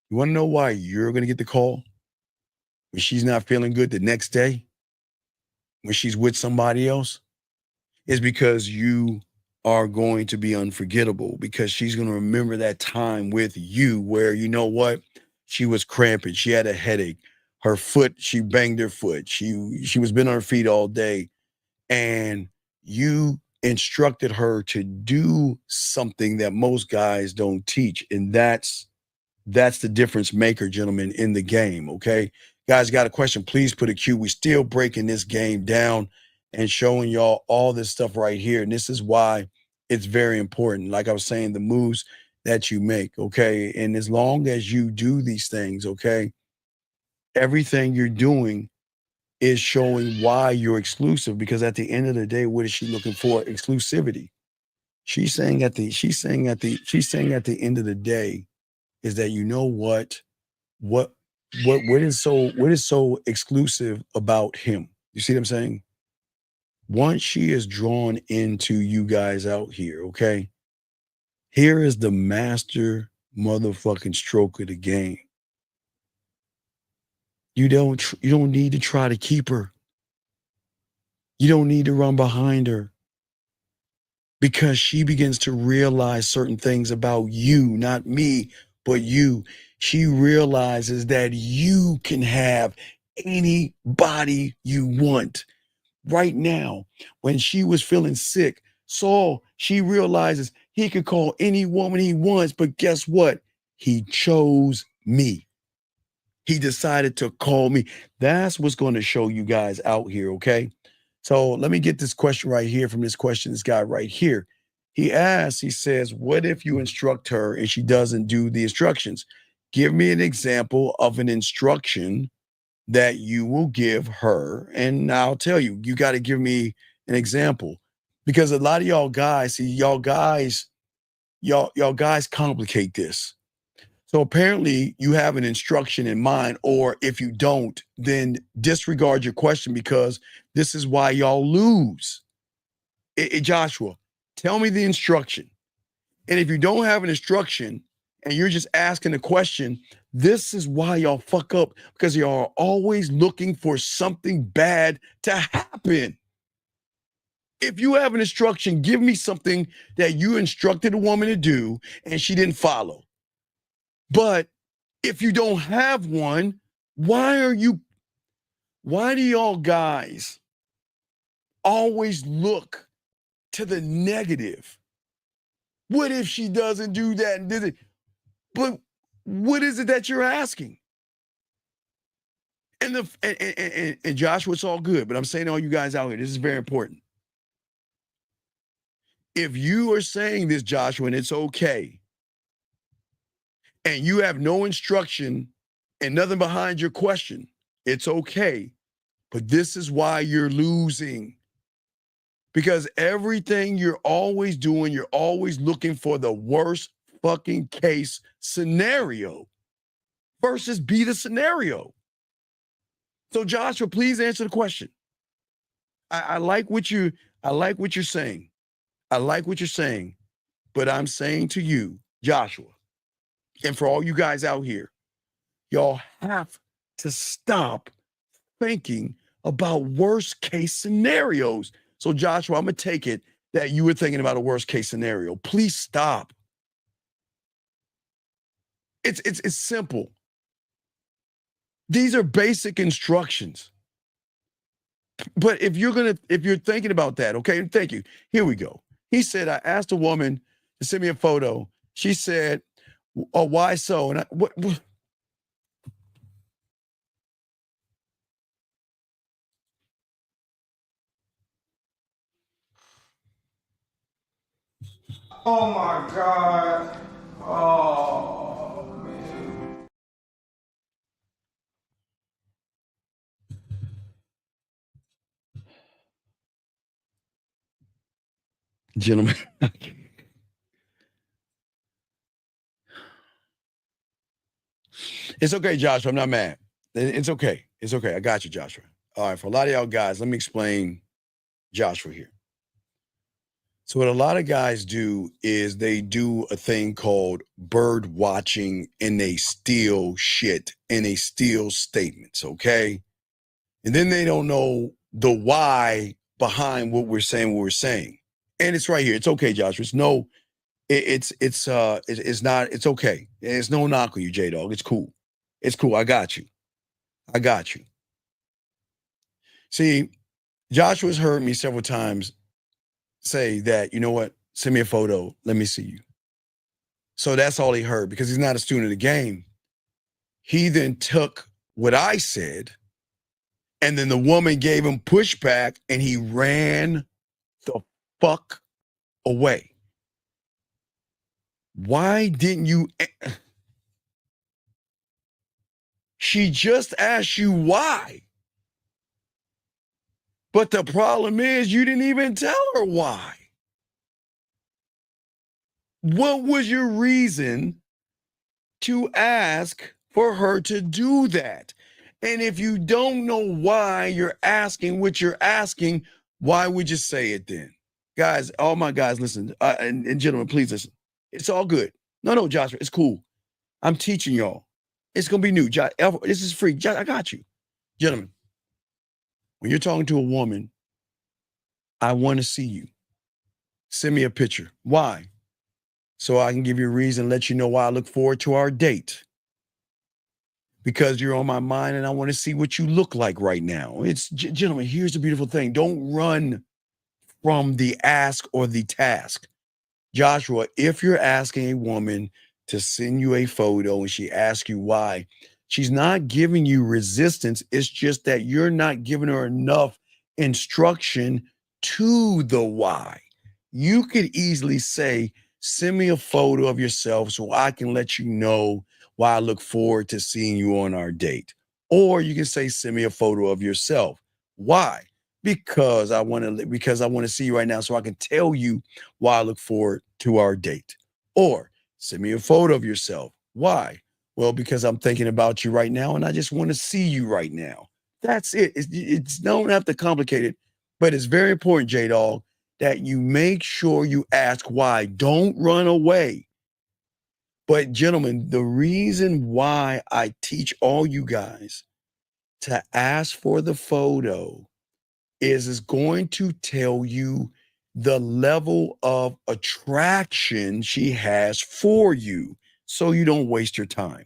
you want to know why you're going to get the call? When she's not feeling good the next day, when she's with somebody else, is because you are going to be unforgettable, because she's going to remember that time with you where, you know what? She was cramping. She had a headache. Her foot, she banged her foot. She was been on her feet all day. And you instructed her to do something that most guys don't teach. And that's the difference maker, gentlemen, in the game. Okay. Guys, got a question? Please put a Q. We're still breaking this game down and showing y'all all this stuff right here. And this is why it's very important. Like I was saying, the moves that you make. Okay. And as long as you do these things, okay, everything you're doing is showing why you're exclusive, because at the end of the day, what is she looking for? Exclusivity. She's saying at the end of the day is that, you know what is so exclusive about him? You see what I'm saying? Once she is drawn into you guys out here, okay, here is the master motherfucking stroke of the game. You don't need to try to keep her. You don't need to run behind her, because she begins to realize certain things about you, not me, but you. She realizes that you can have anybody you want. Right now, when she was feeling sick, So she realizes he could call any woman he wants, but guess what? He chose me. He decided to call me. That's what's going to show you guys out here, okay? So let me get this question right here from this guy right here. He asks, he says, what if you instruct her and she doesn't do the instructions? Give me an example of an instruction that you will give her. And I'll tell you, you got to give me an example, because a lot of y'all guys, see, y'all guys complicate this. So apparently you have an instruction in mind, or if you don't, then disregard your question, because this is why y'all lose. Joshua, tell me the instruction. And if you don't have an instruction and you're just asking a question, this is why y'all fuck up, because y'all are always looking for something bad to happen. If you have an instruction, give me something that you instructed a woman to do and she didn't follow. But if you don't have one, why do y'all guys always look to the negative? What if she doesn't do that and did it? But what is it that you're asking? And Joshua, it's all good, but I'm saying to all you guys out here, this is very important. If you are saying this, Joshua, and it's okay, and you have no instruction and nothing behind your question, it's okay. But this is why you're losing. Because everything you're always doing, you're always looking for the worst fucking case scenario versus be the scenario. So Joshua, please answer the question. I like what you're saying. I like what you're saying, but I'm saying to you, Joshua, and for all you guys out here, y'all have to stop thinking about worst case scenarios. So Joshua, I'm gonna take it that you were thinking about a worst case scenario. Please stop. It's simple. These are basic instructions. But if you're thinking about that, okay, thank you. Here we go. He said, I asked a woman to send me a photo. She said, oh, why so? And what? Oh my God. Oh, man. Gentlemen. It's okay, Joshua. I'm not mad. It's okay. It's okay. I got you, Joshua. All right. For a lot of y'all guys, let me explain Joshua here. So what a lot of guys do is they do a thing called bird watching, and they steal shit and they steal statements, okay? And then they don't know the why behind what we're saying. And it's right here. It's okay, Joshua. It's okay. It's no knock on you, J-Dog. It's cool. It's cool. I got you. See, Joshua's heard me several times say that, you know what, send me a photo, let me see you. So that's all he heard, because he's not a student of the game. He then took what I said, and then the woman gave him pushback, and he ran the fuck away. Why didn't you? She just asked you why. But the problem is you didn't even tell her why. What was your reason to ask for her to do that? And if you don't know why you're asking what you're asking, why would you say it then? Guys, all my guys, listen, and gentlemen, please listen. It's all good. No, Joshua, it's cool. I'm teaching y'all. It's going to be new. This is free. I got you. Gentlemen, when you're talking to a woman, I want to see you. Send me a picture. Why? So I can give you a reason, let you know why I look forward to our date. Because you're on my mind and I want to see what you look like right now. Gentlemen, here's the beautiful thing. Don't run from the ask or the task. Joshua, if you're asking a woman to send you a photo and she asks you why, she's not giving you resistance. It's just that you're not giving her enough instruction to the why. You could easily say, send me a photo of yourself so I can let you know why I look forward to seeing you on our date. Or you can say, send me a photo of yourself. Why? Because I want to see you right now so I can tell you why I look forward to our date. Or send me a photo of yourself. Why? Well, because I'm thinking about you right now and I just want to see you right now. That's it. It's don't have to complicate it, but it's very important, J-Dog, that you make sure you ask why. Don't run away. But gentlemen, the reason why I teach all you guys to ask for the photo is going to tell you the level of attraction she has for you so you don't waste your time.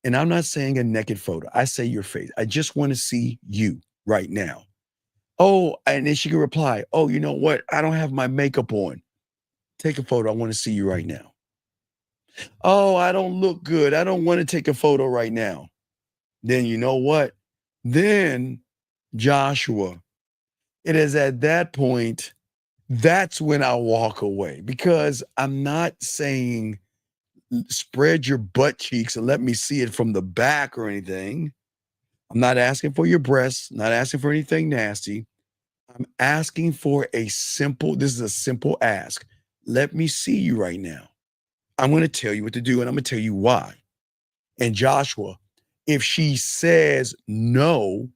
And I'm not saying a naked photo. I say your face. I just want to see you right now. Oh, and then she can reply, oh, you know what? I don't have my makeup on. Take a photo. I want to see you right now. Oh, I don't look good. I don't want to take a photo right now. Then you know what? Then, Joshua, it is at that point, that's when I walk away, because I'm not saying spread your butt cheeks and let me see it from the back or anything. I'm not asking for your breasts, not asking for anything nasty. I'm asking for this is a simple ask. Let me see you right now. I'm going to tell you what to do, and I'm going to tell you why. And Joshua, if she says, no,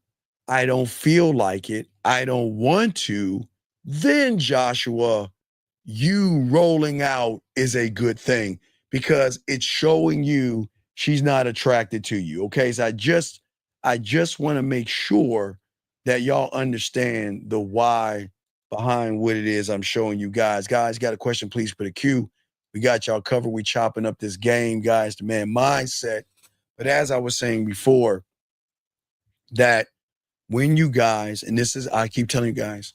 I don't feel like it, I don't want to, then Joshua, you rolling out is a good thing, because it's showing you she's not attracted to you. Okay. So I just want to make sure that y'all understand the why behind what it is I'm showing you guys. Guys, got a question, please put a Q. We got y'all covered. We chopping up this game, guys, the man mindset. But as I was saying before, that when you guys, and this is, I keep telling you guys,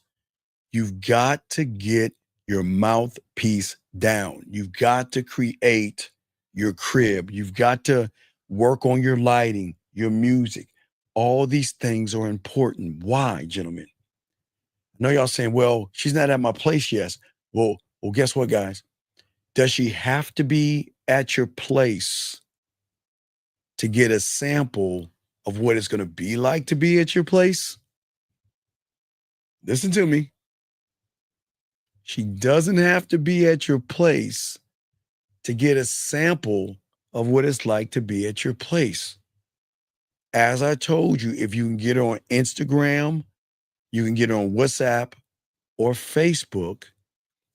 you've got to get your mouthpiece down. You've got to create your crib. You've got to work on your lighting, your music. All these things are important. Why, gentlemen? I know y'all saying, well, she's not at my place yet. Well, guess what, guys? Does she have to be at your place to get a sample of what it's going to be like to be at your place? Listen to me. She doesn't have to be at your place to get a sample of what it's like to be at your place. As I told you, if you can get her on Instagram, you can get her on WhatsApp or Facebook.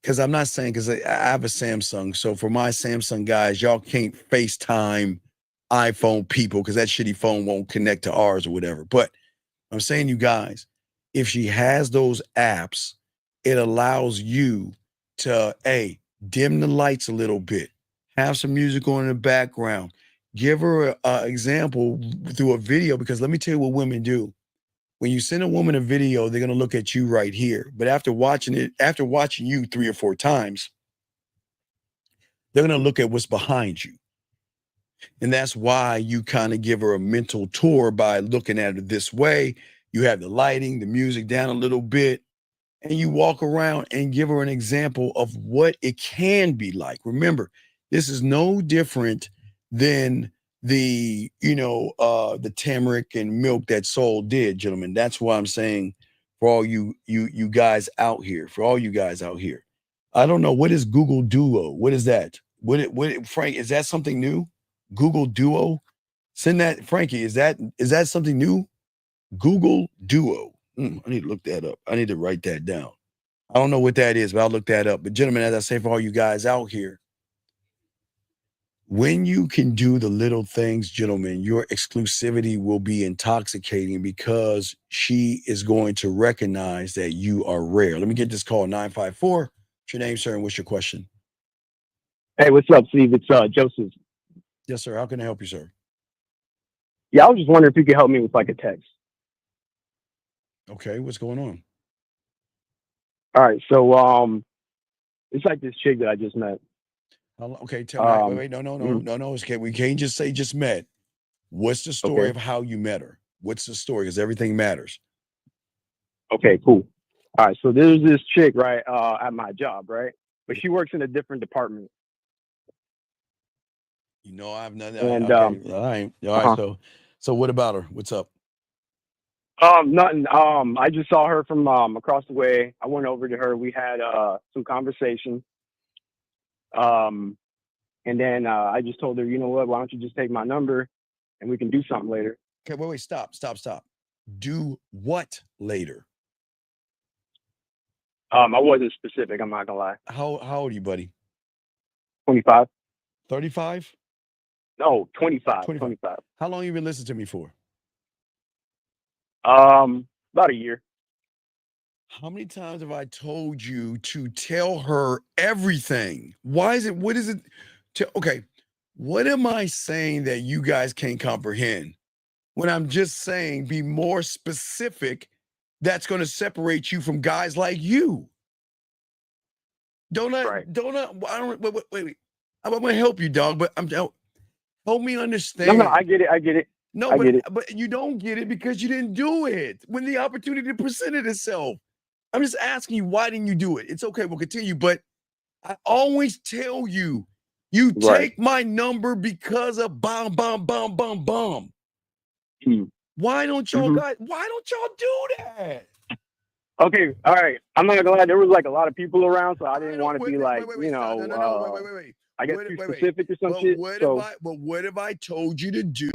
Because I'm not saying, because I have a Samsung. So for my Samsung guys, y'all can't FaceTime iPhone people because that shitty phone won't connect to ours or whatever. But I'm saying, you guys, if she has those apps, it allows you to, dim the lights a little bit, have some music on in the background, give her an example through a video, because let me tell you what women do. When you send a woman a video, they're going to look at you right here. But after watching you 3 or 4 times, they're going to look at what's behind you. And that's why you kind of give her a mental tour by looking at it this way. You have the lighting, the music down a little bit, and you walk around and give her an example of what it can be like. Remember, this is no different than the turmeric and milk that Saul did, gentlemen. That's why I'm saying, for all you guys out here, I don't know, what is Google Duo? What is that? Frank, is that something new? Google Duo? Send that, Frankie, is that something new? Google Duo. I need to look that up. I need to write that down. I don't know what that is, but I'll look that up. But gentlemen, as I say, for all you guys out here, when you can do the little things, gentlemen, your exclusivity will be intoxicating, because she is going to recognize that you are rare. Let me get this call, 954. What's your name, sir, and what's your question? Hey, what's up, Steve? It's Joseph. Yes, sir. How can I help you, sir? Yeah, I was just wondering if you could help me with like a text. Okay, what's going on? All right. So it's like this chick that I just met. Okay, tell me. Wait, no. mhm. It's okay. We can't just say just met. What's the story Okay. of how you met her? What's the story? Because everything matters. Okay, cool. All right. So there's this chick, right, at my job, right? But she works in a different department. You know, I've nothing. And Okay, all right. uh-huh. So what about her? What's up? Nothing. I just saw her from across the way. I went over to her. We had some conversation. And then I just told her, you know what? Why don't you just take my number, and we can do something later. Okay, wait, stop. Do what later? I wasn't specific. I'm not gonna lie. How old are you, buddy? 25. 35? No, 25. 25. 25. How long you been listening to me for? About a year. How many times have I told you to tell her everything? What is it? Okay, what am I saying that you guys can't comprehend? When I'm just saying be more specific, that's going to separate you from guys like you. Wait. I'm going to help you, dog, but help me understand. No, I get it. No, I get it. but you don't get it because you didn't do it when the opportunity presented itself. I'm just asking you, why didn't you do it? It's okay, we'll continue, but I always tell you, you take my number because of bomb. Why don't y'all guys, why don't y'all do that? Okay, all right. I'm not gonna lie, there was like a lot of people around, so I didn't want to be like, wait, I guess too specific or some shit. But what have I told you to do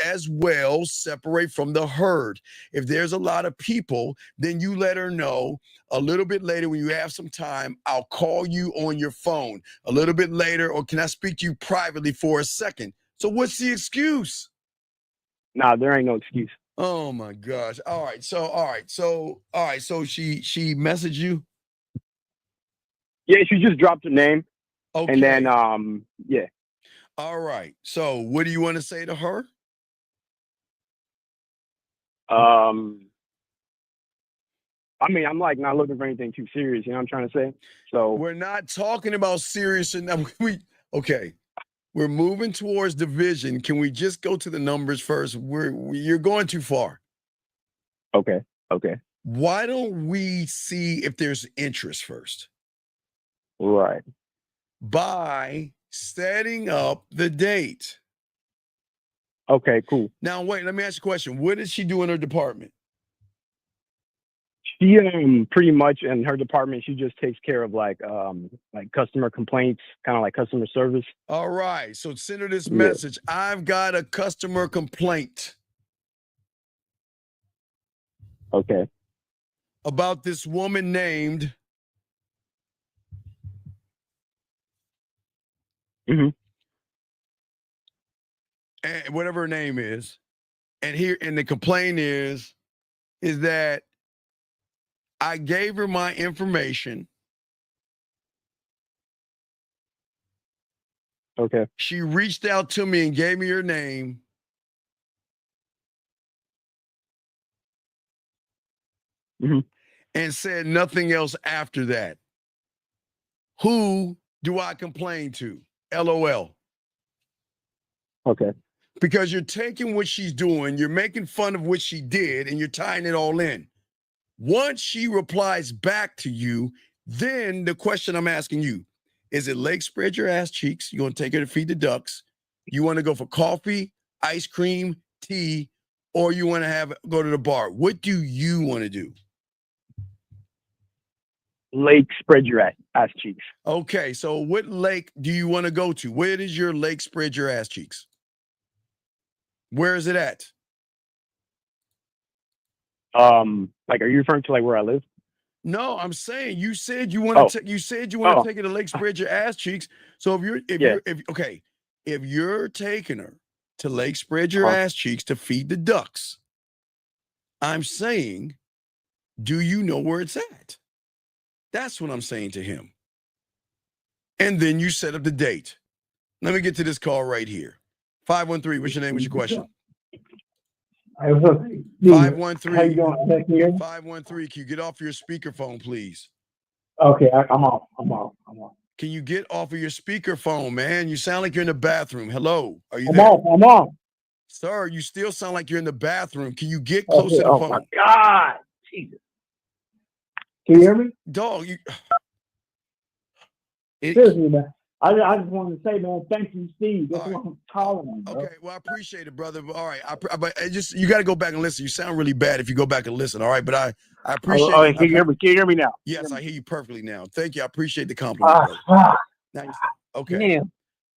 as well? Separate from the herd. If there's a lot of people, then you let her know a little bit later when you have some time. I'll call you on your phone a little bit later, or can I speak to you privately for a second? So what's the excuse? Nah, there ain't no excuse. Oh my gosh. All right. So she messaged you? Yeah, she just dropped her name. Okay. And then yeah. All right. So what do you want to say to her? I mean, I'm like not looking for anything too serious, you know what I'm trying to say? So we're not talking about serious enough. We're moving towards division. Can we just go to the numbers first? You're going too far. Okay. Why don't we see if there's interest first? Right. By setting up the date. Okay, cool. Now wait, let me ask you a question. What does she do in her department? She pretty much in her department, she just takes care of like customer complaints, kind of like customer service. All right. So send her this message. I've got a customer complaint. Okay. About this woman named and whatever her name is. And the complaint is that I gave her my information. Okay. She reached out to me and gave me her name. And said nothing else after that. Who do I complain to? LOL. Okay. Because you're taking what she's doing, you're making fun of what she did, and you're tying it all in. Once she replies back to you, then the question I'm asking you, is it Lake spread your ass cheeks? You want to take her to feed the ducks? You want to go for coffee, ice cream, tea, or you want to go to the bar? What do you want to do? Lake spread your ass cheeks. Okay, so what lake do you want to go to? Where is your lake spread your ass cheeks? Where is it at? Like, are you referring to like where I live? No, I'm saying you said you want to. You said you want to take her to Lake spread your ass cheeks. So if you're taking her to Lake spread your ass cheeks to feed the ducks, I'm saying, do you know where it's at? That's what I'm saying to him. And then you set up the date. Let me get to this call right here. 513. What's your name? What's your question? 513. 513. Can you get off your speakerphone, please? Okay, I'm off. Can you get off of your speakerphone, man? You sound like you're in the bathroom. Hello, are you I'm there? off. Sir, you still sound like you're in the bathroom. Can you get close to the Oh phone? my God, Jesus! Can you hear me? Dog, Seriously, man. I just wanted to say, man, thank you, Steve. That's what I'm calling on, bro. Okay, well, I appreciate it, brother. But all right, but you got to go back and listen. You sound really bad if you go back and listen. All right, but I appreciate. Can you hear me now? Yes, I hear you perfectly now. Thank you. I appreciate the compliment, brother. Now you okay. Damn.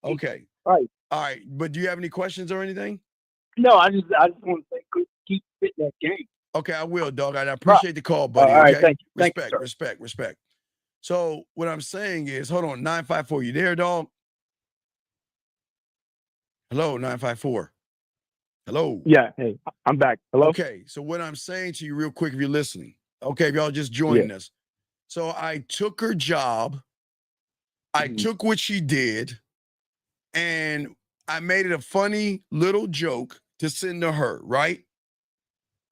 Okay. All right. But do you have any questions or anything? No, I just want to say, keep fitting that game. Okay, I will, dog. I appreciate the call, buddy. All right, okay? thank you. Thank you, Respect. So what I'm saying is, hold on, 954, you there, dog? Hello, 954. Hello. Yeah, hey, I'm back. Hello? Okay, so what I'm saying to you real quick, if you're listening, okay, if y'all just joining us. So I took her job, I took what she did, and I made it a funny little joke to send to her, right?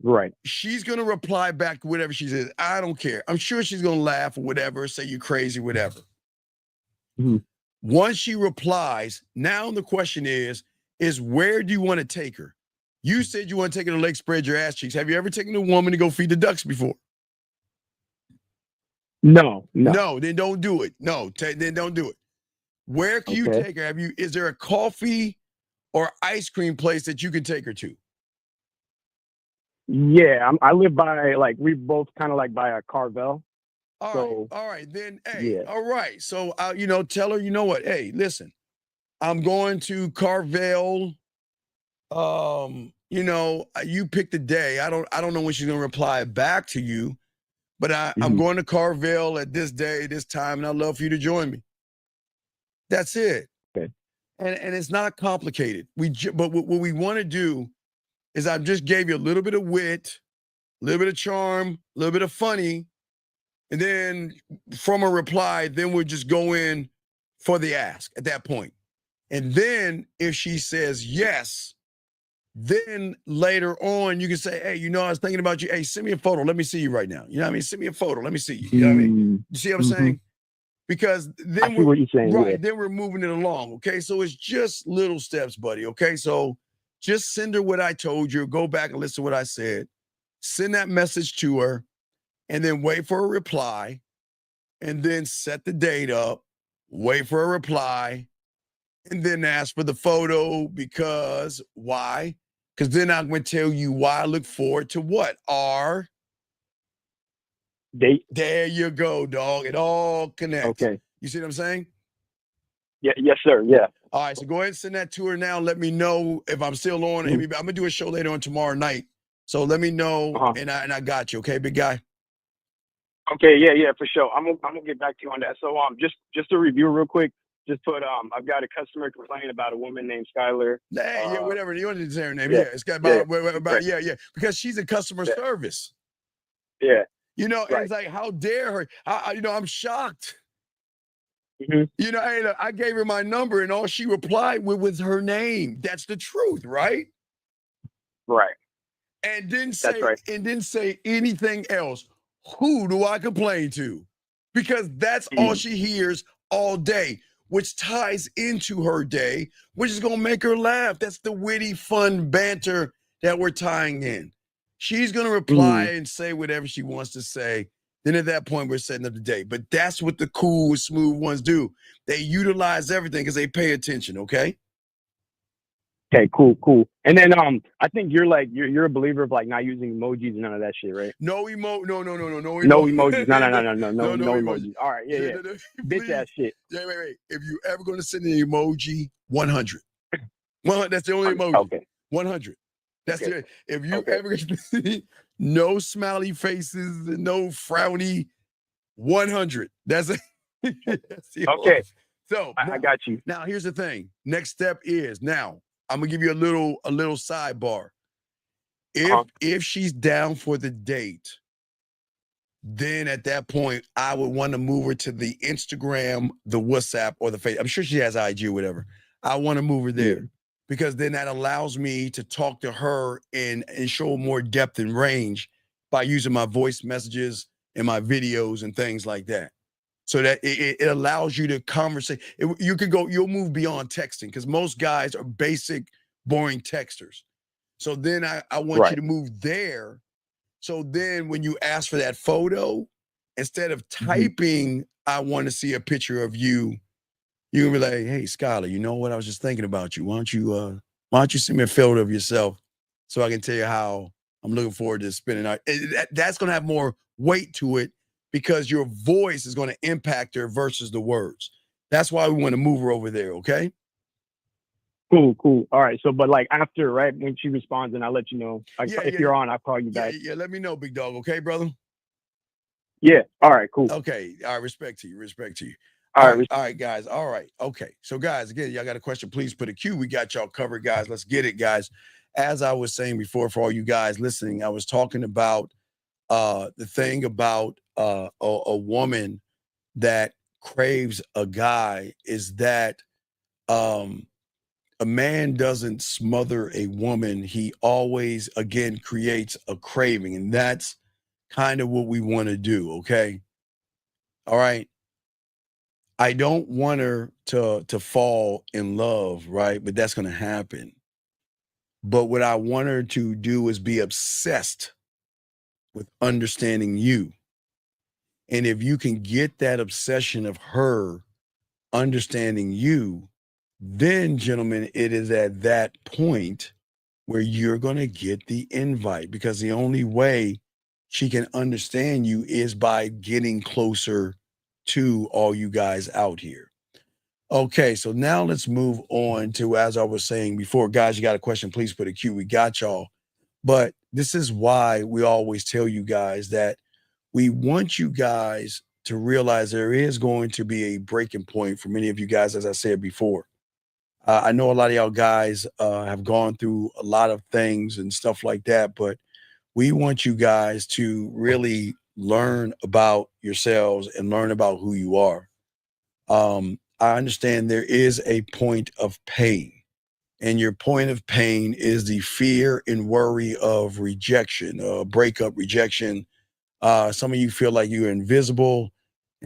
Right. She's going to reply back to whatever she says. I don't care. I'm sure she's going to laugh or whatever, say you're crazy, whatever. Once she replies, now the question is where do you want to take her? You said you want to take her to Lake Spread Your Ass Cheeks. Have you ever taken a woman to go feed the ducks before? No. No, then don't do it. No, then don't do it. Where can you take her? Is there a coffee or ice cream place that you can take her to? Yeah, I live by, we both kind of by a Carvel. All right, then, hey, all right. So, tell her, you know what? Hey, listen, I'm going to Carvel. You pick the day. I don't know when she's going to reply back to you, but I'm going to Carvel at this day, this time, and I'd love for you to join me. That's it. Okay. And it's not complicated. But what we want to do is I just gave you a little bit of wit, a little bit of charm, a little bit of funny, and then from a reply, then we'll just go in for the ask at that point. And then if she says yes, then later on you can say, hey, I was thinking about you. Hey, send me a photo. Let me see you right now. You know what I mean? Send me a photo. Let me see you. You know what I mean? You see what I'm saying? Because then I see what you're saying. Right, Yeah. then we're moving it along. Okay. So it's just little steps, buddy. Okay. So just send her what I told you. Go back and listen to what I said. Send that message to her and then wait for a reply and then set the date up, wait for a reply, and then ask for the photo because why? Because then I'm going to tell you why I look forward to what? Our date. There you go, dog. It all connects. Okay. You see what I'm saying? Yeah, yes, sir. Yeah. All right, so go ahead and send that to her now. Let me know if I'm still on. I'm gonna do a show later on tomorrow night. So let me know, and I got you. Okay, big guy. Okay, yeah, for sure. I'm gonna get back to you on that. So just to review real quick, just put I've got a customer complaining about a woman named Skylar. Hey, whatever. You want to say her name? Yeah, Yeah, it's got about because she's in customer service. Yeah. And it's like, how dare her? I'm shocked. Mm-hmm. Hey, look, I gave her my number and all she replied with was her name. That's the truth, right? Right. And didn't say anything else. Who do I complain to? Because that's all she hears all day, which ties into her day, which is gonna make her laugh. That's the witty, fun banter that we're tying in. She's gonna reply and say whatever she wants to say. Then at that point, we're setting up the day. But that's what the cool, smooth ones do. They utilize everything because they pay attention, okay? Okay, cool. And then I think you're a believer of not using emojis and none of that shit, right? No emojis. No emojis. No emojis. All right, yeah. Bitch ass shit. Yeah, wait. If you ever going to send an emoji, 100. 100. That's the only emoji. Okay. 100. That's the if you ever no smiley faces and no frowny, 100. That's it. Okay. So I got you. Now here's the thing. Next step is now I'm gonna give you a little sidebar. If she's down for the date, then at that point I would want to move her to the Instagram, the WhatsApp, or the Facebook. I'm sure she has IG or whatever. I want to move her there because then that allows me to talk to her and show more depth and range by using my voice messages and my videos and things like that. so that it allows you to conversate. You'll move beyond texting, because most guys are basic, boring texters. So then I want you to move there. So then when you ask for that photo, instead of typing, I want to see a picture of you, you'll be like, hey, Skylar, you know what? I was just thinking about you. Why don't you send me a photo of yourself so I can tell you how I'm looking forward to spending out. That's going to have more weight to it, because your voice is going to impact her versus the words. That's why we want to move her over there, okay? Cool. All right. So, but like after, right, when she responds, and I'll let you know. If you're on, I'll call you back. Yeah, let me know, big dog. Okay, brother? Yeah. All right, cool. Okay. All right, respect to you. All right, guys. All right. Okay. So, guys, again, y'all got a question, please put a Q. We got y'all covered, guys. Let's get it, guys. As I was saying before, for all you guys listening, I was talking about the thing about a woman that craves a guy is that a man doesn't smother a woman. He always, again, creates a craving. And that's kind of what we want to do, okay? All right. I don't want her to fall in love, right? But that's going to happen. But what I want her to do is be obsessed with understanding you. And if you can get that obsession of her understanding you, then, gentlemen, it is at that point where you're going to get the invite, because the only way she can understand you is by getting closer to all you guys out here. Okay, so now let's move on to, as I was saying before, guys, you got a question, please put a Q. We got y'all. But this is why we always tell you guys that we want you guys to realize there is going to be a breaking point for many of you guys, as I said before. I know a lot of y'all guys have gone through a lot of things and stuff like that, but we want you guys to really learn about yourselves and learn about who you are. I understand there is a point of pain, and your point of pain is the fear and worry of rejection, breakup, rejection. Some of you feel like you're invisible,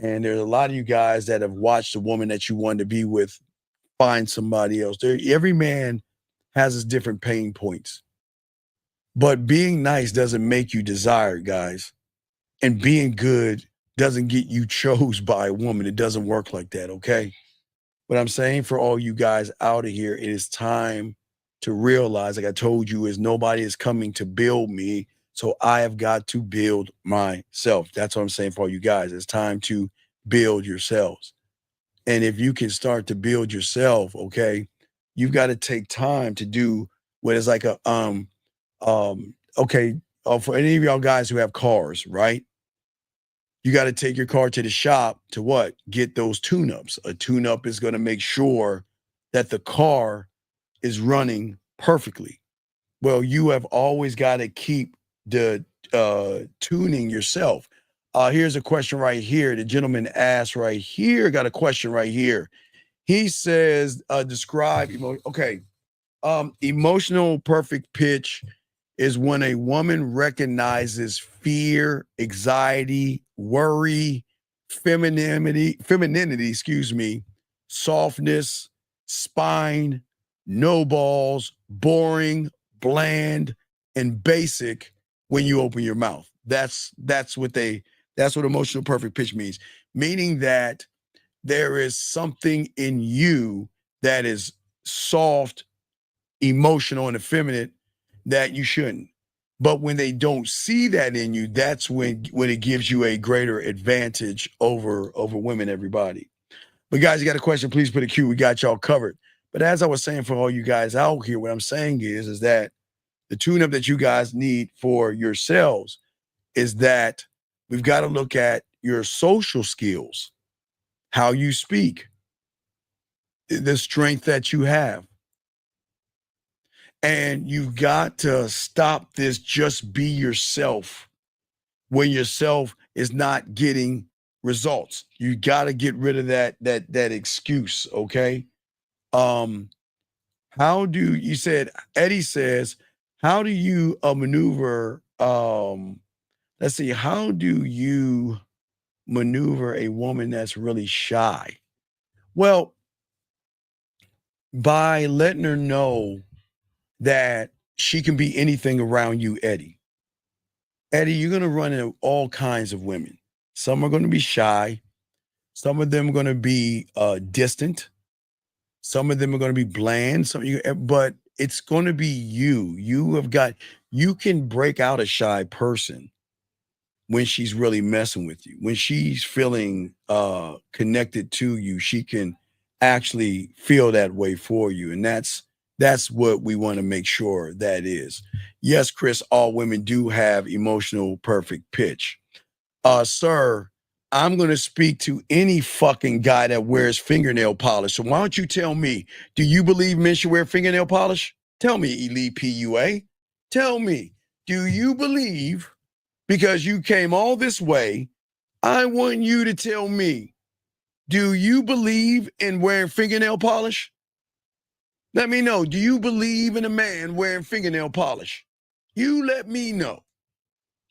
and there's a lot of you guys that have watched a woman that you wanted to be with find somebody else. Every man has his different pain points, but being nice doesn't make you desired, guys, and being good doesn't get you chose by a woman. It doesn't work like that, okay? What I'm saying for all you guys out of here, it is time to realize, like I told you, is nobody is coming to build me, so I have got to build myself. That's what I'm saying for all you guys. It's time to build yourselves. And if you can start to build yourself, okay, you've got to take time to do what is like a for any of y'all guys who have cars, right? You got to take your car to the shop to what? Get those tune-ups. A tune-up is going to make sure that the car is running perfectly. Well, you have always got to keep the tuning yourself. Here's a question right here. The gentleman asked right here, got a question right here. He says, describe, emotional perfect pitch is when a woman recognizes fear, anxiety, worry, femininity, softness, spine, no balls, boring, bland, and basic when you open your mouth. That's what emotional perfect pitch means, meaning that there is something in you that is soft, emotional, and effeminate that you shouldn't. But when they don't see that in you, that's when it gives you a greater advantage over women, everybody. But guys, you got a question, please put a Q. We got y'all covered. But as I was saying for all you guys out here, what I'm saying is that the tune-up that you guys need for yourselves is that we've got to look at your social skills, how you speak, the strength that you have. And you've got to stop this just be yourself when yourself is not getting results. You got to get rid of that excuse, okay? Eddie says, how do you maneuver, let's see, how do you maneuver a woman that's really shy? Well, by letting her know that she can be anything around you, Eddie. Eddie, you're going to run into all kinds of women. Some are going to be shy. Some of them are going to be distant. Some of them are going to be bland. But it's going to be you. You can break out a shy person when she's really messing with you. When she's feeling connected to you, she can actually feel that way for you. And that's what we want to make sure that is. Yes, Chris, all women do have emotional perfect pitch. Sir, I'm going to speak to any fucking guy that wears fingernail polish. So why don't you tell me, do you believe men should wear fingernail polish? Tell me, Elite PUA. Tell me, do you believe, because you came all this way, I want you to tell me, do you believe in wearing fingernail polish? Let me know. Do you believe in a man wearing fingernail polish? You let me know.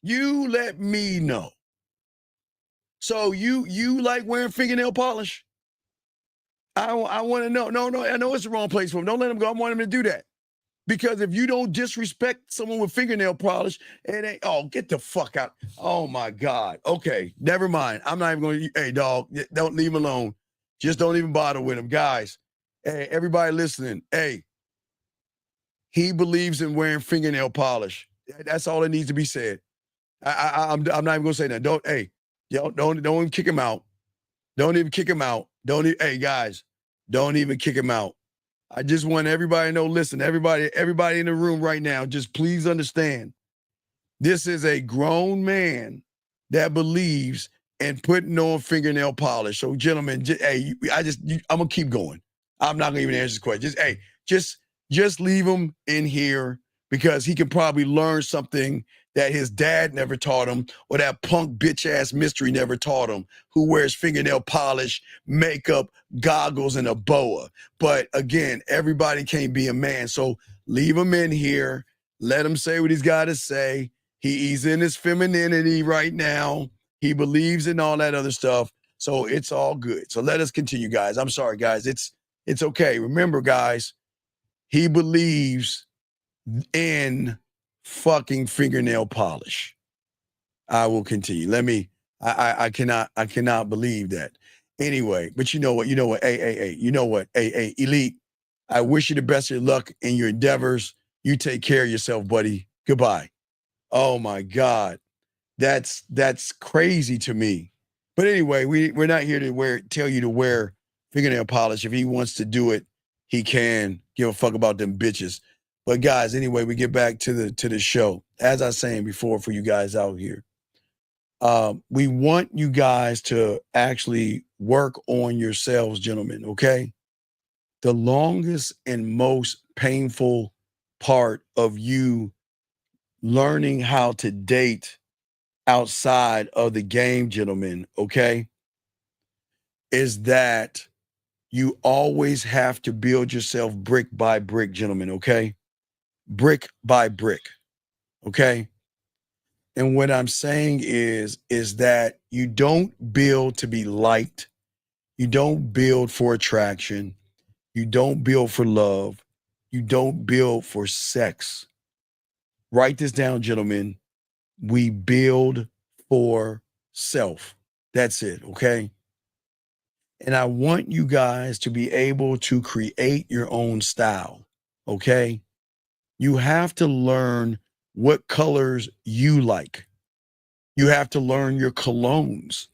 You let me know. So you like wearing fingernail polish? I want to know. No, I know it's the wrong place for him. Don't let him go. I want him to do that. Because if you don't disrespect someone with fingernail polish, get the fuck out. Oh my God. Okay, never mind. I'm not even going to, hey dog, don't leave him alone. Just don't even bother with him. Guys, hey, everybody listening, hey, he believes in wearing fingernail polish. That's all that needs to be said. I'm not even going to say that. Don't even kick him out. Don't even kick him out. Hey guys, don't even kick him out. I just want everybody to know, listen, everybody in the room right now, just please understand. This is a grown man that believes in putting on fingernail polish. So gentlemen, I'm going to keep going. I'm not going to even answer this question. Just leave him in here because he can probably learn something that his dad never taught him, or that punk bitch ass mystery never taught him, who wears fingernail polish, makeup, goggles, and a boa. But again, everybody can't be a man. So leave him in here. Let him say what he's got to say. He's in his femininity right now. He believes in all that other stuff. So it's all good. So let us continue, guys. I'm sorry, guys. It's okay. Remember, guys, he believes in fucking fingernail polish. I will continue. I cannot believe that. Anyway, but you know what, hey, Elite, I wish you the best of luck in your endeavors. You take care of yourself, buddy. Goodbye. Oh my God. That's crazy to me. But anyway, we're not here to tell you to wear fingernail polish. If he wants to do it, he can. Give a fuck about them bitches. But guys, anyway, we get back to the show. As I was saying before, for you guys out here, we want you guys to actually work on yourselves, gentlemen, okay? The longest and most painful part of you learning how to date outside of the game, gentlemen, okay, is that you always have to build yourself brick by brick, gentlemen, okay? Brick by brick, okay? And what I'm saying is that you don't build to be liked. You don't build for attraction. You don't build for love. You don't build for sex. Write this down, gentlemen. We build for self. That's it, okay? And I want you guys to be able to create your own style, okay? You have to learn what colors you like. You have to learn your colognes.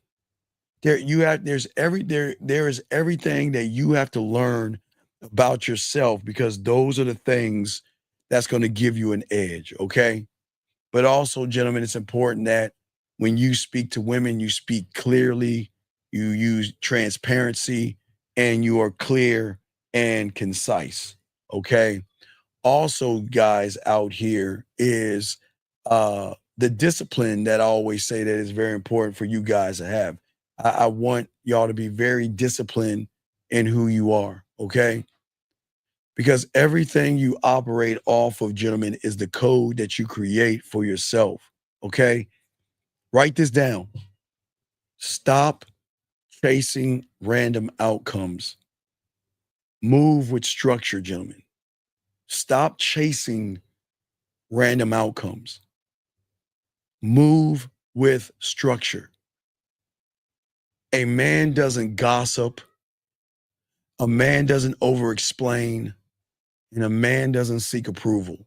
There is everything that you have to learn about yourself, because those are the things that's going to give you an edge, okay? But also, gentlemen, it's important that when you speak to women, you speak clearly, you use transparency, and you are clear and concise, okay? Also, guys out here is the discipline that I always say that is very important for you guys to have. I want y'all to be very disciplined in who you are, okay? Because everything you operate off of, gentlemen, is the code that you create for yourself, okay? Write this down. Stop chasing random outcomes. Move with structure, gentlemen. Stop chasing random outcomes. Move with structure. A man doesn't gossip. A man doesn't over-explain. And a man doesn't seek approval.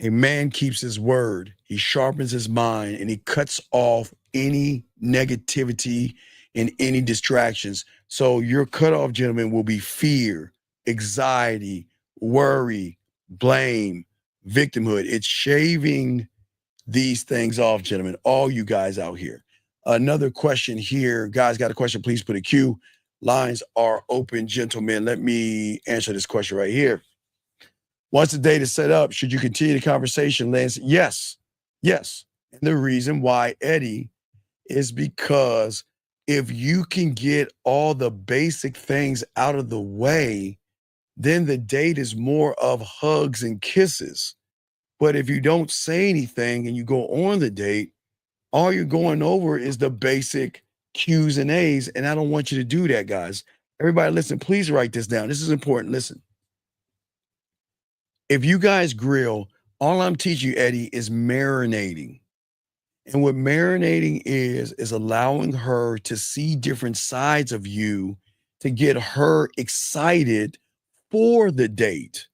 A man keeps his word. He sharpens his mind and he cuts off any negativity and any distractions. So your cutoff, gentlemen, will be fear, anxiety, worry, blame, victimhood. It's shaving these things off, gentlemen, all you guys out here. Another question here. Guys, got a question? Please put a Q. Lines are open, gentlemen. Let me answer this question right here. Once the date is set up, should you continue the conversation, Lance? Yes. Yes. And the reason why, Eddie, is because if you can get all the basic things out of the way, then the date is more of hugs and kisses. But if you don't say anything and you go on the date, all you're going over is the basic Q's and A's. And I don't want you to do that, guys. Everybody listen, please write this down. This is important. Listen. If you guys grill, all I'm teaching you, Eddie, is marinating. And what marinating is allowing her to see different sides of you to get her excited for the date.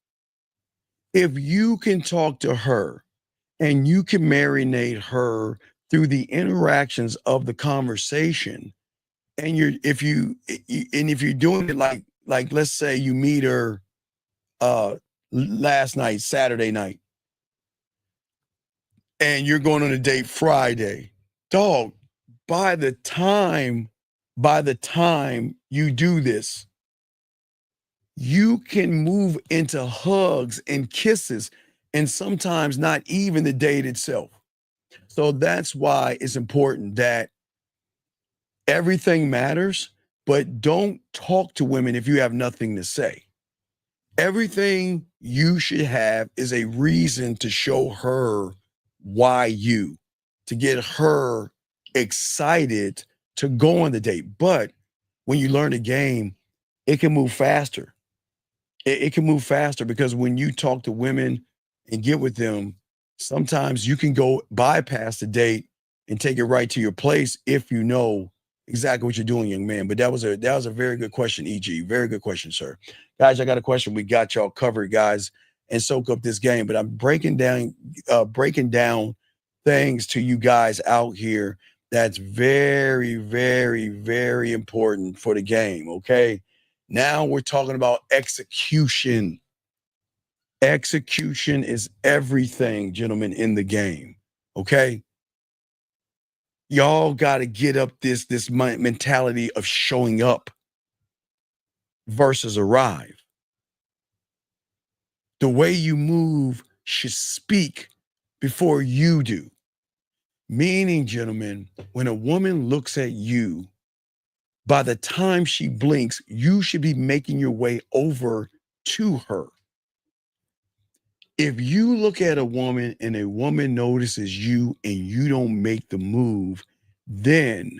If you can talk to her and you can marinate her through the interactions of the conversation, and if you're doing it like let's say you meet her last night, Saturday night, and you're going on a date Friday, dog, by the time you do this, you can move into hugs and kisses, and sometimes not even the date itself. So that's why it's important that everything matters, but don't talk to women if you have nothing to say. Everything you should have is a reason to show her why you, to get her excited to go on the date. But when you learn the game, it can move faster. It can move faster because when you talk to women and get with them, sometimes you can go bypass the date and take it right to your place if you know exactly what you're doing, young man. But that was a very good question, EG. Very good question, sir. Guys, I got a question. We got y'all covered, guys, and soak up this game. But I'm breaking down things to you guys out here that's very, very, very important for the game. Okay. Now we're talking about execution. Execution is everything, gentlemen, in the game. Okay. Y'all got to get up this mentality of showing up versus arrive. The way you move should speak before you do. Meaning, gentlemen, when a woman looks at you, by the time she blinks, you should be making your way over to her. If you look at a woman and a woman notices you and you don't make the move, then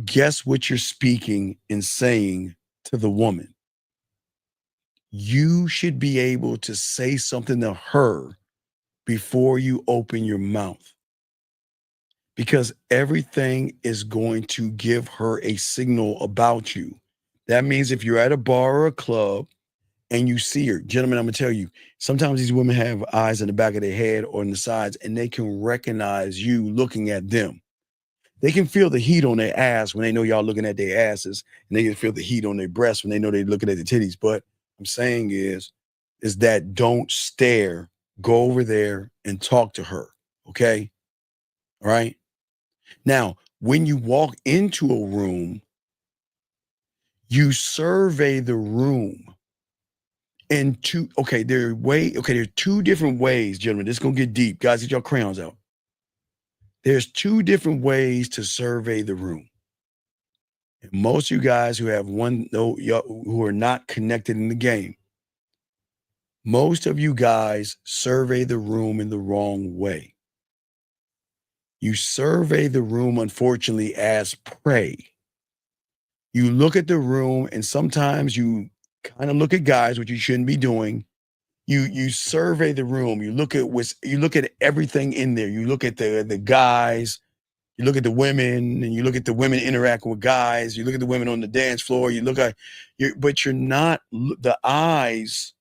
guess what you're speaking and saying to the woman? You should be able to say something to her before you open your mouth, because everything is going to give her a signal about you. That means if you're at a bar or a club and you see her, gentlemen, I'm gonna tell you, sometimes these women have eyes in the back of their head or on the sides, and they can recognize you looking at them. They can feel the heat on their ass when they know y'all looking at their asses, and they can feel the heat on their breasts when they know they're looking at the titties. But I'm saying is that don't stare. Go over there and talk to her, okay? All right? Now, when you walk into a room, you survey the room. And there are two different ways, gentlemen. This is gonna get deep. Guys, get your crayons out. There's two different ways to survey the room. And most of you guys who who are not connected in the game, most of you guys survey the room in the wrong way. You survey the room, unfortunately, as prey. You look at the room, and sometimes you kind of look at guys, which you shouldn't be doing. You survey the room. You look at everything in there. You look at the guys. You look at the women, and you look at the women interacting with guys. You look at the women on the dance floor. But you're not the eyes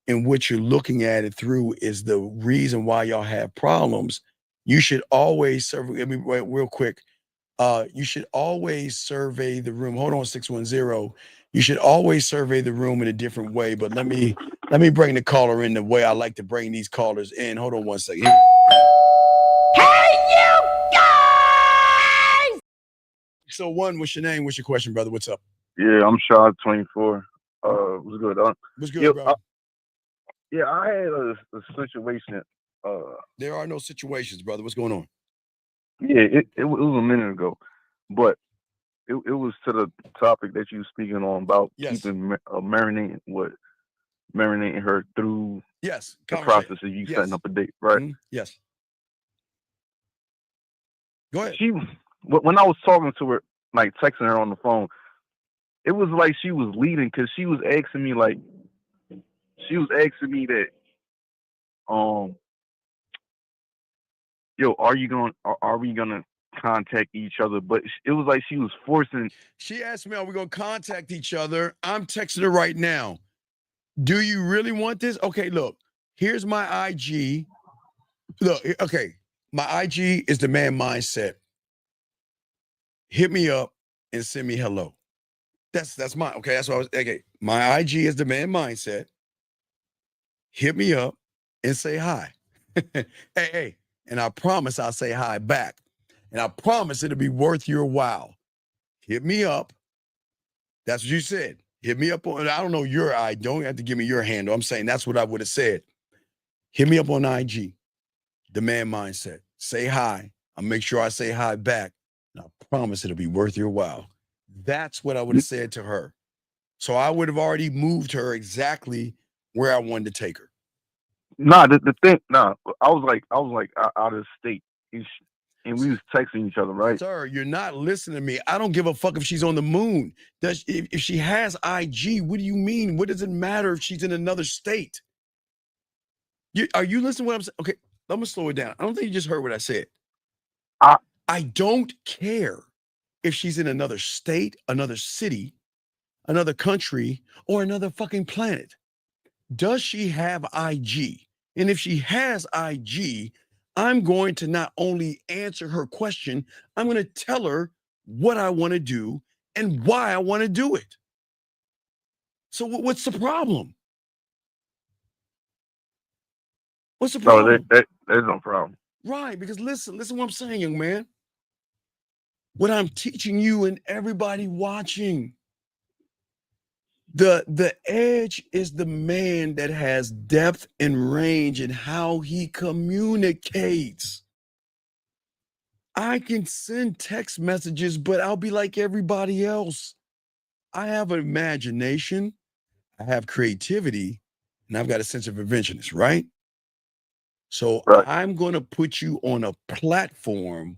in which you're looking at it through is the reason why y'all have problems. You should always survey. Let me wait real quick. You should always survey the room. Hold on, 610. You should always survey the room in a different way. But let me bring the caller in the way I like to bring these callers in. Hold on one second. Hey, you guys! So one, what's your name? What's your question, brother? What's up? Yeah, I'm Shaw 24. What's good? What's good, bro? I had a situation. There are no situations, brother. What's going on? Yeah, it was a minute ago, but it was to the topic that you were speaking on about keeping marinating her through the process of you setting up a date, right? Mm-hmm. Yes. Go ahead. When I was talking to her, like texting her on the phone, it was like she was leading because she was asking me that, yo, are we gonna contact each other? But it was like she was forcing. She asked me, are we gonna contact each other? I'm texting her right now. Do you really want this? Okay, look, here's my IG. Look, okay, my IG is the Man Mindset. Hit me up and send me hello. That's mine. Okay, that's what I was. Okay, my IG is the Man Mindset. Hit me up and say hi. hey, and I promise I'll say hi back. And I promise it'll be worth your while. Hit me up. That's what you said. Hit me up on, I don't know your I don't have to give me your handle. I'm saying that's what I would have said. Hit me up on IG, the Man Mindset. Say hi. I'll make sure I say hi back. And I promise it'll be worth your while. That's what I would have said to her. So I would have already moved her exactly where I wanted to take her. I was like out of state, and we was texting each other, right? Sir, you're not listening to me. I don't give a fuck if she's on the moon. If she has IG, what do you mean? What does it matter if she's in another state? Are you listening to what I'm saying? Okay, I'm gonna slow it down. I don't think you just heard what I said. I don't care if she's in another state, another city, another country, or another fucking planet. Does she have IG? And if she has IG, I'm going to not only answer her question, I'm going to tell her what I want to do and why I want to do it. So what's the problem? What's the problem? There's no problem. Right, because listen what I'm saying, young man. What I'm teaching you and everybody watching. The edge is the man that has depth and range in how he communicates. I can send text messages, but I'll be like everybody else. I have an imagination, I have creativity, and I've got a sense of inventionist, right? So I'm going to put you on a platform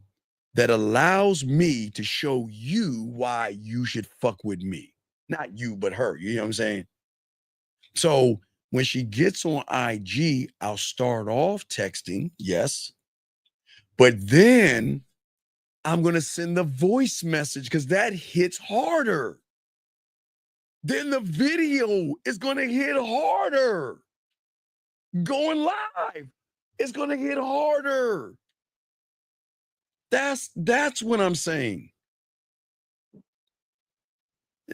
that allows me to show you why you should fuck with me. Not you, but her. You know what I'm saying? So when she gets on IG, I'll start off texting, yes. But then I'm going to send the voice message because that hits harder. Then the video is going to hit harder. Going live is going to hit harder. That's what I'm saying.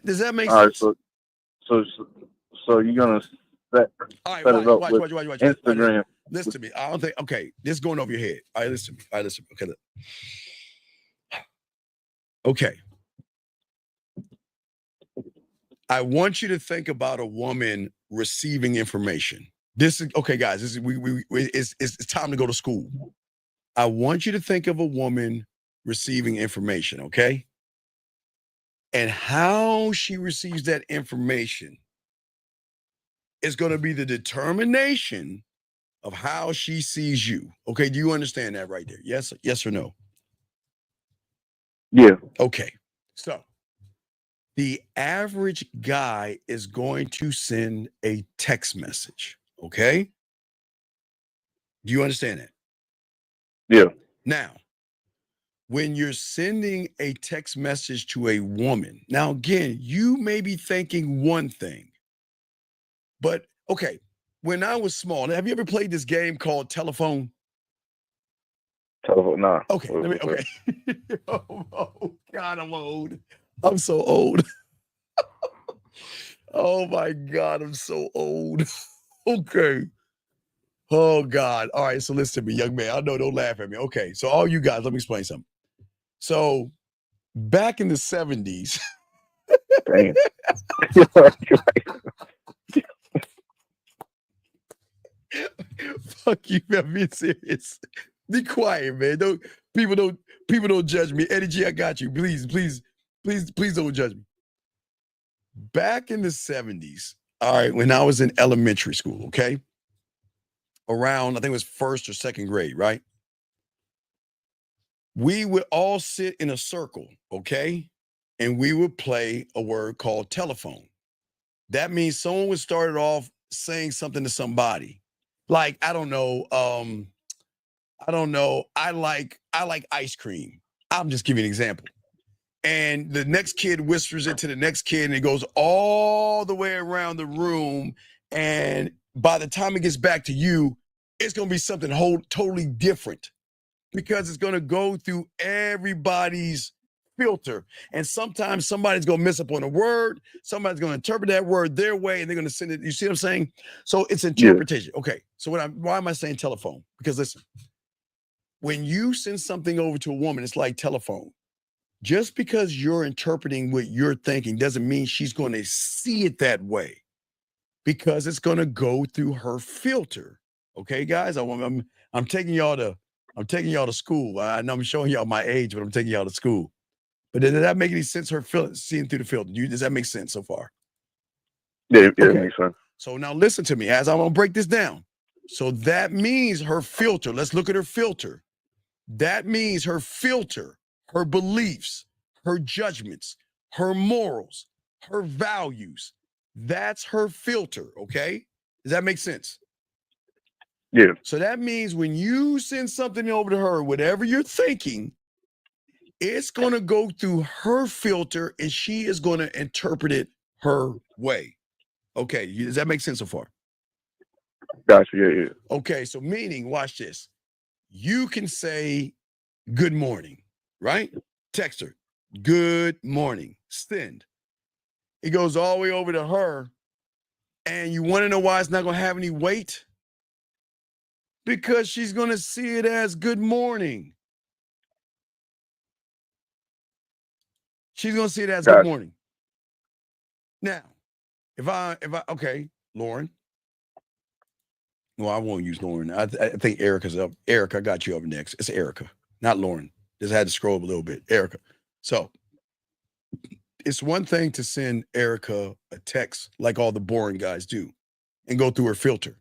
Does that make sense? All right, so you're gonna set it up watch, with Instagram. Listen to me. I don't think. Okay, this is going over your head. All right, listen to me. All right, listen. Okay, look. Okay. I want you to think about a woman receiving information. This is okay, guys. This is it's time to go to school. I want you to think of a woman receiving information. Okay. And how she receives that information is going to be the determination of how she sees you. Okay, do you understand that right there? Yes or no? Yeah. Okay, so the average guy is going to send a text message, okay? Do you understand that? Yeah. Now, when you're sending a text message to a woman, now again, you may be thinking one thing, but okay, when I was small, have you ever played this game called Telephone? Telephone, nah. Okay, okay. Oh God, I'm old. I'm so old. Oh my God, I'm so old. Okay. Oh God. All right, so listen to me, young man. I know, don't laugh at me. Okay, so all you guys, let me explain something. So back in the 70s. Damn. Fuck you, man. I'm being serious. Be quiet, man. People don't judge me. Eddie G, I got you. Please don't judge me. Back in the 70s, all right, when I was in elementary school, okay? Around, I think it was first or second grade, right? We would all sit in a circle, okay? And we would play a word called telephone. That means someone would start it off saying something to somebody. Like, I don't know, I like ice cream. I'm just giving an example. And the next kid whispers it to the next kid, and it goes all the way around the room. And by the time it gets back to you, it's going to be something totally different, because it's going to go through everybody's filter. And sometimes somebody's going to miss up on a word. Somebody's going to interpret that word their way, and they're going to send it. You see what I'm saying? So it's interpretation. Yeah. Okay. So why am I saying telephone? Because listen, when you send something over to a woman, it's like telephone. Just because you're interpreting what you're thinking doesn't mean she's going to see it that way, because it's going to go through her filter. Okay, guys, I'm taking y'all to school. I know I'm showing y'all my age, but I'm taking y'all to school. But does that make any sense? Her seeing through the filter. Does that make sense so far? Yeah, okay. It makes sense. So now listen to me as I'm gonna break this down. So that means her filter. Let's look at her filter. That means her filter, her beliefs, her judgments, her morals, her values. That's her filter. Okay, does that make sense? Yeah. So that means when you send something over to her, whatever you're thinking, it's going to go through her filter, and she is going to interpret it her way. Okay, does that make sense so far? Gotcha, yeah. Okay, so meaning, watch this. You can say good morning, right? Text her, good morning, send. It goes all the way over to her, and you want to know why it's not going to have any weight? Because she's going to see it as good morning. She's going to see it as good morning. Now, if I okay, Lauren. Well, I won't use Lauren. I think Erica's up. Erica, I got you up next. It's Erica, not Lauren. Just had to scroll up a little bit. Erica. So it's one thing to send Erica a text like all the boring guys do and go through her filter.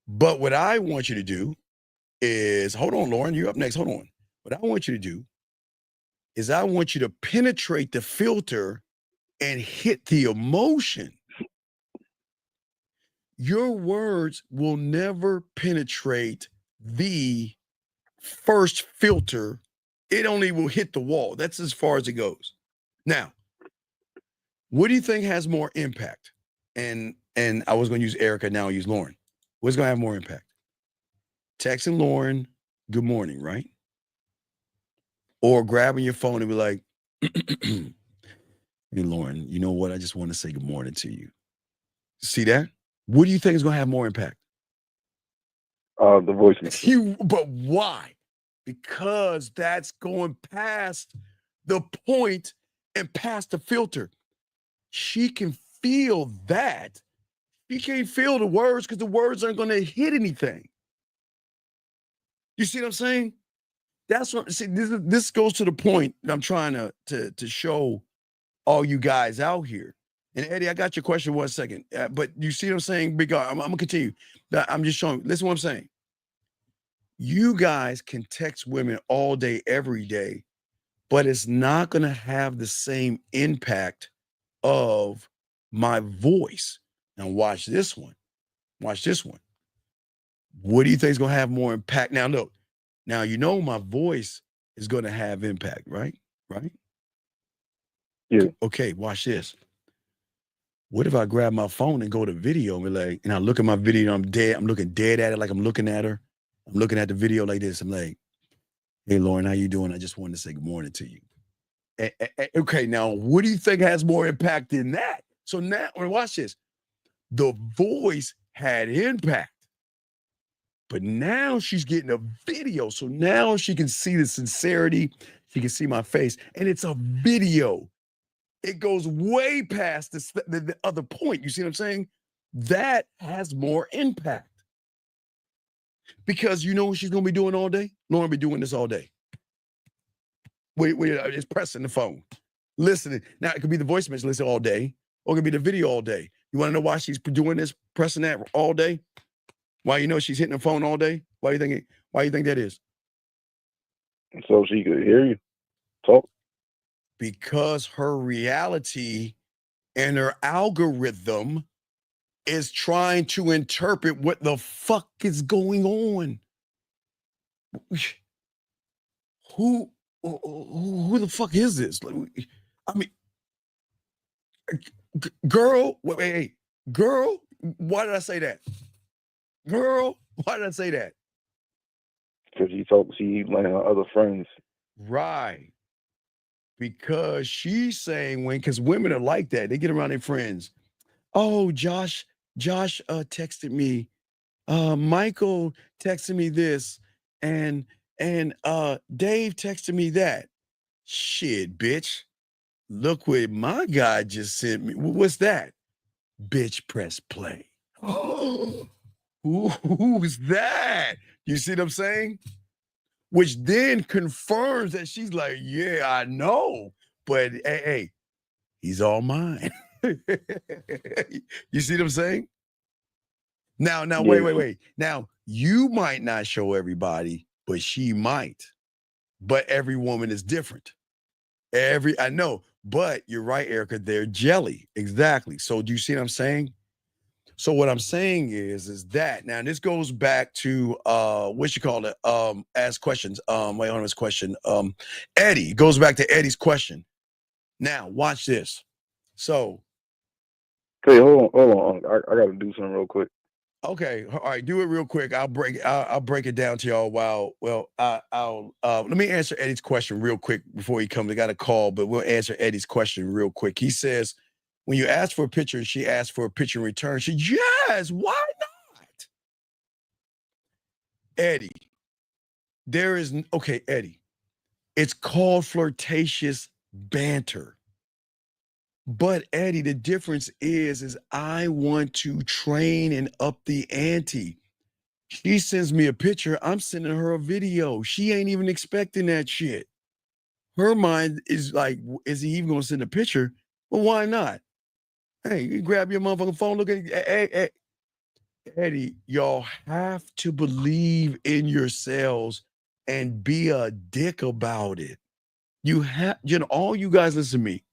But what I want you to do is, hold on, Lauren, you're up next. Hold on. What I want you to do is I want you to penetrate the filter and hit the emotion. Your words will never penetrate the first filter. It only will hit the wall. That's as far as it goes. Now, what do you think has more impact? And I was going to use Erica, now I'll use Lauren. What's going to have more impact? Texting Lauren, good morning, right? Or grabbing your phone and be like, hey, Lauren, you know what? I just want to say good morning to you. See that? What do you think is going to have more impact? The voice. But why? Because that's going past the point and past the filter. She can feel that. She can't feel the words because the words aren't going to hit anything. You see what I'm saying? That's what. See, this goes to the point that I'm trying to show all you guys out here. And Eddie, I got your question 1 second. But you see what I'm saying? Big R, I'm going to continue. I'm just showing. Listen to what I'm saying. You guys can text women all day, every day, but it's not going to have the same impact of my voice. Now watch this one. Watch this one. What do you think is going to have more impact? Now, look. Now, you know my voice is going to have impact, right? Right? Yeah. Okay, watch this. What if I grab my phone and go to video and be like, and I look at my video and I'm looking dead at it like I'm looking at her. I'm looking at the video like this. I'm like, hey, Lauren, how you doing? I just wanted to say good morning to you. Okay, now, what do you think has more impact than that? So now, watch this. The voice had impact. But now she's getting a video. So now she can see the sincerity. She can see my face. And it's a video. It goes way past the other point. You see what I'm saying? That has more impact. Because you know what she's going to be doing all day? Lauren be doing this all day. It's pressing the phone. Listening. Now, it could be the voice message listen all day. Or it could be the video all day. You want to know why she's doing this, pressing that all day? Why you know she's hitting the phone all day? Why you think that is? So she could hear you talk. Because her reality and her algorithm is trying to interpret what the fuck is going on. Who the fuck is this? I mean, girl, wait, girl, why did I say that? Girl, why did I say that? Because she like her other friends. Right. Because she's saying because women are like that. They get around their friends. Oh, Josh texted me. Michael texted me this. And Dave texted me that. Shit, bitch. Look what my guy just sent me. What's that? Bitch, press play. Who's that? You see what I'm saying? Which then confirms that she's like, yeah, I know, but hey, he's all mine. You see what I'm saying? Now, Yeah. wait. Now, you might not show everybody, but she might. But every woman is different. I know, but you're right, Erica, they're jelly. Exactly. So do you see what I'm saying? So what I'm saying is that now this goes back to what you call it? Ask questions. Wait on his question. Eddie goes back to Eddie's question. Now watch this. So hey, hold on. I gotta do something real quick. okay, all right, do it real quick. I'll break it down to y'all I'll let me answer Eddie's question real quick before he comes. I got a call, but we'll answer Eddie's question real quick. He says, when you ask for a picture and she asks for a picture in return, she, yes, why not? Eddie, Eddie, it's called flirtatious banter. But Eddie, the difference is I want to train and up the ante. She sends me a picture, I'm sending her a video. She ain't even expecting that shit. Her mind is like, is he even gonna send a picture? Well, why not? Hey, you grab your motherfucking phone, look at it. Hey, Eddie, y'all have to believe in yourselves and be a dick about it. You have, all you guys listen to me.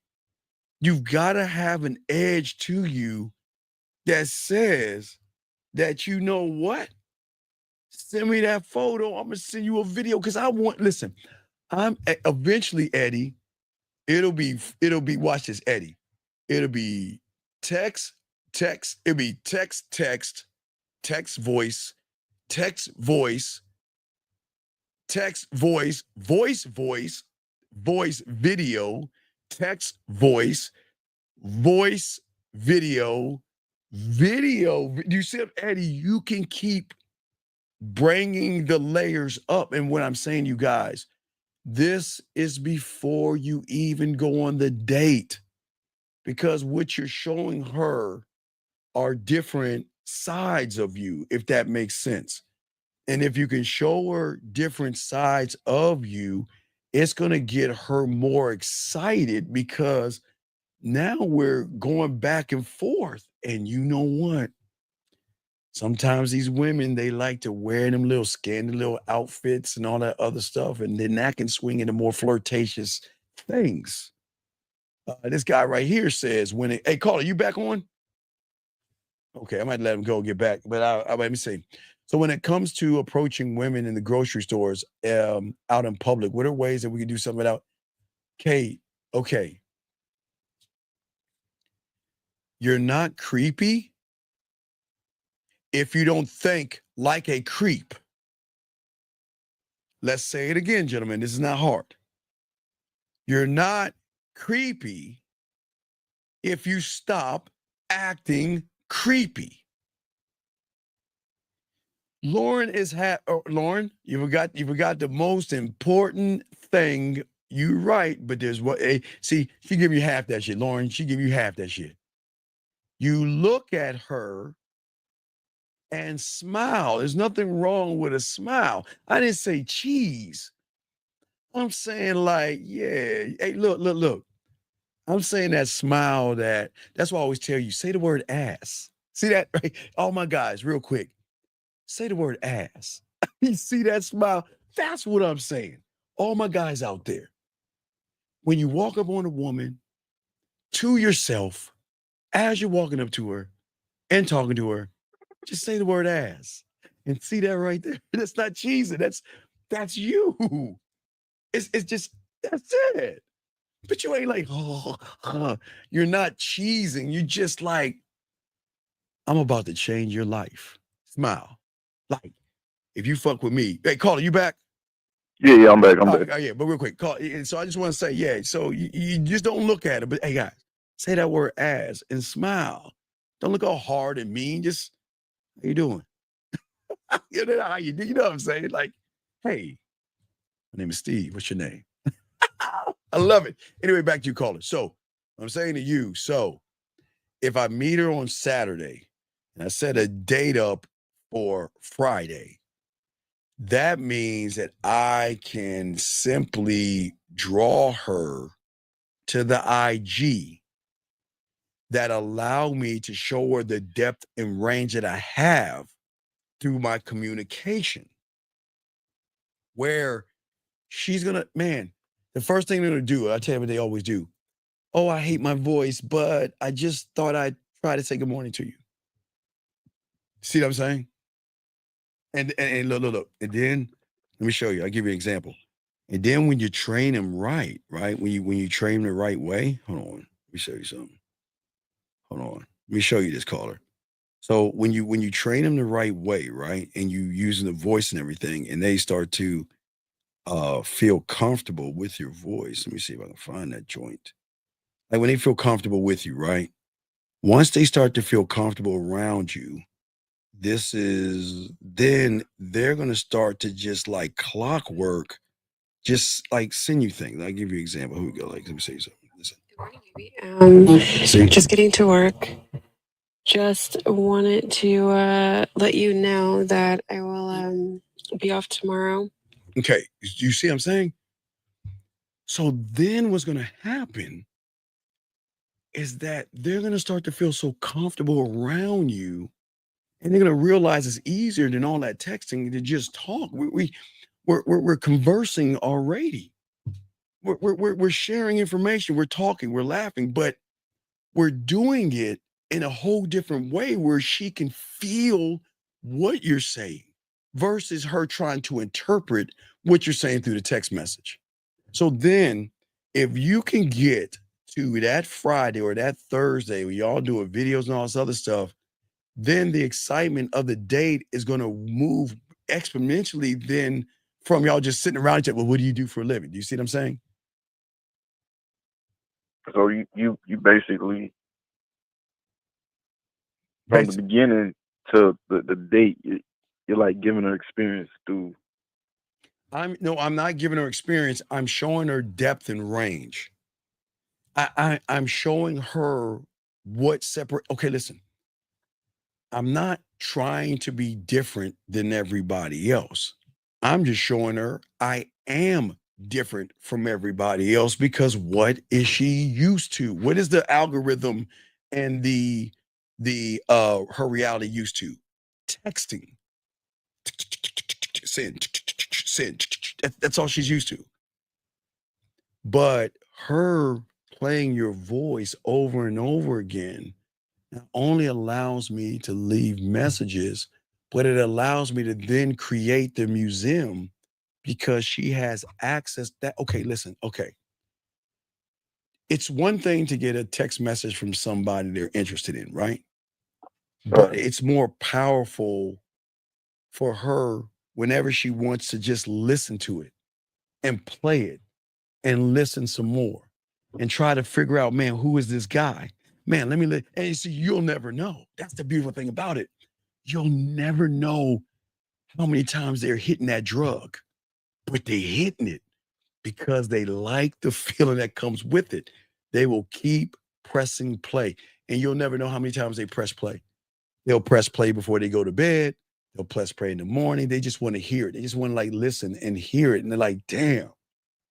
You've got to have an edge to you that says that, you know what? Send me that photo. I'm going to send you a video because listen, I'm eventually, Eddie, it'll be, watch this, Eddie. It'll be text, it'll be text, voice, video, text, voice, video. Do you see, Eddie? You can keep bringing the layers up. And what I'm saying, you guys, this is before you even go on the date, because what you're showing her are different sides of you, if that makes sense. And if you can show her different sides of you, it's going to get her more excited, because now we're going back and forth. And you know what? Sometimes these women, they like to wear them little scanty little outfits and all that other stuff. And then that can swing into more flirtatious things. This guy right here says, hey, caller, you back on? Okay, I might let him go get back, but let me see. So when it comes to approaching women in the grocery stores out in public, what are ways that we can do something without? Kate, okay. You're not creepy if you don't think like a creep. Let's say it again, gentlemen. This is not hard. You're not creepy if you stop acting creepy. Lauren Lauren, you forgot the most important thing. You right, but there's what see, she give you half that shit. Lauren, she give you half that shit. You look at her and smile. There's nothing wrong with a smile. I didn't say cheese. I'm saying like, yeah. Hey, look. I'm saying that smile that's why I always tell you, say the word ass. See that, right? All my guys, real quick. Say the word ass. You see that smile? That's what I'm saying. All my guys out there. When you walk up on a woman to yourself, as you're walking up to her and talking to her, just say the word ass. And see that right there? That's not cheesing. That's you. It's just, that's it. But you ain't like, you're not cheesing. You just like, I'm about to change your life. Smile. Like, if you fuck with me. Hey, caller, you back? Yeah, I'm back. I'm back. Yeah, but real quick. So I just want to say, yeah, so you just don't look at it. But hey, guys, say that word ass and smile. Don't look all hard and mean. Just, how you doing? You know how you do. You know what I'm saying? Like, hey, my name is Steve. What's your name? I love it. Anyway, back to you, caller. So I'm saying to you, so if I meet her on Saturday and I set a date up for Friday, that means that I can simply draw her to the IG that allow me to show her the depth and range that I have through my communication, where she's gonna, man, the first thing they're gonna do, I tell you what they always do. Oh, I hate my voice, but I just thought I'd try to say good morning to you. See what I'm saying? And look. And then let me show you. I'll give you an example. And then when you train them right, when you train them the right way, hold on. Let me show you something. Hold on. Let me show you this, caller. So when you train them the right way, right, and you using the voice and everything, and they start to feel comfortable with your voice. Let me see if I can find that joint. Like when they feel comfortable with you, right? Once they start to feel comfortable around you, then they're going to start to just like clockwork, just like send you things. I'll give you an example. Here we go. Like, let me say something. Listen. Just getting to work. Just wanted to let you know that I will be off tomorrow. Okay. You see what I'm saying? So then what's going to happen is that they're going to start to feel so comfortable around you, and they're going to realize it's easier than all that texting to just talk. We're conversing already. We're sharing information. We're talking. We're laughing, but we're doing it in a whole different way where she can feel what you're saying versus her trying to interpret what you're saying through the text message. So then if you can get to that Friday or that Thursday where y'all doing videos and all this other stuff, then the excitement of the date is going to move exponentially then from y'all just sitting around each other. Well, what do you do for a living? Do you see what I'm saying? So you basically from the beginning to the date, you're like giving her experience through. I'm not giving her experience. I'm showing her depth and range. I'm showing her what separate. Okay, listen. I'm not trying to be different than everybody else. I'm just showing her I am different from everybody else because what is she used to? What is the algorithm and the her reality used to? Texting. Send. That's all she's used to. But her playing your voice over and over again not only allows me to leave messages, but it allows me to then create the museum because she has access that, okay, listen, okay. It's one thing to get a text message from somebody they're interested in, right? But it's more powerful for her whenever she wants to just listen to it and play it and listen some more and try to figure out, man, who is this guy? Man, let me and you see, you'll never know. That's the beautiful thing about it. You'll never know how many times they're hitting that drug, but they're hitting it because they like the feeling that comes with it. They will keep pressing play, and you'll never know how many times they press play. They'll press play before they go to bed. They'll press play in the morning. They just want to hear it. They just want to like listen and hear it. And they're like, damn,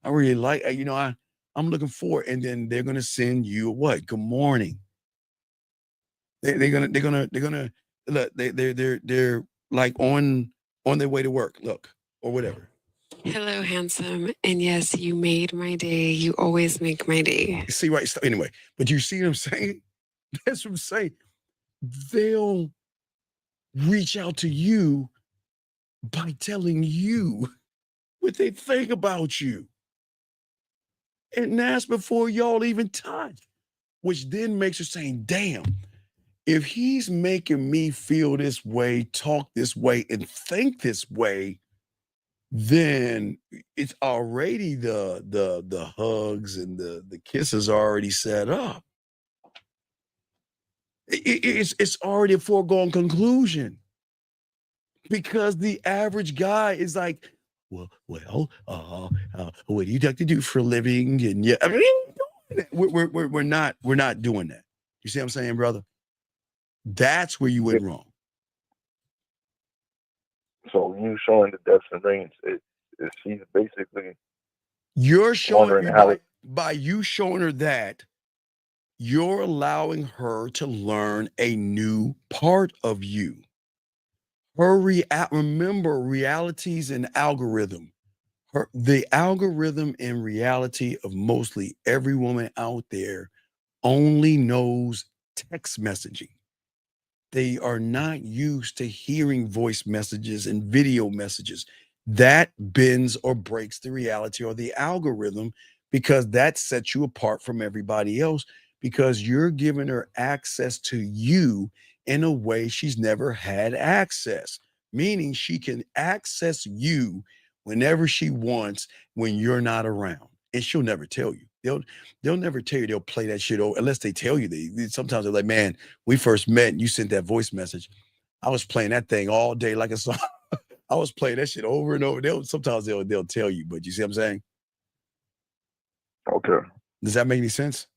I really like, I'm looking for it. And then they're going to send you what? Good morning. They're gonna look, they're like on their way to work, look, or whatever. Hello, handsome. And yes, you made my day. You always make my day. See, right. So anyway, but you see what I'm saying? That's what I'm saying. They'll reach out to you by telling you what they think about you. And that's before y'all even touch, which then makes her saying, damn, if he's making me feel this way, talk this way, and think this way, then it's already the hugs and the kisses already set up. It's already a foregone conclusion because the average guy is like, what do you like to do for a living? And yeah, I mean, we're not doing that. You see what I'm saying, brother? That's where you went wrong. So you showing the depths and range, she's basically you're showing wondering how by you showing her that you're allowing her to learn a new part of you. Remember realities and algorithm. The algorithm and reality of mostly every woman out there only knows text messaging. They are not used to hearing voice messages and video messages. That bends or breaks the reality or the algorithm because that sets you apart from everybody else because you're giving her access to you in a way she's never had access, meaning she can access you whenever she wants when you're not around. And she'll never tell you. They'll never tell you. They'll play that shit over unless they tell you. Sometimes they're like, man, we first met and you sent that voice message. I was playing that thing all day like a song. I was playing that shit over and over. Sometimes they'll tell you, but you see what I'm saying? Okay. Does that make any sense?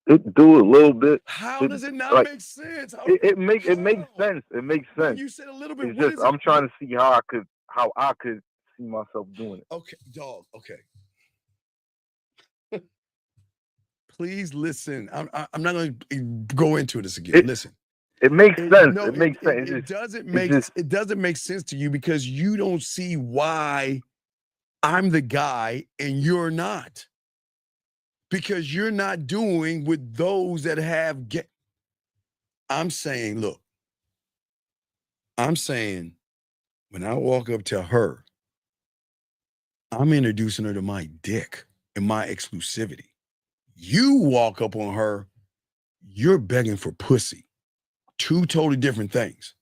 It do a little bit. How does it not make sense? It makes sense. It makes sense. You said a little bit. It's just I'm trying to see how I could see myself doing it. Okay, dog. Okay. Please listen. I'm not going to go into this again. Listen. It makes sense. It makes sense. It doesn't make sense to you because you don't see why I'm the guy and you're not. Because you're not doing with those that have I'm saying, look. I'm saying when I walk up to her, I'm introducing her to my dick and my exclusivity. You walk up on her, you're begging for pussy. Two totally different things.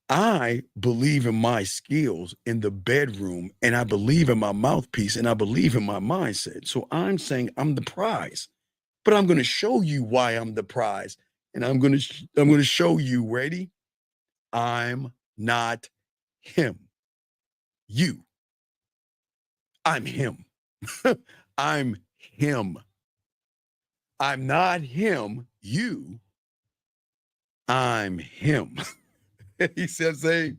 I believe in my skills in the bedroom, and I believe in my mouthpiece, and I believe in my mindset. So I'm saying I'm the prize, but I'm going to show you why I'm the prize, and I'm going to show you. Ready? I'm not him. You. I'm him. I'm him. I'm not him. You. I'm him. You see what I'm saying?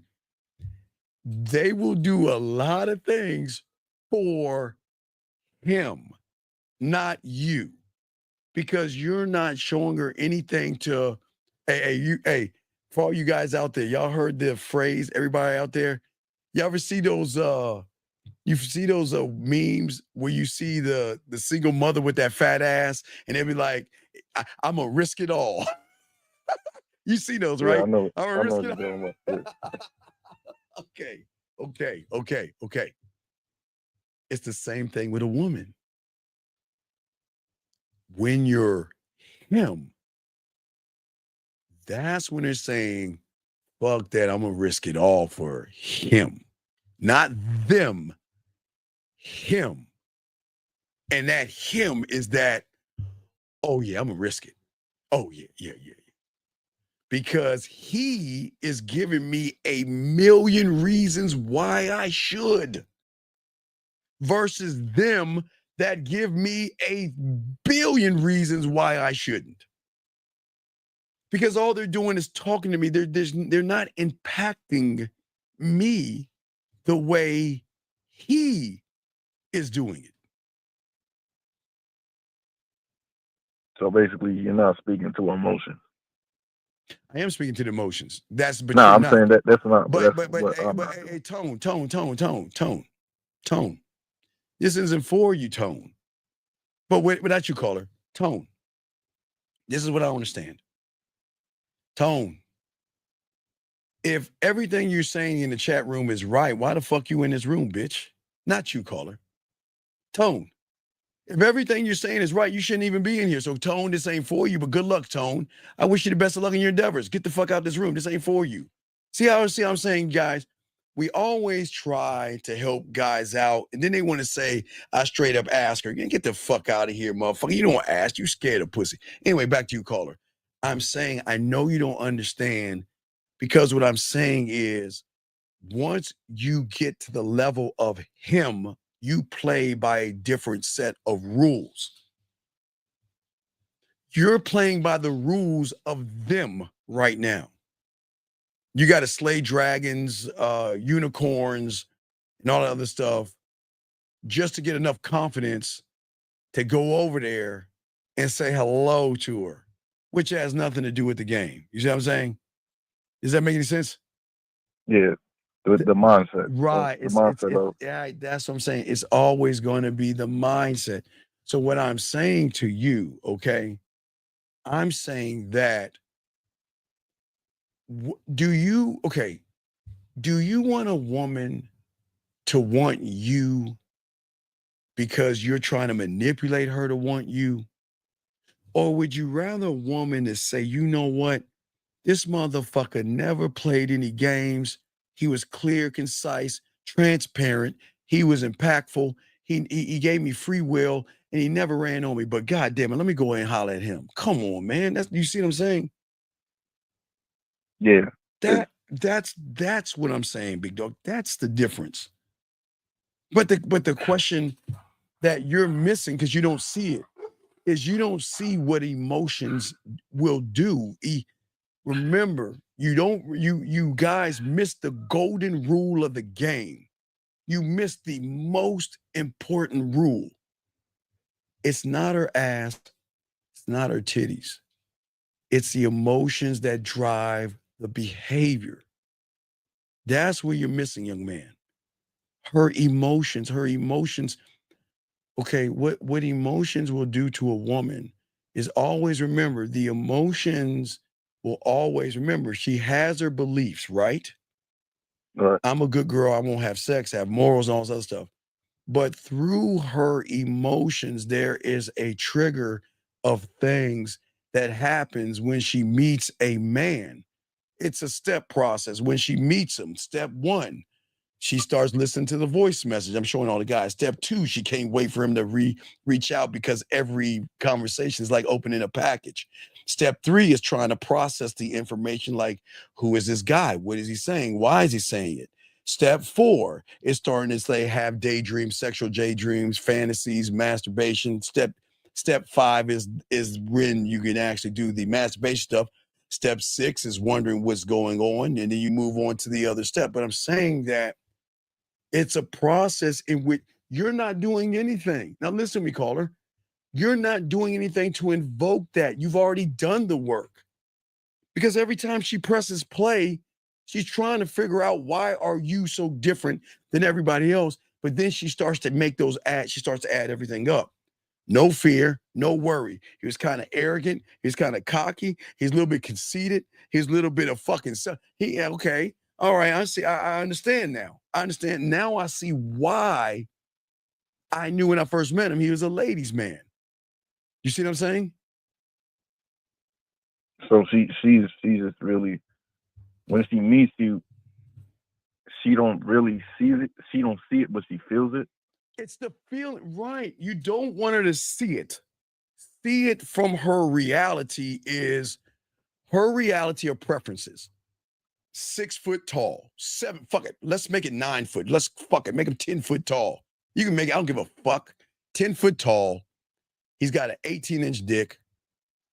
they will do a lot of things for him, not you, because you're not showing her anything to, hey, for all you guys out there, y'all heard the phrase, everybody out there, you ever see those, memes where you see the single mother with that fat ass and they be like, I'm gonna risk it all. You see those, right? Yeah, I know. I'm I gonna know risk what it you're all. doing with it. Okay. It's the same thing with a woman. When you're him, that's when they're saying, fuck that, I'm gonna risk it all for him. Not them, him. And that him is that, oh yeah, I'm gonna risk it. Oh yeah. Because he is giving me a million reasons why I should, versus them that give me a billion reasons why I shouldn't. Because all they're doing is talking to me. They're not impacting me the way he is doing it. So basically, you're not speaking to emotion. I am speaking to the emotions. But No, you're I'm not. saying that's not. But that's what I'm not hey, tone. This isn't for you, tone. But without you, caller, tone. This is what I understand. Tone. If everything you're saying in the chat room is right, why the fuck you in this room, bitch? Not you, caller. Tone. If everything you're saying is right, you shouldn't even be in here. So, Tone, this ain't for you, but good luck, Tone. I wish you the best of luck in your endeavors. Get the fuck out of this room. This ain't for you. See how I'm saying, guys? We always try to help guys out, and then they want to say, I straight up ask her, get the fuck out of here, motherfucker. You don't ask. You scared of pussy. Anyway, back to you, caller. I'm saying I know you don't understand, because what I'm saying is once you get to the level of him, you play by a different set of rules. You're playing by the rules of them right now. You got to slay dragons, unicorns, and all that other stuff just to get enough confidence to go over there and say hello to her, which has nothing to do with the game. You see what I'm saying? Does that make any sense? Yeah. The mindset. Right. The mindset yeah, that's what I'm saying. It's always going to be the mindset. So what I'm saying to you, okay, I'm saying that do you want a woman to want you because you're trying to manipulate her to want you? Or would you rather a woman to say, you know what? This motherfucker never played any games. He was clear, concise, transparent. He was impactful. He gave me free will and he never ran on me. But God damn it, let me go ahead and holler at him. Come on, man. You see what I'm saying? Yeah. That's what I'm saying, big dog. That's the difference. But the question that you're missing, because you don't see it, is you don't see what emotions will do. Remember, you guys missed the golden rule of the game. You missed the most important rule. It's not her ass, it's not her titties. It's the emotions that drive the behavior. That's where you're missing, young man. Her emotions. Okay, what emotions will do to a woman is always remember the emotions will always remember she has her beliefs, right? Right. I'm a good girl. I won't have sex, have morals, and all this other stuff. But through her emotions, there is a trigger of things that happens when she meets a man. It's a step process. When she meets him, step one, she starts listening to the voice message. I'm showing all the guys. Step two, she can't wait for him to reach out because every conversation is like opening a package. Step three is trying to process the information like, who is this guy? What is he saying? Why is he saying it? Step four is starting to say, have daydreams, sexual daydreams, fantasies, masturbation. Step five is when you can actually do the masturbation stuff. Step 6 is wondering what's going on, and then you move on to the other step. But I'm saying that it's a process in which you're not doing anything. Now, listen to me, caller. You're not doing anything to invoke that. You've already done the work. Because every time she presses play, she's trying to figure out, why are you so different than everybody else? But then she starts to make those ads. She starts to add everything up. No fear, no worry. He was kind of arrogant. He's kind of cocky. He's a little bit conceited. He's a little bit of fucking stuff. Okay. All right. I see. I understand now. I understand. Now I see why I knew when I first met him, he was a ladies' man. You see what I'm saying? So she's just really, when she meets you, she don't really see it. She don't see it, but she feels it. It's the feeling, right? You don't want her to see it. See it from her reality is her reality of preferences. 6 foot tall, 7, fuck it. Let's make it 9 foot. Let's fuck it. Make him 10 foot tall. You can make it, I don't give a fuck. 10 foot tall. He's got an 18-inch dick.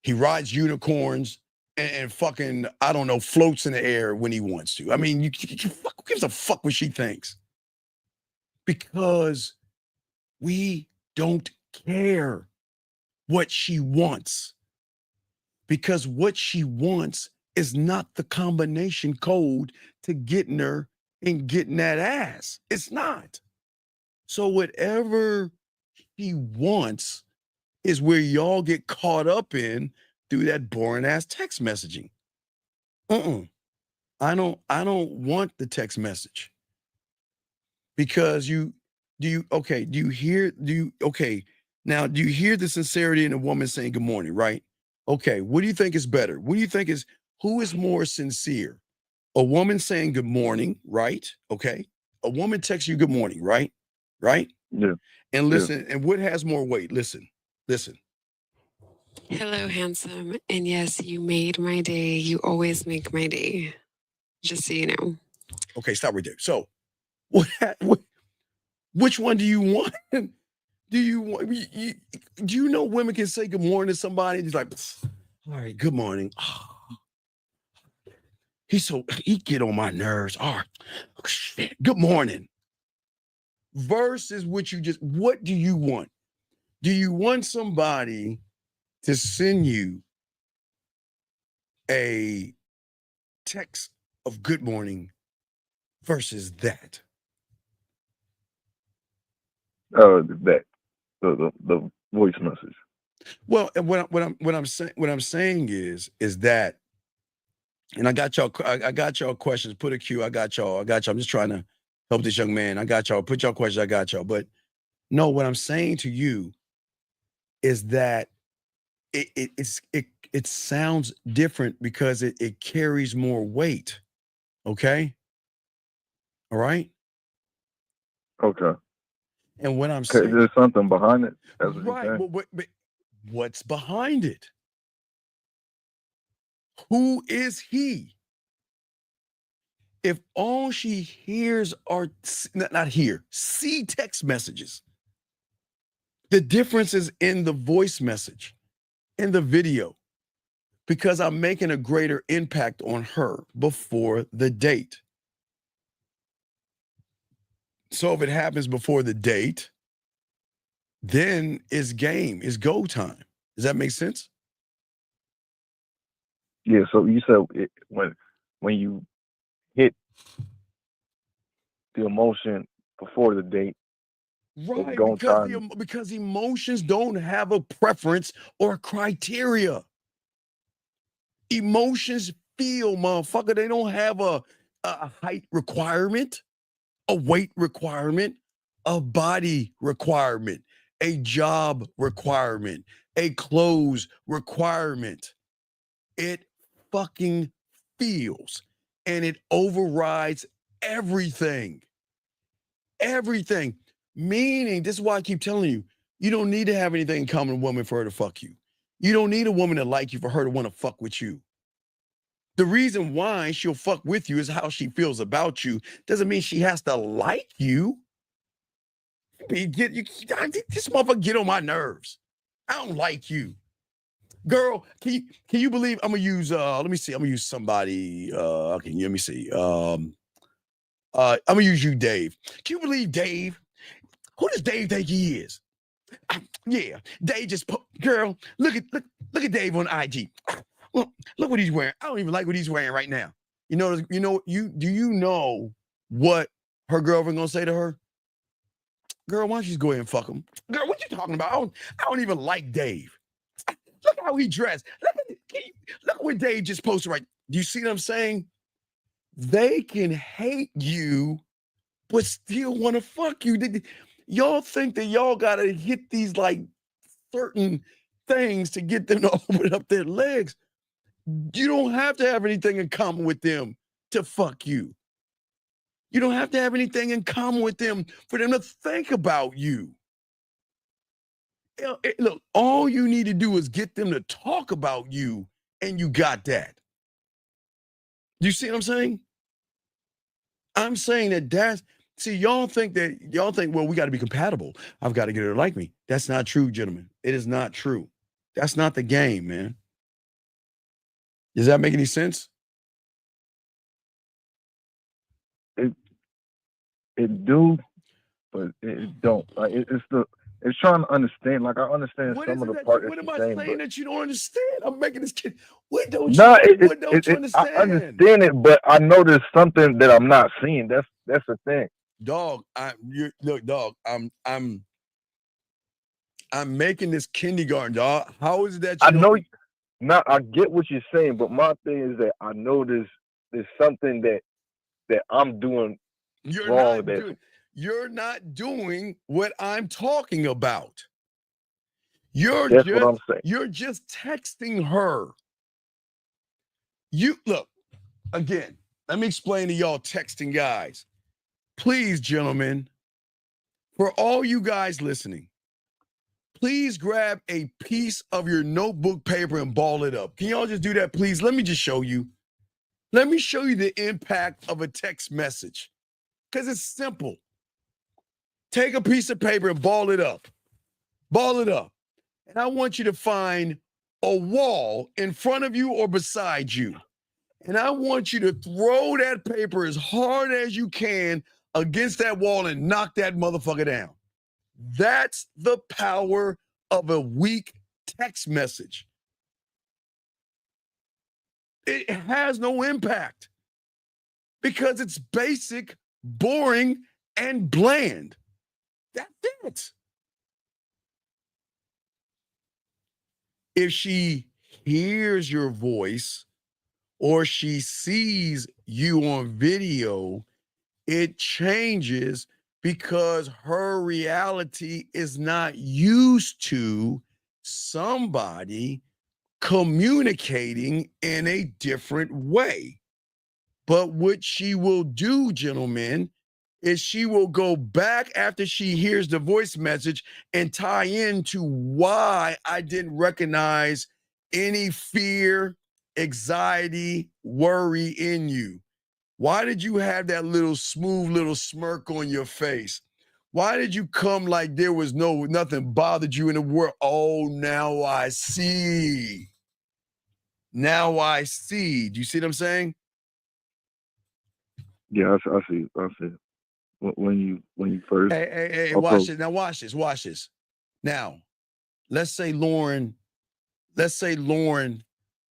He rides unicorns and fucking, I don't know, floats in the air when he wants to. I mean, who gives a fuck what she thinks? Because we don't care what she wants. Because what she wants is not the combination code to getting her and getting that ass. It's not. So whatever she wants is where y'all get caught up in through that boring ass text messaging. I don't want the text message. Because do you hear the sincerity in a woman saying good morning, right? Okay, what do you think is better? Who is more sincere? A woman saying good morning, right? Okay. A woman texts you good morning, right? Right? Yeah. And listen, and what has more weight? Listen. Hello, handsome. And yes, you made my day. You always make my day. Just so you know. Okay, stop right there. So, which one do you want? Do you know women can say good morning to somebody? It's like, all right, good morning. Oh, he get on my nerves. All right, oh, shit, good morning. Versus what do you want? Do you want somebody to send you a text of good morning versus that? The voice message. Well, and what I'm saying is that, and I got y'all questions. Put a Q. I got y'all. I'm just trying to help this young man. I got y'all. Put y'all questions. I got y'all. But no, what I'm saying to you is that it sounds different because it carries more weight. Okay. All right. Okay. And what I'm saying, there's something behind it. Right. But what's behind it? Who is he? If all she hears are see text messages. The difference is in the voice message, in the video, because I'm making a greater impact on her before the date. So if it happens before the date, then it's go time. Does that make sense? Yeah. So you said when you hit the emotion before the date, right? It's time. Because emotions don't have a preference or a criteria. Emotions feel, motherfucker. They don't have a height requirement, a weight requirement, a body requirement, a job requirement, a clothes requirement. It fucking feels, and it overrides everything. Everything. Meaning, this is why I keep telling you, you don't need to have anything in common with a woman for her to fuck you. You don't need a woman to like you for her to want to fuck with you. The reason why she'll fuck with you is how she feels about you. Doesn't mean she has to like you. This motherfucker get on my nerves. I don't like you. Girl, can you believe I'm gonna use let me see, I'm gonna use somebody okay, let me see. I'm gonna use you, Dave. Can you believe Dave? Who does Dave think he is? Yeah, Dave just girl, look at Dave on IG. Well, look what he's wearing. I don't even like what he's wearing right now. Do you know what her girlfriend gonna say to her? Girl, why don't you just go ahead and fuck him? Girl, what you talking about? I don't even like Dave. Look how he dressed. Look what Dave just posted right. Do you see what I'm saying? They can hate you, but still want to fuck you. Y'all think that y'all gotta hit these like certain things to get them to open up their legs. You don't have to have anything in common with them to fuck you. You don't have to have anything in common with them for them to think about you. Look, all you need to do is get them to talk about you, and you got that. You see what I'm saying? I'm saying y'all think, well, we got to be compatible. I've got to get her to like me. That's not true, gentlemen. It is not true. That's not the game, man. Does that make any sense? It do, but it don't. Like it's trying to understand. Like I understand some of the part What that am I you're saying saying, that you don't understand? I'm making this kid. What don't but no, you understand? I understand it, but I know there's something that I'm not seeing. That's the thing. Dog, I'm making this kindergarten, dog. How is it that you know? Now I get what you're saying, but my thing is that I know there's something that I'm doing wrong. You're not doing what I'm talking about. That's what I'm saying. You're just texting her. You look, again, let me explain to y'all texting guys. Please, gentlemen, for all you guys listening, please grab a piece of your notebook paper and ball it up. Can y'all just do that, please? Let me just show you. Let me show you the impact of a text message. Because it's simple. Take a piece of paper and ball it up. Ball it up. And I want you to find a wall in front of you or beside you. And I want you to throw that paper as hard as you can against that wall and knock that motherfucker down. That's the power of a weak text message. It has no impact because it's basic, boring, and bland. That's it. If she hears your voice or she sees you on video, it changes because her reality is not used to somebody communicating in a different way. But what she will do, gentlemen, is she will go back after she hears the voice message and tie into why I didn't recognize any fear, anxiety, worry in you. Why did you have that little smooth little smirk on your face? Why did you come like there was nothing bothered you in the world? Oh, now I see. Now I see. Do you see what I'm saying? Yeah, I see. When you first. Hey, watch it. Now watch this. Now, let's say Lauren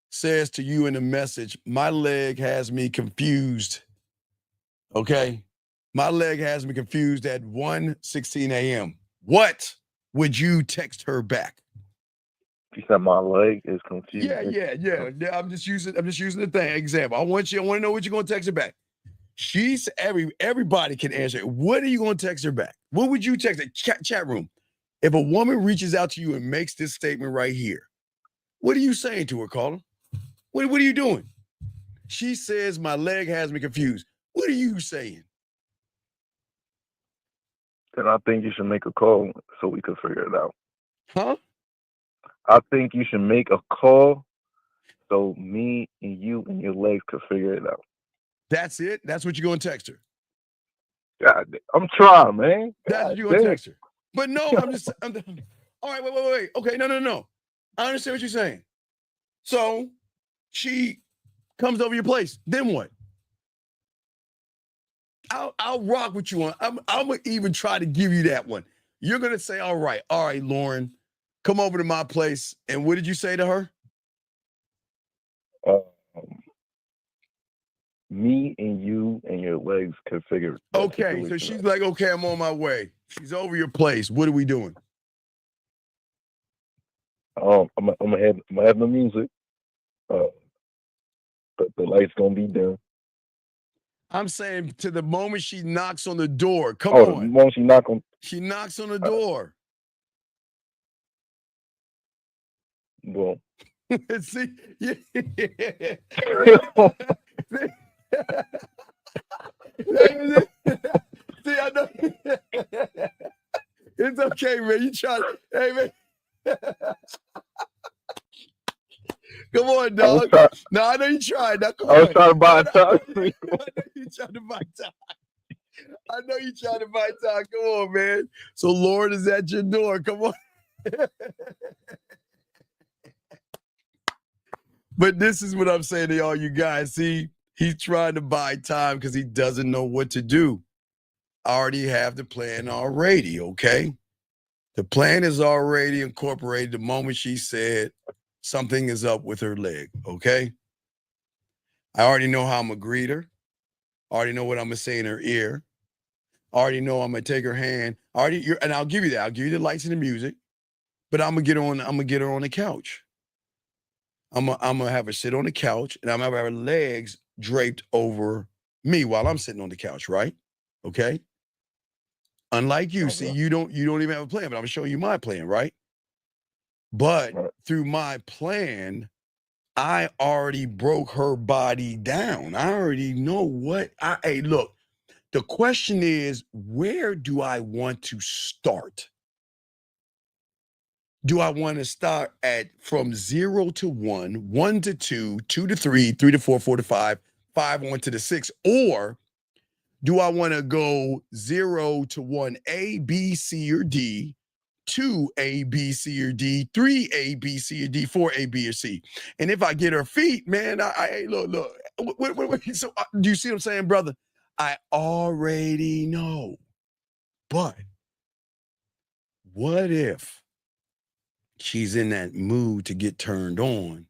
says to you in a message, my leg has me confused. Okay? My leg has me confused at 1:16 a.m. What would you text her back? She said my leg is confused. Yeah. I'm just using the thing example. I want to know what you're gonna text her back. Everybody can answer it. What are you gonna text her back? What would you text her? Chat room. If a woman reaches out to you and makes this statement right here, what are you saying to her, caller? What are you doing? She says my leg has me confused. What are you saying? Then I think you should make a call so we could figure it out. Huh? I think you should make a call so me and you and your legs could figure it out. That's it? That's what you're going to text her? God, I'm trying, man. That's what you're going to text her. But no, all right, wait. Okay, no. I understand what you're saying. So she comes over your place. Then what? I'll rock with you on. I'm gonna even try to give you that one. You're gonna say, all right, Lauren, come over to my place. And what did you say to her? Me and you and your legs could figure. Okay, so she's like, okay, I'm on my way. She's over your place. What are we doing? I'm gonna have the music. But the light's gonna be dim. I'm saying to the moment she knocks on the door. Come The on. moment She knocks on the door. Well. See, yeah. See, I know. It's okay, man. You try to, hey, man. Come on, dog. No, I know you tried. Now, come on. I was trying to buy time. I know you trying to buy time. I know you trying to buy time. Come on, man. So Lord is at your door. Come on. But this is what I'm saying to all you guys. See, he's trying to buy time because he doesn't know what to do. I already have the plan already, okay? The plan is already incorporated the moment she said something is up with her leg, okay? I already know how I'm going to greet her. I already know what I'm going to say in her ear. I already know I'm going to take her hand. And I'll give you that. I'll give you the lights and the music. But I'm going to get her on the couch. I'm gonna have her sit on the couch, and I'm gonna have her legs draped over me while I'm sitting on the couch, right? Okay. Unlike you, see, you don't even have a plan, but I'm showing you my plan, right? But through my plan, I already broke her body down. I already know what hey, look, the question is, where do I want to start? Do I want to start from 0 to 1, 1 to 2, 2 to 3, 3 to 4, 4 to 5, 5 on to the 6, or do I want to go 0 to 1, A, B, C, or D, 2, A, B, C, or D, 3, A, B, C, or D, 4, A, B, or C? And if I get her feet, man, look. Wait. So do you see what I'm saying, brother? I already know. But what if she's in that mood to get turned on,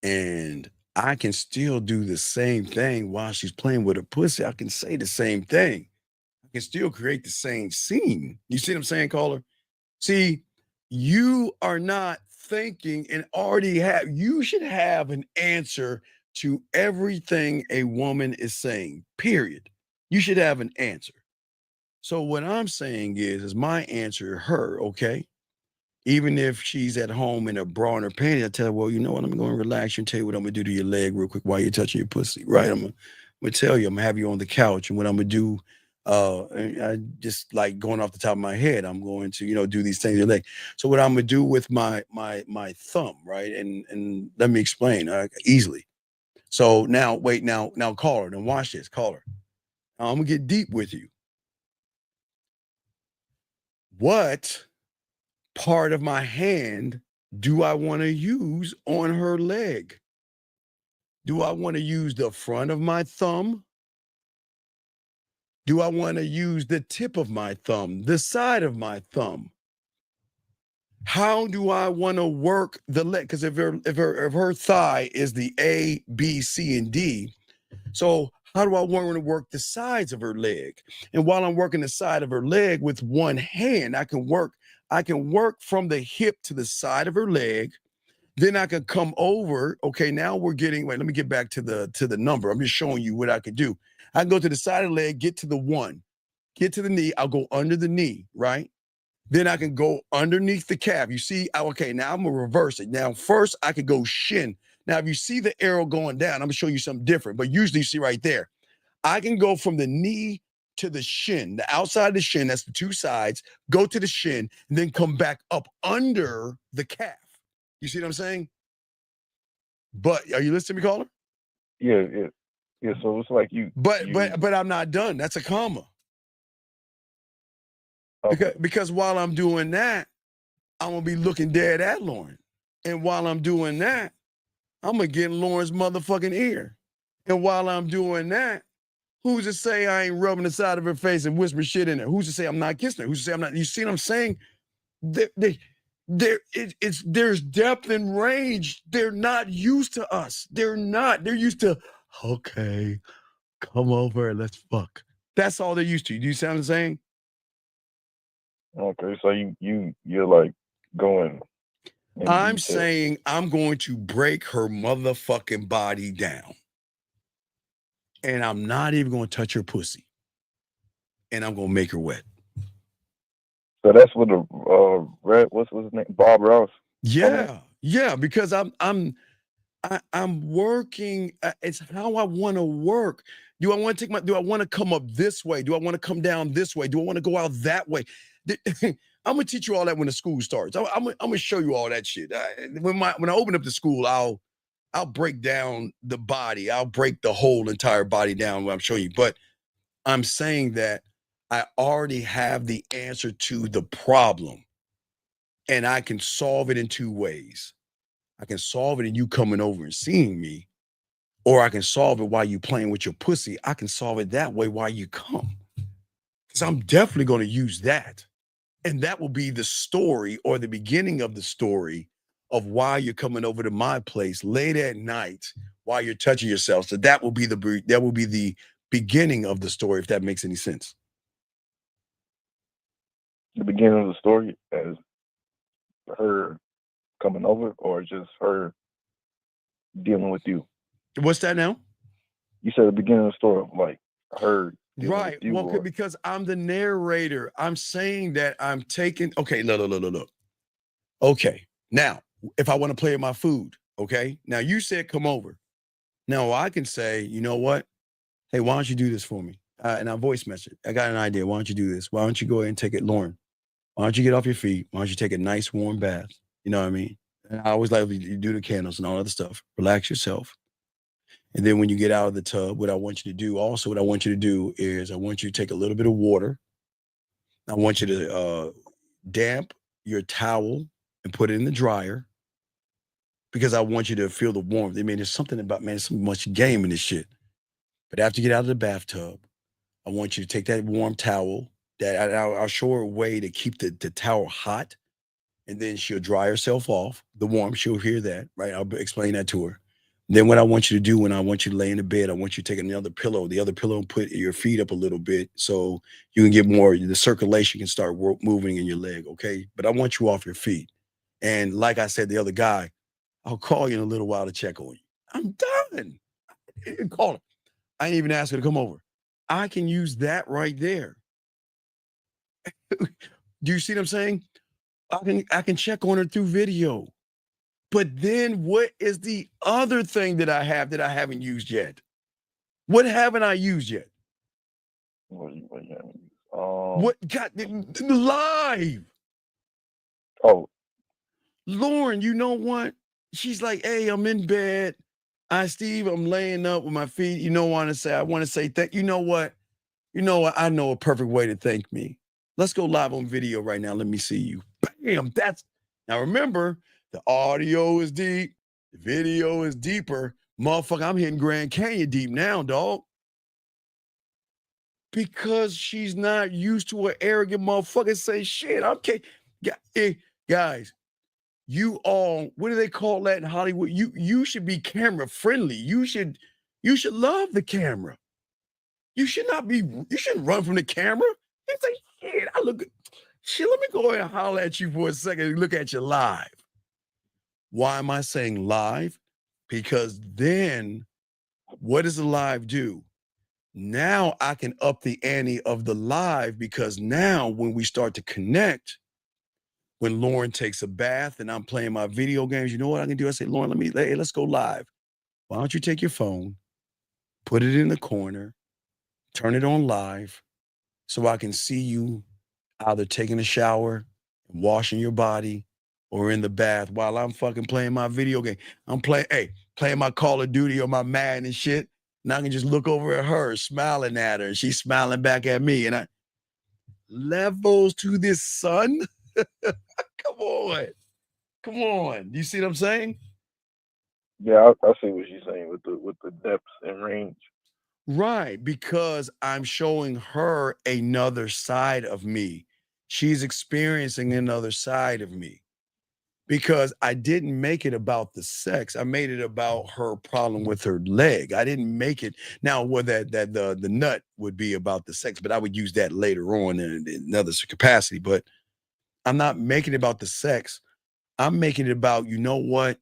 and I can still do the same thing while she's playing with her pussy? I can say the same thing. I can still create the same scene. You see what I'm saying, caller? See, you are not thinking and you should have an answer to everything a woman is saying, period. You should have an answer. So what I'm saying is my answer to her, okay? Even if she's at home in a bra and her panties, I tell her, well, you know what? I'm going to relax you and tell you what I'm going to do to your leg real quick while you're touching your pussy, right? I'm going to tell you, I'm going to have you on the couch. And what I'm going to do, I just like going off the top of my head, I'm going to, do these things to your leg. So what I'm going to do with my thumb, right? And let me explain easily. So now, now call her. Then watch this. Call her. I'm going to get deep with you. What part of my hand do I want to use on her leg? Do I want to use the front of my thumb? Do I want to use the tip of my thumb, the side of my thumb? How do I want to work the leg? Because if her thigh is the A, B, C, and D, so how do I want her to work the sides of her leg? And while I'm working the side of her leg with one hand, I can work from the hip to the side of her leg. Then I can come over. Okay, now we're getting, let me get back to the number. I'm just showing you what I could do. I can go to the side of the leg, get to the 1, get to the knee. I'll go under the knee, right? Then I can go underneath the calf. You see, okay, now I'm gonna reverse it. Now, first I could go shin. Now, if you see the arrow going down, I'm gonna show you something different, but usually you see right there. I can go from the knee to the shin, the outside of the shin, that's the two sides, go to the shin, and then come back up under the calf. You see what I'm saying? But are you listening to me, caller? Yeah. So it's like you. But I'm not done. That's a comma. Okay. Because while I'm doing that, I'm gonna be looking dead at Lauren. And while I'm doing that, I'm gonna get in Lauren's motherfucking ear. And while I'm doing that, who's to say I ain't rubbing the side of her face and whispering shit in her? Who's to say I'm not kissing her? Who's to say I'm not? You see what I'm saying? There's depth and range. They're not used to us. They're not. They're used to, okay, come over and let's fuck. That's all they're used to. Do you see what I'm saying? Okay, so you're like going. I'm saying I'm going to break her motherfucking body down. And I'm not even going to touch her pussy. And I'm going to make her wet. So that's what the what's his name? Bob Ross. Yeah, because I'm working. It's how I want to work. Do I want to come up this way? Do I want to come down this way? Do I want to go out that way? I'm gonna teach you all that when the school starts. I'm gonna show you all that shit. When I open up the school, I'll break down the body. I'll break the whole entire body down when I'm showing you. But I'm saying that I already have the answer to the problem, and I can solve it in two ways. I can solve it in you coming over and seeing me, or I can solve it while you playing with your pussy. I can solve it that way while you come. Because I'm definitely going to use that. And that will be the story or the beginning of the story of why you're coming over to my place late at night while you're touching yourself. So that will be the beginning of the story, if that makes any sense. The beginning of the story as her coming over, or just her dealing with you? What's that now? You said the beginning of the story, like her dealing Right. with you. Well, or- because I'm the narrator. I'm saying that I'm taking. Okay, look. Okay. Now, if I want to play with my food, okay. Now you said come over. Now I can say, you know what? Hey, why don't you do this for me? And I voice message. I got an idea. Why don't you do this? Why don't you go ahead and take it, Lauren? Why don't you get off your feet? Why don't you take a nice warm bath? You know what I mean? And I always like you do the candles and all other stuff. Relax yourself. And then when you get out of the tub, what I want you to do is I want you to take a little bit of water. I want you to damp your towel and put it in the dryer because I want you to feel the warmth. I mean, there's something about, man, there's so much game in this shit. But after you get out of the bathtub, I want you to take that warm towel. I'll show her a way to keep the towel hot, and then she'll dry herself off. The warmth, she'll hear that, right? I'll explain that to her. Then what I want you to do when I want you to lay in the bed, I want you to take another pillow, and put your feet up a little bit so you can get more, the circulation can start moving in your leg, okay? But I want you off your feet. And like I said, the other guy, I'll call you in a little while to check on you. I'm done. I didn't call her. I didn't even ask her to come over. I can use that right there. Do you see what I'm saying? I can check on her through video. But then what is the other thing that I have that I haven't used yet? What haven't I used yet? What got live? Oh, Lauren, you know what? She's like, hey, I'm in bed. Steve, I'm laying up with my feet. You know what I want to say thank you. Know what? I know a perfect way to thank me. Let's go live on video right now. Let me see you. Bam. Now remember, the audio is deep. The video is deeper. Motherfucker, I'm hitting Grand Canyon deep now, dog. Because she's not used to an arrogant motherfucker say shit. Okay. Hey, guys, you all, what do they call that in Hollywood? You should be camera friendly. You should love the camera. You shouldn't run from the camera. You say, shit, I look good. Shit, let me go ahead and holler at you for a second and look at you live. Why am I saying live? Because then what does the live do? Now I can up the ante of the live, because now when we start to connect, when Lauren takes a bath and I'm playing my video games, you know what I can do? I say, Lauren, let's go live. Why don't you take your phone, put it in the corner, turn it on live so I can see you either taking a shower, washing your body, or in the bath while I'm fucking playing my video game. I'm playing my Call of Duty or my Madden and shit. And I can just look over at her, smiling at her, and she's smiling back at me. And levels to this, son. Come on. You see what I'm saying? Yeah, I see what she's saying with the depths and range. Right, because I'm showing her another side of me. She's experiencing another side of me. Because I didn't make it about the sex. I made it about her problem with her leg. I didn't make it now where that the nut would be about the sex, but I would use that later on in another capacity. But I'm not making it about the sex. I'm making it about, you know what?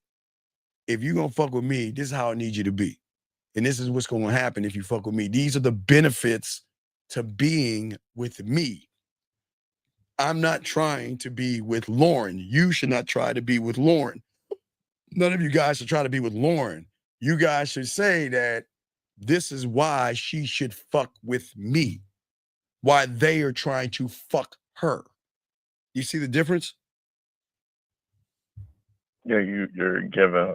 If you're gonna fuck with me, this is how I need you to be. And this is what's gonna happen if you fuck with me. These are the benefits to being with me. I'm not trying to be with Lauren. You should not try to be with Lauren. None of you guys should try to be with Lauren. You guys should say that this is why she should fuck with me. Why they are trying to fuck her. You see the difference? Yeah, you're giving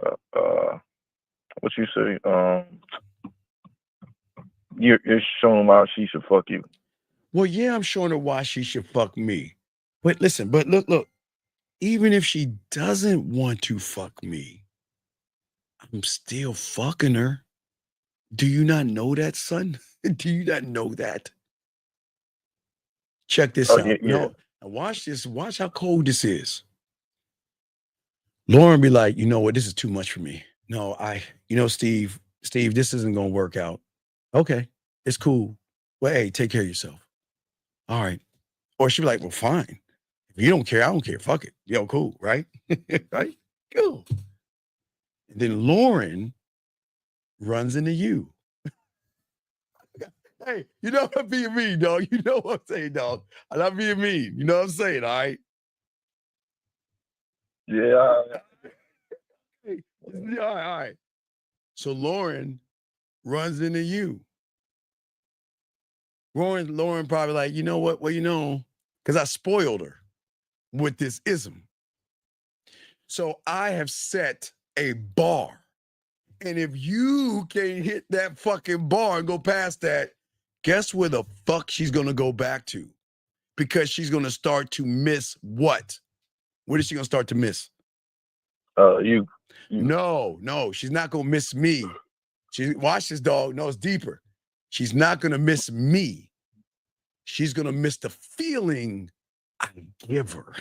what you say, you're showing why she should fuck you. Well, yeah, I'm showing her why she should fuck me. But listen, but look, even if she doesn't want to fuck me, I'm still fucking her. Do you not know that, son? Do you not know that? Check this out. Yeah. No, now watch this. Watch how cold this is. Lauren be like, you know what? This is too much for me. No, Steve, this isn't going to work out. Okay, it's cool. Well, hey, take care of yourself. All right. Or she'd be like, well, fine. If you don't care, I don't care. Fuck it. Yo, cool, right? Right? Cool. And then Lauren runs into you. Hey, you know I'm being mean, dog. You know what I'm saying, dog. I'm not being mean. You know what I'm saying, all right? Yeah. All right. So Lauren runs into you. Lauren probably like, you know what? Well, because I spoiled her with this ism. So I have set a bar. And if you can't hit that fucking bar and go past that, guess where the fuck she's going to go back to? Because she's going to start to miss what? What is she going to start to miss? You. No, she's not going to miss me. Watch this, dog. No, it's deeper. She's not going to miss me. She's going to miss the feeling I give her.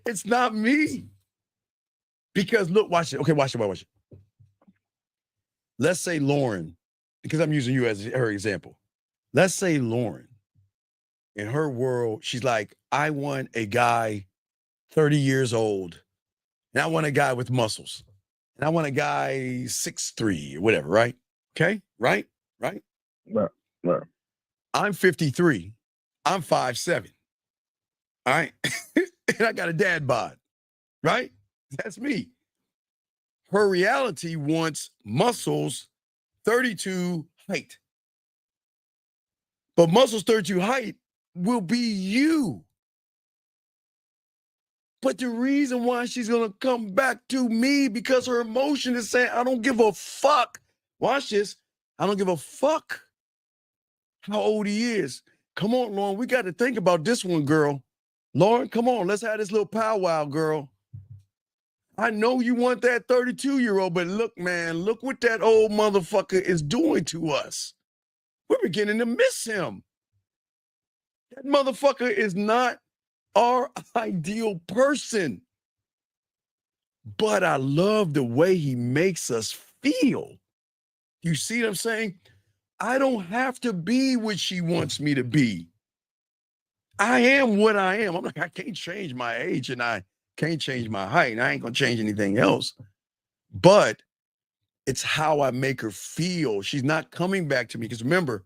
It's not me. Because look, watch it. Okay, watch it. Let's say Lauren, because I'm using you as her example. Let's say Lauren, in her world, she's like, I want a guy 30 years old, and I want a guy with muscles, and I want a guy 6'3", or whatever, right? Okay, right? Right. I'm 53. I'm 5'7". All right. And I got a dad bod, right? That's me. Her reality wants muscles 32 height. But muscles 32 height will be you. But the reason why she's going to come back to me, because her emotion is saying, I don't give a fuck. Watch this. I don't give a fuck how old he is. Come on, Lauren. We got to think about this one, girl. Lauren, come on. Let's have this little powwow, girl. I know you want that 32-year-old, but look, man, look what that old motherfucker is doing to us. We're beginning to miss him. That motherfucker is not our ideal person. But I love the way he makes us feel. You see what I'm saying? I don't have to be what she wants me to be. I am what I am. I'm like, I can't change my age and I can't change my height. And I ain't going to change anything else. But it's how I make her feel. She's not coming back to me. Because remember,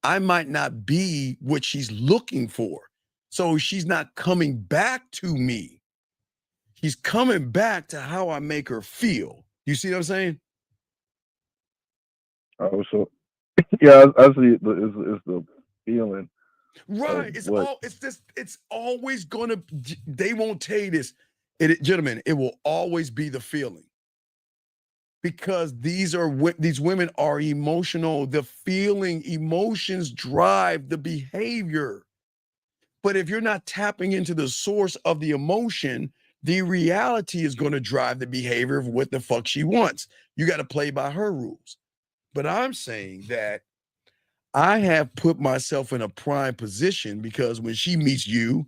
I might not be what she's looking for. So she's not coming back to me. She's coming back to how I make her feel. You see what I'm saying? Oh, so yeah, I see. It's the feeling. Right. It's always gonna. They won't tell you this, gentlemen. It will always be the feeling. Because these women are emotional. The feeling, emotions drive the behavior. But if you're not tapping into the source of the emotion, The reality is going to drive the behavior of what the fuck she wants. You got to play by her rules. But I'm saying that I have put myself in a prime position because when she meets you,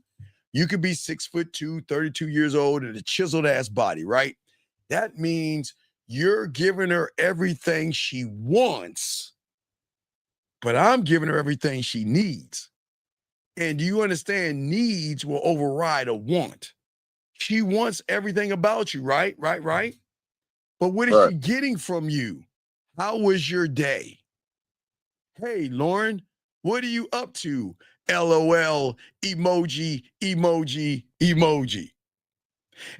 you could be 6'2", 32 years old, and a chiseled ass body, right? That means you're giving her everything she wants, but I'm giving her everything she needs. And do you understand? Needs will override a want. She wants everything about you, right? Right. But what is she getting from you? How was your day? Hey, Lauren, what are you up to? LOL, emoji, emoji, emoji.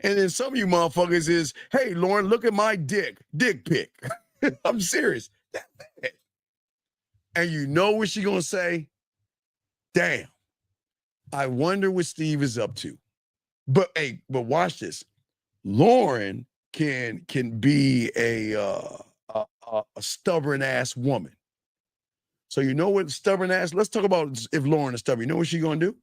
And then some of you motherfuckers is, hey, Lauren, look at my dick pic. I'm serious. That's it. And you know what she gonna say? Damn, I wonder what Steve is up to. But hey, watch this. Lauren can be a stubborn ass woman. So you know what stubborn ass? Let's talk about if Lauren is stubborn. You know what she gonna do?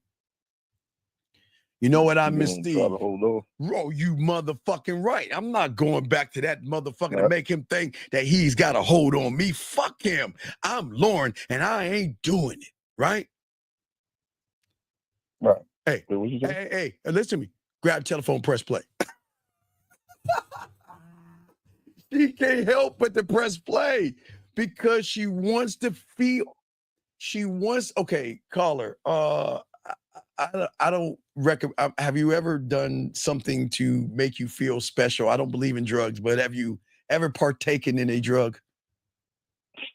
You know what I miss, Steve? Bro, you motherfucking right. I'm not going back to that motherfucker to make him think that he's got a hold on me. Fuck him. I'm Lauren, and I ain't doing it. Right? Right. Hey, hey, listen to me. Grab telephone, press play. She can't help but to press play because she wants to feel. She wants. Okay, caller. I don't recommend. Have you ever done something to make you feel special? I don't believe in drugs, but have you ever partaken in a drug?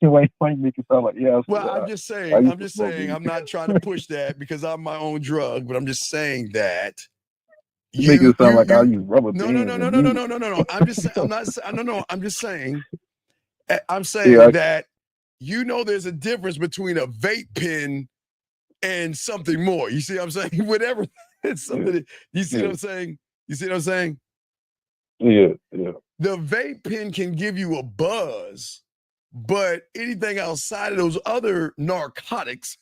Why you make it sound like Well, I'm just saying. I'm not trying to push that because I'm my own drug, but I'm just saying that. You make it sound like I use rubber bands. No. I'm just saying. I'm saying that you know there's a difference between a vape pen and something more. You see what I'm saying? Whatever. It's something. You see what I'm saying? You see what I'm saying? Yeah. The vape pen can give you a buzz, but anything outside of those other narcotics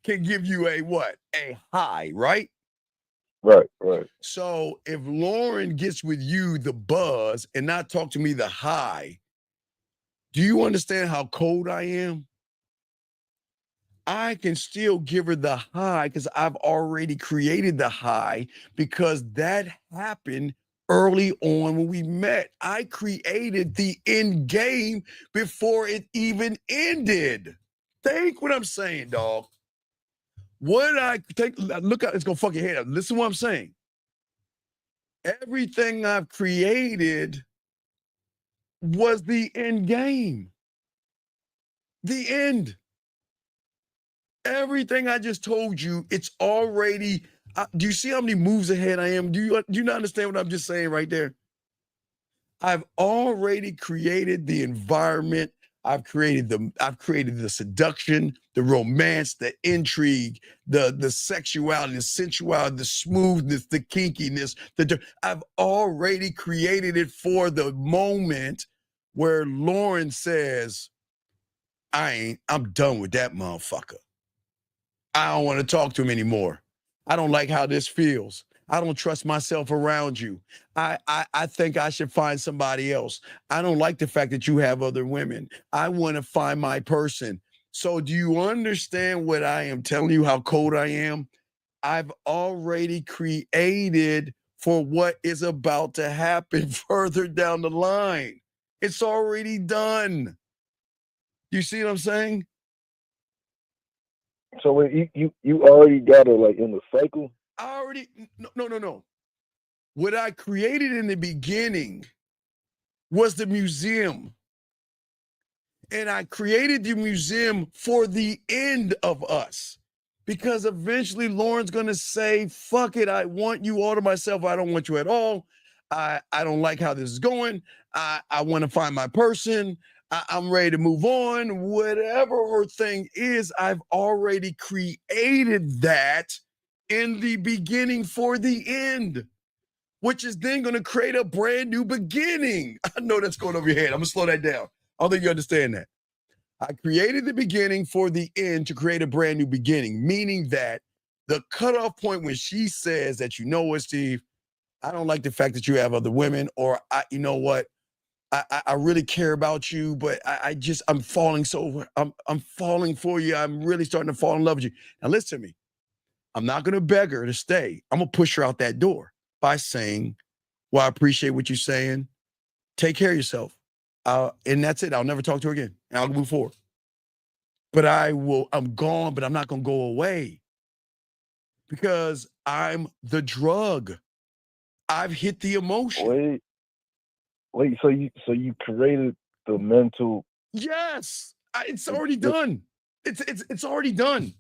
can give you a what? A high, right? Right. So if Lauren gets with you the buzz and not talk to me the high, do you understand how cold I am? I can still give her the high because I've already created the high because that happened early on when we met. I created the end game before it even ended. Think what I'm saying, dog. What I take, look out, it's gonna fuck your head up. Listen to what I'm saying. Everything I've created was the end game. The end. Everything I just told you, it's already. Do you see how many moves ahead I am? Do you not understand what I'm just saying right there? I've already created the environment. I've created the seduction, the romance, the intrigue, the sexuality, the sensuality, the smoothness, the kinkiness. I've already created it for the moment where Lauren says, I'm done with that motherfucker. I don't want to talk to him anymore. I don't like how this feels. I don't trust myself around you. I think I should find somebody else. I don't like the fact that you have other women. I want to find my person. So do you understand what I am telling you, how cold I am? I've already created for what is about to happen further down the line. It's already done. You see what I'm saying? So you already got her like in the cycle? No. What I created in the beginning was the museum. And I created the museum for the end of us. Because eventually Lauren's going to say, fuck it, I want you all to myself. I don't want you at all. I don't like how this is going. I want to find my person. I'm ready to move on. Whatever her thing is, I've already created that in the beginning for the end, which is then going to create a brand new beginning. I know that's going over your head. I'm going to slow that down. I don't think you understand that. I created the beginning for the end to create a brand new beginning, meaning that the cutoff point when she says that, you know what, Steve, I don't like the fact that you have other women, or you know what? I really care about you, but I'm falling I'm falling for you. I'm really starting to fall in love with you. Now listen to me. I'm not gonna beg her to stay. I'm gonna push her out that door by saying, well, I appreciate what you're saying. Take care of yourself. And that's it. I'll never talk to her again. And I'll move forward. But I'm gone, but I'm not gonna go away. Because I'm the drug. I've hit the emotion. Wait, so you created the mental. Yes, it's already done. It's already done.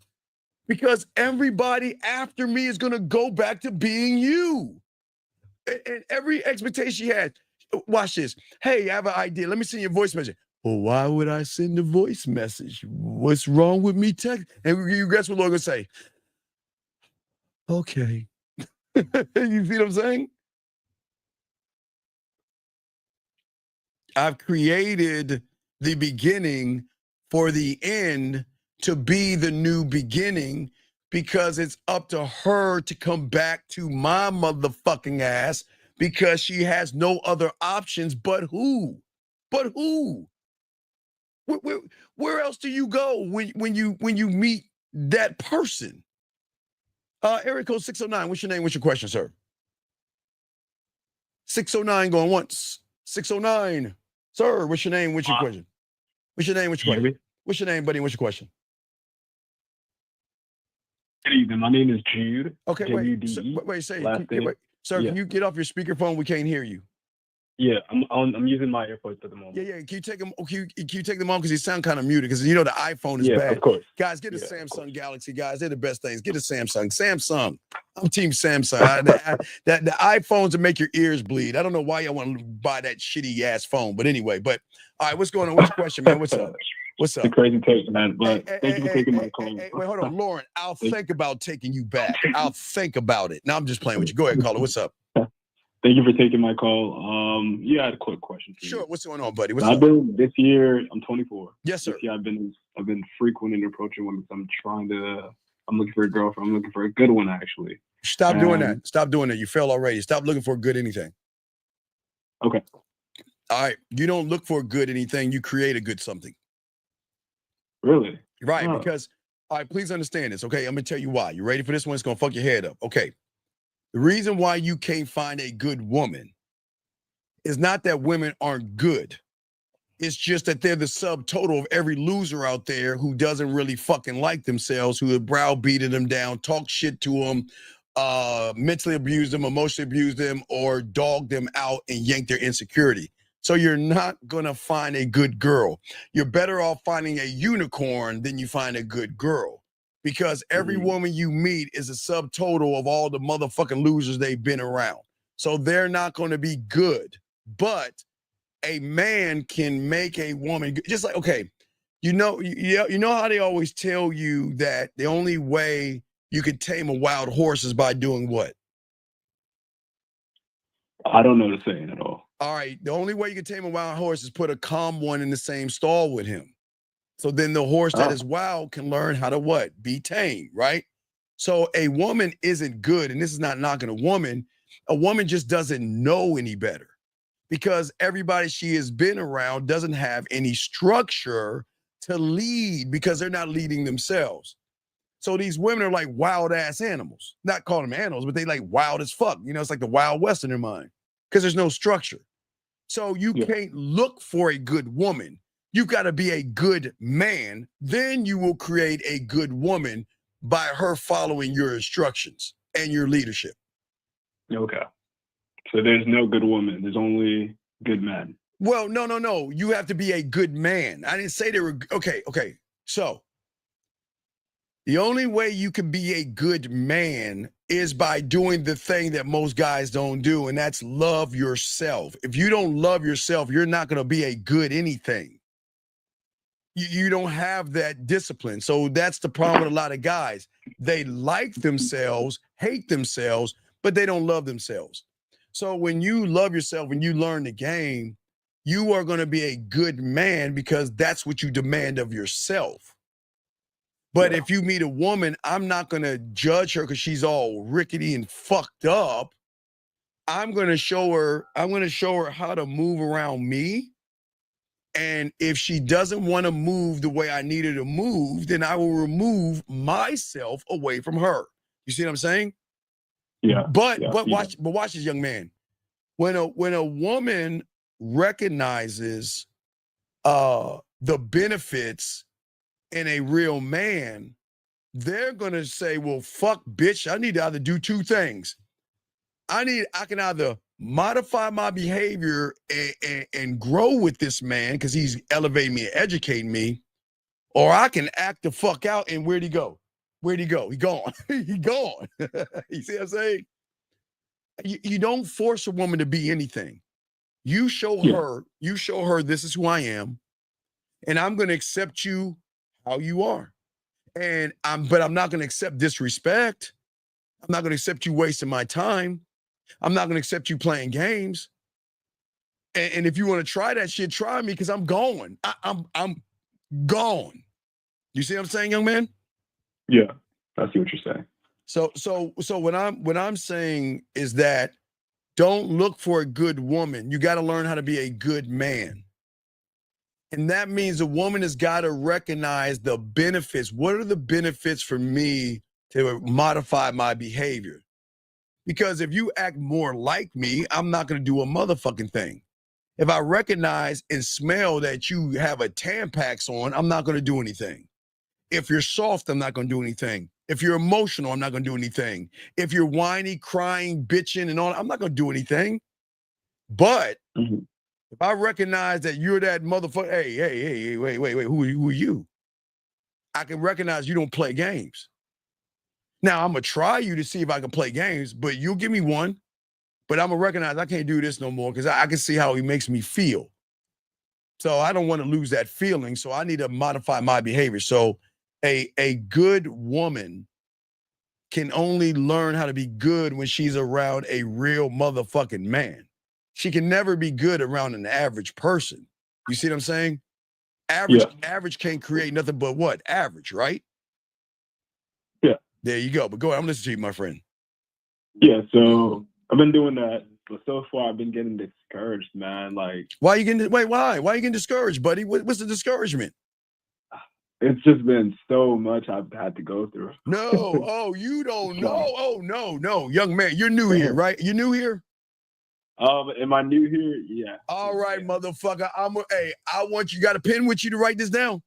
Because everybody after me is gonna go back to being you. And every expectation she had. Watch this. Hey, I have an idea. Let me send you a voice message. Well, why would I send a voice message? What's wrong with me text? And you guess what Lord gonna say? Okay. You see what I'm saying? I've created the beginning for the end to be the new beginning, because it's up to her to come back to my motherfucking ass, because she has no other options. But who? But who? Where else do you go when you meet that person? Area code 609. What's your name? What's your question, sir? 609 going once. 609. Sir, what's your name? What's your question? What's your name? What's your question? What's your name, buddy? What's your question? Good evening. My name is Jude. Okay, sir, can you get off your speakerphone? We can't hear you. Yeah, I'm using my AirPods at the moment. Yeah. Can you take them? Can you take them on, because you sound kind of muted? Because you know the iPhone is bad. Of course. Guys, get a Samsung Galaxy. Guys, they're the best things. Get a Samsung. Samsung. I'm Team Samsung. The iPhones will make your ears bleed. I don't know why y'all want to buy that shitty ass phone, but anyway. But all right, what's going on? What's your question, man? What's up? What's up? It's a crazy take, man. But thank you for taking my call. Wait, hold on, Lauren. I'll think about taking you back. I'll think about it. Now I'm just playing with you. Go ahead, caller. What's up? Thank you for taking my call. Yeah, I had a quick question for you. Sure. What's going on, buddy? This year, I'm 24. Yes, sir. This year, I've been frequent in approaching women. I'm looking for a girlfriend. I'm looking for a good one, actually. Stop doing that. Stop doing that. You failed already. Stop looking for a good anything. Okay. All right. You don't look for a good anything. You create a good something. Really? Right. Oh. Because, all right, please understand this. Okay. I'm going to tell you why. You ready for this one? It's going to fuck your head up. Okay. The reason why you can't find a good woman is not that women aren't good. It's just that they're the subtotal of every loser out there who doesn't really fucking like themselves, who have browbeated them down, talk shit to them, mentally abuse them, emotionally abuse them, or dog them out and yank their insecurity. So you're not going to find a good girl. You're better off finding a unicorn than you find a good girl. Because every woman you meet is a subtotal of all the motherfucking losers they've been around. So they're not going to be good. But a man can make a woman, just like, okay, you know how they always tell you that the only way you can tame a wild horse is by doing what? I don't know the saying at all. All right. The only way you can tame a wild horse is put a calm one in the same stall with him. So then the horse that is wild can learn how to what? Be tame, right? So a woman isn't good, and this is not knocking a woman. A woman just doesn't know any better, because everybody she has been around doesn't have any structure to lead, because they're not leading themselves. So these women are like wild ass animals. Not calling them animals, but they like wild as fuck. You know, it's like the Wild West in their mind, because there's no structure. So you can't look for a good woman. You've got to be a good man. Then you will create a good woman by her following your instructions and your leadership. Okay. So there's no good woman. There's only good men. Well, no. You have to be a good man. I didn't say they were. Okay. So the only way you can be a good man is by doing the thing that most guys don't do, and that's love yourself. If you don't love yourself, you're not going to be a good anything. You don't have that discipline. So that's the problem with a lot of guys. They like themselves, hate themselves, but they don't love themselves. So when you love yourself and you learn the game, you are going to be a good man, because that's what you demand of yourself. But if you meet a woman, I'm not going to judge her because she's all rickety and fucked up. I'm going to show her how to move around me. And if she doesn't want to move the way I need her to move, then I will remove myself away from her. You see what I'm saying? Yeah. But watch this, young man. When a woman recognizes the benefits in a real man, they're gonna say, well, fuck, bitch, I need to either do two things. I can either modify my behavior and grow with this man because he's elevating me and educating me, or I can act the fuck out. And where'd he go? He gone. He gone. You see what I'm saying? You don't force a woman to be anything. You show her this is who I am, and I'm going to accept you how you are. But I'm not going to accept disrespect. I'm not going to accept you wasting my time. I'm not going to accept you playing games. And if you want to try that shit, try me because I'm gone. I'm gone. You see what I'm saying, young man? Yeah, I see what you're saying. So what I'm saying is that don't look for a good woman. You got to learn how to be a good man. And that means a woman has got to recognize the benefits. What are the benefits for me to modify my behavior? Because if you act more like me, I'm not going to do a motherfucking thing. If I recognize and smell that you have a Tampax on, I'm not going to do anything. If you're soft, I'm not going to do anything. If you're emotional, I'm not going to do anything. If you're whiny, crying, bitching, and all, I'm not going to do anything. But if I recognize that you're that motherfucker, hey, wait, who are you? I can recognize you don't play games. Now, I'm going to try you to see if I can play games, but you'll give me one. But I'm going to recognize I can't do this no more because I can see how he makes me feel. So I don't want to lose that feeling. So I need to modify my behavior. So a good woman can only learn how to be good when she's around a real motherfucking man. She can never be good around an average person. You see what I'm saying? Average can't create nothing but what? Average, right? Yeah. There you go. But go ahead. I'm listening to you, my friend. Yeah, so I've been doing that, but so far I've been getting discouraged, man. Like, why are you getting why are you getting discouraged, buddy? What's the discouragement? It's just been so much I've had to go through. No, you don't know. Oh, no, young man, you're new here, right? You're new here? Am I new here? Yeah. All right, motherfucker. I want you got a pen with you to write this down.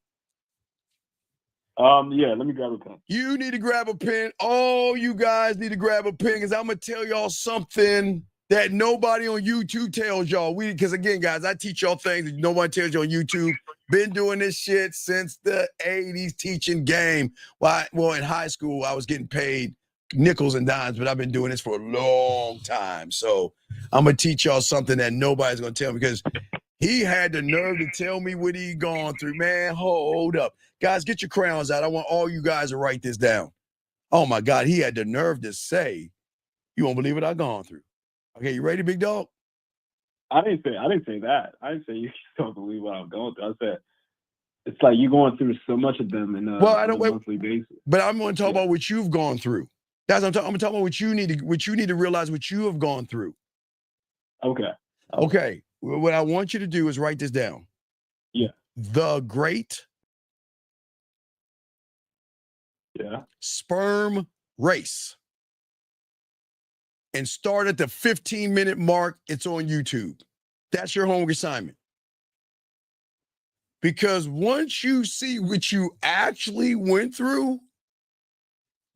Yeah, let me grab a pen. You need to grab a pen. All you guys need to grab a pen because I'm gonna tell y'all something that nobody on YouTube tells y'all. Because again, guys, I teach y'all things that nobody tells you on YouTube. Been doing this shit since the 80s, teaching game. Well, in high school, I was getting paid nickels and dimes, but I've been doing this for a long time. So I'm gonna teach y'all something that nobody's gonna tell me because he had the nerve to tell me what he gone through. Man, hold up. Guys, get your crayons out. I want all you guys to write this down. Oh my God, he had the nerve to say, you won't believe what I've gone through. Okay, you ready, big dog? I didn't say that. I didn't say you don't believe what I'm going through. I said it's like you're going through so much of them on a monthly basis. But I'm going to talk about what you've gone through. That's what I'm talking about. What you need to realize what you have gone through. Okay. What I want you to do is write this down. Yeah. The Great Sperm Race. And start at the 15-minute mark. It's on YouTube. That's your homework assignment. Because once you see what you actually went through,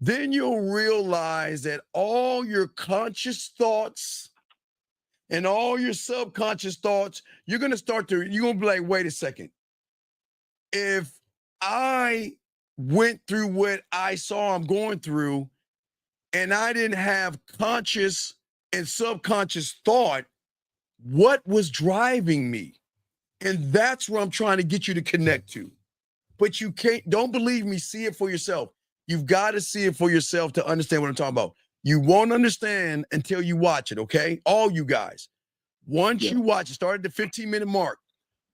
then you'll realize that all your conscious thoughts and all your subconscious thoughts, you're going to be like, wait a second. If I went through what I saw I'm going through, and I didn't have conscious and subconscious thought, what was driving me? And that's where I'm trying to get you to connect to. But you don't believe me, see it for yourself. You've got to see it for yourself to understand what I'm talking about. You won't understand until you watch it, okay? All you guys. Once you watch it, start at the 15-minute mark.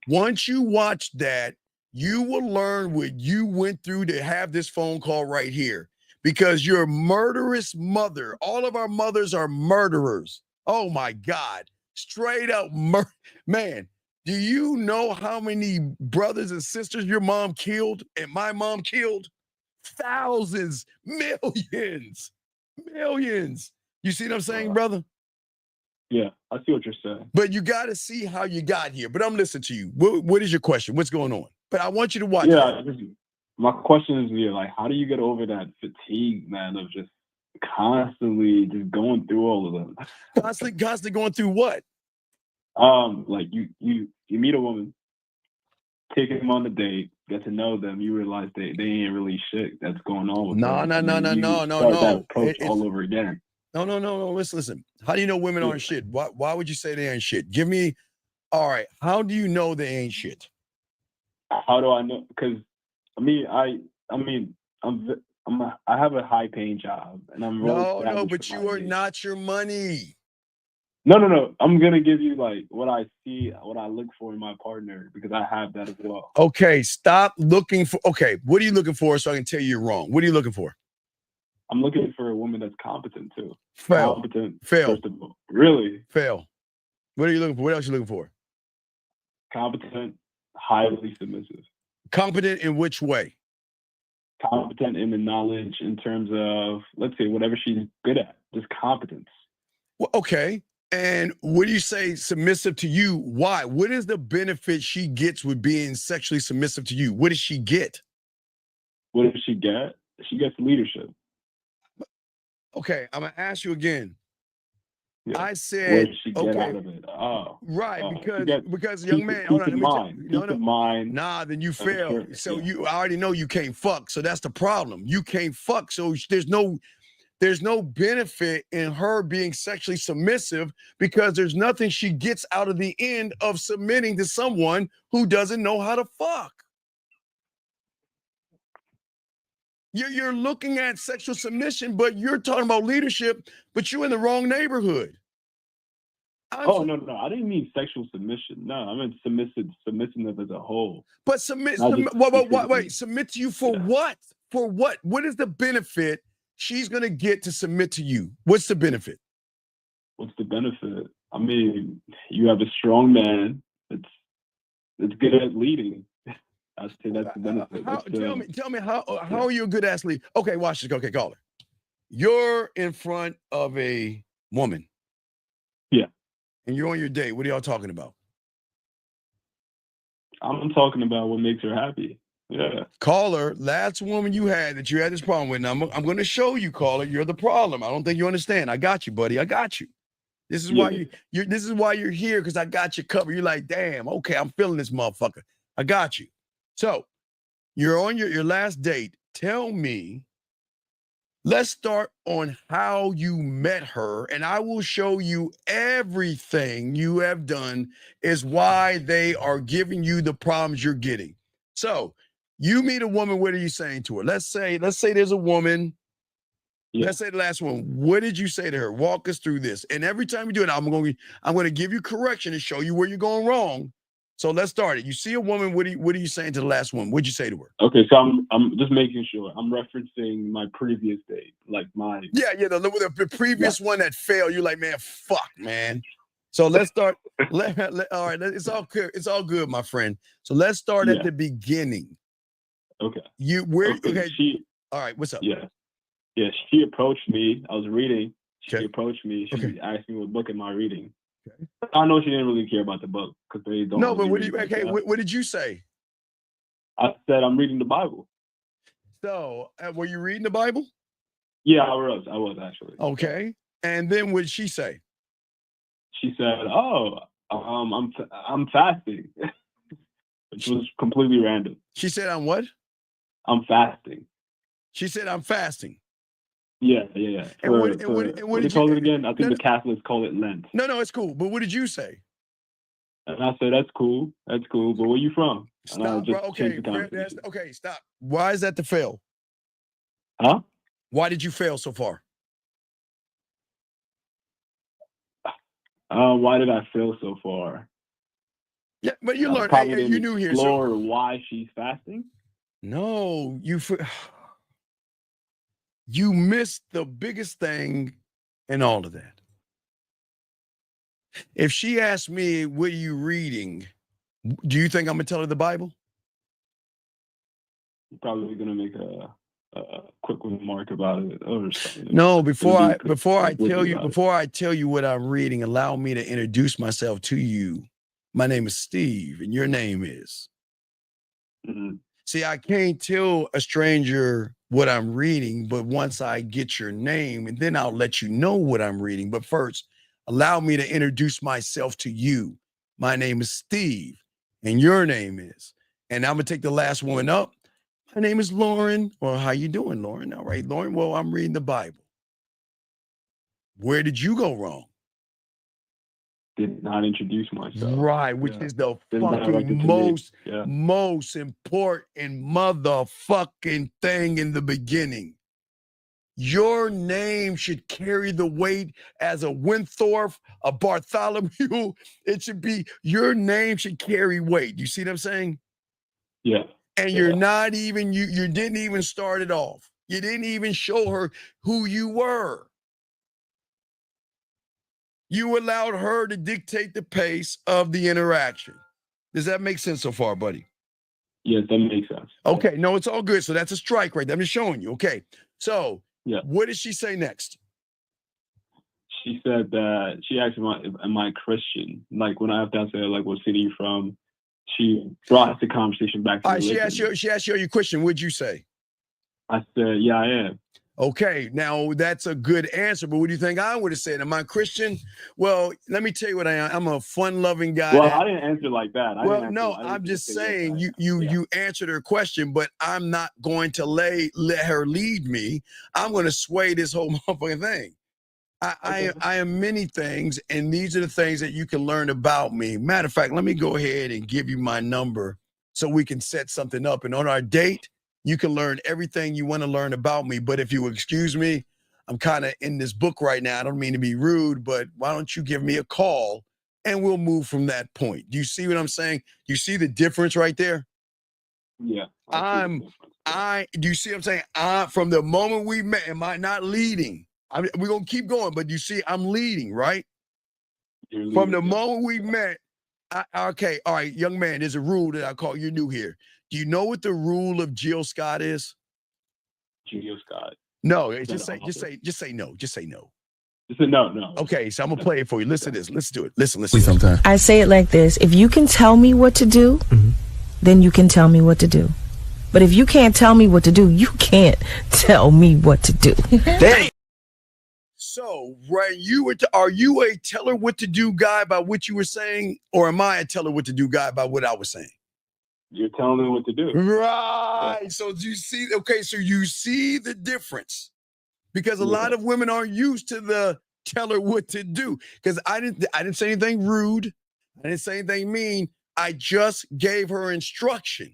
Once you watch that, you will learn what you went through to have this phone call right here. Because your murderous mother, all of our mothers are murderers, Oh my God. Straight up man, do you know how many brothers and sisters your mom killed and my mom killed? Thousands, millions. You see what I'm saying, brother? Yeah, I see what you're saying. But you got to see how you got here. But I'm listening to you. What is your question? What's going on? But I want you to watch. Yeah, my question is, like, how do you get over that fatigue, man, of just constantly just going through all of them? Constantly going through what? Like you meet a woman, take them on the date, get to know them, you realize they ain't really shit that's going on with them. No. That approach all over again. No. Listen. How do you know women aren't shit? Why would you say they ain't shit? Give me. All right. How do you know they ain't shit? How do I know? Because I have a high paying job, and I'm No, but you are not your money. No. I'm gonna give you like what I see, what I look for in my partner, because I have that as well. Okay, stop looking for. Okay, what are you looking for? So I can tell you you're wrong. What are you looking for? I'm looking for a woman that's competent too. Fail. Competent. Fail. First of all. Really? Fail. What are you looking for? What else are you looking for? Competent, highly submissive. Competent in which way? Competent in the knowledge in terms of, let's say, whatever she's good at. Just competence. Well, okay. And what do you say submissive to you? Why? What is the benefit she gets with being sexually submissive to you? What does she get? What does she get? She gets leadership. Okay, I'm gonna ask you again. Yeah. I said, what did she get out of it? Because young man, hold on, mind. Nah, then you fail. So I already know you can't fuck. So that's the problem. You can't fuck. So there's no benefit in her being sexually submissive because there's nothing she gets out of the end of submitting to someone who doesn't know how to fuck. You're looking at sexual submission, but you're talking about leadership, but you're in the wrong neighborhood. No. I didn't mean sexual submission. No, I meant submissive as a whole. But submit to you for what? For what? What is the benefit she's going to get to submit to you? What's the benefit? What's the benefit? I mean, you have a strong man that's good at leading. I'd say that's the benefit. Tell me how are you a good athlete? Okay, watch this. Okay, call her. You're in front of a woman. Yeah. And you're on your date. What are y'all talking about? I'm talking about what makes her happy. Yeah. Caller, last woman you had that you had this problem with. Now I'm going to show you, caller. You're the problem. I don't think you understand. I got you, buddy. I got you. This is why this is why you're here, because I got you covered. You're like, damn, okay, I'm feeling this motherfucker. I got you. So you're on your last date. Tell me, let's start on how you met her, and I will show you everything you have done is why they are giving you the problems you're getting. So you meet a woman, what are you saying to her? Let's say there's a woman. Yeah. Let's say the last one. What did you say to her? Walk us through this. And every time you do it, I'm going to give you correction and show you where you're going wrong. So let's start it. You see a woman, what are you saying to the last one? What'd you say to her? Okay, so I'm just making sure. I'm referencing my previous date, like my the previous one that failed. You're like, man, fuck, man. So let's start. All right, it's all good. It's all good, my friend. So let's start at the beginning. Okay. All right, what's up? Yeah. She approached me. I was reading. She approached me. She asked me what book am I reading. Okay. I know she didn't really care about the book because they don't. No, but what did you say? I said I'm reading the Bible. So, were you reading the Bible? Yeah, I was actually. Okay, and then what did she say? She said, "Oh, I'm fasting," which was completely random. She said, "I'm what?" I'm fasting. She said, "I'm fasting." Yeah. And what did you call it again? I think the Catholics call it Lent. No, it's cool. But what did you say? And I said, that's cool. But where you from? Stop, bro. Okay, stop. Why is that to fail? Huh? Why did you fail so far? Why did I fail so far? Yeah, but you learned. Hey, you knew here. Explore why she's fasting? No, you missed the biggest thing in all of that. If she asked me, what are you reading? Do you think I'm gonna tell her the Bible? You're probably gonna make a quick remark about it or something. No, before I Like, tell you what I'm reading, allow me to introduce myself to you. My name is Steve, and your name is. See, I can't tell a stranger what I'm reading, but once I get your name, and then I'll let you know what I'm reading. But first, allow me to introduce myself to you. My name is Steve, and your name is. And I'm gonna take the last one up. My name is Lauren. Well, how you doing, Lauren? All right, Lauren. Well, I'm reading the Bible. Where did you go wrong? did not introduce myself. Right, which is the fucking most important motherfucking thing in the beginning. Your name should carry the weight as a Winthorpe, a Bartholomew. It should be, your name should carry weight. You see what I'm saying? Yeah. And you're not even, you didn't even start it off. You didn't even show her who you were. You allowed her to dictate the pace of the interaction. Does that make sense so far, buddy? Yes, that makes sense. Okay, no, it's all good. So that's a strike right there. I'm just showing you. Okay, so what did she say next? She said that she asked me, am I Christian? Like when I have to say, like, what city you from? She brought the conversation back to all right, she asked you, are you Christian? What'd you say? I said, yeah, I am. Okay, now that's a good answer, but what do you think I would have said? Am I Christian? Well, let me tell you what I am. I'm a fun-loving guy. Well, I didn't answer like that. I'm just saying you answered her question, but I'm not going to let her lead me. I'm going to sway this whole motherfucking thing. I am many things, and these are the things that you can learn about me. Matter of fact, let me go ahead and give you my number so we can set something up. And on our date, you can learn everything you want to learn about me. But if you excuse me, I'm kind of in this book right now. I don't mean to be rude, but why don't you give me a call and we'll move from that point. Do you see what I'm saying? Do you see the difference right there? Yeah. Do you see what I'm saying? From the moment we met, am I not leading? We're going to keep going, but you see, I'm leading, right? From the moment we met, okay, all right, young man, there's a rule that I call, you're new here. Do you know what the rule of Jill Scott is? Jill Scott. No, just say no. Just say no. Just say no. Okay, so I'm gonna play it for you. Listen to this. Let's do it. Listen. Sometimes I say it like this: if you can tell me what to do, then you can tell me what to do. But if you can't tell me what to do, you can't tell me what to do. So, right, are you a tell her what to do guy by what you were saying, or am I a tell her what to do guy by what I was saying? You're telling me what to do. Right. So do you see? Okay, so you see the difference, because a lot of women aren't used to the tell her what to do. Because I didn't say anything rude. I didn't say anything mean. I just gave her instruction.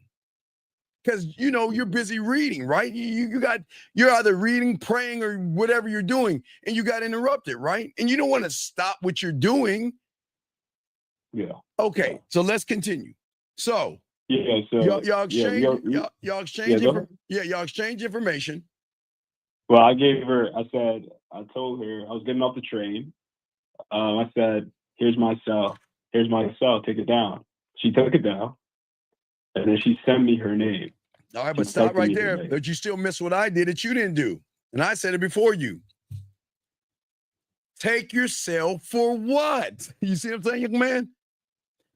Because you're busy reading, right? You're either reading, praying, or whatever you're doing, and you got interrupted, right? And you don't want to stop what you're doing. Yeah. Okay, so let's continue. So y'all exchange information. Well, I told her I was getting off the train. I said, here's my cell, take it down. She took it down, and then she sent me her name. All right, but stop right there. But you still miss what I did that you didn't do, and I said it before you. Take your cell for what? You see what I'm saying, young man?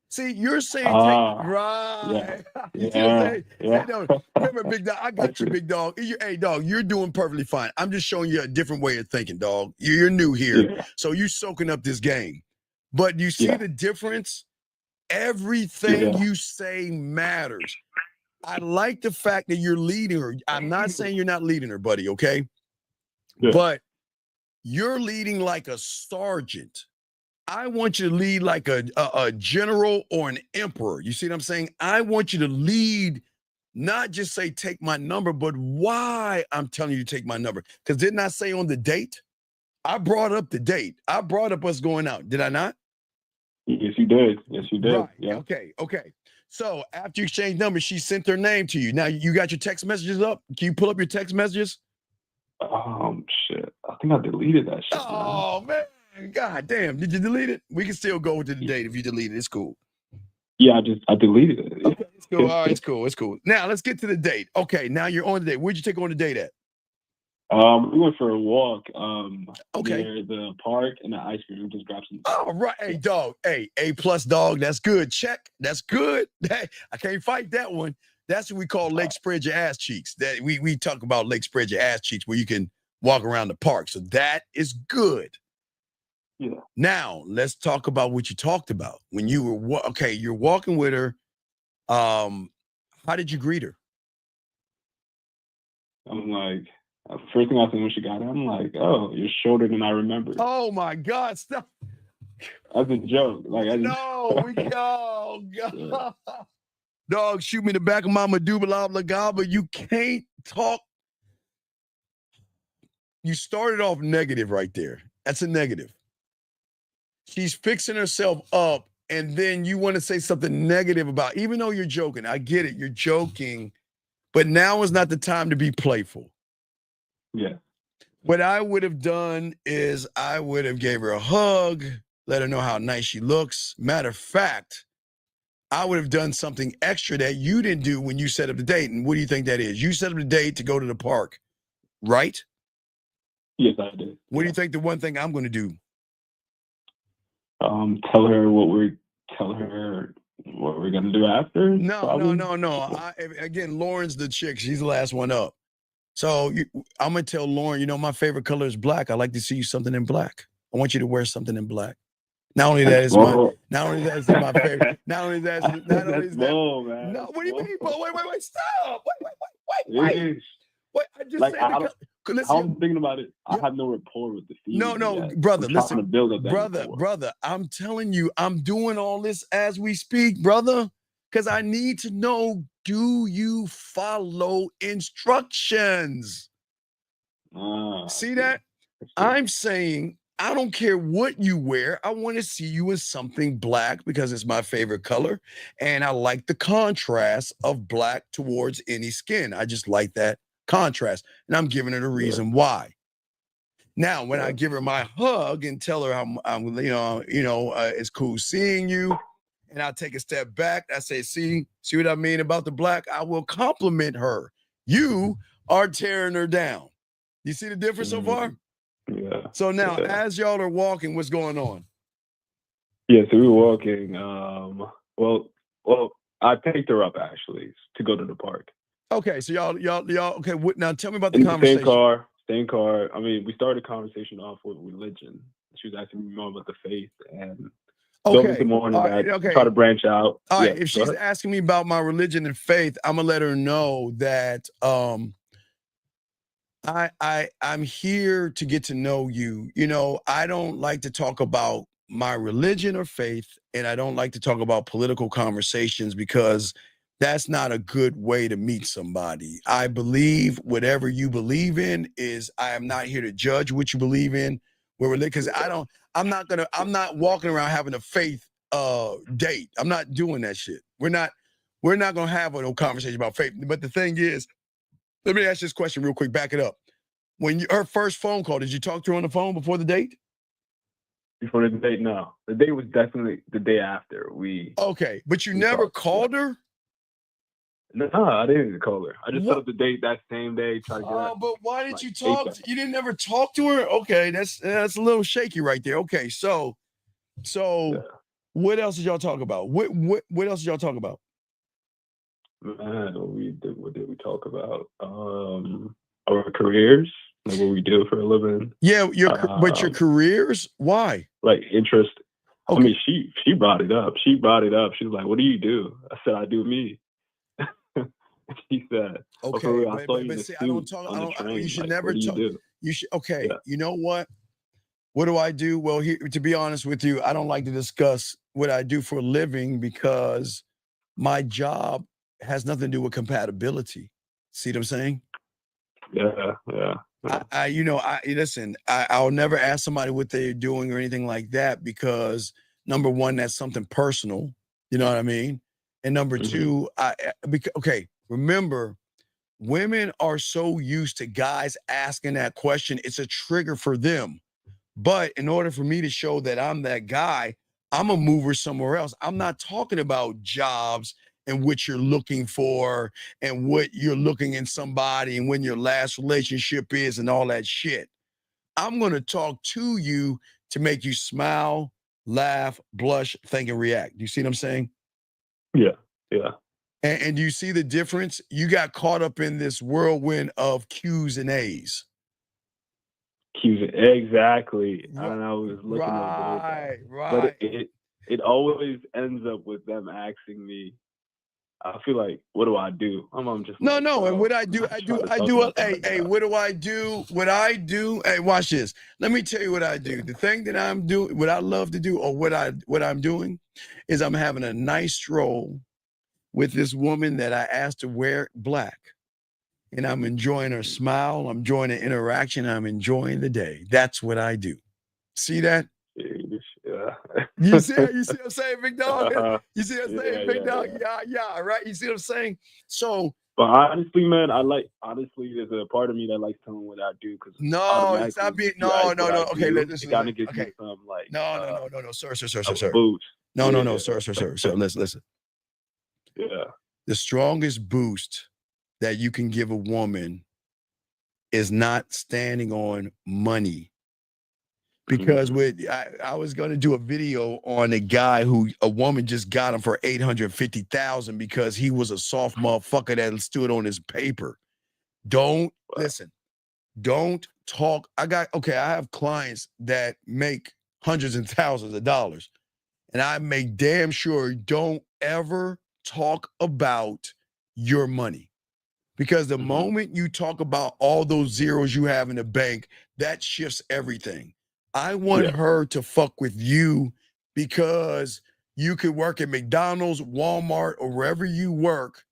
See, you're saying, right. You see what I'm saying? Hey, no, remember, big dog, I got you, big dog. Hey, dog, you're doing perfectly fine. I'm just showing you a different way of thinking, dog. You're new here, so you're soaking up this game. But you see the difference? Everything you say matters. I like the fact that you're leading her. I'm not saying you're not leading her, buddy, okay? Yeah. But you're leading like a sergeant. I want you to lead like a general or an emperor. You see what I'm saying? I want you to lead, not just say, take my number, but why I'm telling you to take my number. Because didn't I say on the date? I brought up the date. I brought up us going out. Did I not? Yes, you did. Right. Yeah. Okay. So after you exchanged numbers, she sent her name to you. Now you got your text messages up? Can you pull up your text messages? Shit. I think I deleted that shit. Oh, man. God damn. Did you delete it? We can still go to the date if you delete it. It's cool. Yeah, I deleted it. Okay, it's cool. All right, it's cool. It's cool. Now let's get to the date. Okay, now you're on the date. Where'd you take on the date at? We went for a walk. Okay. Near the park and the ice cream. We just grabbed some. All right. Hey, dog. Hey, A+ dog. That's good. Check. That's good. Hey, I can't fight that one. That's what we call Lake Spread Your Ass Cheeks. That we talk about Lake Spread Your Ass Cheeks where you can walk around the park. So that is good. Yeah. Now let's talk about what you talked about when you were okay. You're walking with her. How did you greet her? I'm like, first thing I said when she got in, I'm like, oh, you're shorter than I remember. Oh my God! Stop. That's a joke. Like I just, No, we go. God. Dog, shoot me in the back of my medulla gaba. You can't talk. You started off negative right there. That's a negative. She's fixing herself up, and then you want to say something negative about, even though you're joking. I get it. You're joking, but now is not the time to be playful. Yeah. What I would have done is I would have gave her a hug, let her know how nice she looks. Matter of fact, I would have done something extra that you didn't do when you set up the date. And what do you think that is? You set up the date to go to the park, right? Yes, I did. What do you think the one thing I'm going to do? Tell her what we're gonna do after. No. Again, Lauren's the chick. She's the last one up. So I'm gonna tell Lauren, my favorite color is black. I like to see you something in black. I want you to wear something in black. Not only that is my favorite. Not only that. Man. No, what do you mean, bro? Wait, stop. Wait. I just Like, said I'm thinking about it. I have no rapport with the female. No, brother. Listen, to build up that brother. I'm telling you, I'm doing all this as we speak, brother, because I need to know: do you follow instructions? See that? I'm saying I don't care what you wear. I want to see you in something black because it's my favorite color, and I like the contrast of black towards any skin. I just like that contrast, and I'm giving her the reason why. Now, when I give her my hug and tell her I'm it's cool seeing you, and I take a step back, I say, see what I mean about the black? I will compliment her. You are tearing her down. You see the difference so far? Yeah. So now, as y'all are walking, what's going on? Yeah, so we were walking. Well, I picked her up actually to go to the park. Okay, so y'all. Okay, now tell me about In the conversation. Same car. I mean, we started the conversation off with religion. She was asking me more about the faith and Okay. more All that. right, okay. Try to branch out. All right, Yeah, if she's asking me about my religion and faith, I'm gonna let her know that I'm here to get to know you. I don't like to talk about my religion or faith, and I don't like to talk about political conversations because that's not a good way to meet somebody. I believe whatever you believe in is, I am not here to judge what you believe in. Because I'm not walking around having a faith date. I'm not doing that shit. We're not gonna have no conversation about faith. But the thing is, let me ask this question real quick, back it up. When her first phone call, did you talk to her on the phone before the date? Before the date, no. The date was definitely the day after. Okay, but you never called her? No, I didn't call her. I just set up the date that same day. Try to get her. But why didn't you talk? You didn't ever talk to her? Okay, that's a little shaky right there. Okay, so what else did y'all talk about? What else did y'all talk about? Man, what did we talk about? Our careers, like what we do for a living. Yeah, but your careers? Why? Like interest. Okay. I mean, she brought it up. She was like, "What do you do?" I said, "I do me." She said, "Okay, but see, I don't talk. You should never talk. You should. Okay, yeah. You know what? What do I do? Well, to be honest with you, I don't like to discuss what I do for a living because my job has nothing to do with compatibility. See what I'm saying? Yeah. Listen. I'll never ask somebody what they're doing or anything like that because number one, that's something personal. You know what I mean? And number two, remember, women are so used to guys asking that question. It's a trigger for them. But in order for me to show that I'm that guy, I'm a mover somewhere else. I'm not talking about jobs and what you're looking for and what you're looking in somebody and when your last relationship is and all that shit. I'm going to talk to you to make you smile, laugh, blush, think, and react. Do you see what I'm saying? Yeah. Yeah. And do you see the difference? You got caught up in this whirlwind of Q's and A's. Exactly. And I was looking at Right, that. right. But it always ends up with them asking me, I feel like, what do I do? I'm just No, like, no. And bro, what I I'm do, not I trying do, to I talk do. about Hey, that hey, guy. what do I do? What I do. Hey, watch this. Let me tell you what I do. The thing that I'm doing, what I love to do, or what I'm doing, is I'm having a nice stroll with this woman that I asked to wear black. And I'm enjoying her smile. I'm enjoying the interaction. I'm enjoying the day. That's what I do. See that? Yeah. You see what I'm saying, big dog? You see what I'm saying, big Yeah. dog? Yeah, right? You see what I'm saying? So, But honestly, man, there's a part of me that likes telling what I do because no, it's automatically, not being, you ask no. what I Okay, do, listen, it kind of listen. gives me Okay. some like No, sir. a boost. No, Yeah. sir. So listen. Yeah. The strongest boost that you can give a woman is not standing on money. Because I was going to do a video on a guy who a woman just got him for $850,000 because he was a soft motherfucker that stood on his paper. Don't listen. Don't talk. I have clients that make hundreds and thousands of dollars, and I make damn sure don't ever talk about your money. Because the moment you talk about all those zeros you have in the bank, that shifts everything. I want her to fuck with you because you could work at McDonald's, Walmart, or wherever you work,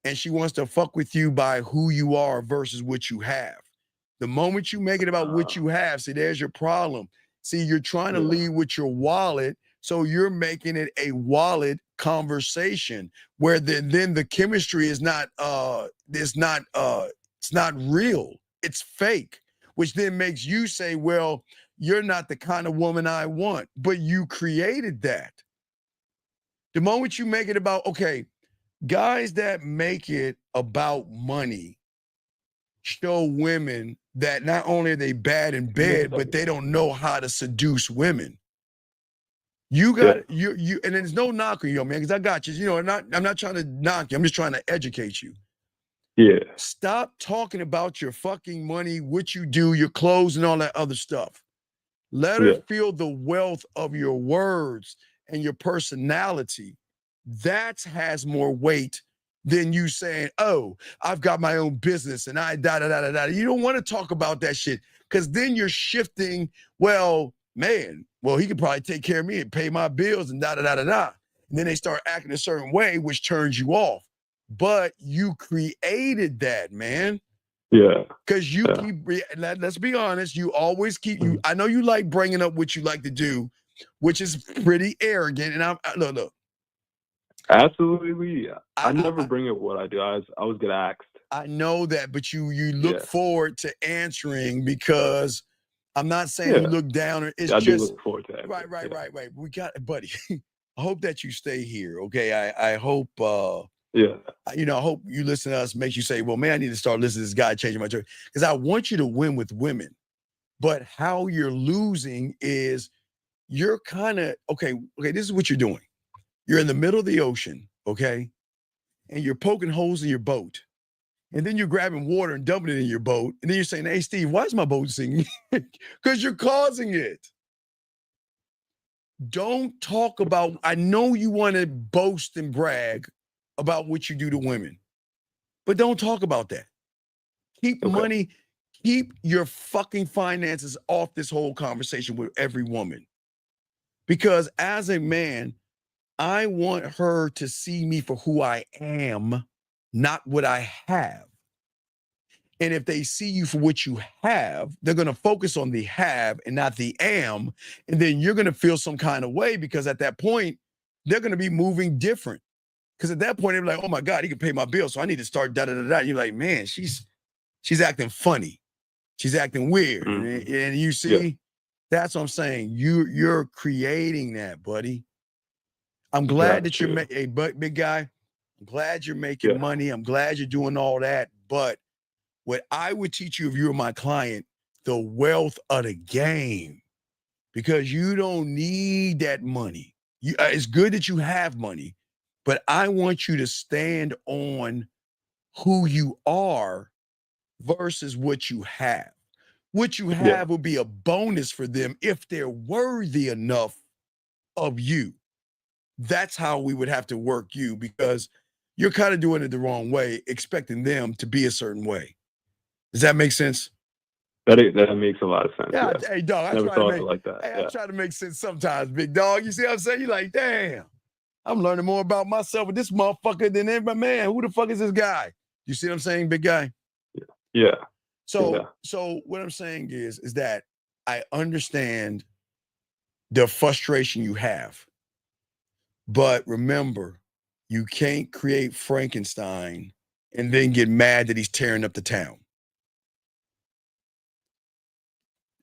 and she wants to fuck with you by who you are versus what you have. The moment you make it about what you have, see, there's your problem. See, you're trying to lead with your wallet, so you're making it a wallet conversation where then the chemistry is not it's not real. It's fake, which then makes you say, well, you're not the kind of woman I want, but you created that. The moment you make it about, okay, guys that make it about money show women that not only are they bad in bed, but they don't know how to seduce women. You got you and there's no knock on you, man, because I got you. You know, I'm not trying to knock you. I'm just trying to educate you. Yeah. Stop talking about your fucking money, what you do, your clothes, and all that other stuff. Let her feel the wealth of your words and your personality. That has more weight than you saying, oh, I've got my own business and I da-da-da-da-da. You don't want to talk about that shit because then you're shifting, well, man, well, he could probably take care of me and pay my bills and da-da-da-da-da. And then they start acting a certain way, which turns you off. But you created that, man. Yeah. Because you keep, let's be honest, you always keep, I know you like bringing up what you like to do, which is pretty arrogant. And look. Absolutely. I never bring up what I do. I always get asked. I know that, but you look forward to answering because I'm not saying you look down. Or it's I just do look forward to that. Right. We got it, buddy. I hope that you stay here. Okay. I hope, I hope you listen to us, makes you say, well, man, I need to start listening to this guy changing my church. Because I want you to win with women. But how you're losing is you're kind of, okay, this is what you're doing. You're in the middle of the ocean, okay? And you're poking holes in your boat. And then you're grabbing water and dumping it in your boat. And then you're saying, hey, Steve, why is my boat sinking? Because you're causing it. Don't talk about, I know you want to boast and brag about what you do to women, but don't talk about that. Keep money, keep your fucking finances off this whole conversation with every woman. Because as a man, I want her to see me for who I am, not what I have. And if they see you for what you have, they're going to focus on the have and not the am. And then you're going to feel some kind of way because at that point, they're going to be moving different. Because at that point, they're like, oh my God, he can pay my bill. So I need to start da-da-da-da. You're like, man, she's acting funny. She's acting weird. And you see, That's what I'm saying. You're creating that, buddy. I'm glad that you're big guy. I'm glad you're making money. I'm glad you're doing all that. But what I would teach you if you were my client, the wealth of the game, because you don't need that money. It's good that you have money, but I want you to stand on who you are versus what you have. What you have will be a bonus for them if they're worthy enough of you. That's how we would have to work you, because you're kind of doing it the wrong way, expecting them to be a certain way. Does that make sense? That makes a lot of sense. Yeah. Hey, dog, I never try thought to of it make, like that. hey, I try to make sense sometimes, big dog. You see what I'm saying? You're like, damn, I'm learning more about myself with this motherfucker than every man. Who the fuck is this guy? You see what I'm saying, big guy? Yeah. So what I'm saying is that I understand the frustration you have, but remember, you can't create Frankenstein and then get mad that he's tearing up the town.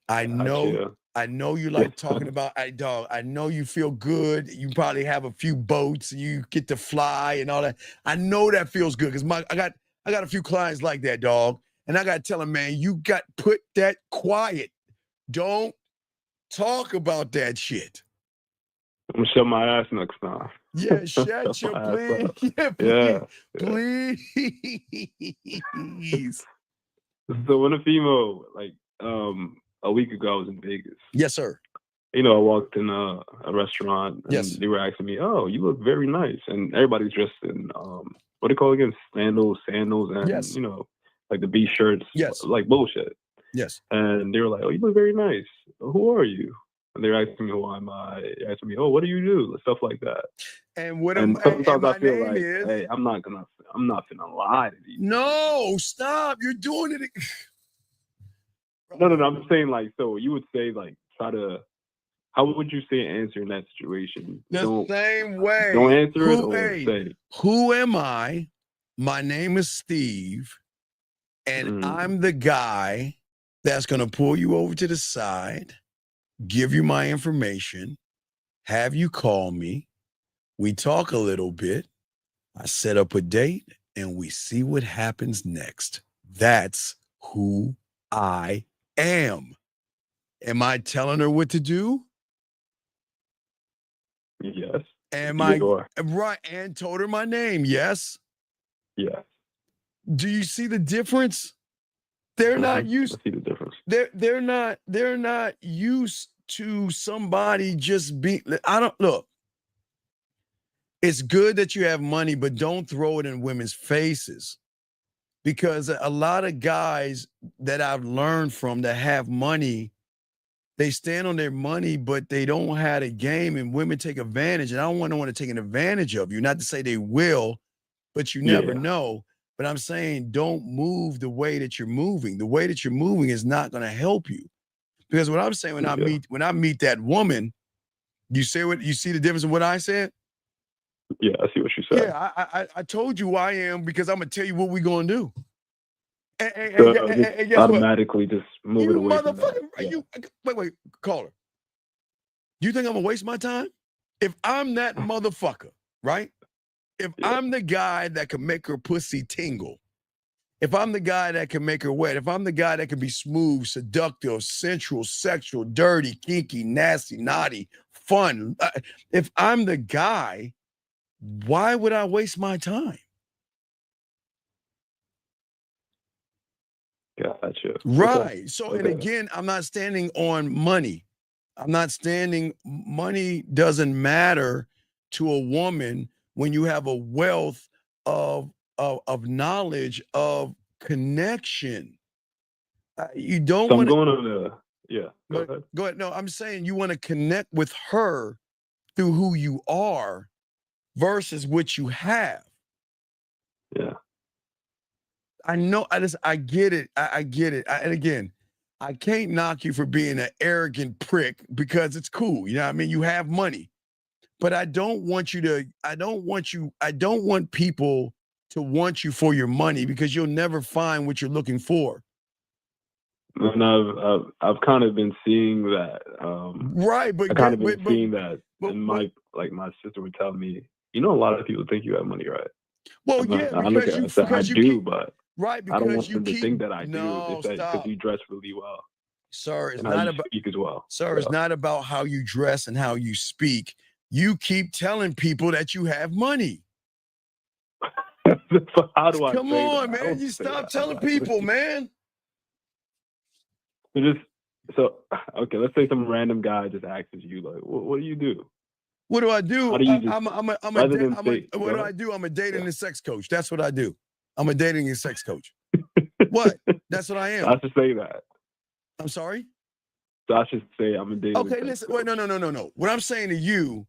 I know you like talking about, dog. I know you feel good. You probably have a few boats and you get to fly and all that. I know that feels good because I got a few clients like that, dog. And I got to tell them, man, you got put that quiet. Don't talk about that shit. I'm gonna shut my ass next time. Yeah, shut your please. Yeah, please. Please. So when a female, like a week ago, I was in Vegas. Yes, sir. You know, I walked in a restaurant and they were asking me, "Oh, you look very nice," and everybody's dressed in what do they call it again? Sandals, and you know, like the B shirts, like bullshit. Yes. And they were like, "Oh, you look very nice. Who are you?" And they're asking me, "Who am I?" They're asking me, "Oh, what do you do?" Stuff like that. And sometimes I feel like, hey, I'm not gonna lie to these. No, stop! You're doing it. No. I'm saying, like, so you would say, like, how would you say answer in that situation? Same way. Don't answer it or say, "Who am I? My name is Steve, and I'm the guy that's gonna pull you over to the side, give you my information, have you call me. We talk a little bit. I set up a date and we see what happens next. That's who I am." Am I telling her what to do? Yes. Am I right? And told her my name. Yes. Yes. Do you see the difference? They're not used. I see the difference. They're not used to somebody just being. Look. It's good that you have money, but don't throw it in women's faces, because a lot of guys that I've learned from that have money, they stand on their money, but they don't have a game, and women take advantage. And I don't want no one to take an advantage of you. Not to say they will, but you never know. But I'm saying don't move the way that you're moving. The way that you're moving is not going to help you. Because what I'm saying, when I meet that woman, you see the difference in what I said? Yeah, I see what you said. Yeah, I told you who I am, because I'm gonna tell you what we're gonna do. And guess automatically what? Just move it away from that. Wait, caller. You think I'm gonna waste my time? If I'm that motherfucker, right? If I'm the guy that can make her pussy tingle, if I'm the guy that can make her wet, if I'm the guy that can be smooth, seductive, sensual, sexual, dirty, kinky, nasty, naughty, fun, if I'm the guy, why would I waste my time? Gotcha. Right. Okay. So, and again, I'm not standing on money. Money doesn't matter to a woman when you have a wealth of knowledge, of connection. You don't want to. I'm going on go ahead. Go ahead. No, I'm saying you want to connect with her through who you are versus what you have. Yeah. I know. I get it. I get it. And again, I can't knock you for being an arrogant prick, because it's cool. You know what I mean? You have money, but I don't want people to want you for your money, because you'll never find what you're looking for. And I've kind of been seeing that. Right, but I kind of been seeing that, and my sister would tell me, a lot of people think you have money, right? Well, And yeah, I look at it, I said, I do, but right, I don't because want you them to keep think that I do. no, They say because stop. you dress really well, Sir, it's and how not you about speak as well. Sir, it's not about how you dress and how you speak. You keep telling people that you have money. So how do I Come say on, that? I man. don't You say stop that. telling Like, people, man. Okay, let's say some random guy just asks you, like, what do you do? What do I do? How do you just, I'm a rather than say, what do I do? I'm a dating and sex coach. That's what I do. I'm a dating and sex coach. What? That's what I am. I should say that. I'm sorry? So I should say I'm a dating. Okay, listen. Wait, no. What I'm saying to you,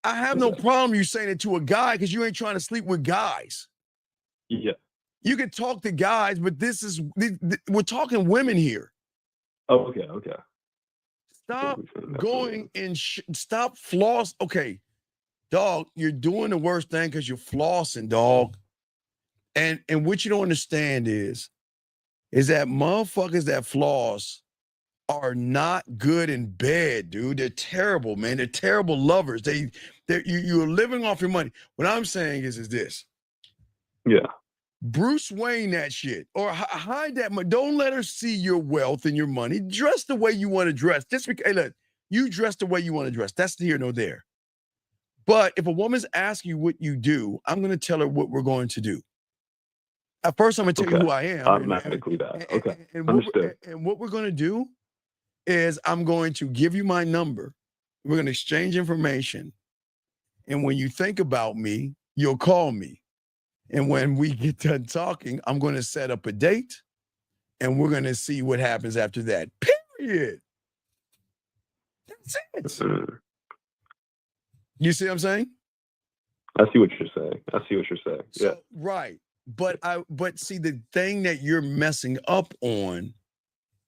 I have no problem you saying it to a guy because you ain't trying to sleep with guys. Yeah. You can talk to guys, but we're talking women here. Oh, okay. Stop going and stop floss. Okay, dog, you're doing the worst thing because you're flossing, dog. And what you don't understand is that motherfuckers that floss are not good in bed, dude. They're terrible, man. They're terrible lovers. You're living off your money. What I'm saying is this. Yeah. Bruce Wayne that shit, or hide that money. Don't let her see your wealth and your money. Dress the way you want to dress. Just because, hey, look, you dress the way you want to dress. That's here nor there. But if a woman's asking you what you do, I'm going to tell her what we're going to do. At first, I'm going to tell you who I am. Automatically that. Okay. Understood. And what we're going to do is I'm going to give you my number. We're going to exchange information. And when you think about me, you'll call me. And when we get done talking, I'm going to set up a date and we're going to see what happens after that. Period. That's it. You see what I'm saying? I see what you're saying. Yeah. Right. But see, the thing that you're messing up on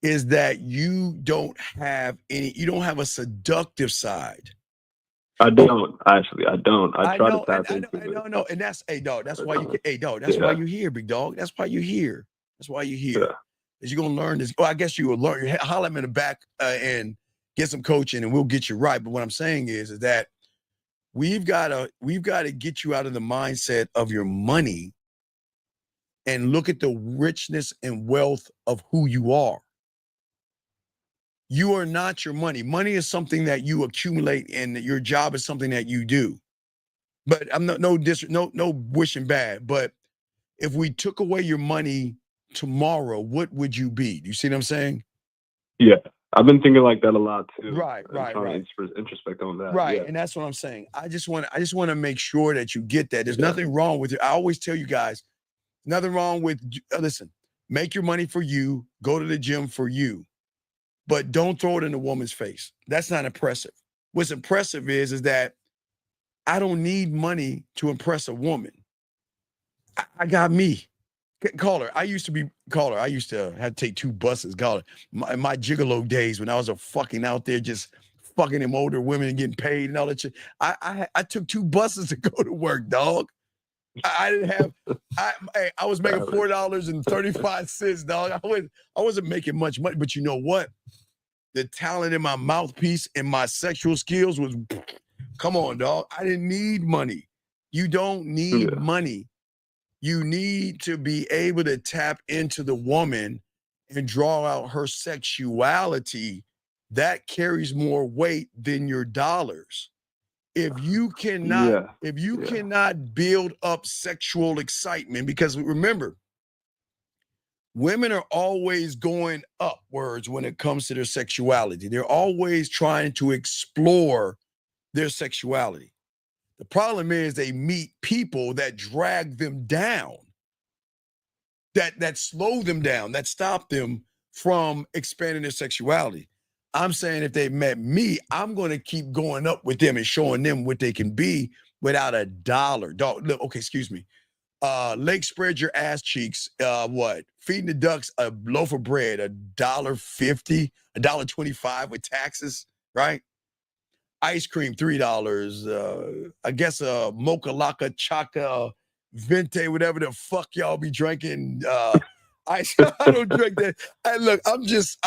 is that you don't have a seductive side. I don't. I try to tap into it. No, and that's dog. That's why that's why you're here, big dog. That's why you're here. Yeah. Is you're gonna learn this. Well, I guess you will learn. You holler at me in the back and get some coaching, and we'll get you right. But what I'm saying is that we've got to get you out of the mindset of your money and look at the richness and wealth of who you are. You are not your money. Money is something that you accumulate, and your job is something that you do. But I'm no wishing bad. But if we took away your money tomorrow, what would you be? Do you see what I'm saying? Yeah, I've been thinking like that a lot too. Right. Trying to introspect on that. Right, Yeah. and that's what I'm saying. I just want to make sure that you get that. There's nothing wrong with it. I always tell you guys, nothing wrong with listen. Make your money for you. Go to the gym for you. But don't throw it in a woman's face. That's not impressive. What's impressive is that I don't need money to impress a woman. I got me. Call her. I used to have to take 2 buses. Call her. My gigolo days when I was out there just fucking them older women and getting paid and all that shit. I took 2 buses to go to work, dog. I didn't have. I was making $4.35, dog. I wasn't making much money, but you know what? The talent in my mouthpiece and my sexual skills was. Come on, dog. I didn't need money. You don't need money. You need to be able to tap into the woman and draw out her sexuality. That carries more weight than your dollars. If you cannot build up sexual excitement, because remember, women are always going upwards when it comes to their sexuality. They're always trying to explore their sexuality. The problem is they meet people that drag them down, that slow them down, that stop them from expanding their sexuality. I'm saying if they met me, I'm going to keep going up with them and showing them what they can be without a dollar. Okay, excuse me. Lake spread your ass cheeks. Feeding the ducks a loaf of bread, $1.50, $1.25 with taxes, right? Ice cream, $3. I guess Mocha Laka Chaka Vente, whatever the fuck y'all be drinking. I don't drink that. Hey, look, I'm just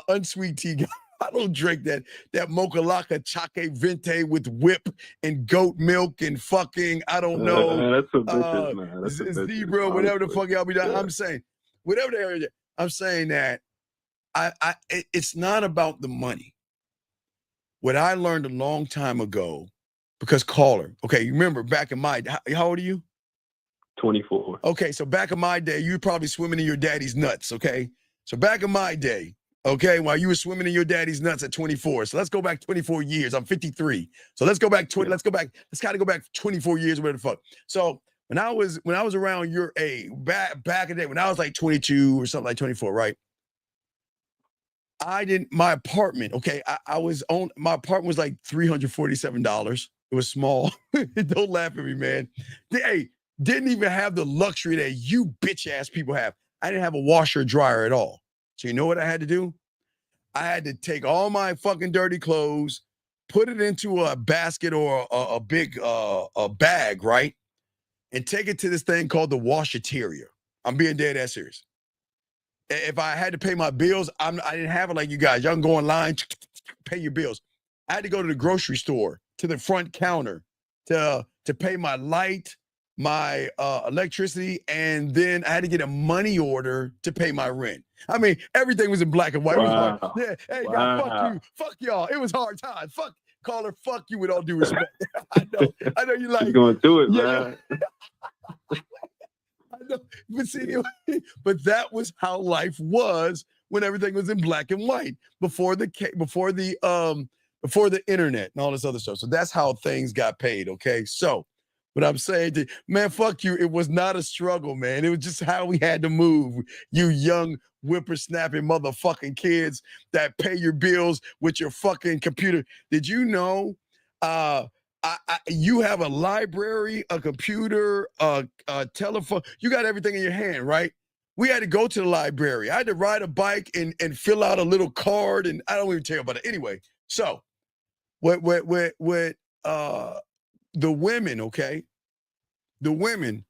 unsweet tea guy. I don't drink that mocha laca chaque vente with whip and goat milk and fucking I don't know. That's some bitches, man. That's some bitches, Zebra, whatever the honestly. fuck y'all be doing. Yeah. I'm saying, whatever the hell. I'm saying that it's not about the money. What I learned a long time ago, because caller, okay, you remember back in my, how old are you? 24. Okay, so back in my day, you were probably swimming in your daddy's nuts, okay? So back in my day, okay, while you were swimming in your daddy's nuts at 24. So let's go back 24 years. I'm 53. So let's go back 20, let's kind of go back 24 years, whatever the fuck. So when I was around your age, back in the day, when I was like 22 or something like 24, right? My apartment, okay, my apartment was like $347. It was small. Don't laugh at me, man. Didn't even have the luxury that you bitch ass people have. I didn't have a washer or dryer at all. So you know what I had to do? I had to take all my fucking dirty clothes, put it into a basket or a big bag, right? And take it to this thing called the washateria. I'm being dead ass serious. If I had to pay my bills, I didn't have it like you guys. Y'all can go online, pay your bills. I had to go to the grocery store, to the front counter to pay my light, my electricity, and then I had to get a money order to pay my rent. I mean, everything was in black and white. It was hard. Yeah, hey, God, fuck you. Fuck y'all. It was hard time. Fuck, caller, fuck you with all due respect. I know you like. You're going through it, yeah, man. I know, but see, but that was how life was when everything was in black and white before the internet and all this other stuff. So that's how things got paid. Okay, so what I'm saying, man, fuck you. It was not a struggle, man. It was just how we had to move. You young whippersnapping motherfucking kids that pay your bills with your fucking computer. Did you know? You have a library, a computer, a telephone. You got everything in your hand, right? We had to go to the library. I had to ride a bike and fill out a little card, and I don't even tell you about it. Anyway, so with the women, okay? The women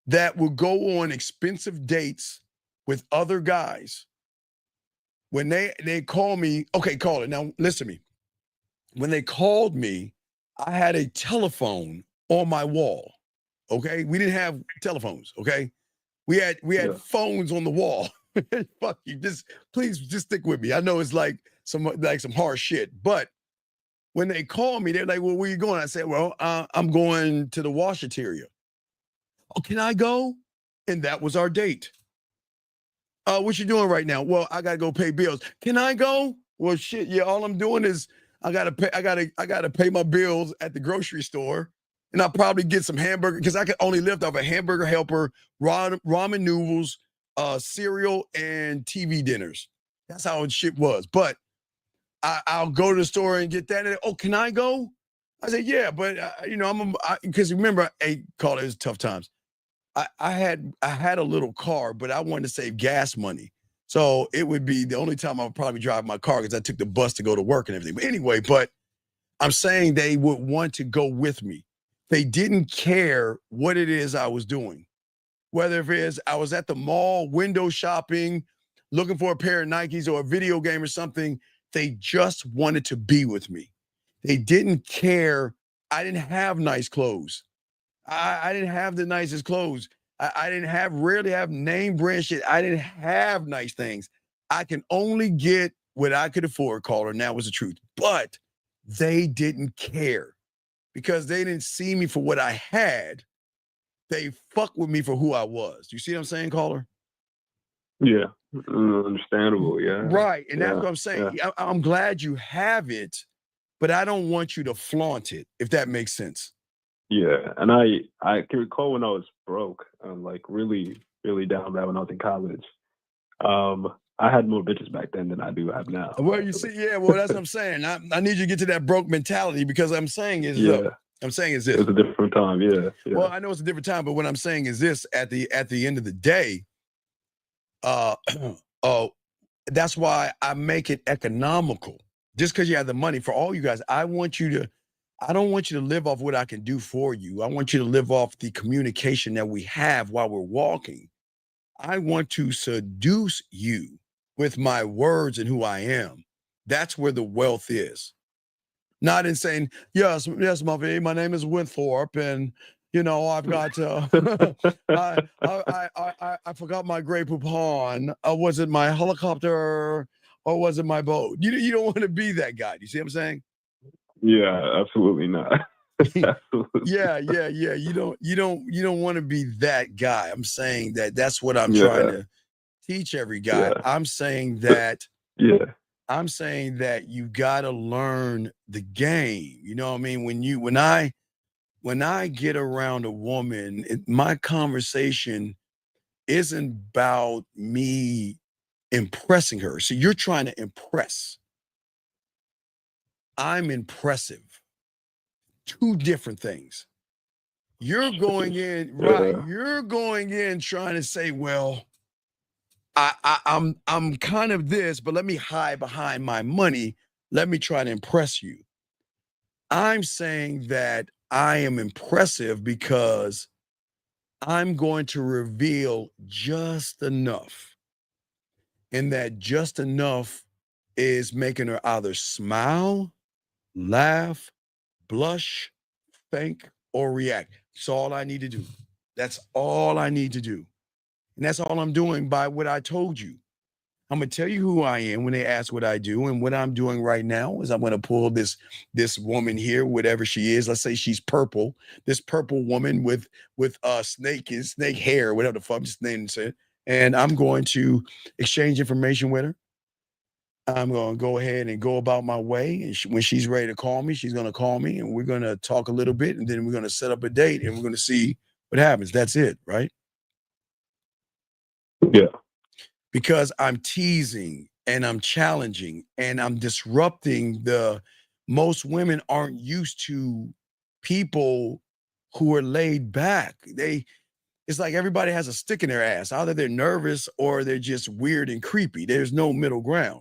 that will go on expensive dates with other guys, when they call me, okay, call it. Now, listen to me. When they called me, I had a telephone on my wall, okay? We didn't have telephones, okay? We had phones on the wall. Fuck you. Please stick with me. I know it's like some hard shit, but when they call me, they're like, well, where you going? I said, well, I'm going to the washateria. Oh, can I go? And that was our date. What you doing right now? Well, I gotta go pay bills. Can I go? Well, shit, yeah, all I'm doing is I gotta pay my bills at the grocery store, and I'll probably get some hamburger because I can only live off a hamburger helper, ramen noodles, cereal, and TV dinners. That's how shit was. But I'll go to the store and get that. And, oh, can I go? I said, yeah, but because remember, it was tough times. I had a little car, but I wanted to save gas money. So it would be the only time I would probably drive my car because I took the bus to go to work and everything. But anyway, I'm saying they would want to go with me. They didn't care what it is I was doing. Whether it is I was at the mall window shopping, looking for a pair of Nikes or a video game or something, they just wanted to be with me. They didn't care. I didn't have nice clothes. I didn't have the nicest clothes. I rarely have name brand shit. I didn't have nice things. I can only get what I could afford, caller, and that was the truth. But they didn't care because they didn't see me for what I had. They fuck with me for who I was. You see what I'm saying, caller? Yeah, understandable. Yeah, right. And that's what I'm saying. Yeah. I'm glad you have it, but I don't want you to flaunt it, if that makes sense. Yeah, and I can recall when I was broke, like really, really down bad when I was in college. I had more bitches back then than I do have now. Well, you see, yeah, well, that's what I'm saying. I need you to get to that broke mentality because I'm saying is this. It was a different time, yeah. Well, I know it's a different time, but what I'm saying is this: at the end of the day, that's why I make it economical. Just because you have the money for all you guys, I don't want you to live off what I can do for you. I want you to live off the communication that we have while we're walking. I want to seduce you with my words and who I am. That's where the wealth is. Not in saying, yes, Muffy, my name is Winthrop, and you know, I've got I forgot my Grey Poupon. Was it my helicopter or was it my boat? You don't want to be that guy. You see what I'm saying? Yeah, absolutely not. Absolutely. Yeah. You don't want to be that guy. I'm saying that's what I'm trying to teach every guy. Yeah. I'm saying that. Yeah. I'm saying that you got to learn the game. You know what I mean? When I get around a woman, my conversation isn't about me impressing her. So you're trying to impress. I'm impressive. Two different things. You're going in, right? You're going in trying to say, well, I'm kind of this, but let me hide behind my money. Let me try to impress you. I'm saying that I am impressive because I'm going to reveal just enough. And that just enough is making her either smile, laugh, blush, think, or react. That's all I need to do. That's all I need to do. And that's all I'm doing by what I told you. I'm going to tell you who I am when they ask what I do. And what I'm doing right now is I'm going to pull this woman here, whatever she is. Let's say she's purple. This purple woman with snake hair, whatever the fuck, I'm just naming it. And I'm going to exchange information with her. I'm going to go ahead and go about my way. And when she's ready to call me, she's going to call me. And we're going to talk a little bit. And then we're going to set up a date. And we're going to see what happens. That's it, right? Yeah. Because I'm teasing and I'm challenging and I'm disrupting most women aren't used to people who are laid back. It's like everybody has a stick in their ass. Either they're nervous or they're just weird and creepy. There's no middle ground.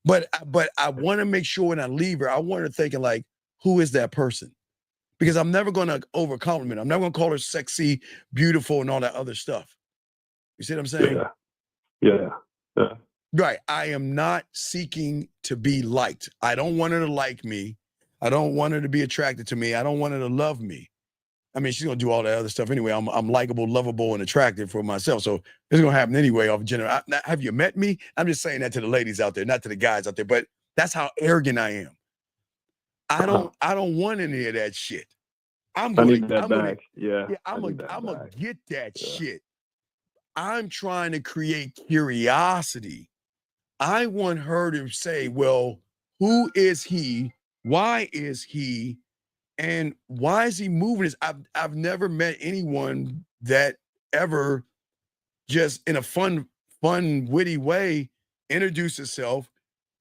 But I want to make sure when I leave her, I want her thinking like, who is that person? Because I'm never going to over compliment. I'm never going to call her sexy, beautiful, and all that other stuff. You see what I'm saying? Yeah. Right. I am not seeking to be liked. I don't want her to like me. I don't want her to be attracted to me. I don't want her to love me. I mean, she's gonna do all that other stuff anyway. I'm likable, lovable, and attractive for myself. So it's gonna happen anyway off general. Have you met me? I'm just saying that to the ladies out there, not to the guys out there. But that's how arrogant I am. I don't want any of that shit. I'm gonna get that shit. I'm trying to create curiosity. I want her to say, well, who is he? Why is he? And why is he moving this? I've never met anyone that ever just in a fun, witty way introduce herself,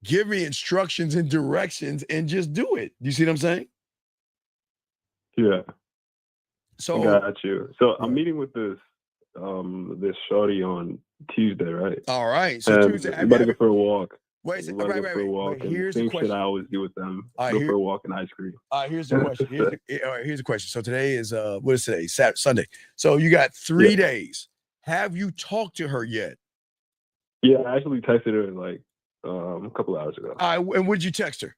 give me instructions and directions, and just do it. You see what I'm saying? Yeah. So I got you. So I'm meeting with this shorty on Tuesday, right? All right. So Tuesday, I'm about to go for a walk. Wait, right. Here's the question. Shit I always do with them. All right, Go for a walk and ice cream. Here's the question. Here's the question. So today is what is today? Sunday. So you got 3 days. Have you talked to her yet? Yeah, I actually texted her like a couple hours ago. And would you text her?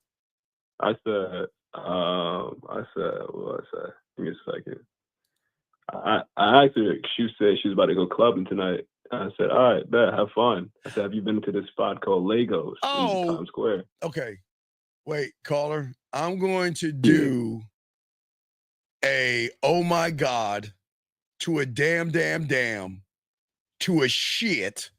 I said, what did I say? Give me a second. I asked her, she said she was about to go clubbing tonight. I said, all right, bet, have fun. I said, have you been to this spot called Legos in Times Square? Okay. Wait, caller. I'm going to do a oh my God to a damn to a shit.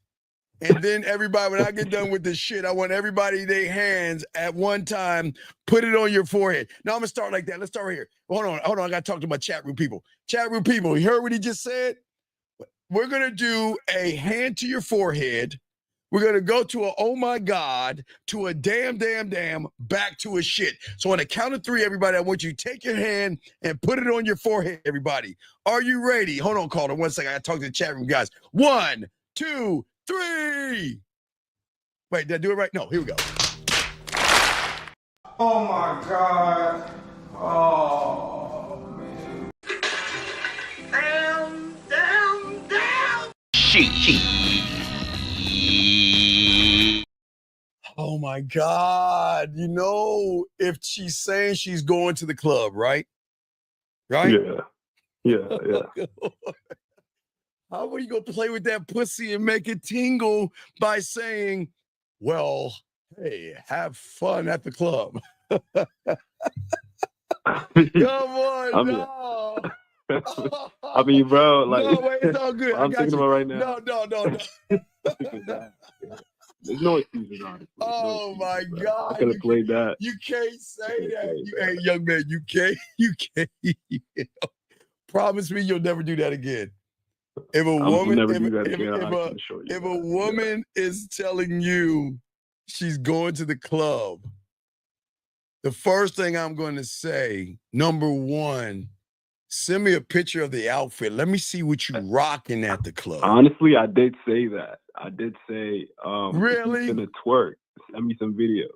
And then everybody, when I get done with this shit, I want everybody, their hands at one time, put it on your forehead. Now I'm gonna start like that. Let's start right here. Hold on. I gotta talk to my chat room people. Chat room people, you heard what he just said? We're gonna do a hand to your forehead. We're gonna go to a oh my God, to a damn, back to a shit. So on the count of 3, everybody, I want you to take your hand and put it on your forehead, everybody. Are you ready? Hold on, caller. 1 second. I gotta talk to the chat room guys. 1, 2, 3. Wait, did I do it right? No, here we go. Oh my God. Oh man. Down. Oh my God. You know, if she's saying she's going to the club, right? Right? Yeah. How are you gonna play with that pussy and make it tingle by saying, well, hey, have fun at the club? Come on, no. I mean, bro, like, No, wait, it's all good. I I'm got thinking you. about right now. No. There's no excuses, honestly. Oh my God. I could have played that. You can't say that. Hey, young man, you can't. Promise me you'll never do that again. If a woman, never do that again, I can assure you if a woman is telling you she's going to the club, the first thing I'm going to say, number one, send me a picture of the outfit. Let me see what you rocking at the club. Honestly, I did say that. I did say, really? If you're gonna twerk, send me some videos.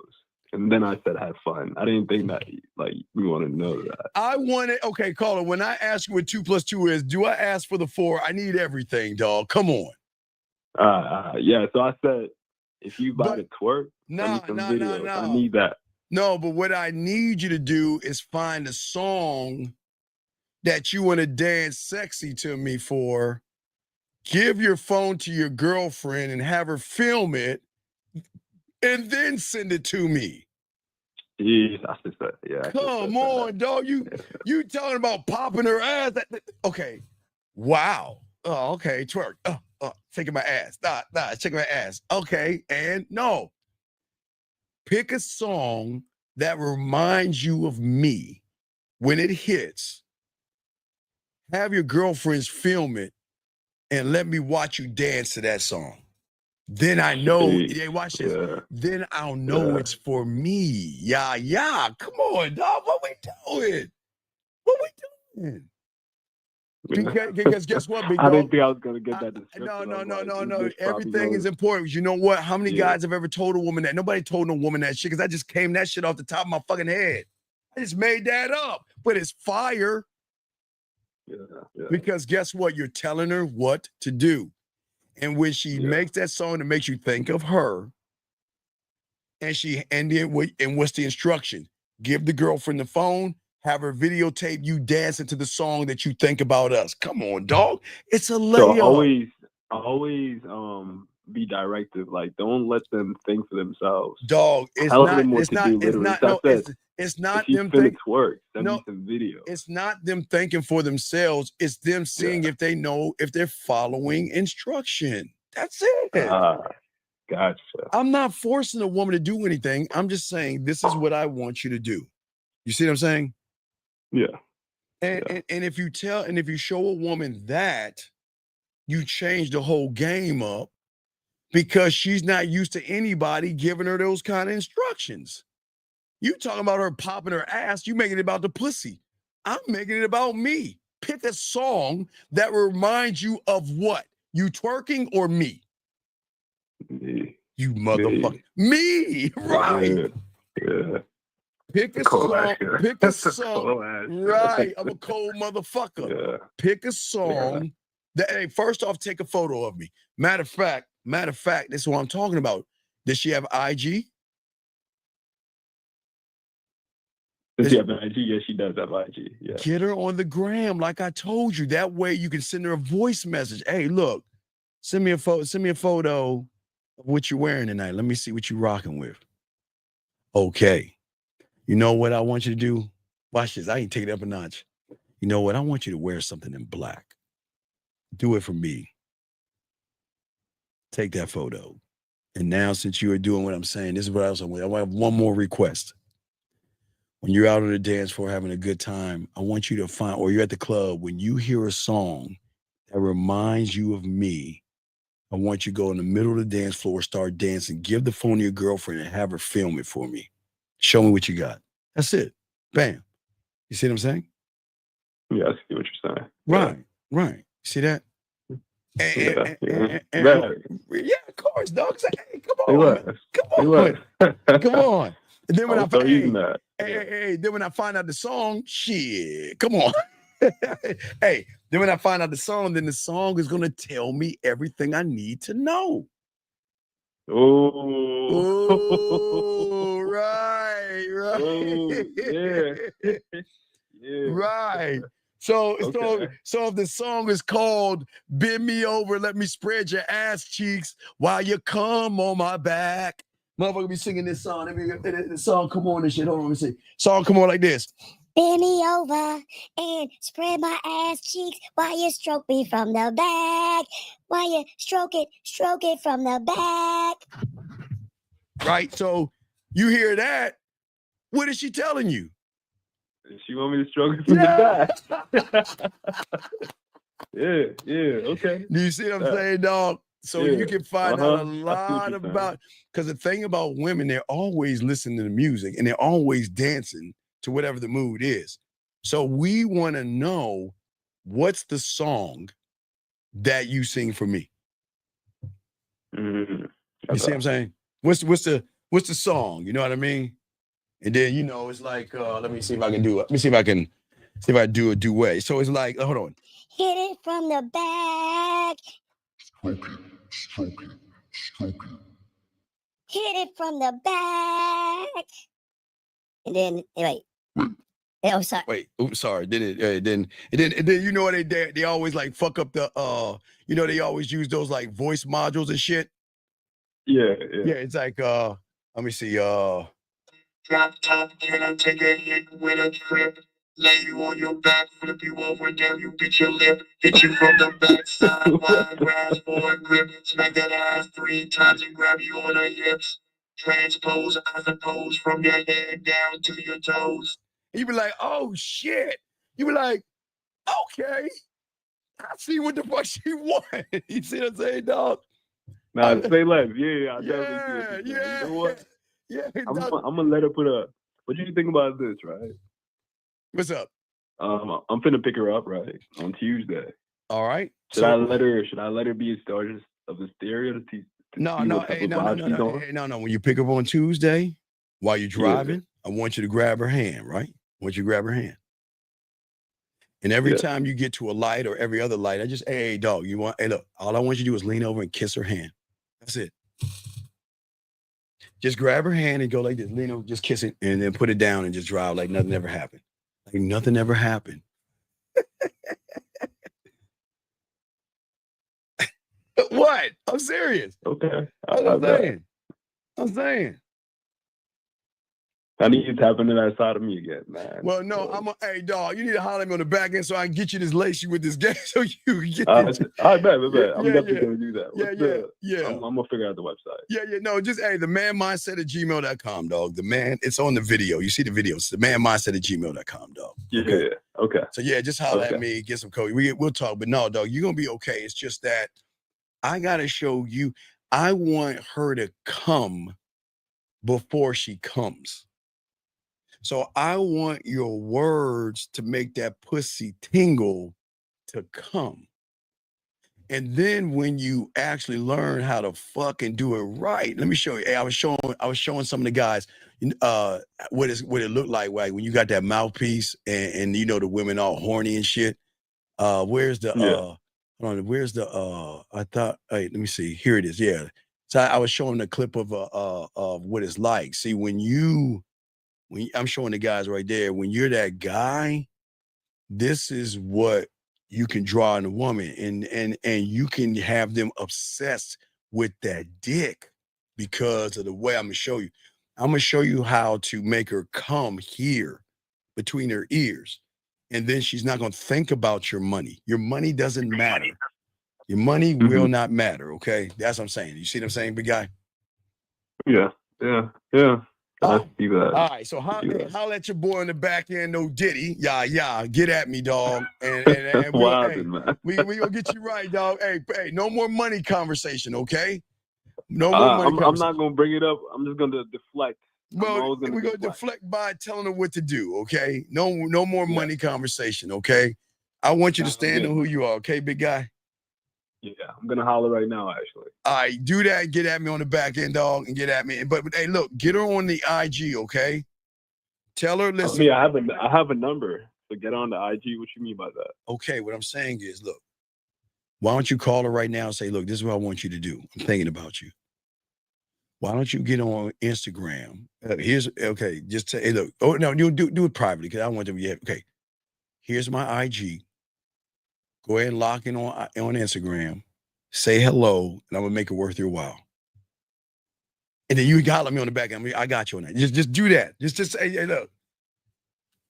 And then I said, have fun. I didn't think that, like, we want to know that. I wanted, okay, caller, when I ask you what 2 + 2 is, do I ask for the 4? I need everything, dog. Come on. Yeah, so I said, if you buy the twerk, send me some videos. I need that. No, but what I need you to do is find a song that you want to dance sexy to me for. Give your phone to your girlfriend and have her film it, and then send it to me. Jeez, I just said, yeah. Come on, dog. You talking about popping her ass? Okay. Wow. Oh, okay. Twerk. Shaking my ass. Nah, shaking my ass. Okay. And no. Pick a song that reminds you of me when it hits. Have your girlfriends film it and let me watch you dance to that song. Then I know, watch this. Yeah. Then I'll know it's for me. Yeah. Come on, dog. What we doing? Because guess what, big dog? I didn't think I was going to get that description. No. Everything is important. You know what? How many guys have ever told a woman that? Nobody told no woman that shit because I just came that shit off the top of my fucking head. I just made that up. But it's fire. Yeah. Because guess what? You're telling her what to do. And when she makes that song that makes you think of her, and what's the instruction? Give the girlfriend the phone, have her videotape you dancing to the song that you think about us. Come on, dog. It's a layup. So always be directive. Like, don't let them think for themselves. Dog, it's not them thinking. Send me some video. It's not them thinking for themselves. It's them seeing if they know if they're following instruction. That's it. Gotcha. I'm not forcing a woman to do anything. I'm just saying this is what I want you to do. You see what I'm saying? Yeah. And if you show a woman that, you change the whole game up because she's not used to anybody giving her those kind of instructions. You talking about her popping her ass, you making it about the pussy. I'm making it about me. Pick a song that reminds you of what? You twerking or me? Me. You motherfucker. Me, right. Yeah. Pick a song. Right. I'm a cold motherfucker. Yeah. Pick a song that, hey, first off, take a photo of me. Matter of fact, this is what I'm talking about. Does she have IG? Does she have an IG? Yes, she does have IG. Yeah. Get her on the gram, like I told you. That way you can send her a voice message. Hey, look, send me a photo of what you're wearing tonight. Let me see what you're rocking with. Okay. You know what I want you to do? Watch this. I ain't taking it up a notch. You know what? I want you to wear something in black. Do it for me. Take that photo. And now, since you are doing what I'm saying, this is what else I want. I have one more request. When you're out on the dance floor having a good time, I want you to find, or you're at the club, when you hear a song that reminds you of me, I want you to go in the middle of the dance floor, start dancing, give the phone to your girlfriend and have her film it for me. Show me what you got. That's it. Bam. You see what I'm saying? Yeah, I see what you're saying. Right. You see that? Yeah, of course, dog. Say, hey, come on. And then when then when I find out the song, shit, come on. Hey, Then when I find out the song, then the song is gonna tell me everything I need to know. Oh, right. Oh, yeah. Yeah. Right. So Okay. if the song is called "Bend Me Over, Let Me Spread Your Ass Cheeks While You Come on My Back," motherfucker be singing this song. The song come on and shit. Hold on, let me see. Song come on like this. Bend me over and spread my ass cheeks while you stroke me from the back. While you stroke it from the back. Right. So you hear that. What is she telling you? She want me to stroke it from the back. Yeah, okay. Do you see what I'm saying, dog? So you can find out a I see what lot you're saying. about, because the thing about women, they're always listening to the music and they're always dancing to whatever the mood is. So we want to know, what's the song that you sing for me? Mhm. You see what I'm saying? What's the song? You know what I mean? And then, you know, it's like, let me see if I can do a duet. So it's like, hold on. Hit it from the back. Stroke it. Hit it from the back. And then, wait. Oh, sorry. Wait, oops, sorry. Then you know what they always like fuck up the you know, they always use those like voice modules and shit. Yeah. Yeah, it's like let me see, Drop top, then I take a hit with a trip. Lay you on your back, flip you over, damn you bit your lip. Hit you from the back side, while grasp for a grip. Smack that ass 3 times and grab you on the hips. Transpose, I suppose, from your head down to your toes. you be like, oh shit. You be like, okay, I see what the fuck she want. You see what I'm saying, dog? Nah, say less. Yeah, I definitely see what you're saying. Yeah. You know what? Yeah, I'm dog. gonna let her put a. What do you think about this, right? What's up? I'm finna pick her up, right, on Tuesday. All right. Should I let her be a star of the stereo to see No. what type of vibe she's on? No. When you pick up on Tuesday while you're driving, I want you to grab her hand, right? I want you to grab her hand. And every time you get to a light or every other light, I just, hey, dog, hey, look, all I want you to do is lean over and kiss her hand. That's it. Just grab her hand and go like this, lean over, just kiss it, and then put it down and just drive like nothing ever happened. Like nothing ever happened. What? I'm serious. Okay. I'm saying. I need you to tap into that side of me again, man. Well, no, hey, dog, you need to holler at me on the back end so I can get you this lace you with this game so you can get I this. bet. I'm definitely gonna do that. Yeah. I'm gonna figure out the website. Yeah. No, just, hey, themanmindset@gmail.com, dog. It's on the video. You see the video. It's themanmindset@gmail.com, dog. Yeah. Okay. So, yeah, just holler at me, get some code. We'll talk. But no, dog, you're going to be okay. It's just that I got to show you, I want her to come before she comes. So I want your words to make that pussy tingle to come. And then when you actually learn how to fucking do it right, let me show you. Hey, I was showing some of the guys what it looked like when you got that mouthpiece and you know the women all horny and shit. Where's the hold on, where's the I thought, hey, let me see. Here it is. Yeah. So I was showing a clip of what it's like. See, when I'm showing the guys right there, when you're that guy, this is what you can draw in a woman, and you can have them obsessed with that dick because of the way I'm gonna show you. I'm gonna show you how to make her come here between her ears, and then she's not gonna think about your money. Your money doesn't matter. Your money will not matter. Okay, that's what I'm saying. You see what I'm saying, big guy? Yeah. I see that. All right, so holla at your boy in the back end, no Diddy. Yeah, get at me, dog. And we gonna get you right, dog. Hey, no more money conversation, okay? No more money conversation. I'm not gonna bring it up. I'm just gonna deflect. Well, we're gonna deflect by telling her what to do, okay? No more money conversation, okay? I want you to stand on who you are, okay, big guy? Yeah, I'm gonna holler right now, actually. All right, do that. Get at me on the back end, dog, and get at me. But hey, look, get her on the IG, okay? Tell her, listen. I have a number. to get on the IG? What you mean by that? Okay, what I'm saying is, look, why don't you call her right now and say, look, this is what I want you to do. I'm thinking about you. Why don't you get on Instagram? Just say, hey, look, oh, no, you do it privately because I don't want them yet. Okay, here's my IG. Go ahead and lock in on Instagram. Say hello, and I'm going to make it worth your while. And then you holler at me on the back. I got you on that. Just do that. Just say, hey, look.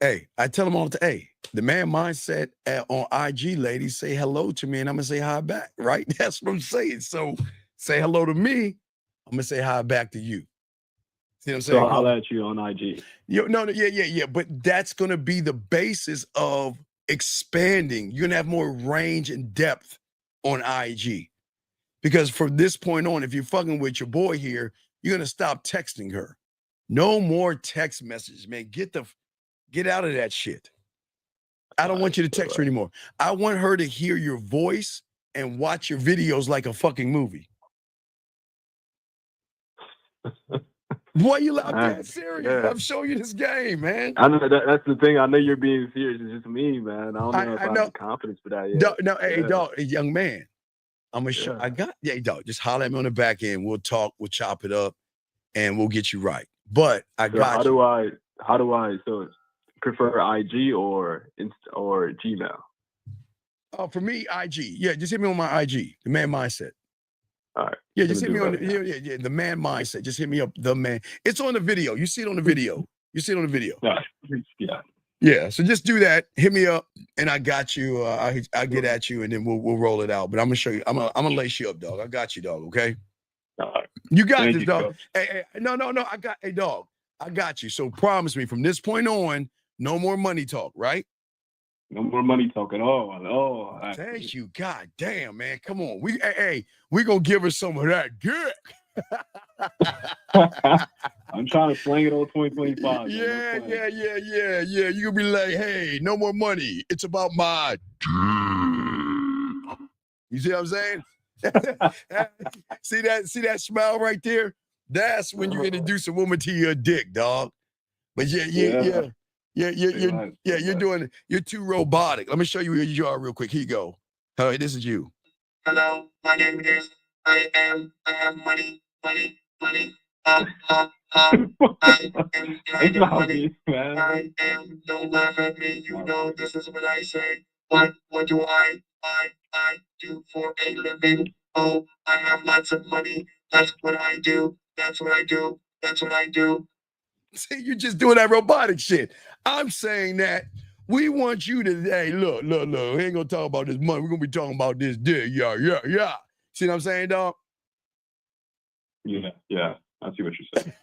Hey, I tell them all the time, hey, the man mindset on IG, ladies, say hello to me and I'm going to say hi back, right? That's what I'm saying. So say hello to me. I'm going to say hi back to you. See what I'm saying? So I'll at you on IG. Yeah. But that's going to be the basis of expanding. You're going to have more range and depth on IG. Because from this point on, if you're fucking with your boy here, you're going to stop texting her. No more text messages, man. Get out of that shit. I don't want you to text her anymore. I want her to hear your voice and watch your videos like a fucking movie. Boy, you loud that serious. Yeah. I'm showing you this game, man. I know that's the thing. I know you're being serious. It's just me, man. I don't know if I have the confidence for that yet. Hey, dog, young man. I'm gonna show. Dog. Just holler at me on the back end. We'll talk. We'll chop it up, and we'll get you right. But How do I? So prefer IG or Gmail? Oh, for me, IG. Yeah, just hit me on my IG, the man mindset. All right. Yeah, just hit me on the man mindset. Just hit me up, the man. It's on the video. You see it on the video. Yeah. So just do that. Hit me up, and I got you. I get at you, and then we'll roll it out. But I'm gonna show you. I'm gonna lace you up, dog. I got you, dog. Okay. All right. You got Thank this, you, dog. Coach. Hey, no. Dog. I got you. So promise me from this point on, no more money talk, right? No more money talk at all. Oh, thank you. God damn, man. Come on. We gonna give her some of that dick. I'm trying to sling it on 2025. Yeah. You gonna be like, hey, no more money. It's about my dick. You see what I'm saying? See that smile right there? That's when you're gonna do some woman to your dick, dog. But you're too robotic. Let me show you who you are real quick. Here you go. All right, this is you. Hello, my name is I have money. I am kind of funny. I am, don't laugh at me. You know this is what I say. What do I do for a living? Oh, I have lots of money. That's what I do. That's what I do. See, you're just doing that robotic shit. I'm saying that we want you to, hey, look. We ain't gonna talk about this money. We're gonna be talking about this dick. Yeah. See what I'm saying, dog? Yeah. I see what you're saying.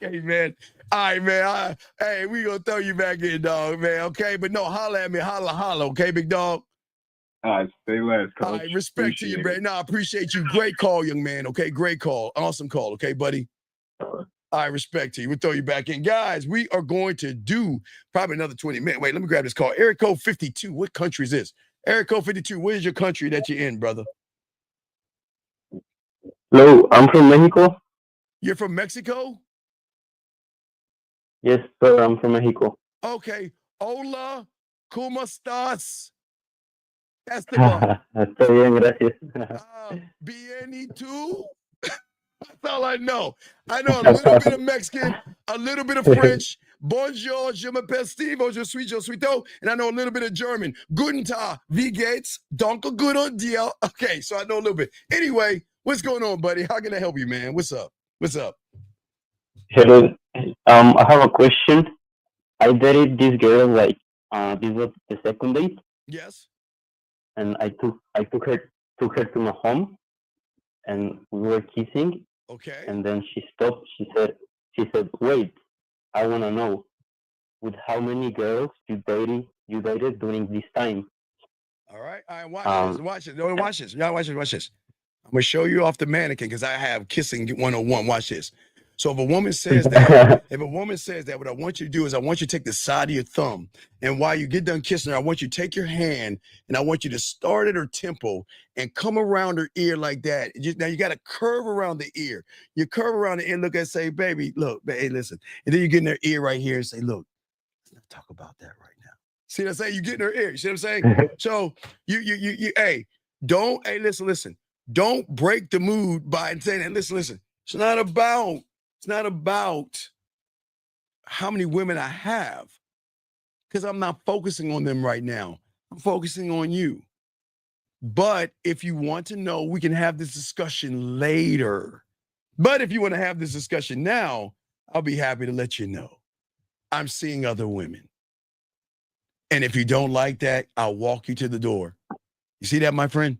Okay, man. All right, man. Hey, we gonna throw you back in, dog, man. Okay, but no, holla at me. Holla. Okay, big dog. All right, stay last, Coach. All right, respect to you, man. No, I appreciate you. Great call, young man. Okay, great call. Awesome call. Okay, buddy. All right, respect to you. We'll throw you back in. Guys, we are going to do probably another 20 minutes. Wait, let me grab this call. Area code 52. What country is this? Area code 52. What is your country that you're in, brother? Hello, I'm from Mexico. You're from Mexico? Yes, sir, I'm from Mexico. Okay. Hola, ¿cómo estás? Esteban. Estoy bien, gracias. Bien, ¿y tú? That's all I know. I know a little bit of Mexican, a little bit of French. Bonjour, je m'appelle Steve, je suis tout, and I know a little bit of German. Guten Tag, wie geht's? Danke, gut und dir. Okay, so I know a little bit. Anyway, what's going on, buddy? How can I help you, man? What's up? Hello. I have a question. I dated this girl this was the second date. Yes. And I took her to my home, and we were kissing. Okay. And then she stopped. She said, "Wait, I want to know, with how many girls you dated during this time?" All right. Watch this. No, watch this. Y'all watch this. I'm gonna show you off the mannequin because I have kissing 101. Watch this. So if a woman says that, what I want you to do is I want you to take the side of your thumb, and while you get done kissing her, I want you to take your hand and I want you to start at her temple and come around her ear like that. Now you got to curve around the ear. You curve around the ear, look and say, "Baby, look, hey, listen." And then you get in their ear right here and say, "Look, let's not talk about that right now. See what I'm saying? You get in her ear. You see what I'm saying? So you hey, listen. Don't break the mood by saying that. Listen. It's not about how many women I have, because I'm not focusing on them right now. I'm focusing on you. But if you want to know, we can have this discussion later. But if you want to have this discussion now, I'll be happy to let you know. I'm seeing other women. And if you don't like that, I'll walk you to the door. You see that, my friend?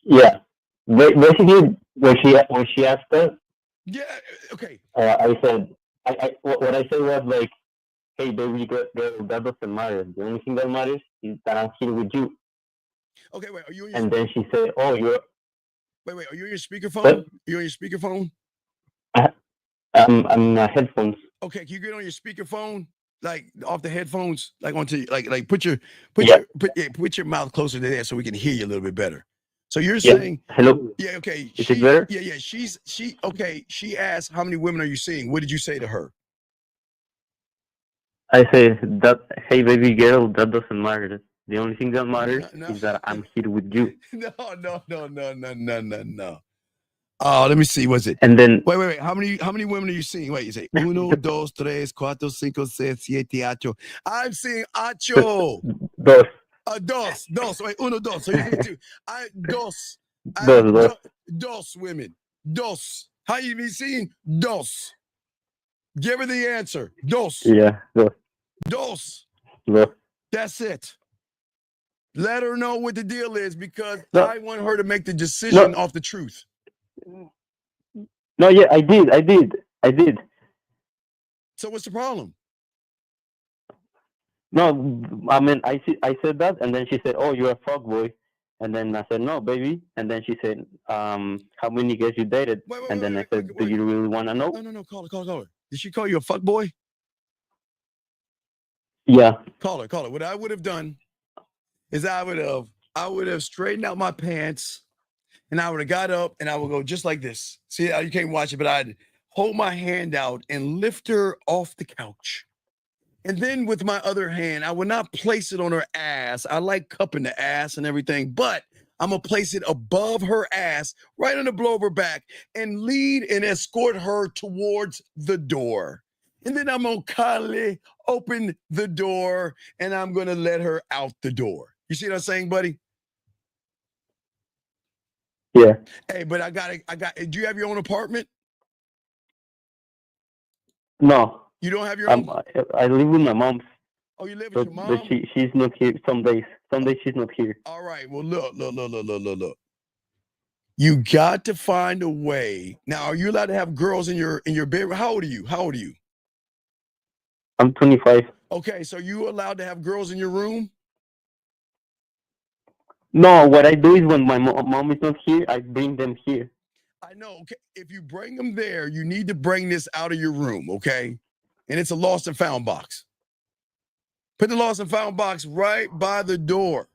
Yeah. Basically, when she asked that, yeah, okay. I said, what I said was like, hey, baby girl, that doesn't matter. The only thing that matters is that I'm here with you. Okay, wait, are you on your... And then she said, oh, you're... Wait, are you on your speakerphone? Are you on your speakerphone? I'm on headphones. Okay, can you get on your speakerphone? Like off the headphones? Like onto like put your mouth closer to there so we can hear you a little bit better. So you're saying hello? Yeah, okay. Is it better? Yeah. She asked, how many women are you seeing? What did you say to her? I say that, hey, baby girl, that doesn't matter. The only thing that matters is that I'm here with you. No. Oh, let me see. Was it? And then wait. How many women are you seeing? Wait, you say 1, 2, 3, 4, 5, 6, 7, 8. I'm seeing ocho. Dos. Dos. Wait, 1, 2. So you see two. Dos. Dos women. Dos. How you be seeing? Dos. Give her the answer. Dos. Yeah. Dos. Dos. That's it. Let her know what the deal is, because I want her to make the decision off the truth. No, yeah, I did. So what's the problem? No, I mean, I said that, and then she said, "Oh, you're a fuckboy," and then I said, "No, baby," and then she said, "How many girls you dated?" And then I said, "Do you really want to know?" No. Call her. Did she call you a fuckboy? Yeah. Call her. What I would have done is I would have straightened out my pants, and I would have got up and I would go just like this. See, you can't watch it, but I'd hold my hand out and lift her off the couch. And then with my other hand, I would not place it on her ass. I like cupping the ass and everything, but I'm going to place it above her ass, right on the below of her back, and lead and escort her towards the door. And then I'm going to kindly open the door, and I'm going to let her out the door. You see what I'm saying, buddy? Yeah. Hey, but do you have your own apartment? No. You don't have your own? I live with my mom. Oh, you live with your mom? But she's not here some days. Some days she's not here. All right. Well, look. You got to find a way. Now, are you allowed to have girls in your bedroom? How old are you? I'm 25. Okay, so you allowed to have girls in your room? No, what I do is when my mom is not here, I bring them here. I know. Okay, if you bring them there, you need to bring this out of your room, okay? And it's a lost and found box. Put the lost and found box right by the door.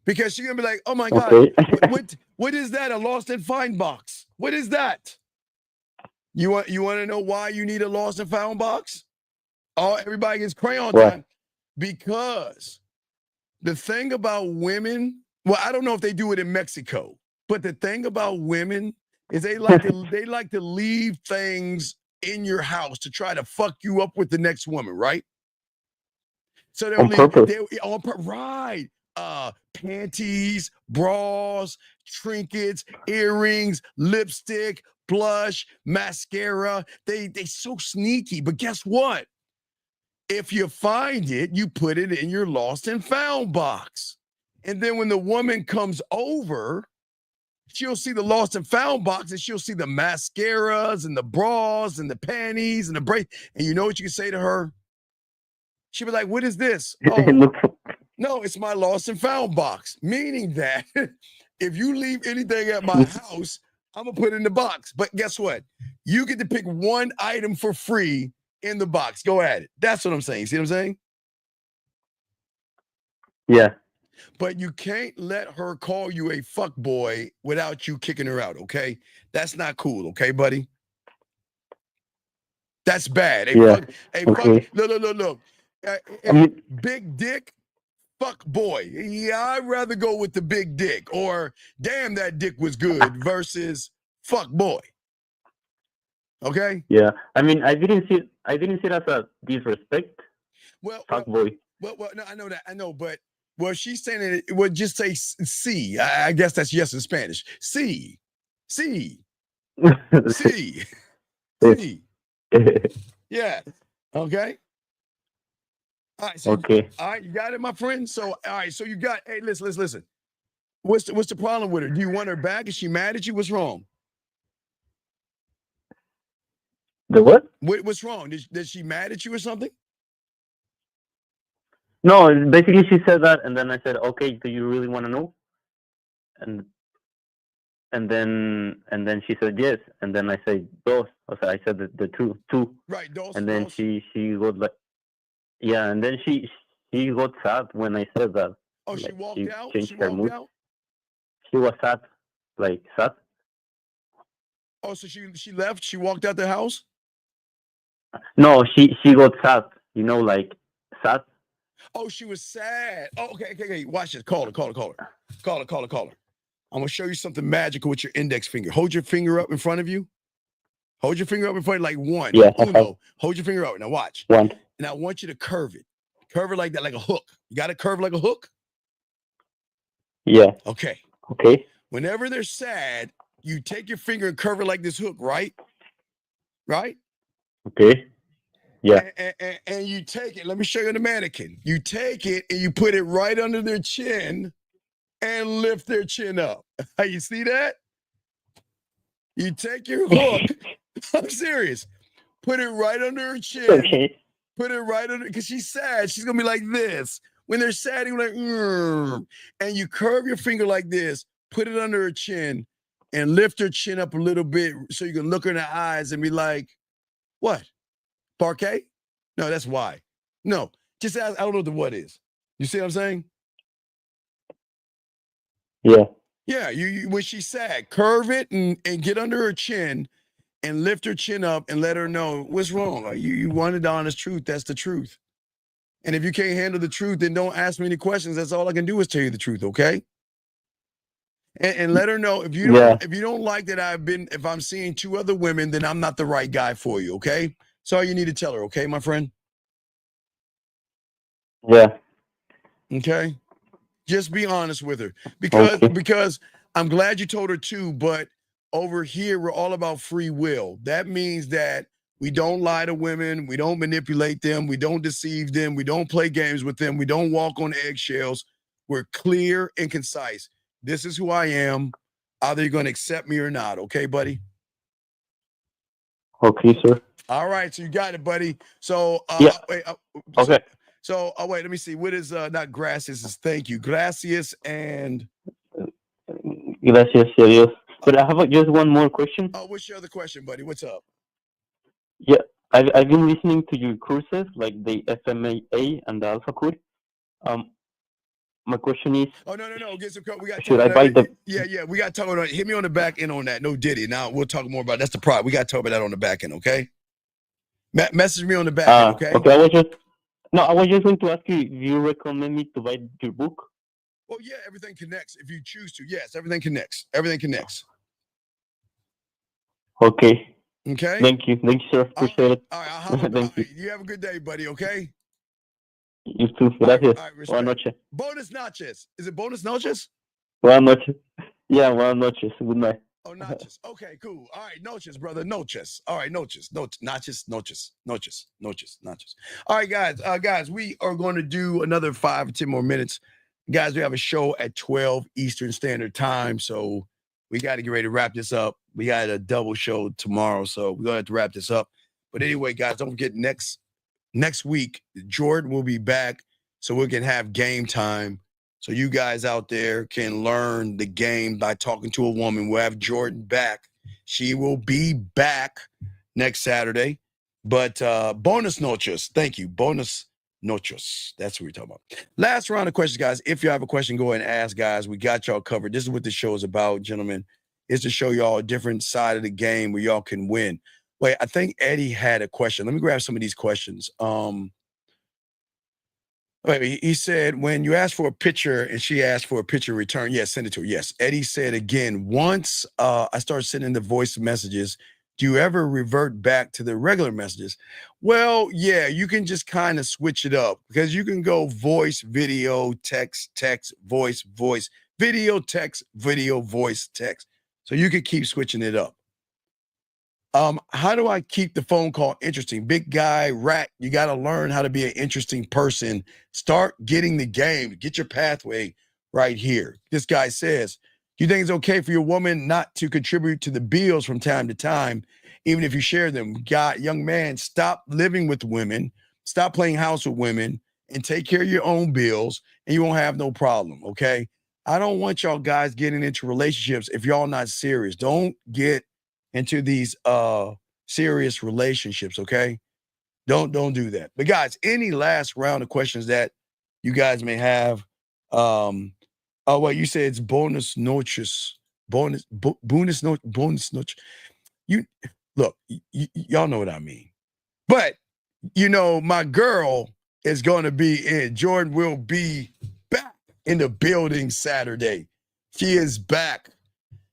Because she's going to be like, oh my God, what is that? A lost and find box? What is that? You want to know why you need a lost and found box? Oh, everybody gets crayon time. Because the thing about women, well, I don't know if they do it in Mexico, but the thing about women is they like to leave things in your house to try to fuck you up with the next woman, right? So they'll leave panties, bras, trinkets, earrings, lipstick, blush, mascara. They so sneaky, but guess what? If you find it, you put it in your lost and found box. And then when the woman comes over, she'll see the lost and found box, and she'll see the mascaras and the bras and the panties and the brace. And you know what you can say to her? She'll be like, what is this? Oh, no, it's my lost and found box. Meaning that if you leave anything at my house, I'm going to put it in the box. But guess what? You get to pick one item for free in the box. Go at it. That's what I'm saying. See what I'm saying? Yeah. But you can't let her call you a fuck boy without you kicking her out, okay? That's not cool, okay, buddy? That's bad. Hey, Yeah. fuck, hey, Okay. fuck, look. I Hey, mean, big dick, fuck boy. Yeah, I'd rather go with the big dick or damn that dick was good versus fuck boy. Okay? yeah. I mean, I didn't see it as a disrespect. Well, Fuck boy. well, no, I know that. I know, but well, she's saying it would just say C. I guess that's yes in Spanish. C. Yeah. Okay. All right. So, Okay. all right, you got it, my friend. So, all right. So you got. Hey, listen. What's the problem with her? Do you want her back? Is she mad at you? What's wrong? The what? What's wrong? Did she mad at you or something? No, basically she said that, and then I said, "Okay, do you really want to know?" And then she said yes, and then I said dos. I said the two. Right, dos. And then she got like, yeah, and then she got sad when I said that. Oh, she Like, walked out. changed She her walked mood. out. She was sad, like sad. Oh, so she left. She walked out the house. No, she got sad. You know, like sad. Oh, she was sad. Oh, okay. Watch this. Call her. I'm gonna show you something magical with your index finger. Hold your finger up in front of you. Hold your finger up in front of you like one. Yeah. Uno. Hold your finger out. Now watch. One. And I want you to curve it. Curve it like that, like a hook. You got to curve like a hook? Yeah. Okay. Okay. Whenever they're sad, you take your finger and curve it like this hook, right? Right? Okay. Yeah. And you take it. Let me show you the mannequin. You take it and you put it right under their chin and lift their chin up. You see that? You take your hook. I'm serious. Put it right under her chin. Okay. Put it right under, because she's sad. She's gonna be like this. When they're sad, you're like, and you curve your finger like this, put it under her chin, and lift her chin up a little bit so you can look her in the eyes and be like, what? Parquet? No, that's why. No, just ask, I don't know what the what is. You see what I'm saying? Yeah. Yeah, you when she's sad, curve it and get under her chin and lift her chin up and let her know what's wrong. Like, you wanted the honest truth. That's the truth. And if you can't handle the truth, then don't ask me any questions. That's all I can do is tell you the truth, okay? And let her know if you don't like that if I'm seeing two other women, then I'm not the right guy for you, okay? That's all you need to tell her, okay, my friend? Yeah. Okay? Just be honest with her. Because I'm glad you told her too, but over here, we're all about free will. That means that we don't lie to women. We don't manipulate them. We don't deceive them. We don't play games with them. We don't walk on eggshells. We're clear and concise. This is who I am. Either you're going to accept me or not. Okay, buddy? Okay, sir. All right. So you got it, buddy. So, yeah. Wait, okay. So, wait, let me see. What is, not gracias, is thank you. Gracias and... Gracias a Dios. But I have just one more question. Oh, what's your other question, buddy? What's up? Yeah, I've been listening to your courses, like the FMAA and the Alpha Code. My question is. Oh no! Get some. We got. Should I buy the? Yeah. We got to talk about. Hit me on the back end on that. No Diddy. Now we'll talk more about. That's the problem. We got to talk about that on the back end. Okay. Message me on the back end. Okay. Okay. I was just going to ask you if you recommend me to buy your book. Well, yeah, everything connects. If you choose to, yes, everything connects. Everything connects. Okay. Okay. Thank you, sir. Appreciate it. All right. Thank you. You have a good day, buddy. Okay. You too. Gracias. All right, Buenas noches. Bonus noches. Is it bonus noches? Buenas noches. Yeah, buenas noches. Good night. Oh, noches. Okay, cool. All right, noches, brother. Noches. All right, noches. Noches. All right, guys, we are going to do another 5 or 10 more minutes. Guys, we have a show at 12 Eastern Standard Time, so we got to get ready to wrap this up. We got a double show tomorrow, so we're going to have to wrap this up. But anyway, guys, don't forget next week, Jordan will be back, so we can have game time. So you guys out there can learn the game by talking to a woman. We'll have Jordan back. She will be back next Saturday. But bonus noches. Thank you. Bonus noches. That's what we're talking about. Last round of questions, guys. If you have a question, go ahead and ask, guys. We got y'all covered. This is what this show is about, gentlemen. It's to show y'all a different side of the game where y'all can win. Wait, I think Eddie had a question. Let me grab some of these questions. Wait, he said, when you ask for a picture and she asked for a picture return, yes, send it to her. Yes. Eddie said again, once I start sending the voice messages, do you ever revert back to the regular messages? Well, yeah, you can just kind of switch it up because you can go voice, video, text, text, voice, voice, video, text, video, voice, text. So you could keep switching it up. How do I keep the phone call interesting? Big guy, rat, you got to learn how to be an interesting person. Start getting the game. Get your pathway right here. This guy says, do you think it's okay for your woman not to contribute to the bills from time to time, even if you share them? Young man, stop living with women. Stop playing house with women and take care of your own bills and you won't have no problem, okay? I don't want y'all guys getting into relationships if y'all not serious. Don't get into these serious relationships, okay? Don't do that. But guys, any last round of questions that you guys may have? Oh, well, you said it's bonus noches. Bonus noche. You look, y'all know what I mean. But you know, my girl is going to be in. Jordan will be back in the building Saturday. She is back.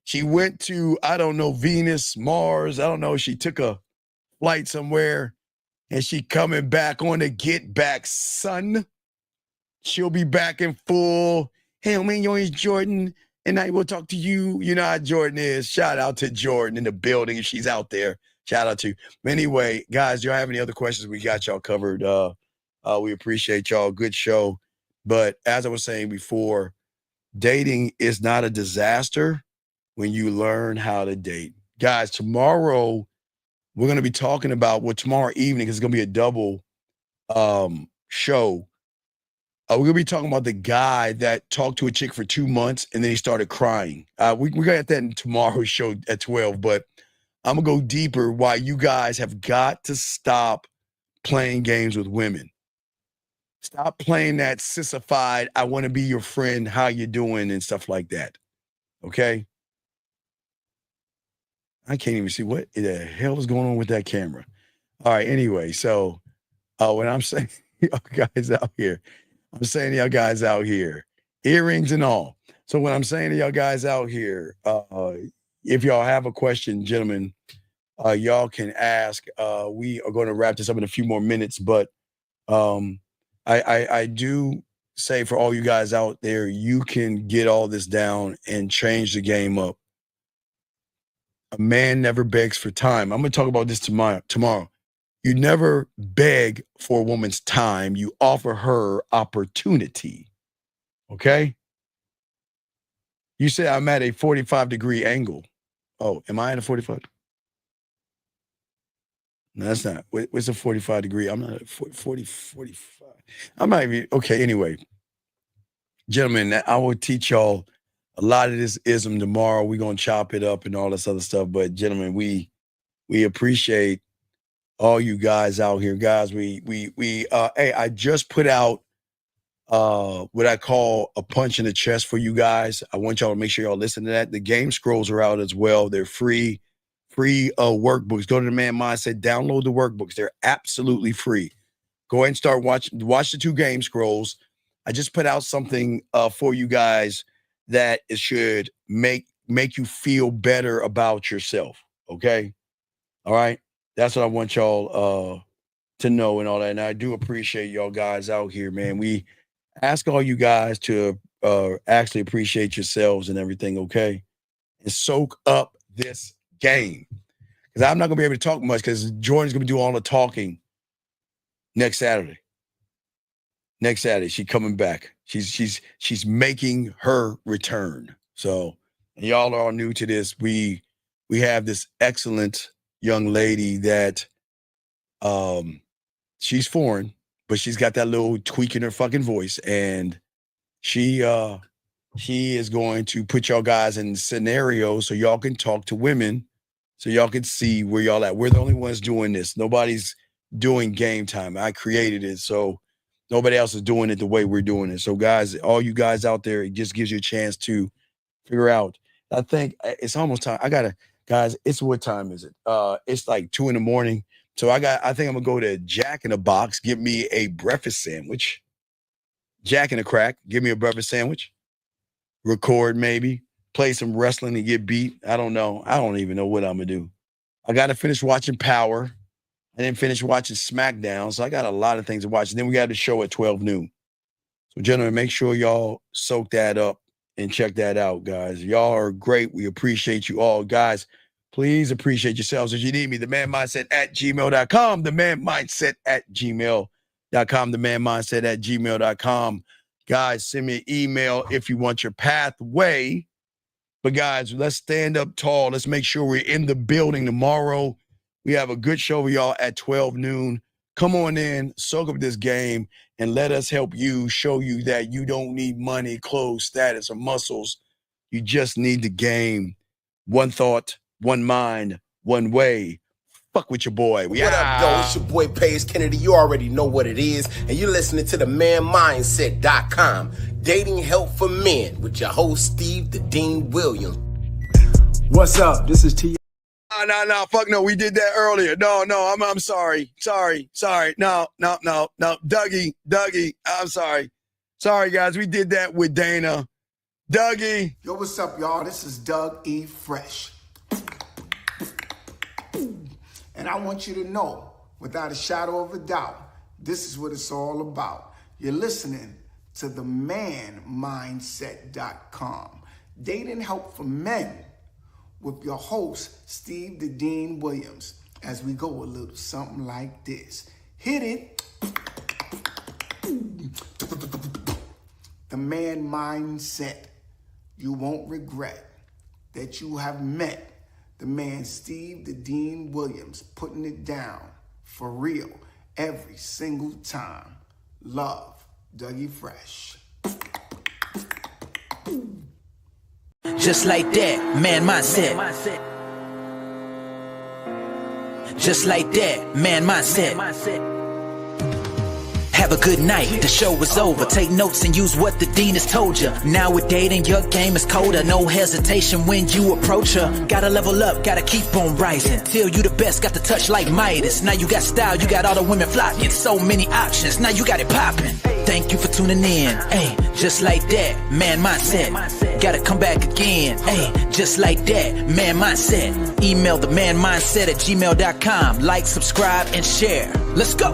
She went to, I don't know, Venus, Mars. I don't know. She took a flight somewhere and she coming back on the get back, son. She'll be back in full. Hey, man, your name's Jordan, and I will talk to you. You know how Jordan is. Shout out to Jordan in the building if she's out there. Shout out to. Anyway, guys, do y'all have any other questions? We got y'all covered. We appreciate y'all. Good show. But as I was saying before, dating is not a disaster when you learn how to date. Guys, tomorrow we're going to be talking about tomorrow evening is going to be a double show. We're going to be talking about the guy that talked to a chick for 2 months and then he started crying. We got that in tomorrow's show at 12, but I'm going to go deeper why you guys have got to stop playing games with women. Stop playing that sissified, I want to be your friend, how you doing, and stuff like that. Okay? I can't even see what the hell is going on with that camera. All right, anyway, so when I'm saying y'all guys out here, I'm saying to y'all guys out here, earrings and all. So when I'm saying to y'all guys out here, if y'all have a question, gentlemen, y'all can ask. We are going to wrap this up in a few more minutes, but I do say for all you guys out there, you can get all this down and change the game up. A man never begs for time. I'm going to talk about this tomorrow. You never beg for a woman's time. You offer her opportunity. Okay? You say I'm at a 45-degree angle. Oh, am I at a 45? No, that's not. What's a 45-degree? I'm not at 40, 45. I'm not even. Okay, anyway. Gentlemen, I will teach y'all a lot of this ism tomorrow. We're going to chop it up and all this other stuff. But gentlemen, we appreciate all you guys out here. Guys, hey, I just put out what I call a punch in the chest for you guys. I want y'all to make sure y'all listen to that. The game scrolls are out as well. They're free workbooks. Go to the Man Mindset, download the workbooks. They're absolutely free. Go ahead and start watch the 2 game scrolls. I just put out something for you guys that it should make you feel better about yourself. Okay. All right. That's what I want y'all to know and all that. And I do appreciate y'all guys out here, man. We ask all you guys to actually appreciate yourselves and everything. Okay. And soak up this game. Because I'm not going to be able to talk much because Jordan's going to do all the talking next Saturday. Next Saturday, she's coming back. She's making her return. So, and y'all are all new to this. We have this excellent young lady that she's foreign, but she's got that little tweak in her fucking voice, and she is going to put y'all guys in scenarios so y'all can talk to women, so y'all can see where y'all at. We're the only ones doing this. Nobody's doing game time. I created it, so nobody else is doing it the way we're doing it. So guys, all you guys out there, it just gives you a chance to figure out. I think it's almost time. I gotta Guys, it's what time is it? It's like 2 a.m. So I think I'm gonna go to Jack in the Box, give me a breakfast sandwich. Jack in the Crack, give me a breakfast sandwich. Record maybe, play some wrestling and get beat. I don't know. I don't even know what I'm gonna do. I gotta finish watching Power. I didn't finish watching SmackDown, so I got a lot of things to watch. And then we got the show at 12 noon. So gentlemen, make sure y'all soak that up and check that out, guys. Y'all are great. We appreciate you all. Guys, please appreciate yourselves. If you need me, themanmindset@gmail.com, themanmindset@gmail.com, themanmindset@gmail.com. Guys, send me an email if you want your pathway. But guys, let's stand up tall. Let's make sure we're in the building tomorrow. We have a good show for y'all at 12 noon. Come on in, soak up this game, and let us help you, show you that you don't need money, clothes, status, or muscles. You just need the game. One thought, one mind, one way. Fuck with your boy. What up, though? It's your boy, Paige Kennedy. You already know what it is. And you're listening to themanmindset.com. Dating help for men with your host, Steve the Dean Williams. What's up? This is T. No, fuck no. We did that earlier. No, I'm sorry. Sorry. No. Dougie, I'm sorry. Sorry, guys. We did that with Dana. Dougie. Yo, what's up, y'all? This is Doug E. Fresh. And I want you to know, without a shadow of a doubt, this is what it's all about. You're listening to themanmindset.com. Dating help for men with your host, Steve the Dean Williams, as we go a little something like this. Hit it. The man mindset. You won't regret that you have met the man Steve the Dean Williams, putting it down for real every single time. Love, Dougie Fresh. Just like that, man mindset. Just like that, man mindset. Have a good night, the show is over. Take notes and use what the dean has told you. Now with dating, your game is colder. No hesitation when you approach her. Gotta level up, gotta keep on rising. Till you the best, got the touch like Midas. Now you got style, you got all the women flocking. So many options, now you got it popping. Thank you for tuning in. Hey, just like that, man mindset. Gotta come back again. Hey, just like that, man mindset. Email themanmindset@gmail.com. Like, subscribe, and share. Let's go.